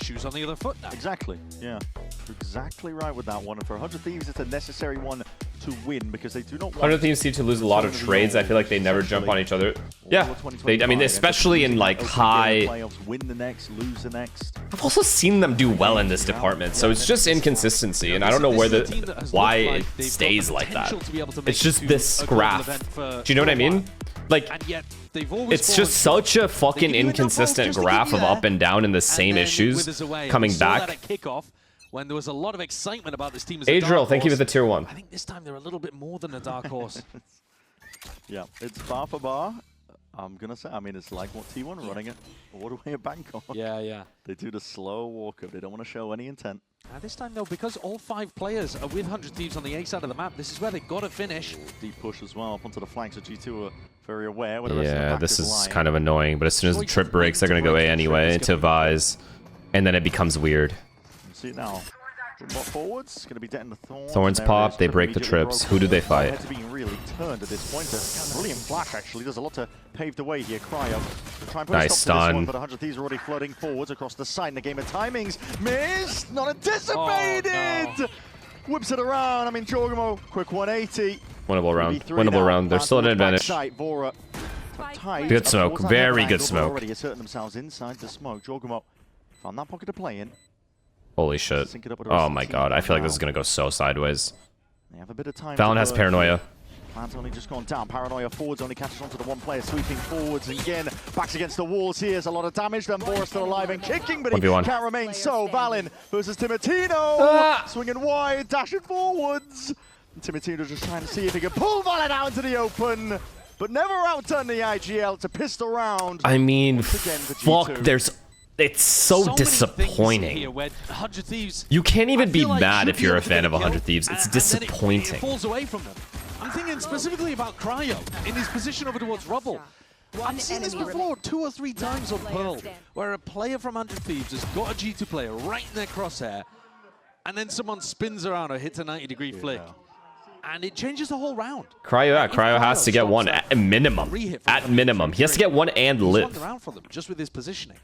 shoes on the other foot now. Exactly, yeah. You're exactly right with that one. And for 100 Thieves, it's a necessary one to win because they do not want 100 Thieves seem to lose a lot of trades. I feel like they never jump on each other. Yeah, I mean, especially in like high... Playoffs, win the next, lose the next. I've also seen them do well in this department, so it's just inconsistency, and I don't know where why it stays like that. It's just this graph. Do you know what I mean? Like, it's just such a fucking inconsistent graph of up and down in the same issues coming back. When there was a lot of excitement about this team as Adriel, thank you for the tier 1. I think this time they're a little bit more than a dark horse. Yeah, it's bar for bar. I'm going to say, I mean, it's like what T1 are running it all the way at Bangkok. Yeah. They do the slow walk-up. They don't want to show any intent. This time, though, because all 5 players are with 100 Thieves on the A side of the map, this is where they've got to finish. Deep push as well up onto the flanks of G2 are very aware. Yeah, this is kind of annoying, but as soon as the trip breaks, they're going to go A anyway into Vise, and then it becomes weird. See it now. Forwards, it's going to be dead in the Thorns pop, they break the trips. Who do they fight? Heads are being really turned at this point. A brilliant flash, actually. There's a lot to pave the way here. Cryo. Try and put nice a stop to this one, stun. but 100 Thieves are already flooding forwards across the side in the game of timings. Missed! Not anticipated! Oh, no. Whips it around. I mean, Jorgamo, quick 180. Winnable round. Winnable round. They're still at an advantage. Good smoke. Very good smoke. Already asserting themselves inside the smoke. Jorgamo found that pocket to play in. Holy shit. Oh my god, I feel like this is going to go so sideways. They have a bit of time. Valen has paranoia. Plan's only just gone down. Paranoia forwards only catches onto the one player, sweeping forwards again. Backs against the walls here. There's a lot of damage. Then Boris still alive and kicking, but he 1v1. can't remain so. Valen versus Timotino. Swinging wide, dashing forwards. And Timotino just trying to see if he can pull Valen out into the open. But never outdone the IGL. It's a pistol round. I mean, fuck, it's so disappointing. You can't even be mad if you're a fan of 100 Thieves. It's disappointing. It falls away from them. I'm thinking specifically about Cryo in his position over towards Rubble. I've seen this before 2 or 3 times on Pearl, where a player from 100 Thieves has got a G2 player right in their crosshair, and then someone spins around or hits a 90-degree flick. And it changes the whole round. Cryo has to get one at minimum. At minimum. He has to get one and live. Around for them, just with his positioning.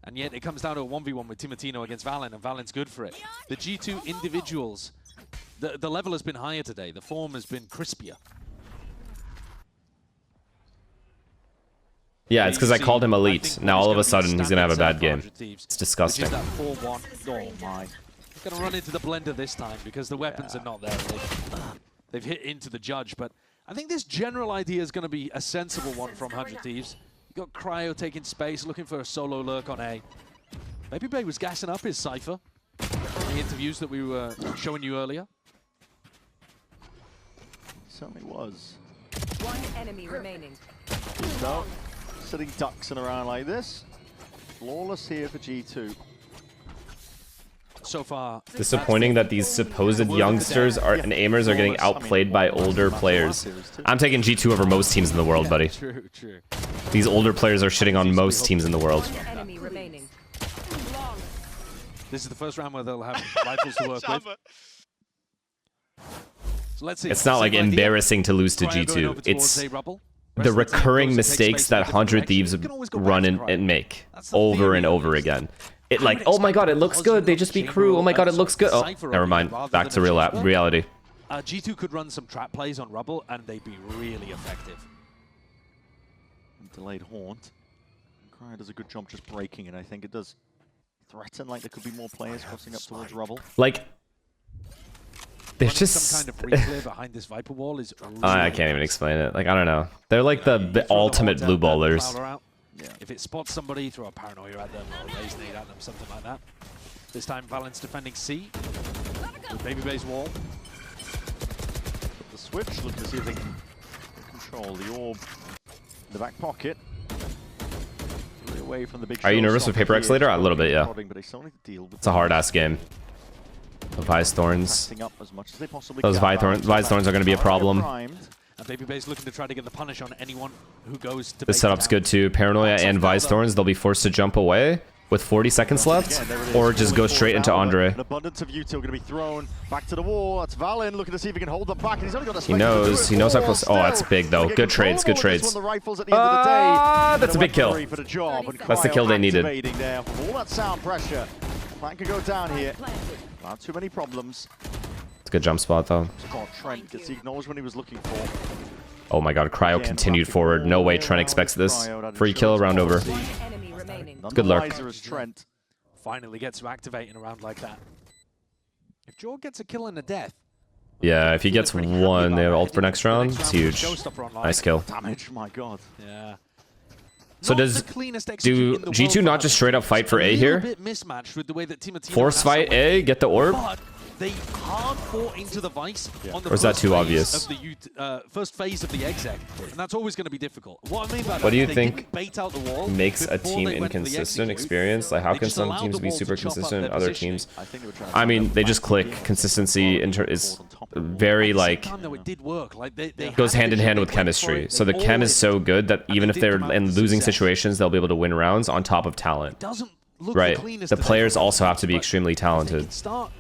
And yet it comes down to a 1v1 with Timotino against Valen, and Valen's good for it. The G2 individuals, the level has been higher today. The form has been crispier. Yeah, it's because I called him elite. Now all of a sudden he's gonna have a bad game. It's disgusting. Which is that 4-1. Oh my. Gonna run into the blender this time because the weapons are not there. They've hit into the judge, but I think this general idea is gonna be a sensible one from 100 Thieves. You got Cryo taking space, looking for a solo lurk on A. Baby Bay was gassing up his Cypher in the interviews that we were showing you earlier. Certainly was. One enemy remaining. So, sitting ducks in around like this. Flawless here for G2. So far, disappointing that these supposed youngsters and aimers are getting outplayed by older players. I'm taking G2 over most teams in the world, buddy. True, true. These older players are shitting on most teams in the world. Enemy remaining. This is the first round where they'll have rifles to work with. So let's see. It's not like embarrassing to lose to G2. It's the recurring mistakes that 100 Thieves run and make over and over again. It like, oh my god, it looks good. They just beat crew. Oh my god, it looks good. Oh, never mind. Back to reality. G2 could run some trap plays on Rubble, and they'd be really effective. Delayed haunt. Cryo does a good job just breaking it. I think it does threaten like there could be more players crossing up towards Rubble. Like, there's just some kind of re-clear behind this Viper wall is. Really I can't even explain it. Like, I don't know. They're like the ultimate blue ballers. Yeah. If it spots somebody, throw a paranoia at them or a raise nade at them, something like that. This time, Valent's defending C with Baby Bay's wall. The switch, look to see if they can control the orb in the back pocket. Really away from the big. Are you nervous with Paper X later? A little bit, yeah. It's a hard ass game. The Vise Thorns. Those Vise Thorns are going to be a problem. And Baby Bay's looking to try to get the punish on anyone who goes to. The setup's good too. Paranoia and Vise Thorns, they'll be forced to jump away with 40 seconds left, or just go straight into Andre. An abundance of util going to be thrown back to the wall. That's Valen looking to see if he can hold them back. And he's only got a he knows how close. Oh, that's big though. Good trades, good trades. That's a big kill. That's the kill they needed. All that sound pressure. Plan could go down here. Not too many problems. It's a good jump spot though. Trent gets the acknowledgement he was looking for. Oh my god, Cryo continued forward. No way Trent expects this. Free kill, round over. Good luck. Finally gets to activate in a round like that. If Jorg gets a kill and a death. Yeah, if he gets one, they have ult for next round. It's huge. Nice kill. Damage, my god. Yeah. So do G2 not just straight up fight for A here? Force fight A, get the orb? They hard fought into the Vice on the or is that too obvious? Of the first phase of the exec, and that's always going to be difficult. What I mean by that, what do you think bait out the wall makes a team inconsistent experience? Like, how can some teams be super consistent and other teams? I mean, they just click. Consistency is very like goes hand in hand with chemistry. So the chem is so good that even if they're in losing situations, they'll be able to win rounds on top of talent. Right. The players also have to be extremely talented,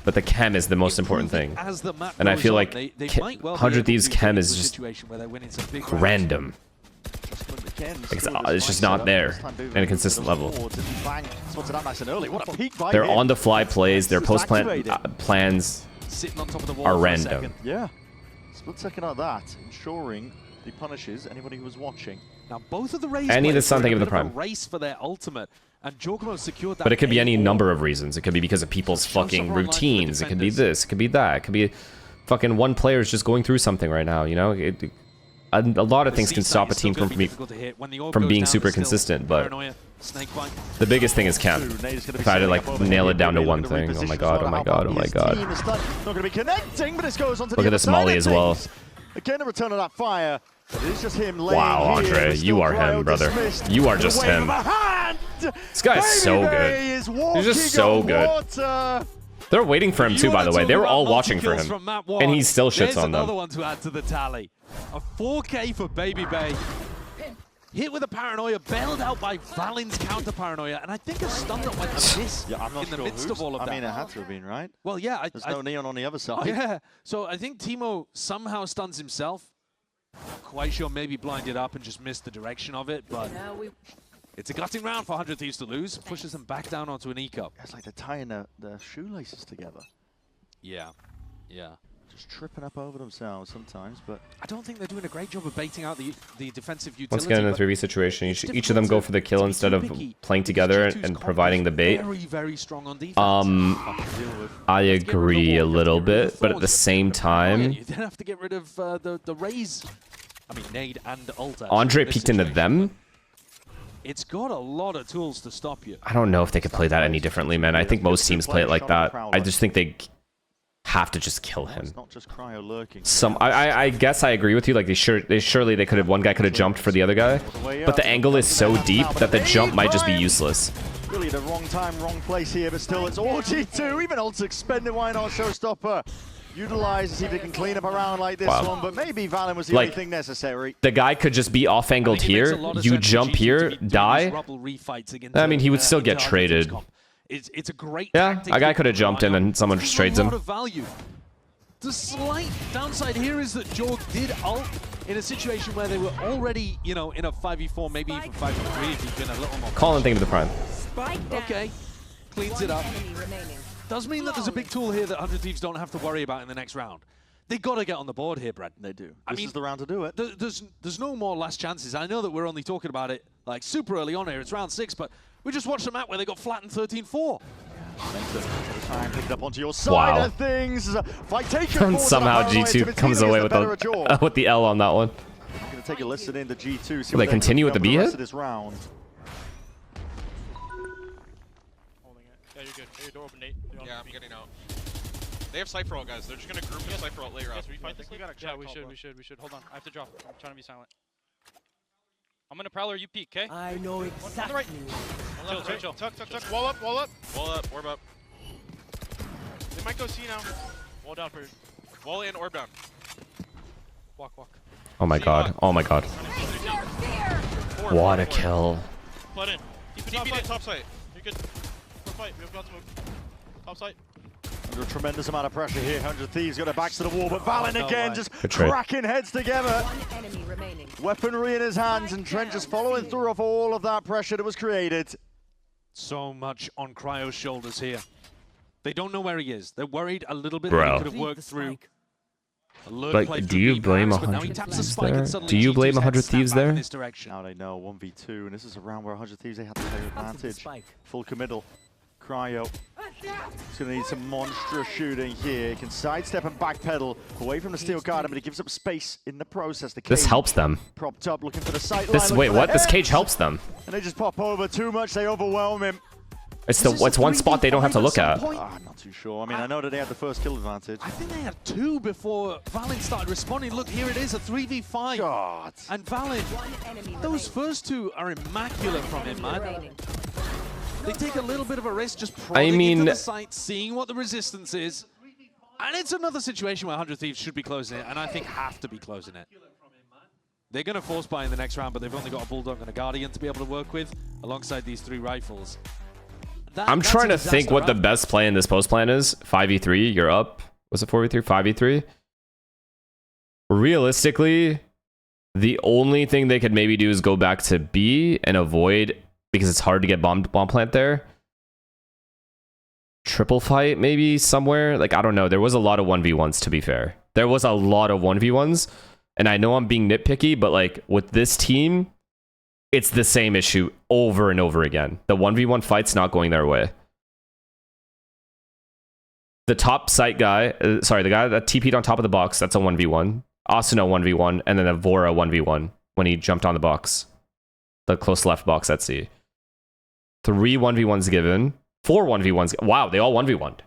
but the chem is the most important thing. And I feel like 100 Thieves chem is just random. It's just not there in a consistent level. Their on-the-fly plays, their post-plant plans are random. Yeah. Split second like that, ensuring he punishes anybody who was watching. Now both of the Rays any the something of the prime. Race for their ultimate. And Giacomo secured that. But it could be any number of reasons. It could be because of people's fucking routines. It could be this. It could be that. It could be fucking one player's just going through something right now. You know, a lot of things can stop a team from being super consistent. But the biggest thing is chem. If I had to like nail it down to one thing. Oh my god. Oh my god. Oh my god. Look at this molly as well. Again, a return of that fire. It is just him wow, Andre, you are him, brother. You are just him. This guy's so good. He's just so good. They're waiting for him too, by the way. They were all watching for him, and he still shits on them. Another one to add to the tally. A 4K for Baby Bay. Hit with a paranoia, bailed out by Valen's counter paranoia, and I think a stun that went amiss in the midst of all of that. I mean, it had to have been, right? Well, yeah. There's no neon on the other side. Yeah. So I think Timo somehow stuns himself. Quite sure maybe blinded up and just missed the direction of it, but it's a gutting round for 100 Thieves to lose. Pushes them back down onto an eco. It's like they're tying the shoelaces together. Yeah, yeah. Just tripping up over themselves sometimes, but I don't think they're doing a great job of baiting out the defensive utility. Once again, in a 3v situation, each of them go for the kill instead of playing together and providing the bait. Very strong on defense. I agree a little bit, but at the same time, you then have to get rid of the raise. I mean, nade and ult. Andre peeked into them. It's got a lot of tools to stop you. I don't know if they could play that any differently, man. I think most teams play it like that. I just think they have to just kill him. It's not just Cryo lurking. I guess I agree with you. Like surely they could have, one guy could have jumped for the other guy, but the angle is so deep that the jump might just be useless. Really the wrong time, wrong place here, but still it's all G2. Even ult's expended, why not Showstopper? Utilize to see if they can clean up around like this one, but maybe Valen was the only thing necessary. The guy could just be off-angled here, you jump here, die. I mean, he would still get traded. It's a great a guy could have jumped in and someone just trades him. The slight downside here is that Jorg did ult in a situation where they were already, you know, in a 5v4, maybe even 5v3 if he'd been a little more. Colin, think of the prime. Okay, cleans it up. Does mean that there's a big tool here that 100 Thieves don't have to worry about in the next round. They got to get on the board here, Brad. They do. This is the round to do it. There's no more last chances. I know that we're only talking about it like super early on here. It's round 6, but we just watched a map where they got flattened 13-4. Picked up onto your side of things. Fight taken. Somehow G2 comes away with the L on that one. I'm going to take a listen in to G2. Will they continue with the B hit? This round. Yeah, you're good. You're open, Nate. Yeah, I'm getting out. They have Cypher ult, guys. They're just gonna group me Cypher ult later. Yes, we fight this. Yeah, we should. Hold on. I have to drop. I'm trying to be silent. I'm gonna Prowler, you peek, okay? I know exactly. On the right. Chill. Tuck. Wall up. Wall up, orb up. They might go C now. Wall down for wall and orb down. Walk. Oh my god. Oh my god. What a kill. Flood in. TP top site. You're good. Fight. We have got smoke. Top site. Under a tremendous amount of pressure here. 100 Thieves got her backs to the wall, but Valen again just cracking heads together. One enemy remaining. Weaponry in his hands, and Trent just following through off all of that pressure that was created. So much on Cryo's shoulders here. They don't know where he is. They're worried a little bit that he could have worked through. Like, do you blame 100 Thieves there? Do you blame 100 Thieves there? Now they know 1v2, and this is a round where 100 Thieves, they have to take advantage. Full committal. Cryo. He's going to need some monstrous shooting here. He can sidestep and backpedal away from the steel garden, but he gives up space in the process. This helps them. Propped up, looking for the sight line. Wait, what? This cage helps them. And they just pop over too much. They overwhelm him. It's one spot they don't have to look at. I'm not too sure. I mean, I know that they had the first kill advantage. I think they had 2 before Valen started responding. Look, here it is, a 3v5. God. And Valen, those first 2 are immaculate from him, man. They take a little bit of a risk just prodding into the site, seeing what the resistance is. And it's another situation where 100 Thieves should be closing it, and I think have to be closing it. They're going to force buy in the next round, but they've only got a Bulldog and a Guardian to be able to work with, alongside these 3 rifles. I'm trying to think what the best play in this post plan is. 5v3, you're up. Was it 4v3? 5v3? Realistically, the only thing they could maybe do is go back to B and avoid, because it's hard to get bomb plant there. Triple fight maybe somewhere. Like, I don't know. There was a lot of 1v1s, to be fair. There was a lot of 1v1s. And I know I'm being nitpicky, but like with this team, it's the same issue over and over again. The 1v1 fight's not going their way. The top site guy, sorry, the guy that TP'd on top of the box, that's a 1v1. Asuna 1v1, and then a Vora 1v1 when he jumped on the box. The close left box at C. 3 1v1s given. 4 1v1s. Wow, they all 1v1'd.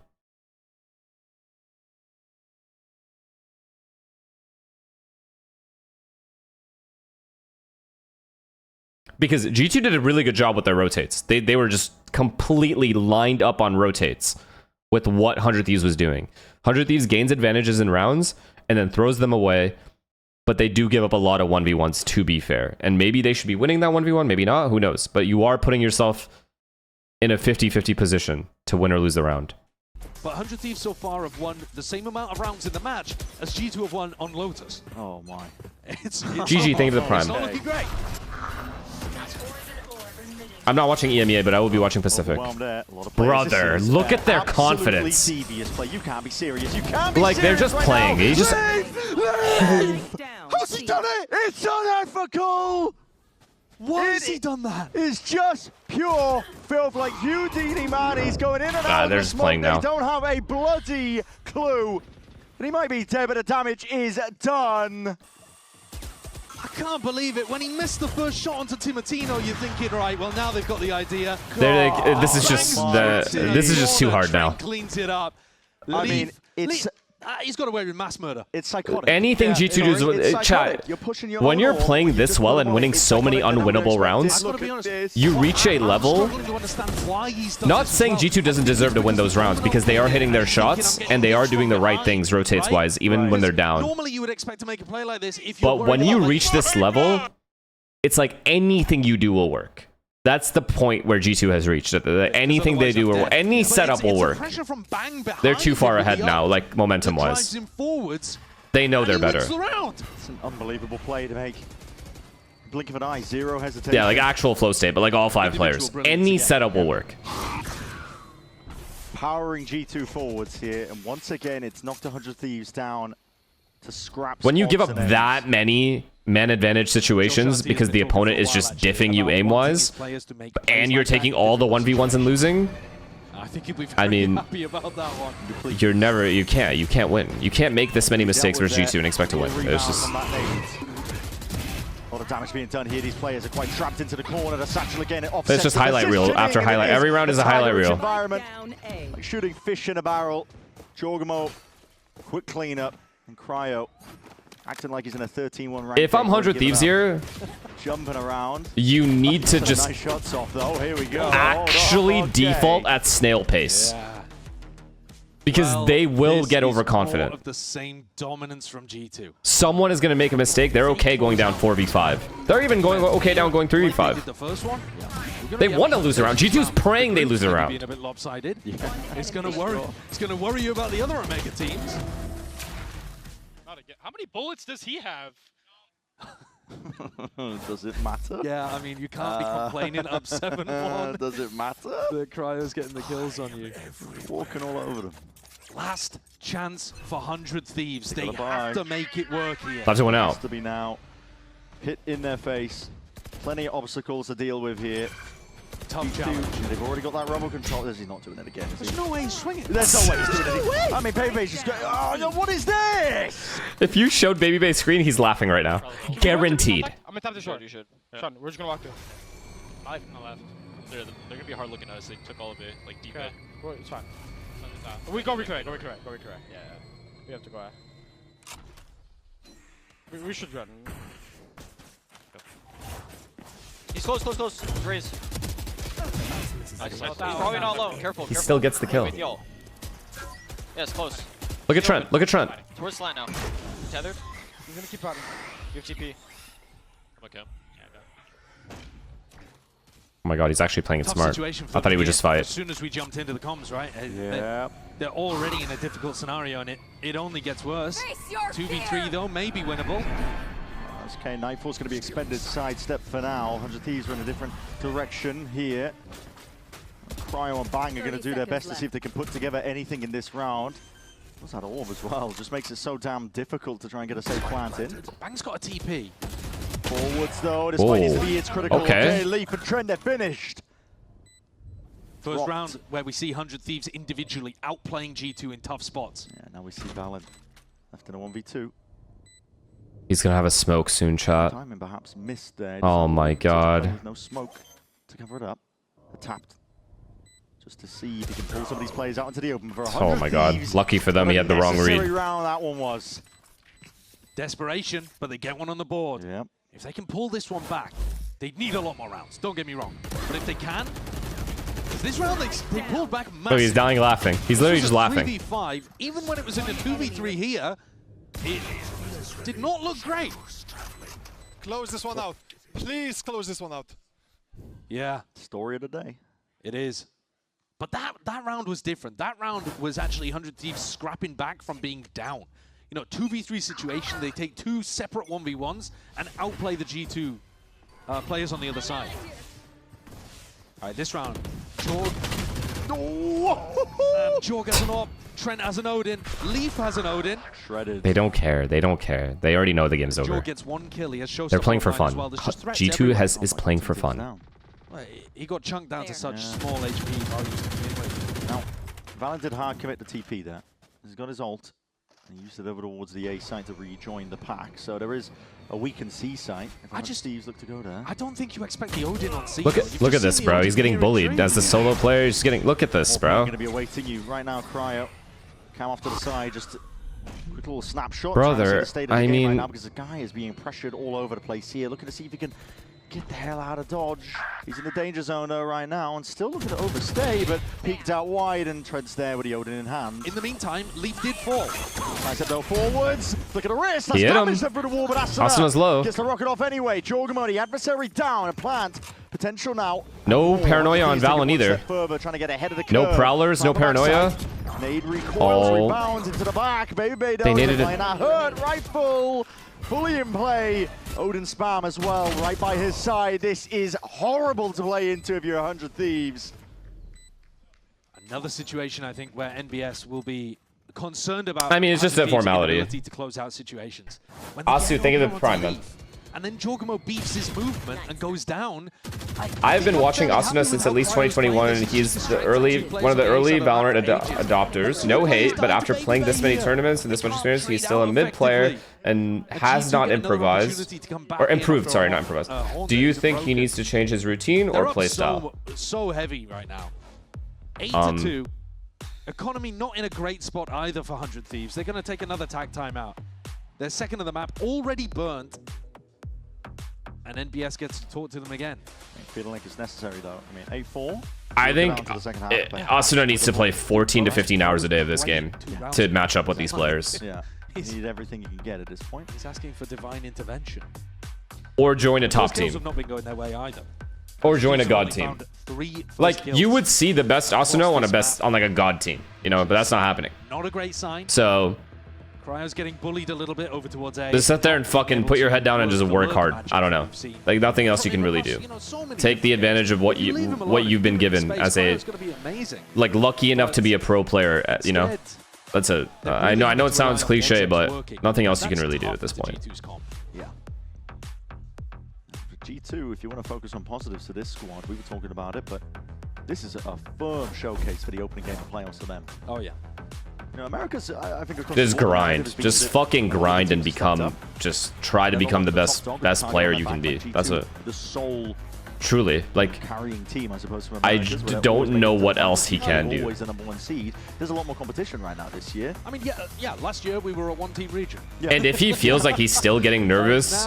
Because G2 did a really good job with their rotates. They were just completely lined up on rotates with what 100 Thieves was doing. 100 Thieves gains advantages in rounds and then throws them away, but they do give up a lot of 1v1s, to be fair. And maybe they should be winning that 1v1, maybe not, who knows. But you are putting yourself in a 50-50 position to win or lose the round. But 100 Thieves so far have won the same amount of rounds in the match as G2 have won on Lotus. Oh my. It's GG, thank you for the prime. It's not looking great. I'm not watching EMEA, but I will be watching Pacific. Brother, look at their confidence. You can't be serious. You can't be Like, they're just playing. He just... How's he done it? It's unethical! Why has he done that? It's just pure filth. Like, Houdini, man, he's going in and out of they're the just smoke. playing now. They don't have a bloody clue. And he might be dead, but the damage is done. I can't believe it. When he missed the first shot onto Timotino, you're thinking, right, well, now they've got the idea. They're like, this is just too hard now. Cleans it up. I mean, it's... he's got away with mass murder. It's psychotic. Anything G2 does, chat. When you're playing this well and winning so many unwinnable rounds, you reach a level. Not saying G2 doesn't deserve to win those rounds, because they are hitting their shots and they are doing the right things rotates wise, even when they're down. Normally, you would expect to make a play like this if But when you reach this level, it's like anything you do will work. That's the point where G2 has reached. Anything they do, or any setup will work. They're too far ahead now, like momentum-wise. They know they're better. It's an unbelievable play to make. Blink of an eye, zero hesitation. Yeah, like actual flow state, but like all 5 players. Any setup will work. Powering G2 forwards here, and once again, it's knocked 100 Thieves down to scrap. When you give up that many man advantage situations because the opponent is just diffing you aim-wise, and you're taking all the 1v1s and losing, I mean, you can't win. You can't make this many mistakes versus G2 and expect to win. It's just... A lot of damage being done here. These players are quite trapped into the corner. The satchel again. It's just highlight reel after highlight. Every round is a highlight reel. Like shooting fish in a barrel. Jorgamo, quick cleanup, and Cryo acting like he's in a 13-1 rank. If I'm 100 Thieves here, jumping around, you need to just nice shots off though. Here we go. Actually default at snail pace. Because they will get overconfident. Of the same dominance from G2. Someone is going to make a mistake. They're okay going down 4v5. They're even going okay down going 3v5. The first one, they want to lose a round. G2's praying they lose a round. Being a bit lopsided. It's going to worry. It's going to worry you about the other Omega teams. How many bullets does he have? Does it matter? Yeah, I mean, you can't be complaining up 7-1. Does it matter? The Cryo's getting the kills on you. Walking all over them. Last chance for 100 Thieves. They have to make it work here. That's one out. Has to be now. Hit in their face. Plenty of obstacles to deal with here. Tough challenge. They've already got that rumble control. He's not doing it again. There's no way he's swinging. There's no way he's doing it. I mean, Babyface is going. Oh, no, what is this? If you showed Babyface's screen, he's laughing right now. Guaranteed. I'm gonna tap the short. You should. Sean, we're just gonna walk through. I like from the left. They're gonna be hard looking at us. They took all of it, like deep it. It's fine. We go recorrect. Go recorrect. Go recorrect. Yeah. We have to go out. We should run. He's close. Raise. Nice. He's probably not low. Careful. He still gets the kill. Yeah, it's close. Look at Trent. Look at Trent. Towards slant now. Tethered. He's gonna keep running. You have TP. Okay. Oh my god, he's actually playing it smart. I thought he would just fight. As soon as we jumped into the comms, right? Yeah. They're already in a difficult scenario, and it only gets worse. 2v3 though, may be winnable. Okay, Nightfall's going to be expended sidestep for now. 100 Thieves are in a different direction here. Cryo and Bang are going to do their best to see if they can put together anything in this round. What's that orb as well? Just makes it so damn difficult to try and get a safe plant in. Bang's got a TP. Forwards though, despite his V, it's critical. Okay. Leaf and Trent, they're finished. First round where we see 100 Thieves individually outplaying G2 in tough spots. Yeah, now we see VALORANT left in a 1v2. He's gonna have a smoke soon, chat. Timing perhaps missed there. Oh my god. No smoke to cover it up. Tapped. Just to see if he can pull some of these players out into the open for 100 Oh my god. Thieves. Lucky for them, he had the wrong read. Round that one was. Desperation, but they get one on the board. Yep. If they can pull this one back, they'd need a lot more rounds. Don't get me wrong. But if they can, this round they pulled back massively. Oh, he's dying laughing. He's literally just laughing. 3v5, even when it was in a 2v3 here, it did not look great. Close this one out. Please close this one out. Yeah. Story of the day. It is. But that round was different. That round was actually 100 Thieves scrapping back from being down. You know, 2v3 situation, they take 2 separate 1v1s and outplay the G2 players on the other side. All right, this round, Jorg has an AWP, Trent has an Odin, Leaf has an Odin. Shredded. They don't care. They don't care. They already know the game's over. Jorg gets 1 kill. He has They're playing for fun. Well. G2 is playing for fun. Well, he got chunked down to such small HP. Now, Valen did hard commit the TP there. He's got his ult. He used it over towards the A site to rejoin the pack. So there is a weakened C site. Steve's look to go there. I don't think you expect the Odin on C. Look at this, bro. He's getting bullied as the solo player. He's getting. Look at this, bro. Going to be awaiting you right now, Cryo. Cam off to the side, just a quick little snapshot. Brother, I mean, right now because the guy is being pressured all over the place here. Looking to see if he can get the hell out of dodge. He's in the danger zone though right now and still looking to overstay, but peeked out wide and treads there with the Odin in hand. In the meantime, Leaf did fall. Nice up though forwards. Look at the wrist. That's He hit him. damage through the wall, but Asuna's low. Gets the rocket off anyway. Jorgamo, the adversary down and plant. Potential now. No paranoia on Valen either. Further, trying to get ahead of the curve. No prowlers, no paranoia. Nade recoils, rebounds into the back. Baby They needed it. Hurt, rifle, fully in play. Odin spam as well, right by his side. This is horrible to play into if you're 100 Thieves. Another situation, I think, where NBS will be concerned about. I mean, it's just a formality. Ability to close out situations. Asu, think of the prime, man. And then Jorgamo beefs his movement and goes down. I've been watching Asuna since at least 2021, and he's one of the early Valorant adopters. No hate, but after playing this many tournaments and this much experience, he's still a mid player and has not improvised or improved. Sorry, not improvised. Do you think he needs to change his routine or play style? So heavy right now. 8-2. Economy not in a great spot either for 100 Thieves. They're going to take another tag timeout. They're second of the map, already burnt. And NBS gets to talk to them again. Feeling like it's necessary though. I mean, A4. I think Asuna needs to play 14 to 15 hours a day of this game to match up with these players. Yeah, you need everything you can get at this point. He's asking for divine intervention. Or join a top team. Have not been going their way either. Or join a god team. Like, you would see the best Asuna on like a god team, you know, but that's not happening. Not a great sign. So Cryo's getting bullied a little bit over towards A. just sit there and fucking put your head down and just work hard. I don't know. Like, nothing else you can really do. Take the advantage of what you've been given as a, like, lucky enough to be a pro player, you know. That's a I know it sounds cliche, but nothing else you can really do at this point. Yeah. For G2, if you want to focus on positives to this squad, we were talking about it, but this is a firm showcase for the opening game of playoffs for them. Oh yeah. You know, America's, I think, just grind. Just fucking grind and become, just try to become the best player you can be. That's a the sole truly, like, carrying team, I suppose. I don't know what else he can do. Always the #1 seed. There's a lot more competition right now this year. I mean, yeah. Last year we were a one-team region. And if he feels like he's still getting nervous,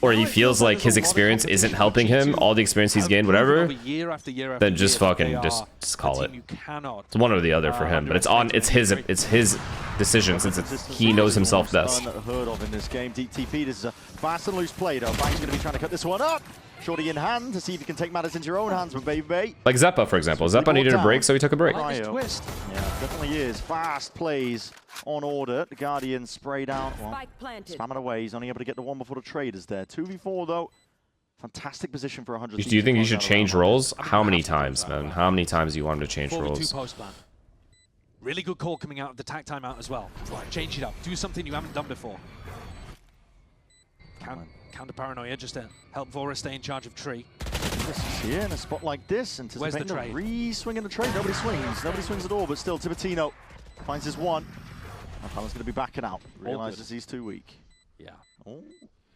or he feels like his experience isn't helping him, all the experience he's gained, whatever, then just fucking just call it. It's one or the other for him, but it's his decision since he knows himself best. Unheard of in this game. TP, this is a fast and loose play though. Bang's going to be trying to cut this one up. Shorty in hand to see if you can take matters into your own hands with Baby. Like Zeppa, for example. Zeppa needed a break, so he took a break. Yeah, definitely is. Fast plays on order. The Guardian sprayed out. Well, spamming away. He's only able to get the one before the trade is there. 2v4 though. Fantastic position for 100. Do you think you should change roles? How many times, man? How many times do you want him to change roles? Really good call coming out of the tag timeout as well. Change it up. Do something you haven't done before. Counter paranoia just to help Vora stay in charge of tree. This is here in a spot like this, anticipating the re-swinging the trade. Nobody swings at all, but still Tibertino finds his one. Alan's going to be backing out. Realizes he's too weak. Yeah. Oh,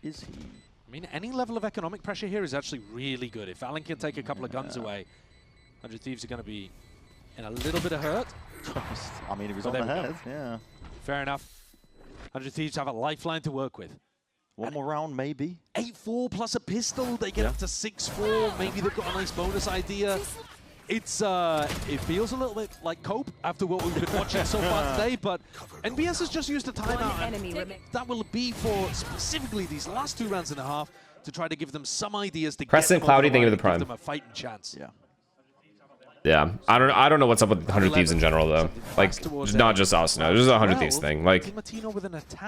is he? I mean, any level of economic pressure here is actually really good. If Alan can take a couple of guns away, 100 Thieves are going to be in a little bit of hurt. I mean, he was on the head. Yeah. Fair enough. 100 Thieves have a lifeline to work with. One more round, maybe. 8-4 plus a pistol. They get up to 6-4. Maybe they've got a nice bonus idea. It's it feels a little bit like cope after what we've been watching so far today, but NBS has just used a timeout, and that will be for specifically these last 2 rounds and a half to try to give them some ideas to Crescent get them Cloudy, on the thank you line for the and give prime. them a fighting chance. Yeah, I don't know what's up with 100 Thieves in general though. Like, not just us now. This is a 100 Thieves thing. Like,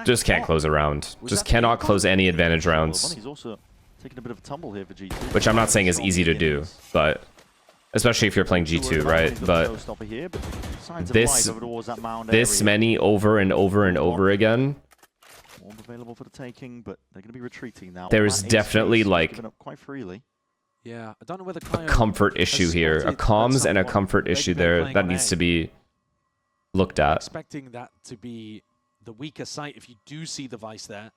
just can't close a round. Just cannot close any advantage rounds. He's also taking a bit of a tumble here for G2. Which I'm not saying is easy to do, but especially if you're playing G2, right? But this many over and over and over again. Available for the taking, but they're going to be retreating now. There's definitely like quite freely. Yeah, I don't know whether a comfort issue here, a comms and a comfort issue there that needs to be looked at. Expecting that to be the weaker site if you do see the Vice there.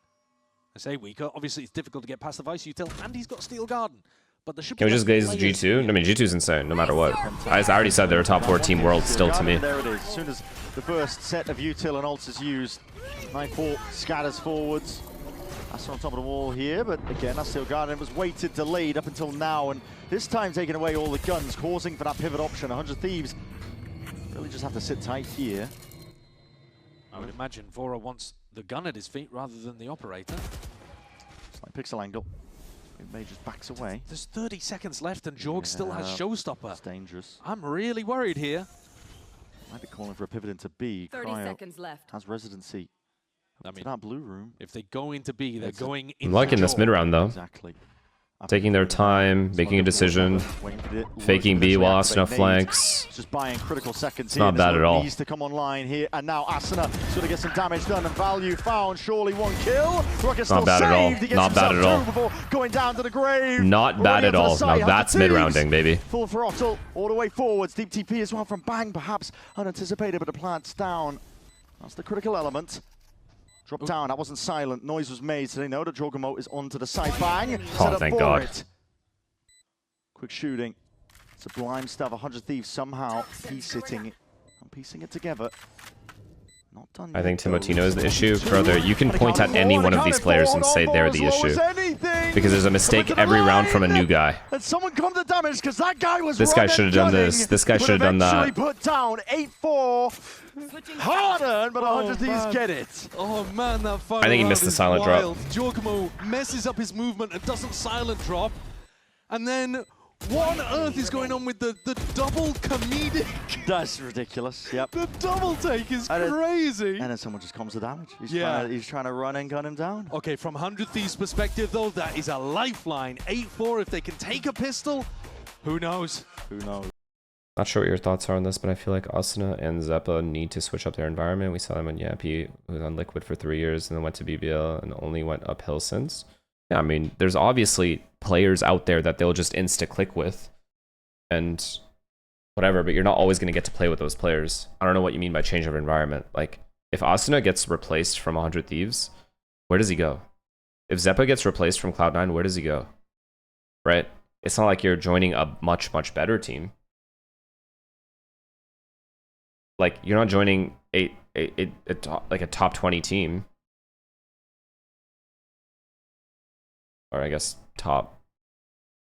I say weaker. Obviously, it's difficult to get past the Vice util, and he's got Steel Garden. But there should Can we just gaze G2? I mean, G2's insane, no matter what. I already said they're a top 4 team world still to me. There it is. As soon as the first set of util and ults is used, 9-4 scatters forwards. That's on top of the wall here, but again, that's Steel Garden. It was weighted, delayed up until now, and this time taking away all the guns, causing for that pivot option. 100 Thieves really just have to sit tight here. I would imagine Vora wants the gun at his feet rather than the operator. Slight pixel angle. May just backs away. There's 30 seconds left and Jorg still has Showstopper. It's dangerous. I'm really worried here. Might be calling for a pivot into B. 30 seconds left. Has residency. I mean, that blue room. If they go into B, they're going into I'm liking this mid round though. Exactly. Taking their time, making a decision, faking B while Asuna flanks. Just buying critical seconds. It's not bad at all. Needs to come online here, and now Asuna sort of get some damage done and value found. Surely one kill. Rocket's not bad at all. Not bad at all. Before going down to the grave. Not bad at all. Now that's mid rounding, baby. Full throttle all the way forwards. Deep TP as well from Bang, perhaps unanticipated, but the plant's down. That's the critical element. Drop down, that wasn't silent. Noise was made, so they know that Jorgamo is onto the side. Bang! Oh, thank God. It. Quick shooting. Sublime stuff, 100 Thieves somehow piecing it together. Not done I think Timotino is the issue. Brother, you can point at any one of these players and say they're the issue. Because there's a mistake every round from a new guy. And someone come to damage because that guy was This guy should have done this. This guy should have done that. Put down 8-4. Harder, but 100 Thieves get it. Oh man, that final I think he missed the silent drop. Jorgamo messes up his movement and doesn't silent drop. And then what on earth is going on with the double comedic? That's ridiculous, yep. The double take is crazy. And then someone just comes to damage. He's trying to run and gun him down. Okay, from 100 Thieves' perspective though, that is a lifeline. 8-4, if they can take a pistol, who knows? Who knows? Not sure what your thoughts are on this, but I feel like Asuna and Zeppa need to switch up their environment. We saw them on Yappy, who was on Liquid for 3 years and then went to BBL and only went uphill since. Yeah, I mean, there's obviously players out there that they'll just insta-click with and whatever, but you're not always going to get to play with those players. I don't know what you mean by change of environment. Like, if Asuna gets replaced from 100 Thieves, where does he go? If Zeppa gets replaced from Cloud9, where does he go? Right? It's not like you're joining a much, much better team. Like, you're not joining a top 20 team. Or I guess top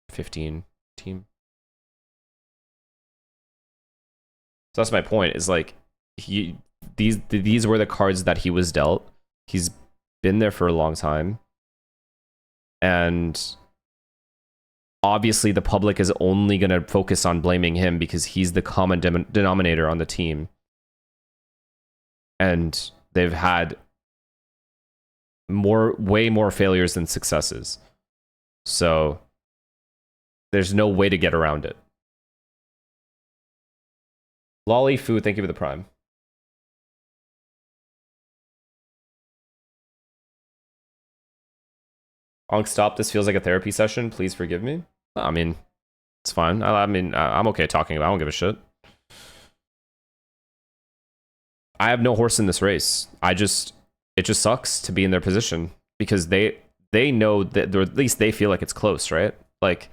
15 team. So that's my point, is like, these were the cards that he was dealt. He's been there for a long time. And obviously the public is only going to focus on blaming him because he's the common denominator on the team. And they've had way more failures than successes. So there's no way to get around it. Lolly Fu, thank you for the prime. Onk, stop. This feels like a therapy session. Please forgive me. I mean, it's fine. I mean, I'm okay talking about it. I don't give a shit. I have no horse in this race. It just sucks to be in their position because they know that, or at least they feel like it's close, right? Like,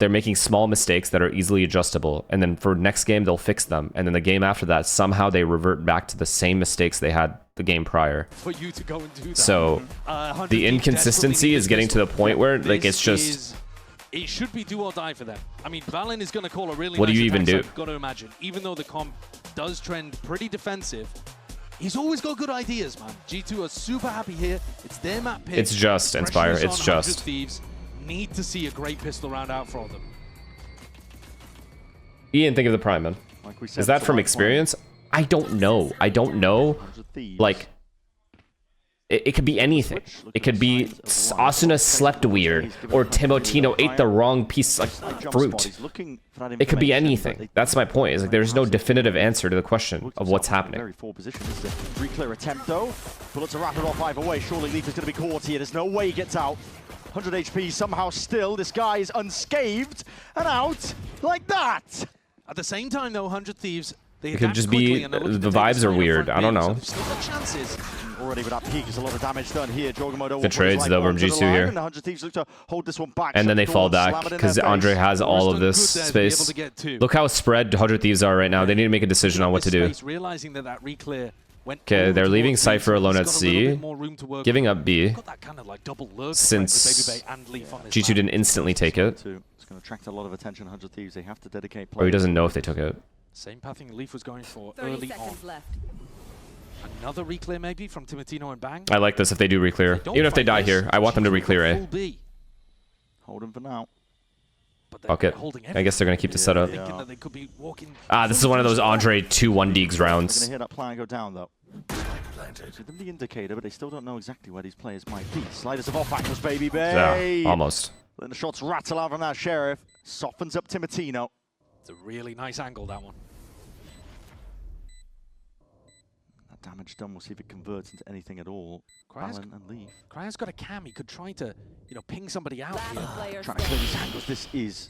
they're making small mistakes that are easily adjustable, and then for next game they'll fix them, and then the game after that somehow they revert back to the same mistakes they had the game prior. For you to go and do that. So the inconsistency is getting to the point where like it's just it should be do or die for them. I mean, Valen is going to call a really what nice do you even do? I've got to imagine, even though the comp does trend pretty defensive, he's always got good ideas, man. G2 are super happy here. It's their map pick. It's just Inspire. It's just Thieves need to see a great pistol round out for them. Ian, think of the prime, man. Like we said, is that from experience? I don't know. I don't know. Like, It could be anything. It could be Asuna slept weird, or Timotino ate the wrong piece of fruit. It could be anything. That's my point. Is like there's no definitive answer to the question of what's happening. Very poor position. This is a re-clear attempt though. Bullets are rapid off either way. Surely Leaf is going to be caught here. There's no way he gets out. 100 HP somehow still. This guy is unscathed and out like that. At the same time though, 100 Thieves. It could just be the vibes are weird. I don't know. Already with that peak, there's a lot of damage done here. The trades though from G2 here. And the 100 Thieves look to hold this one back. And then they fall back because Andre has all of this space. Look how spread 100 Thieves are right now. They need to make a decision on what to do. Okay, they're leaving Cypher alone at C, giving up B, since G2 didn't instantly take it. It's going to attract a lot of attention. 100 Thieves, they have to dedicate. Or he doesn't know if they took it. Same pathing Leaf was going for early on. Another reclear maybe from Timotino and Bang. I like this if they do reclear. Even if they die here, I want them to reclear A. Hold him for now. Fuck it. I guess they're going to keep the setup. Ah, this is one of those Andre 2-1 Deegs rounds. Going to hear that plan go down though. Give them the indicator, but they still don't know exactly where these players might be. Sliders of off-backers, baby, babe. Yeah, almost. Letting the shots rattle out from that Sheriff. Softens up Timotino. It's a really nice angle, that one. That damage done, we'll see if it converts into anything at all. Balin and Leaf. Cryo's got a cam, he could try to, you know, ping somebody out here. Trying to clear these angles, this is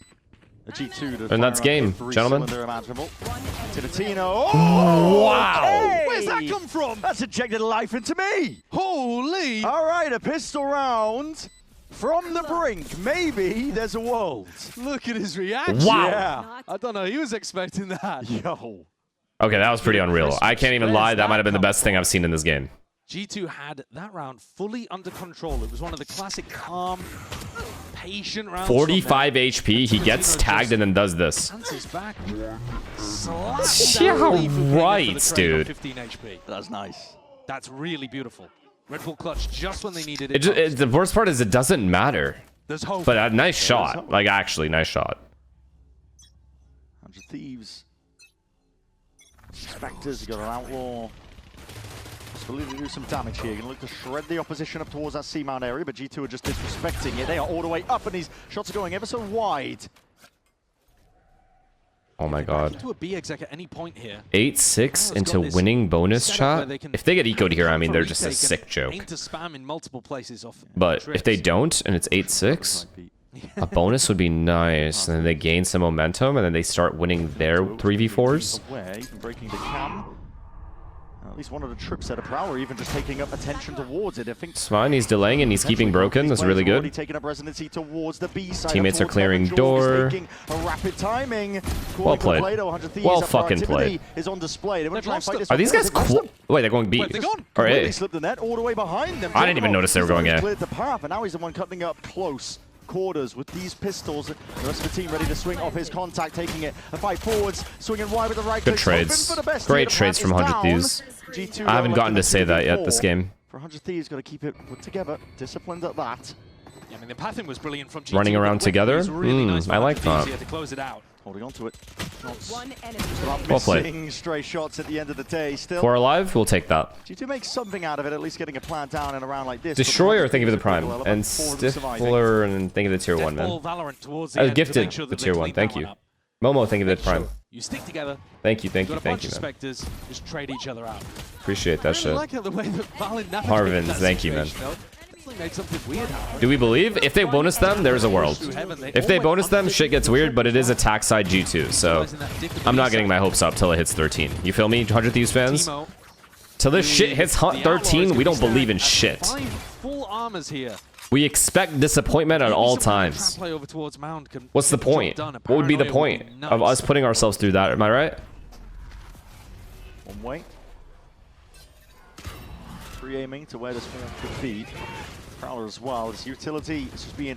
a G2. And that's game, gentlemen. Timotino. Oh, wow. Hey! Where's that come from? That's injected life into me. Holy. All right, a pistol round. From the brink, maybe there's a world. Look at his reaction. Wow. Yeah. I don't know, he was expecting that. Yo. Okay, that was pretty unreal. I can't even lie, that might have been the best thing I've seen in this game. G2 had that round fully under control. It was one of the classic calm, patient rounds. 45 HP, he gets tagged and then does this. Back. Yeah, right, dude. 15 HP. That's nice. That's really beautiful. Red Bull clutch just when they needed it. The worst part is it doesn't matter. There's hope. But a nice shot. Like, actually, nice shot. 100 Thieves. Spectres, you got an Outlaw. Possibility to do some damage here. Gonna look to shred the opposition up towards that C-mount area, but G2 are just disrespecting it. They are all the way up, and these shots are going ever so wide. Oh my god. To a B exec at any point here. 8-6 into winning bonus shot? If they get eco'd here, I mean, they're just a sick joke. To spam in multiple places off but if they don't, and it's 8-6, a bonus would be nice. And then they gain some momentum, and then they start winning their 3v4s. Away from breaking the cam. At least one of the trips at a Prowler, even just taking up attention towards it. I think it's fine, he's delaying and he's keeping broken. That's really good. Towards the B side, teammates are clearing door. A rapid timing. Well played. Well fucking played. Is on display. Are these guys wait, they're going B. Or A. Slipped the net all the way behind them. I didn't even notice they were going A. Cleared the path, and now he's the one cutting up close quarters with these pistols. The rest of the team ready to swing off his contact, taking it a fight forwards, swinging wide with the right. Good trades. Great trades from 100 Thieves. I haven't gotten to say that yet this game. For 100 Thieves, got to keep it put together, disciplined at that. Yeah, I mean, the pathing was brilliant from G2. Running around together? Really nice I like that. To close it out. Holding on to it. Well played. Stray shots at the end of the day still. 4 alive, we'll take that. G2 makes something out of it, at least getting a plant down in a round like this. Destroyer, thank you for the prime. And Stifler, and thank you for the tier 1, man. I was gifted the tier 1, thank you. Momo, thank you for the prime. You stick together. Thank you, man. Spectres, just trade each other out. Appreciate that shit. I like the way that Harvins, thank you, man. Made something weird happen. Do we believe? If they bonus them, there's a world. If they bonus them, shit gets weird, but it is attack side G2, so I'm not getting my hopes up till it hits 13. You feel me, 100 Thieves fans? Till this shit hits 13, we don't believe in shit. Full armors here. We expect disappointment at all times. What's the point? What would be the point of us putting ourselves through that? Am I right? One way. Pre-aiming to where this one could be. Prowler as well. This utility is just being...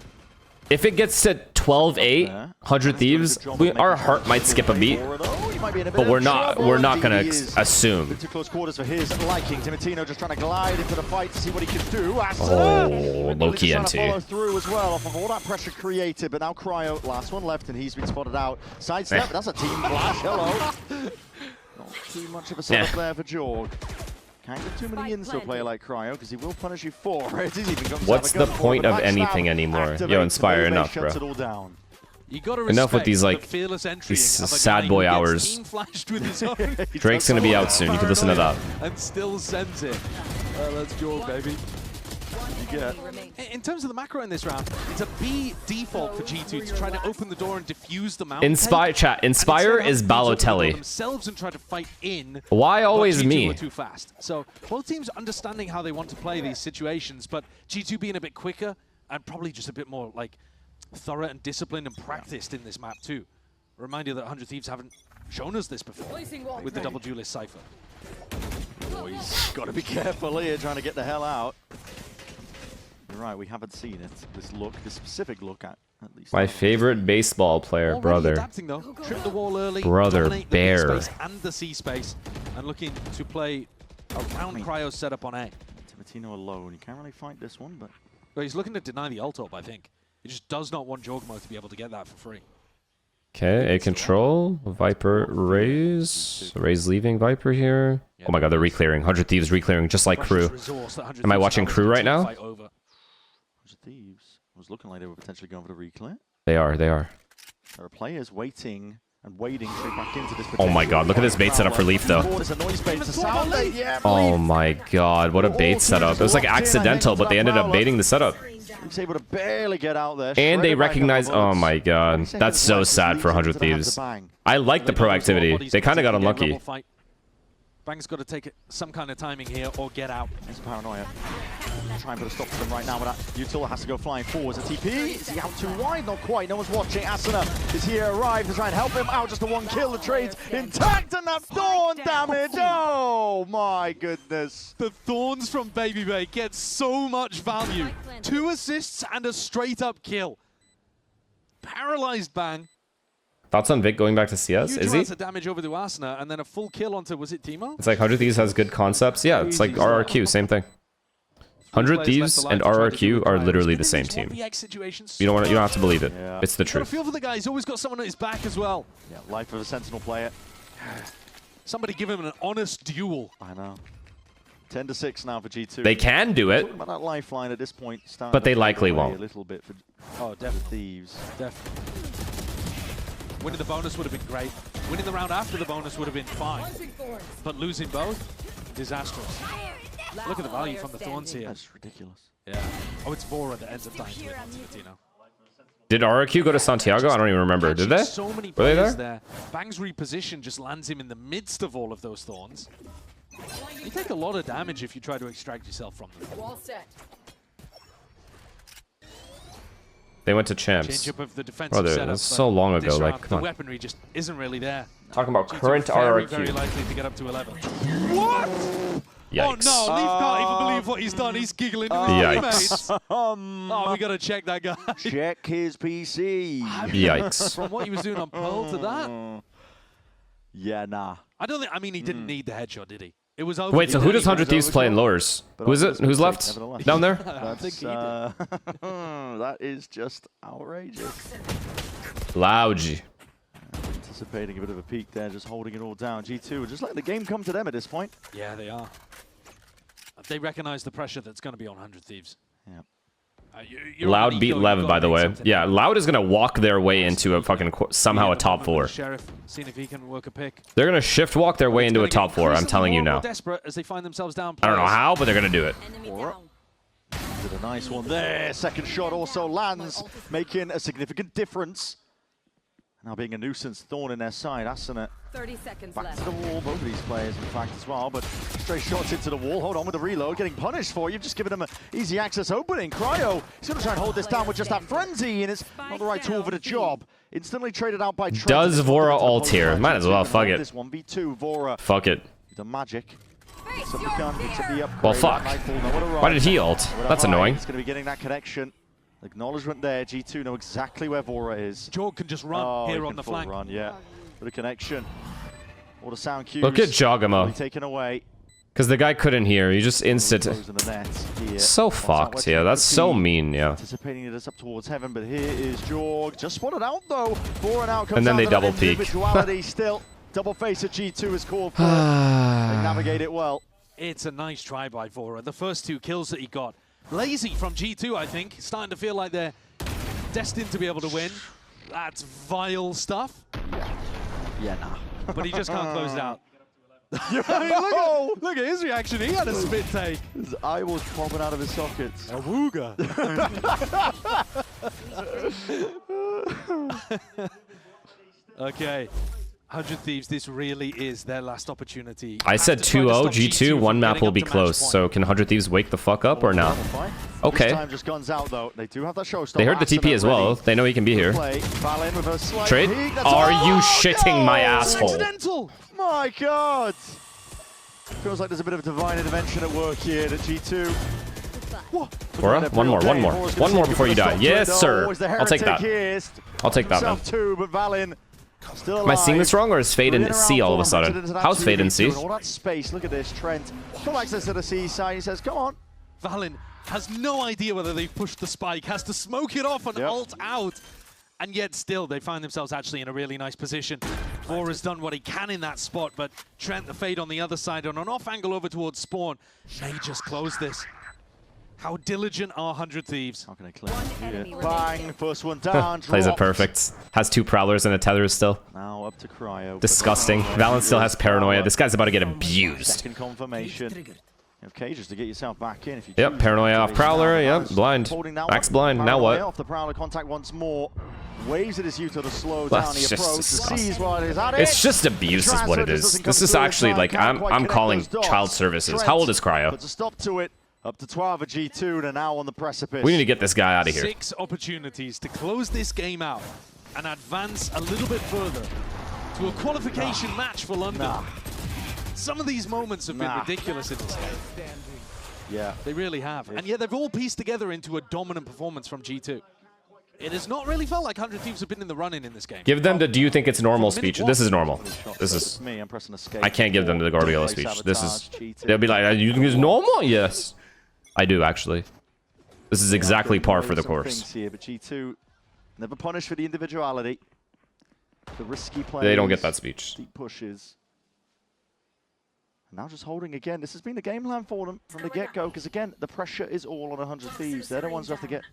If it gets to 12-8, 100 Thieves, our heart might skip a beat, but we're not gonna assume. Too close quarters for his liking. Timotino just trying to glide into the fight to see what he can do. Oh, low-key NT. Follow through as well off of all that pressure created, but now Cryo, last one left, and he's been spotted out. Sidestep, that's a team flash. Hello. Not too much of a setup there for Jorg. Can't give too many ins to a player like Cryo, because he will punish you for it. He's even got What's the point of anything anymore? Yo, Inspire, enough, bro. You gotta Enough with these, like, these sad boy hours. Drake's gonna be out soon. You can listen to that. And still sends it. Let's go, baby. In terms of the macro in this round, it's a B default for G2 to try to open the door and defuse the mountain. Inspire, chat. Inspire is Balotelli. Themselves and try to fight in. Why always me? Too fast. So both teams understanding how they want to play these situations, but G2 being a bit quicker and probably just a bit more like thorough and disciplined and practiced in this map too. A reminder that 100 Thieves haven't shown us this before with the double duelist Cypher. Oh, he's got to be careful here, trying to get the hell out. You're right, we haven't seen it. This look, this specific look at least. My favorite baseball player, brother. Adapting, though. Trip the wall early, brother, Bear. The B space and the C space, and looking to play around Cryo's setup on A. Timatino alone, you can't really fight this one, but well, he's looking to deny the ult up, I think. He just does not want Jorgmo to be able to get that for free. Okay, A control. Viper Raze. Raze leaving Viper here. Oh my god, they're re-clearing. 100 Thieves re-clearing just like Crew. Am I watching Crew right now? 100 Thieves was looking like they were potentially going for the re-clear. They are. There are players waiting and wading straight back into this. Oh my god, look at this bait setup for Leaf though. Oh my god, what a bait setup. It was like accidental, but they ended up baiting the setup. He's able to barely get out there. And they recognize, oh my god, that's so sad for 100 Thieves. I like the proactivity. They kind of got unlucky. Bang's got to take some kind of timing here or get out. There's paranoia. Try and put a stop to them right now, but Util has to go flying forwards. A TP, is he out too wide? Not quite, no one's watching. Asuna is here, arrived to try and help him out. Just a one kill, the trade's intact, and that thorn damage. Oh my goodness. The thorns from Baby Bay get so much value. 2 assists and a straight up kill. Paralyzed Bang. Thoughts on Vic going back to CS? Huge Is he? amounts of damage over to Asuna, and then a full kill onto, was it Timo? It's like 100 Thieves has good concepts. Yeah, it's like RRQ, same thing. 100 Thieves and RRQ are literally the same team. You don't have to believe it. Yeah. It's the Got a truth. feel for the guy. He's always got someone at his back as well. Yeah, life of a Sentinel player. Somebody give him an honest duel. I know. 10-6 now for G2. They can do it. Talking about that lifeline at this point, But they likely won't. A little bit for definitely. Thieves. Definitely. Winning the bonus would have been great. Winning the round after the bonus would have been fine. But losing both, disastrous. Look at the value from the Thorns here. That's ridiculous. Yeah. Oh, it's Vora that ends up dying to it on Timatino. Did RRQ go to Santiago? I don't even remember. Did they? So many Were they players there? Bang's reposition just lands him in the midst of all of those Thorns. You take a lot of damage if you try to extract yourself from them. Wall set. They went to champs. Change-up of the defensive Brother, setup, that's so long this ago. round, Like, come the on. weaponry just isn't really there. Talking about G2 current very, RRQ. very likely to get up to 11. What? Yikes. Oh no, Leaf can't even believe what he's done. He's giggling to his teammates. Oh, we gotta check that guy. Check his PC. Yikes. From what he was doing on Pearl to that. Yeah, nah. I don't think. I mean, he didn't need the headshot, did he? It was over. Wait, so who does 100 Thieves play in lowers? Who is it? Who's left? Down there? I think he did. That is just outrageous. Lounge. Anticipating a bit of a peak there, just holding it all down. G2 just letting the game come to them at this point. Yeah, they are. They recognize the pressure that's going to be on 100 Thieves. Yeah. Loud beat Lev, by the way. Yeah, Loud is going to walk their way into a fucking somehow a top 4. Sheriff, seeing if he can work a pick. They're going to shift walk their way into a top 4. I'm telling you now. Desperate as they find themselves down. I don't know how, but they're going to do it. Did a nice one there. Second shot also lands, making a significant difference. Now being a nuisance thorn in their side. Asuna 30 seconds back left. to the wall. Both of these players, in fact, as well. But straight shots into the wall. Hold on with the reload. Getting punished for. You've just given him an easy access opening. Cryo, he's going to try and hold this down with just that frenzy, and it's not the right tool for the job. Instantly traded out by Trent. Does Vora ult here? Might as well. Fuck it. This 1v2. Vora. Fuck it. The magic. The Well, fuck. Why did he ult? That's annoying. He's going to be getting that connection. Acknowledgement there. G2 know exactly where Vora is. Jorg can just run here on the flank. Run, yeah. With a connection. All the sound cues. Look at Jogamo. Taken away. Because the guy couldn't hear. You just instant. So fucked. Yeah, that's so mean. Yeah. Anticipating it is up towards heaven, but here is Jorg. Just spotted out though. Vora now comes and then out they to double that peek. individuality still. Double face at G2 is called for. They navigate it well. It's a nice try by Vora. The first 2 kills that he got. Lazy from G2, I think. Starting to feel like they're destined to be able to win. That's vile stuff. Yeah, nah. But he just can't close it out. I mean, look at his reaction. He had a spit take. His eye was popping out of his sockets. A wooga. Okay. 100 Thieves, this really is their last opportunity. I said 2-0, G2, one map will be close. So can 100 Thieves wake the fuck up or not? Okay. This time just guns out, though. They do have that showstopper. They heard the TP as well. They know he can be here. Trade? Are you shitting my asshole? Accidental! My God! Feels like there's a bit of divine intervention at work here at G2. Vora, one more before you die. Yes, sir. I'll take that. I'll take that, man. But Valin still alive. Am I seeing this wrong, or is Fade in C all of a sudden? How's Fade in C? All that space, look at this, Trent. Full access to the C side, he says, come on. Valin has no idea whether they've pushed the spike, has to smoke it off and ult out. And yet still, they find themselves actually in a really nice position. Vora's done what he can in that spot, but Trent the Fade on the other side on an off angle over towards Spawn may just close this. How diligent are 100 Thieves? How can I clear it? Bang, first one down. Plays it perfect. Has 2 Prowlers and a Tether still. Now up to Cryo. Disgusting. Valen still has Paranoia. This guy's about to get abused. Second confirmation. Okay, just to get yourself back in. If you Yep, Paranoia off Prowler. Yep, blind. Max blind. Now what? Off the Prowler, contact once more. Waves at his Yuto to slow down the approach. Sees what is at it. It's just abuse is what it is. This is actually like, I'm calling child services. How old is Cryo? Puts a stop to it. Up to 12 at G2 and now on the precipice. We need to get this guy out of here. 6 opportunities to close this game out and advance a little bit further to a qualification match for London. Some of these moments have been ridiculous in this game. Yeah. They really have. And yet they've all pieced together into a dominant performance from G2. It has not really felt like 100 Thieves have been in the run-in in this game. Give them the do you think it's normal speech. This is normal. This is me. I'm pressing escape. I can't give them the Guardiola speech. This is they'll be like, you think it's normal? Yes. I do actually. This is exactly par for the course. Here, but G2 never punished for the individuality. The risky plays. They don't get that speech. Deep pushes. Now just holding again. This has been the game plan for them from the get-go, because again, the pressure is all on 100 Thieves. They're the ones who have to get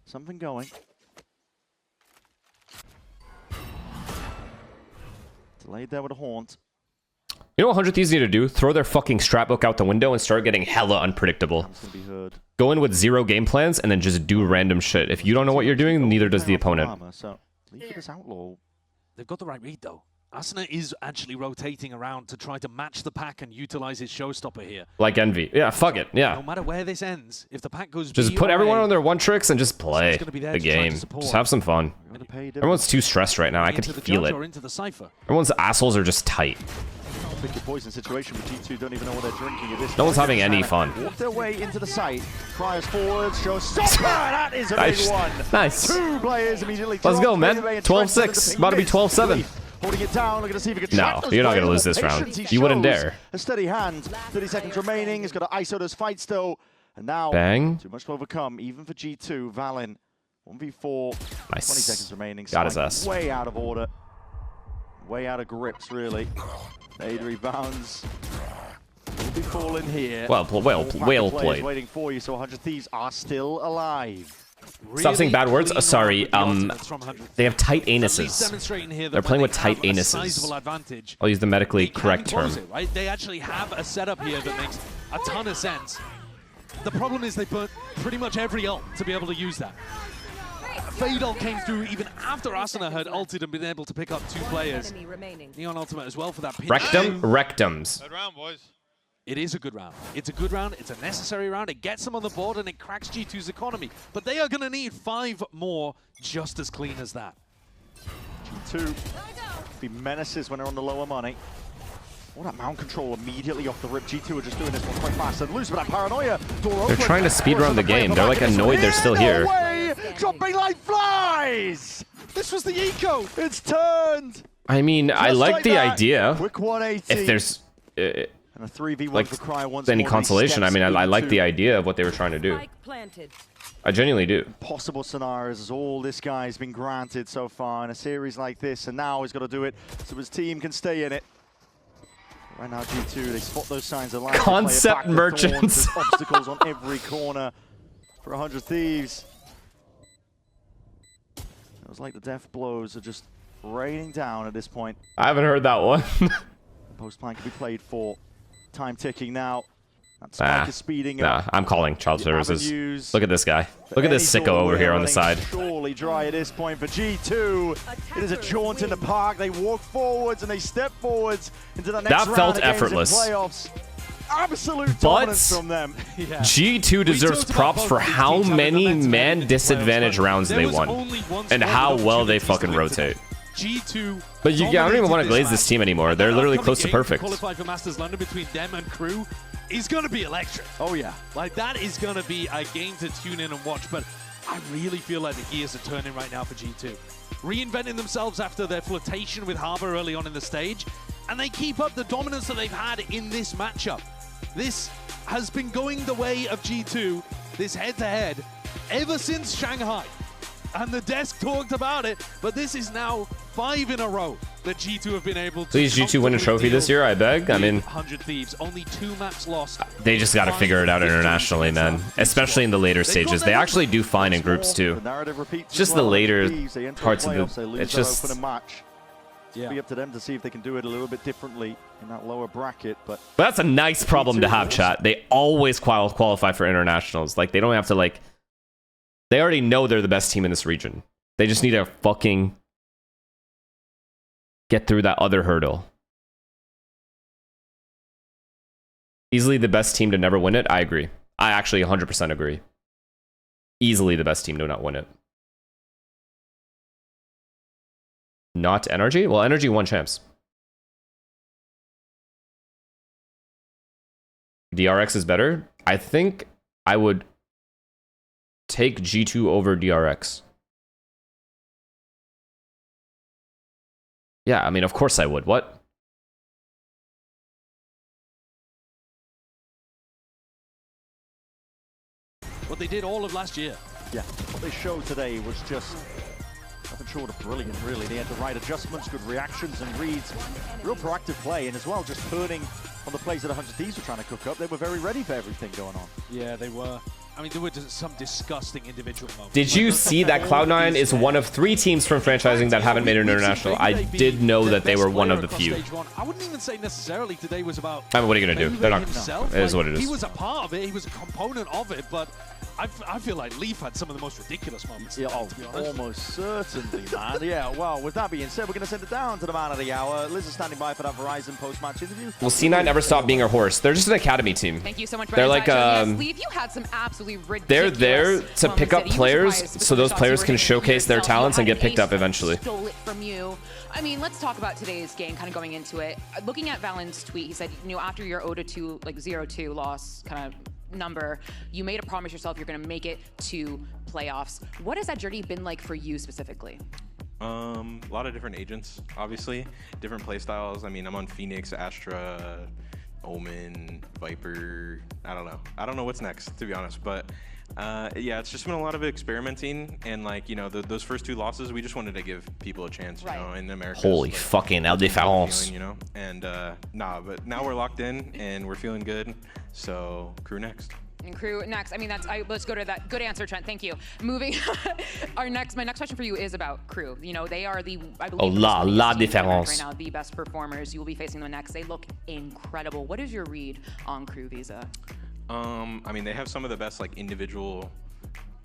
something going. Delayed there with a haunt. You know what 100 Thieves need to do? Throw their fucking strapbook out the window and start getting hella unpredictable. Go in with 0 game plans and then just do random shit. If you don't know what you're doing, neither does the opponent. So, leave for this outlaw. They've got the right read though. Asuna is actually rotating around to try to match the pack and utilize his showstopper here. Like Envy. Yeah, fuck it. Yeah. No matter where this ends, if the pack goes just put everyone on their one tricks and just play the game. Just have some fun. Everyone's too stressed right now. I can feel it. Everyone's assholes are just tight. Pick your poison situation, but G2 don't even know what they're drinking at this. No one's having any fun. Walk their way into the site. Cryos forward, showstopper. That is a big one. Nice. 2 players immediately. Let's go, man. 12-6. About to be 12-7. Holding it down, looking to see if he can No, you're not going to lose this round. You wouldn't dare. A steady hand. 30 seconds remaining. He's got to ISO this fight still. And now, bang. Too much to overcome, even for G2. Valin, 1v4. Nice. 20 seconds remaining. Got his ass. Way out of order. Way out of grips, really. 8 rebounds. Will be falling here. Well played. Waiting for you, so 100 Thieves are still alive. Stop saying bad words. Sorry. They have tight anuses. They're playing with tight anuses. I'll use the medically correct term. Right? They actually have a setup here that makes a ton of sense. The problem is they put pretty much every ult to be able to use that. Fade ult came through even after Asuna had ulted and been able to pick up 2 players. Neon ultimate as well for that pinch. Rectums. Good round, boys. It is a good round. It's a good round. It's a necessary round. It gets them on the board and it cracks G2's economy. But they are going to need 5 more just as clean as that. G2 be menaces when they're on the lower money. Oh, that mount control immediately off the rip. G2 are just doing this one quite fast and loose, but that paranoia. They're trying to speedrun the game. They're like annoyed they're still here. Dropping like flies! This was the eco! It's turned! I mean, I like the idea. Quick 180. If there's and a 3v1 like for Cryo once any more, consolation, I mean, I like the idea of what they were trying to do. I genuinely do. Possible scenarios as all this guy's been granted so far in a series like this, and now he's got to do it so his team can stay in it. Right now, G2, they spot those signs of life. Concept merchants. Obstacles on every corner for 100 Thieves. It was like the death blows are just raining down at this point. I haven't heard that one. Post plan can be played for. Time ticking now. That spike is speeding up. I'm calling child services. avenues Look at this guy. Look at this sicko over here on the side. Surely dry at this point for G2. It is a jaunt in the park. They walk forwards and they step forwards into the next round. That felt of games in effortless. Playoffs. Absolute dominance from them. G2 deserves props for how many man disadvantage rounds they won and how well they fucking rotate. G2. But I don't even want to glaze this team anymore. They're literally close to perfect. Qualified for Masters London between them and Crew is going to be electric. Oh yeah. Like that is going to be a game to tune in and watch. But I really feel like the gears are turning right now for G2. Reinventing themselves after their flirtation with Harbor early on in the stage. And they keep up the dominance that they've had in this matchup. This has been going the way of G2, this head-to-head, ever since Shanghai. And the desk talked about it, but this is now 5 in a row that G2 have been able to. Please G2 win a trophy this year, I beg. I mean, 100 Thieves, only 2 maps lost. they just got to figure it out internationally, man. Especially in the later stages. They actually do fine in groups too. It's just the later parts of the. It's just. It'll be up to them to see if they can do it a little bit differently in that lower bracket. But That's a nice problem to have, chat. They always qualify for internationals. Like, they don't have to, like... They already know they're the best team in this region. They just need to fucking get through that other hurdle. Easily the best team to never win it? I agree. I actually 100% agree. Easily the best team to not win it. Not NRG? Well, NRG won champs. DRX is better? I think I would take G2 over DRX. Yeah, I mean, of course I would. What? What they did all of last year. Yeah, what they showed today was just nothing short of brilliant, really. They had the right adjustments, good reactions and reads, real proactive play, and as well, just turning on the plays that 100 Thieves were trying to cook up. They were very ready for everything going on. Yeah, they were. I mean, there were just some disgusting individual moments. Did you see that Cloud9 is one of 3 teams from franchising that haven't made it international? I did know that they were one of the few. I wouldn't even say necessarily today was about... I mean, what are you going to do? They're not... Himself. It is what it is. He was a part of it. He was a component of it, but I feel like LEV had some of the most ridiculous moments. Yeah, to be honest. almost certainly, man. Yeah, well, with that being said, we're going to send it down to the man of the hour. Liz is standing by for that Verizon post-match interview. Will C9 ever stop being a horse? They're just an academy team. Thank you so much, They're like, yes, LEV, you had some absolutely ridiculous they're there to pick up players so those players can showcase their talents and get picked up eventually. Stole it from you. I mean, let's talk about today's game, kind of going into it. Looking at Valen's tweet, he said, you know, after your 0-2, like 0-2 loss kind of number, you made a promise yourself you're going to make it to playoffs. What has that journey been like for you specifically? A lot of different agents, obviously, different play styles. I mean, I'm on Phoenix, Astra, Omen, Viper. I don't know what's next, to be honest, but yeah, it's just been a lot of experimenting, and like, you know, those first 2 losses, we just wanted to give people a chance, you know, in America. Holy fucking La Différence. You know, and but now we're locked in and we're feeling good. So Crew next. And Crew next. I mean, let's go to that. Good answer, Trent. Thank you. Moving. My next question for you is about Crew. You know, they are I believe, La Différence right now, the best performers. You will be facing them next. They look incredible. What is your read on Crew, Visa? I mean, they have some of the best like individual,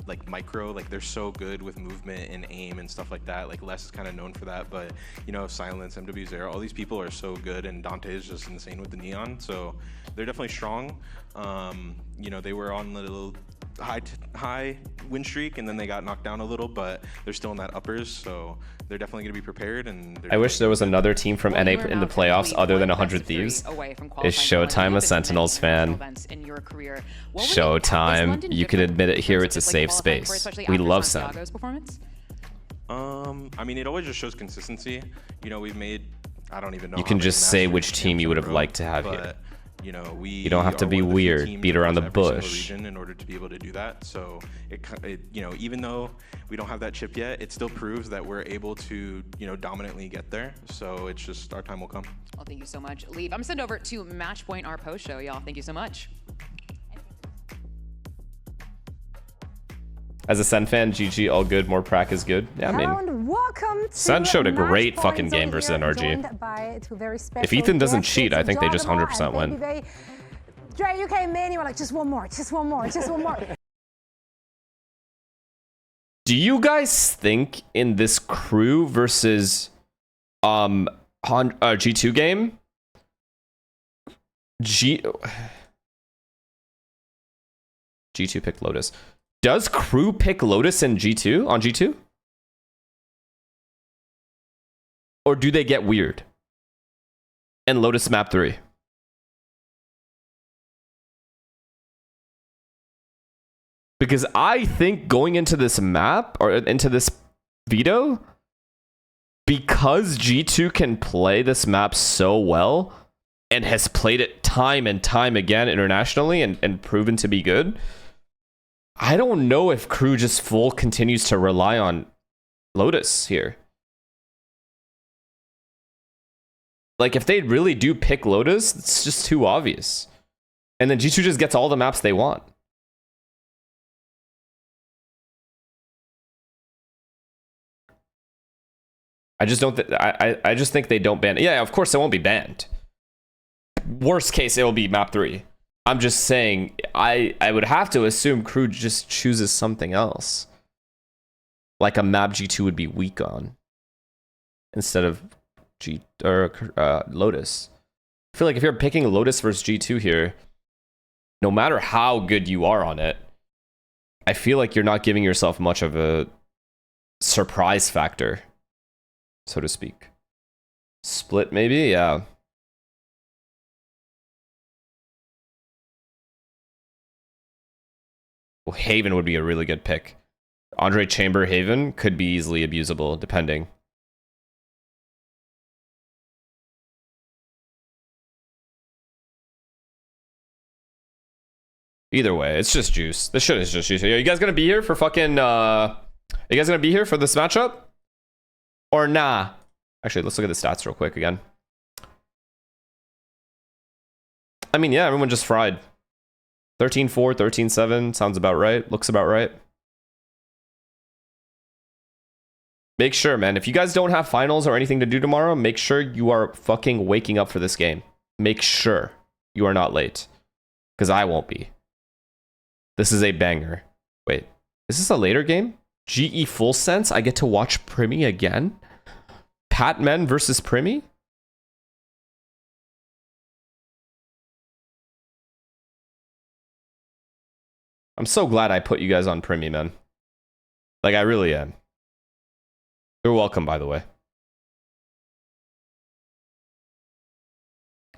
like micro, like they're so good with movement and aim and stuff like that. Like Les is kind of known for that, but you know, Silence, MW0, all these people are so good, and Dante is just insane with the neon. So they're definitely strong. You know, they were on the little high win streak, and then they got knocked down a little, but they're still in that uppers, so they're definitely going to be prepared. And I wish there was another team from NA in the playoffs other than 100 Thieves. Is Showtime a Sentinels fan? Showtime, you can admit it here, it's a safe space. We love Sen. I mean, it always just shows consistency. You know, we've made, I don't even know. You can just say which team you would have liked to have here. You know, we don't have to are be one of the few weird, teams beat around the across every single bush. region in order to be able to do that. So it, you know, even though we don't have that chip yet, it still proves that we're able to, you know, dominantly get there. So it's just our time will come. Well, thank you so much, Leave. I'm gonna send over to Matchpoint, our post show, y'all. Thank you so much. As a Sen fan, GG, all good, more prac is good. Yeah, I mean, And welcome to Sen showed a great Matchpoint fucking game over versus here, NRG. joined by two very If special Ethan doesn't guests. cheat, I It's think they just Jordan 100% and win. Baby Dre, you came in, you were like, just one more, just one more, just one more. Do you guys think in this crew versus G2 game, G2 picked Lotus. Does crew pick Lotus in G2 on G2? Or do they get weird and Lotus map 3? Because I think going into this map or into this veto, because G2 can play this map so well and has played it time and time again internationally and proven to be good, I don't know if crew just full continues to rely on Lotus here. Like, if they really do pick Lotus, it's just too obvious. And then G2 just gets all the maps they want. I just don't. I just think they don't ban. Yeah, of course it won't be banned. Worst case, it will be map 3. I'm just saying. I would have to assume crew just chooses something else, like a map G2 would be weak on, instead of Lotus. I feel like if you're picking Lotus versus G2 here, no matter how good you are on it, I feel like you're not giving yourself much of a surprise factor, so to speak. Split maybe? Yeah. Well, Haven would be a really good pick. Andre Chamber Haven could be easily abusable, depending. Either way, it's just juice. This shit is just juice. Are you guys gonna be here for fucking, are you guys gonna be here for this matchup? Or nah? Actually, let's look at the stats real quick again. I mean, yeah, everyone just fried. 13-4, 13-7, sounds about right. Looks about right. Make sure, man, if you guys don't have finals or anything to do tomorrow, make sure you are fucking waking up for this game. Make sure you are not late. Because I won't be. This is a banger. Wait, is this a later game? GE Full Sense? I get to watch Primi again? Patmen versus Primi? I'm so glad I put you guys on Primi, man. Like, I really am. You're welcome, by the way.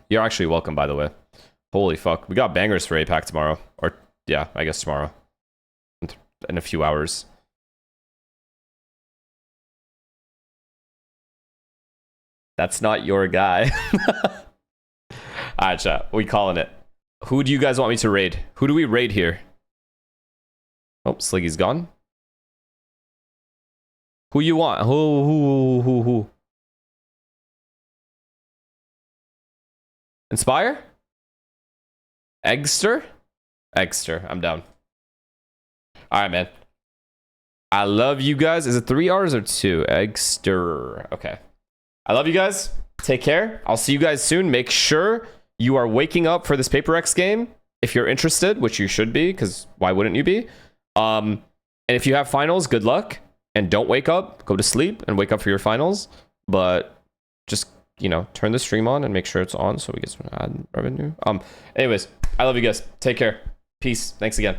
You're actually welcome, by the way. Holy fuck. We got bangers for APAC tomorrow. Or, yeah, I guess tomorrow. In a few hours. That's not your guy. Alright, chat. We calling it. Who do you guys want me to raid? Who do we raid here? Oh, Sliggy's gone. Who you want? Who? Inspire? Eggster? Eggster, I'm down. Alright, man. I love you guys. Is it 3 hours or 2? Eggster. Okay. I love you guys. Take care. I'll see you guys soon. Make sure you are waking up for this Paper X game if you're interested, which you should be, because why wouldn't you be? And if you have finals, good luck. And don't wake up. Go to sleep and wake up for your finals. But just, you know, turn the stream on and make sure it's on so we get some ad revenue. Anyways, I love you guys. Take care. Peace. Thanks again.